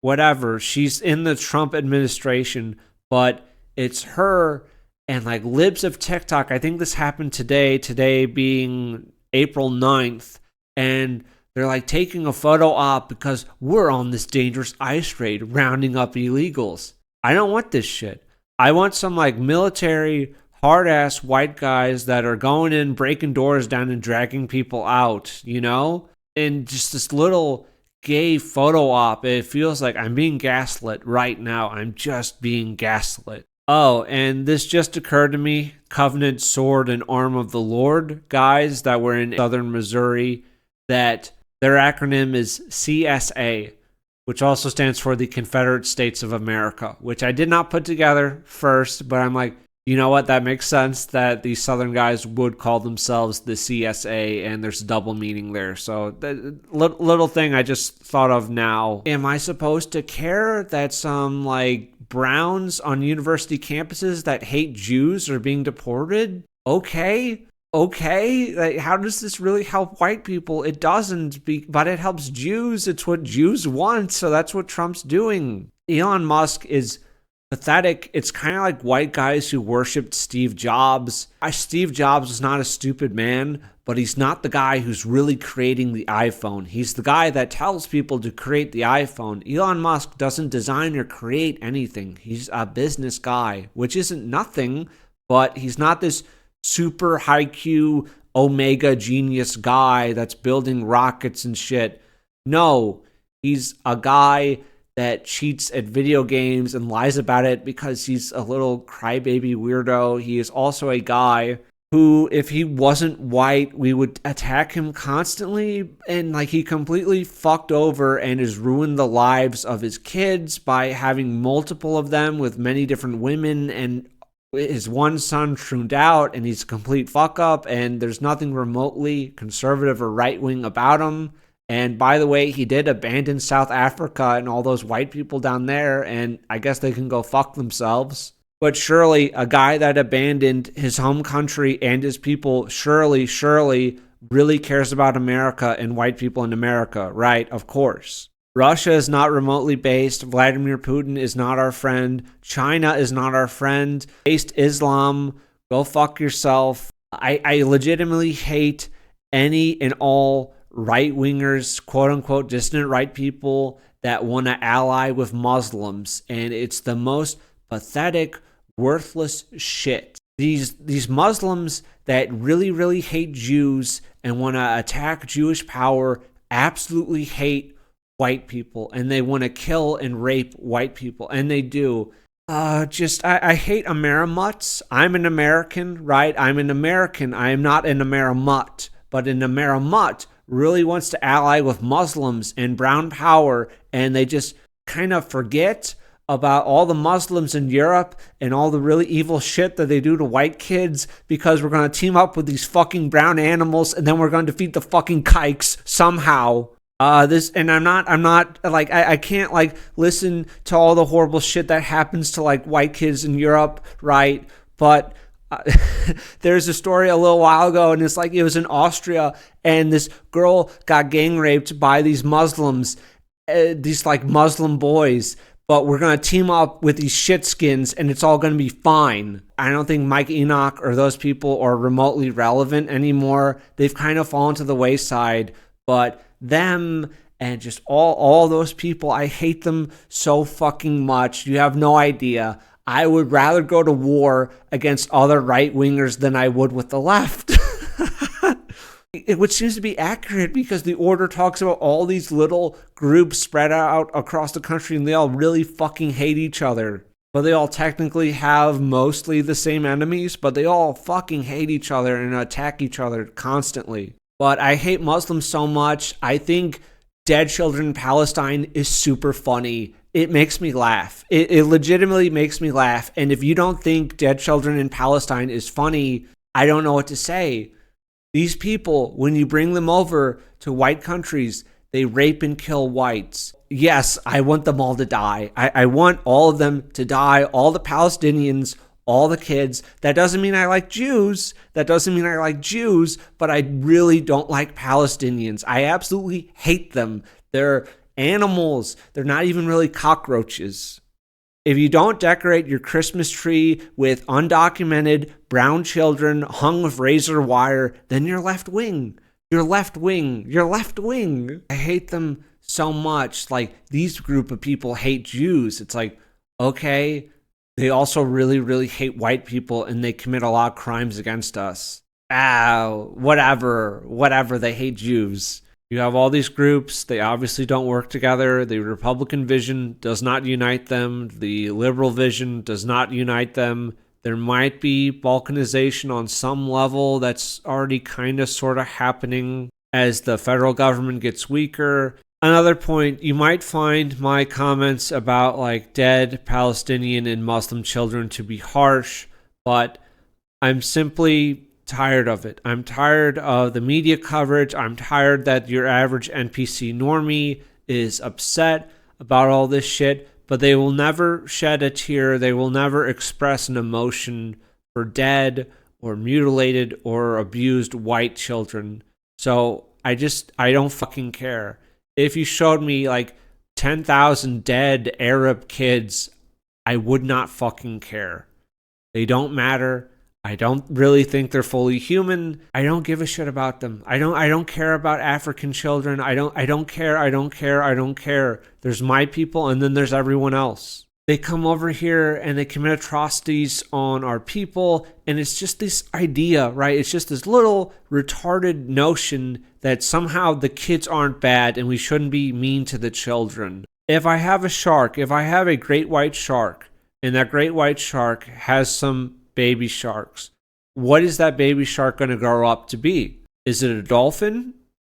Speaker 2: whatever. She's in the Trump administration, but it's her. And like libs of TikTok, I think this happened today being April 9th, and they're like taking a photo op because we're on this dangerous ICE raid rounding up illegals. I don't want this shit. I want some like military, hard-ass white guys that are going in, breaking doors down and dragging people out, you know? And just this little gay photo op, it feels like I'm being gaslit right now. I'm just being gaslit. Oh, and this just occurred to me, Covenant Sword and Arm of the Lord guys that were in southern Missouri, that their acronym is CSA, which also stands for the Confederate States of America, which I did not put together first, but I'm like, you know what, that makes sense that these southern guys would call themselves the CSA, and there's double meaning there. So, little thing I just thought of now. Am I supposed to care that some, like, Browns on university campuses that hate Jews are being deported? Okay. Like, how does this really help white people? It doesn't, but it helps Jews. It's what Jews want, so that's what Trump's doing. Elon Musk is pathetic. It's kind of like white guys who worshipped Steve Jobs. Steve Jobs was not a stupid man, but he's not the guy who's really creating the iPhone. He's the guy that tells people to create the iPhone. Elon Musk doesn't design or create anything. He's a business guy, which isn't nothing, but he's not this super high Q Omega genius guy that's building rockets and shit. No, he's a guy that cheats at video games and lies about it because he's a little crybaby weirdo. He is also a guy who, if he wasn't white, we would attack him constantly, and like he completely fucked over and has ruined the lives of his kids by having multiple of them with many different women, and his one son trooned out, and he's a complete fuck up, and there's nothing remotely conservative or right-wing about him. And by the way, he did abandon South Africa and all those white people down there, and I guess they can go fuck themselves. But surely a guy that abandoned his home country and his people surely really cares about America and white people in America, right? Of course. Russia is not remotely based. Vladimir Putin is not our friend. China is not our friend. Based Islam, go fuck yourself. I legitimately hate any and all right-wingers, quote-unquote dissident right people that want to ally with Muslims. And it's the most pathetic, worthless shit. These Muslims that really hate Jews and want to attack Jewish power absolutely hate white people, and they want to kill and rape white people, and they do. I hate Amerimuts. I'm an American, right? I'm an American. I am not an Amerimut, but an Amerimut really wants to ally with Muslims and brown power, and they just kind of forget about all the Muslims in Europe and all the really evil shit that they do to white kids because we're going to team up with these fucking brown animals and then we're going to defeat the fucking kikes somehow. I'm not like, I can't like listen to all the horrible shit that happens to like white kids in Europe, right? But there's a story a little while ago, and it's like it was in Austria, and this girl got gang raped by these Muslims, these like Muslim boys. But we're going to team up with these shitskins, and it's all going to be fine. I don't think Mike Enoch or those people are remotely relevant anymore. They've kind of fallen to the wayside. But them and just all those people, I hate them so fucking much. You have no idea. I would rather go to war against other right-wingers than I would with the left. Which seems to be accurate because the order talks about all these little groups spread out across the country and they all really fucking hate each other. But they all technically have mostly the same enemies, but they all fucking hate each other and attack each other constantly. But I hate Muslims so much. I think Dead Children in Palestine is super funny. It makes me laugh. It legitimately makes me laugh. And if you don't think Dead Children in Palestine is funny, I don't know what to say. These people, when you bring them over to white countries, they rape and kill whites. Yes, I want them all to die. I want all of them to die, all the Palestinians, all the kids. That doesn't mean I like Jews. But I really don't like Palestinians. I absolutely hate them. They're animals. They're not even really cockroaches. If you don't decorate your Christmas tree with undocumented brown children hung with razor wire, then you're left wing. You're left wing. I hate them so much. Like, these group of people hate Jews. It's like, okay, they also really hate white people and they commit a lot of crimes against us. Whatever, they hate Jews. You have all these groups, they obviously don't work together. The Republican vision does not unite them. The liberal vision does not unite them. There might be balkanization on some level that's already kind of sort of happening as the federal government gets weaker. Another point, you might find my comments about like dead Palestinian and Muslim children to be harsh, but I'm simply tired of it. I'm tired of the media coverage. I'm tired that your average NPC normie is upset about all this shit, but they will never shed a tear. They will never express an emotion for dead or mutilated or abused white children. So I don't fucking care. If you showed me like 10,000 dead Arab kids, I would not fucking care. They don't matter. I don't really think they're fully human. I don't give a shit about them. I don't care about African children. I don't care. There's my people and then there's everyone else. They come over here and they commit atrocities on our people. And it's just this idea, right? It's just this little retarded notion that somehow the kids aren't bad and we shouldn't be mean to the children. If I have a shark, if I have a great white shark, and that great white shark has some baby sharks, what is that baby shark going to grow up to be? Is it a dolphin?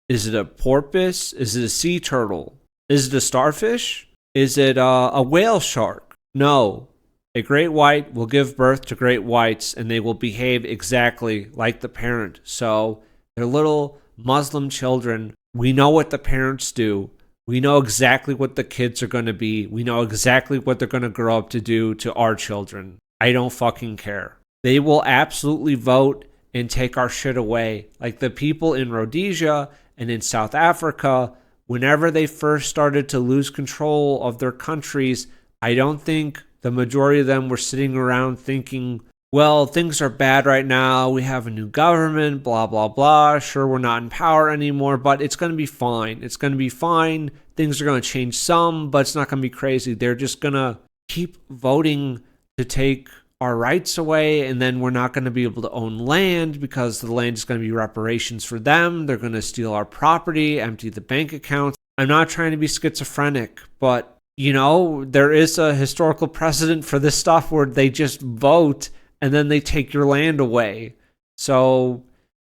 Speaker 2: Is it a porpoise? Is it a sea turtle? Is it a starfish? Is it a whale shark? No. A great white will give birth to great whites, and they will behave exactly like the parent. So they're little Muslim children. We know what the parents do. We know exactly what the kids are going to be. We know exactly what they're going to grow up to do to our children. I don't fucking care. They will absolutely vote and take our shit away. Like the people in Rhodesia and in South Africa, whenever they first started to lose control of their countries, I don't think the majority of them were sitting around thinking, well, things are bad right now. We have a new government, blah, blah, blah. Sure, we're not in power anymore, but it's going to be fine. It's going to be fine. Things are going to change some, but it's not going to be crazy. They're just going to keep voting to take our rights away, and then we're not going to be able to own land because the land is going to be reparations for them. They're going to steal our property, empty the bank accounts. I'm not trying to be schizophrenic, but, you know, there is a historical precedent for this stuff where they just vote and then they take your land away. So,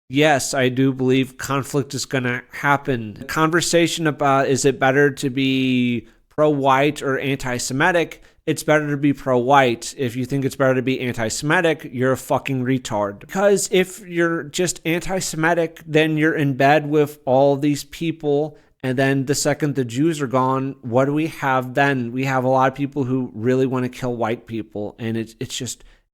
Speaker 2: yes, I do believe conflict is going to happen. The conversation about is it better to be pro-white or anti-Semitic, it's better to be pro-white. If you think it's better to be anti-Semitic, you're a fucking retard. Because if you're just anti-Semitic, then you're in bed with all these people, and then the second the Jews are gone, what do we have then? We have a lot of people who really want to kill white people, and it's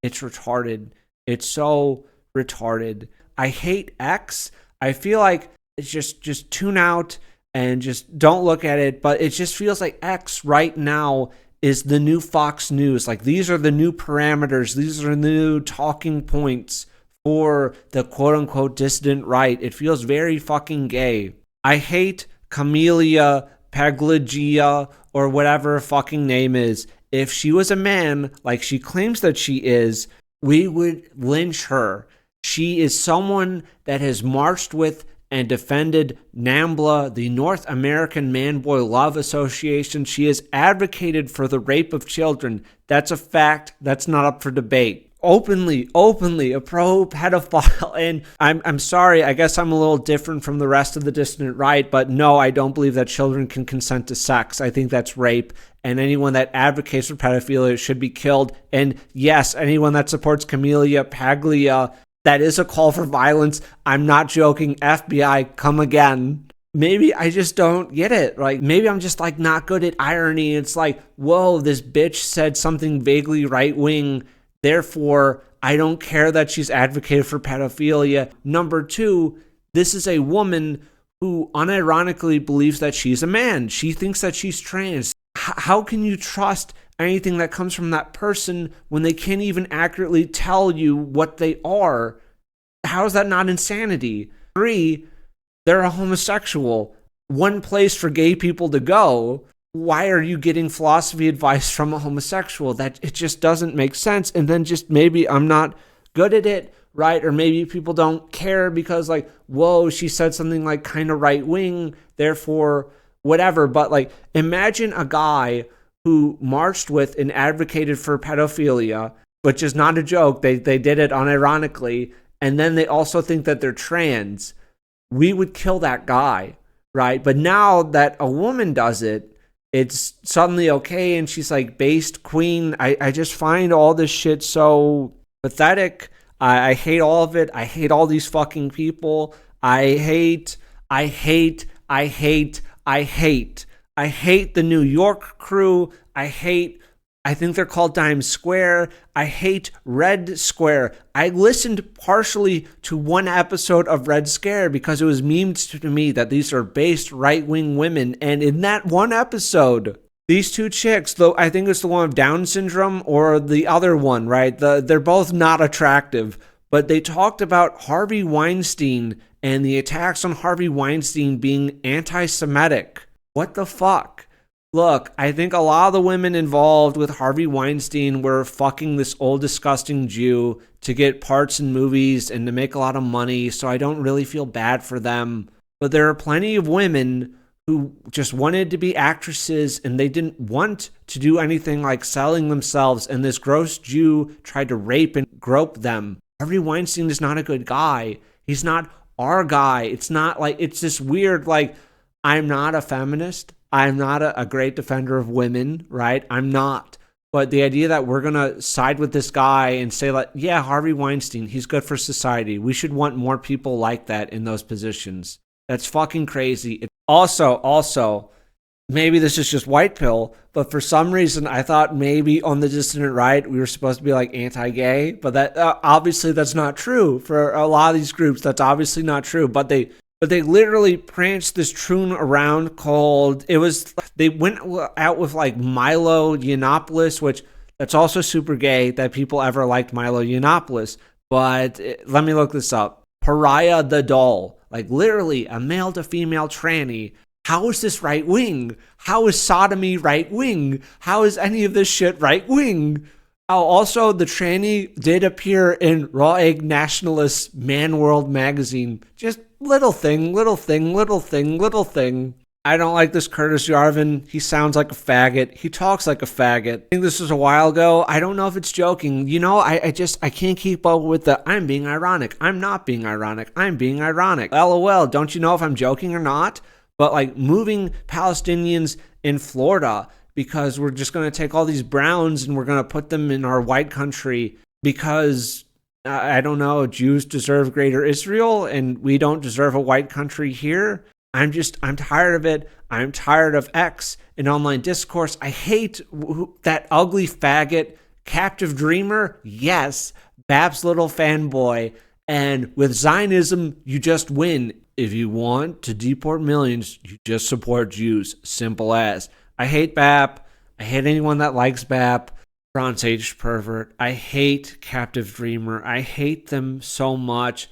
Speaker 2: retarded. It's so retarded. I hate X. I feel like it's just tune out and just don't look at it, but it just feels like X right now is the new Fox News. Like, these are the new parameters. These are the new talking points for the quote-unquote dissident right. It feels very fucking gay. I hate Camellia Paglagia or whatever her fucking name is. If she was a man, like she claims that she is, we would lynch her. She is someone that has marched with and defended NAMBLA, the North American Man-Boy Love Association. She has advocated for the rape of children. That's a fact. That's not up for debate. Openly a pro-pedophile. And I'm sorry, I guess I'm a little different from the rest of the dissident right, but no, I don't believe that children can consent to sex. I think that's rape. And anyone that advocates for pedophilia should be killed. And yes, anyone that supports Camellia Paglia, that is a call for violence. I'm not joking. FBI, come again. Maybe I just don't get it. Like, maybe I'm just like not good at irony. It's like, whoa, this bitch said something vaguely right-wing. Therefore, I don't care that she's advocated for pedophilia. Number two, this is a woman who unironically believes that she's a man. She thinks that she's trans. How can you trust anything that comes from that person when they can't even accurately tell you what they are? How is that not insanity? 3, they're a homosexual. One place for gay people to go. Why are you getting philosophy advice from a homosexual? That it just doesn't make sense. And then just maybe I'm not good at it, right? Or maybe people don't care because like, whoa, she said something like kind of right wing, therefore whatever. But like, imagine a guy who marched with and advocated for pedophilia, which is not a joke. They did it unironically. And then they also think that they're trans. We would kill that guy, right? But now that a woman does it, it's suddenly okay. And she's like based queen. I just find all this shit so pathetic. I hate all of it. I hate all these fucking people. I hate the New York crew. I think they're called Times Square. I hate Red Square. I listened partially to one episode of Red Scare because it was memed to me that these are based right-wing women. And in that one episode, these two chicks, though I think it's the one with Down syndrome or the other one, right? They're both not attractive, but they talked about Harvey Weinstein and the attacks on Harvey Weinstein being anti-Semitic. What the fuck? Look, I think a lot of the women involved with Harvey Weinstein were fucking this old disgusting Jew to get parts in movies and to make a lot of money, so I don't really feel bad for them. But there are plenty of women who just wanted to be actresses and they didn't want to do anything like selling themselves, and this gross Jew tried to rape and grope them. Harvey Weinstein is not a good guy. He's not our guy. It's not like, it's this weird, like, I'm not a feminist. I'm not a great defender of women, right? I'm not. But the idea that we're going to side with this guy and say, like, yeah, Harvey Weinstein, he's good for society. We should want more people like that in those positions. That's fucking crazy. Also, maybe this is just white pill, but for some reason I thought maybe on the dissident right we were supposed to be like anti-gay, but that obviously that's not true. For a lot of these groups, that's obviously not true. But they literally pranced this tune around called, they went out with like Milo Yiannopoulos, which that's also super gay that people ever liked Milo Yiannopoulos. But let me look this up. Pariah the doll, like literally a male to female tranny. How is this right wing? How is sodomy right wing? How is any of this shit right wing? Oh, also, the tranny did appear in Raw Egg Nationalist Man World magazine. Just little thing. I don't like this Curtis Yarvin. He sounds like a faggot. He talks like a faggot. I think this was a while ago. I don't know if it's joking. You know, I can't keep up with the I'm being ironic. I'm not being ironic. I'm being ironic. LOL, don't you know if I'm joking or not? But like moving Palestinians in Florida because we're just going to take all these browns and we're going to put them in our white country because, I don't know, Jews deserve greater Israel and we don't deserve a white country here. I'm tired of it. I'm tired of X and online discourse. I hate that ugly faggot, captive dreamer. Yes, Bab's little fanboy. And with Zionism, you just win. If you want to deport millions, you just support Jews. Simple as. I hate BAP. I hate anyone that likes BAP. Bronze Age pervert. I hate Captive Dreamer. I hate them so much.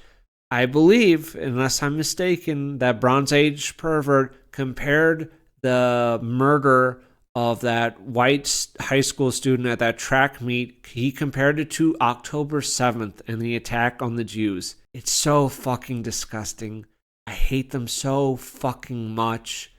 Speaker 2: I believe, unless I'm mistaken, that Bronze Age pervert compared the murder of that white high school student at that track meet, he compared it to October 7th and the attack on the Jews. It's so fucking disgusting. I hate them so fucking much.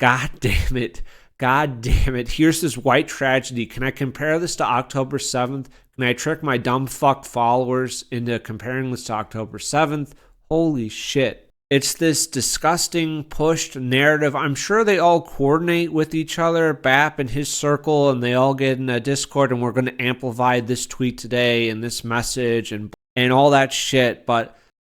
Speaker 2: God damn it. God damn it. Here's this white tragedy. Can I compare this to October 7th? Can I trick my dumb fuck followers into comparing this to October 7th? Holy shit. It's this disgusting pushed narrative. I'm sure they all coordinate with each other, BAP and his circle, and they all get in a Discord and we're going to amplify this tweet today and this message and all that shit.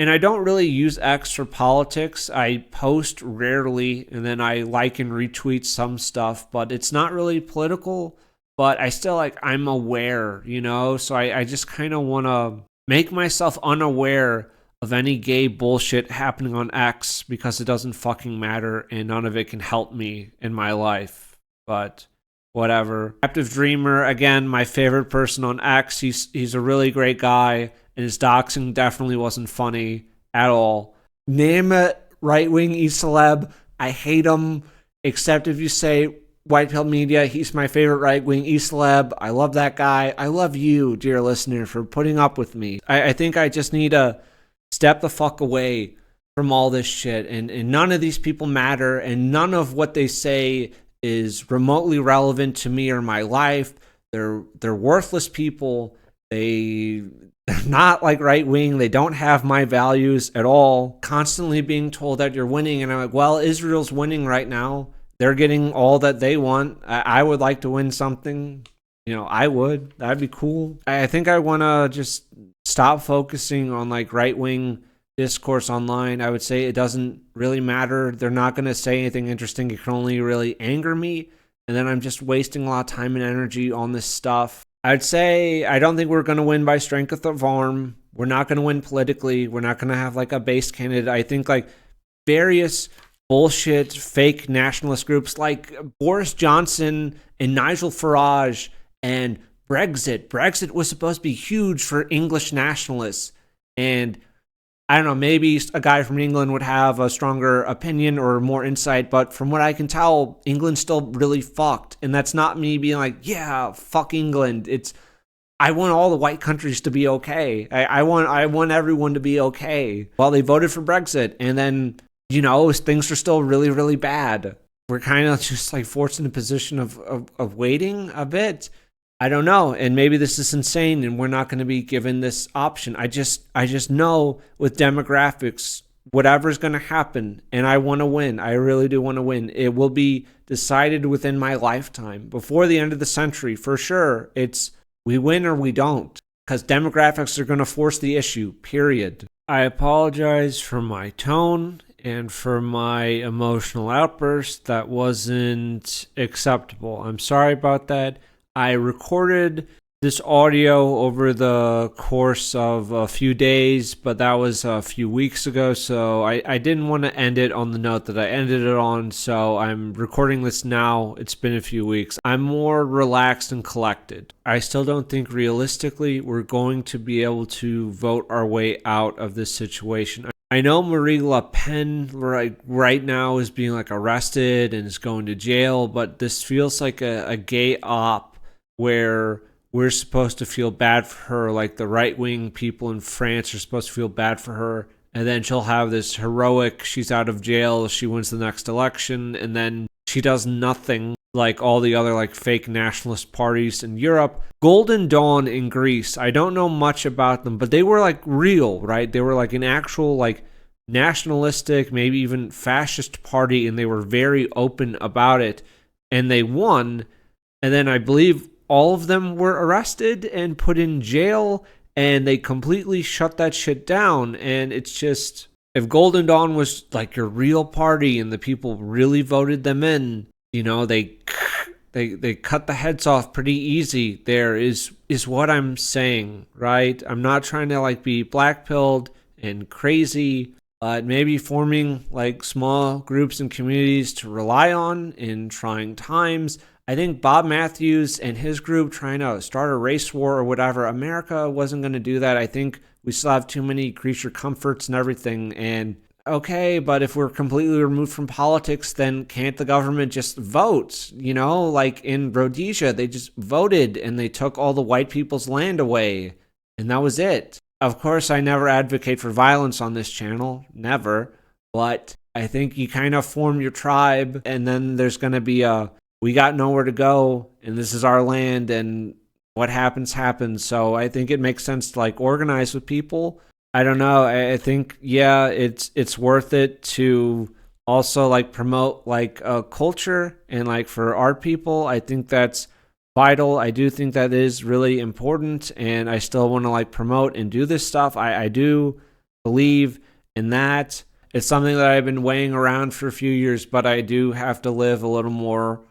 Speaker 2: And I don't really use X for politics. I post rarely, and then I like and retweet some stuff, but it's not really political. But I still, I'm aware, you know? So I just kind of want to make myself unaware of any gay bullshit happening on X because it doesn't fucking matter and none of it can help me in my life. But whatever. Captive Dreamer, again, my favorite person on X. He's a really great guy. And his doxing definitely wasn't funny at all. Name it right-wing e-celeb. I hate him, except if you say White Pill Media. He's my favorite right-wing e-celeb. I love that guy. I love you, dear listener, for putting up with me. I think I just need to step the fuck away from all this shit. And none of these people matter, and none of what they say is remotely relevant to me or my life. They're worthless people. They're not like right wing. They don't have my values at all. Constantly being told that you're winning. And I'm like, well, Israel's winning right now. They're getting all that they want. I would like to win something. You know, I would. That'd be cool. I think I want to just stop focusing on like right wing discourse online. I would say it doesn't really matter. They're not going to say anything interesting. It can only really anger me. And then I'm just wasting a lot of time and energy on this stuff. I'd say I don't think we're going to win by strength of arm. We're not going to win politically. We're not going to have like a base candidate. I think like various bullshit fake nationalist groups like Boris Johnson and Nigel Farage and Brexit. Brexit was supposed to be huge for English nationalists. And I don't know, maybe a guy from England would have a stronger opinion or more insight, but from what I can tell, England's still really fucked. And that's not me being like, yeah, fuck England. It's, I want all the white countries to be okay. I want everyone to be okay. Well, they voted for Brexit, and then, you know, things are still really, really bad. We're kind of just like forced in a position of waiting a bit. I don't know, and maybe this is insane, and we're not going to be given this option. I just know with demographics, whatever's going to happen, and I want to win. I really do want to win. It will be decided within my lifetime, before the end of the century, for sure. It's we win or we don't, because demographics are going to force the issue, period. I apologize for my tone and for my emotional outburst. That wasn't acceptable. I'm sorry about that. I recorded this audio over the course of a few days, but that was a few weeks ago, so I didn't want to end it on the note that I ended it on, so I'm recording this now. It's been a few weeks. I'm more relaxed and collected. I still don't think realistically we're going to be able to vote our way out of this situation. I know Marine Le Pen right now is being like arrested and is going to jail, but this feels like a gay op where we're supposed to feel bad for her, like the right-wing people in France are supposed to feel bad for her, and then she'll have this heroic, she's out of jail, she wins the next election, and then she does nothing like all the other like fake nationalist parties in Europe. Golden Dawn in Greece, I don't know much about them, but they were like real, right? They were like an actual like nationalistic, maybe even fascist party, and they were very open about it, and they won, and then I believe all of them were arrested and put in jail, and they completely shut that shit down. And it's just, if Golden Dawn was like your real party and the people really voted them in, you know, they cut the heads off pretty easy. There is what I'm saying, right? I'm not trying to like be black-pilled and crazy, but maybe forming like small groups and communities to rely on in trying times. I think Bob Matthews and his group trying to start a race war or whatever, America wasn't going to do that. I think we still have too many creature comforts and everything. And okay, but if we're completely removed from politics, then can't the government just vote? You know, like in Rhodesia, they just voted and they took all the white people's land away. And that was it. Of course, I never advocate for violence on this channel. Never. But I think you kind of form your tribe, and then there's going to be we got nowhere to go, and this is our land, and what happens, happens. So I think it makes sense to like organize with people. I don't know. I think, yeah, it's worth it to also like promote like a culture and like for our people. I think that's vital. I do think that is really important, and I still want to like promote and do this stuff. I do believe in that. It's something that I've been weighing around for a few years, but I do have to live a little more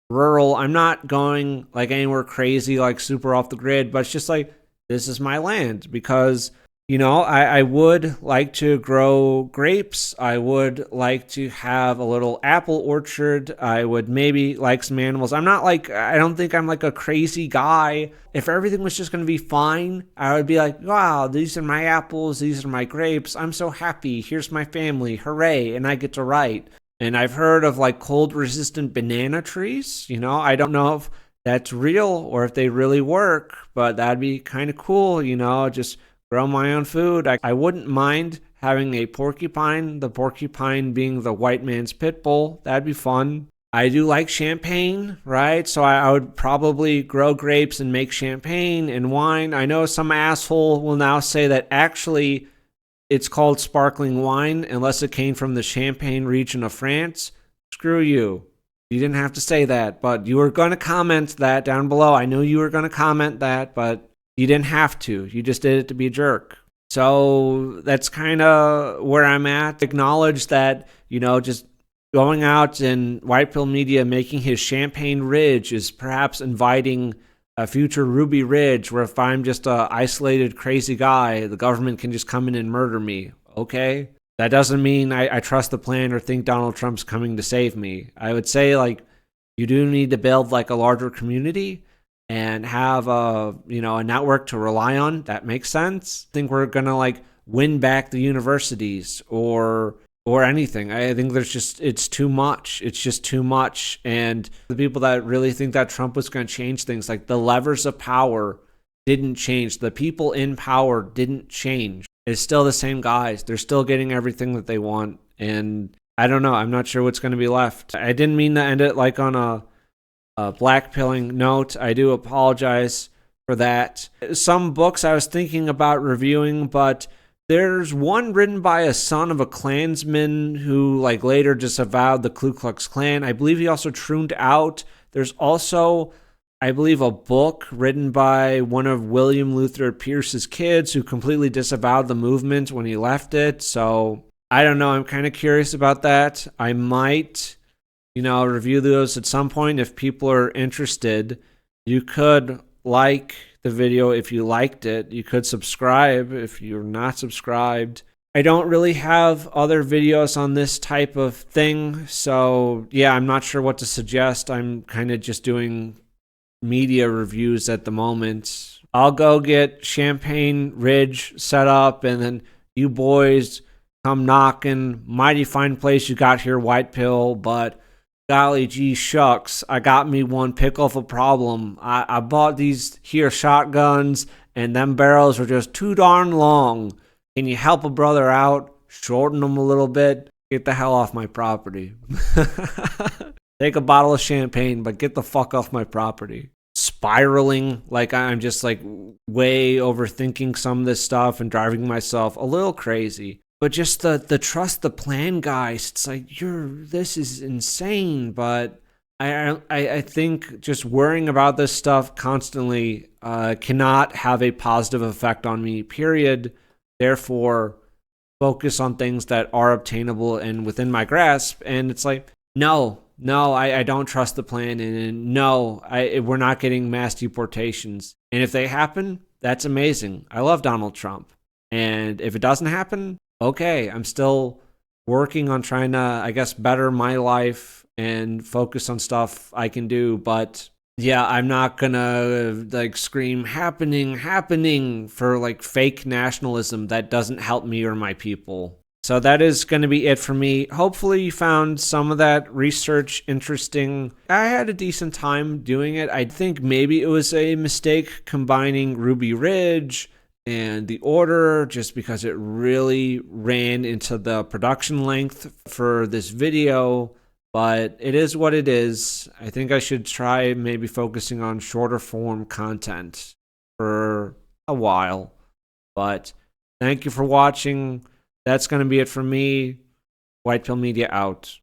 Speaker 2: rural. I'm not going like anywhere crazy, like super off the grid, but it's just like, this is my land because, you know, I would like to grow grapes. I would like to have a little apple orchard. I would maybe like some animals. I'm not like, I don't think I'm like a crazy guy. If everything was just going to be fine, I would be like, wow, these are my apples. These are my grapes. I'm so happy. Here's my family. Hooray. And I get to write. And I've heard of like cold resistant banana trees. You know, I don't know if that's real or if they really work, but that'd be kind of cool, you know, just grow my own food. I wouldn't mind having a porcupine, the porcupine being the white man's pit bull. That'd be fun. I do like champagne, right? So I would probably grow grapes and make champagne and wine. I know some asshole will now say that actually it's called sparkling wine unless it came from the Champagne region of France. Screw you. You didn't have to say that, but you were going to comment that down below. I knew you were going to comment that, but you didn't have to. You just did it to be a jerk. So that's kind of where I'm at. Acknowledge that, you know, just going out in White Pill Media making his Champagne Ridge is perhaps inviting a future Ruby Ridge where if I'm just a isolated crazy guy, the government can just come in and murder me. Okay? That doesn't mean I trust the plan or think Donald Trump's coming to save me. I would say, like, you do need to build like a larger community and have a network to rely on. That makes sense. I think we're gonna like win back the universities or anything. I think it's too much. It's just too much. And the people that really think that Trump was going to change things, like the levers of power didn't change. The people in power didn't change. It's still the same guys. They're still getting everything that they want. And I don't know. I'm not sure what's going to be left. I didn't mean to end it like on a blackpilling note. I do apologize for that. Some books I was thinking about reviewing, but there's one written by a son of a Klansman who like later disavowed the Ku Klux Klan. I believe he also trooned out. There's also, I believe, a book written by one of William Luther Pierce's kids who completely disavowed the movement when he left it. So I don't know. I'm kind of curious about that. I might, review those at some point if people are interested. You could like the video if you liked it. You could subscribe if you're not subscribed. I don't really have other videos on this type of thing, so yeah, I'm not sure what to suggest. I'm kind of just doing media reviews at the moment. I'll go get Champagne Ridge set up, and then you boys come knocking. Mighty fine place you got here, White Pill, but golly gee shucks, I got me one pickle of a problem. I bought these here shotguns, and them barrels are just too darn long. Can you help a brother out? Shorten them a little bit? Get the hell off my property. Take a bottle of champagne, but get the fuck off my property. Spiraling, like I'm just like way overthinking some of this stuff and driving myself a little crazy. But just the trust the plan, guys. It's like this is insane. But I think just worrying about this stuff constantly cannot have a positive effect on me. Period. Therefore, focus on things that are obtainable and within my grasp. And it's like, no, I don't trust the plan, and no, we're not getting mass deportations. And if they happen, that's amazing. I love Donald Trump. And if it doesn't happen, okay, I'm still working on trying to, I guess, better my life and focus on stuff I can do. But yeah, I'm not gonna like scream happening for like fake nationalism that doesn't help me or my people. So that is going to be it for me. Hopefully you found some of that research interesting. I had a decent time doing it. I think maybe it was a mistake combining Ruby Ridge and The Order just because it really ran into the production length for this video. But it is what it is. I think I should try maybe focusing on shorter form content for a while. But thank you for watching. That's going to be it for me. White Pill Media out.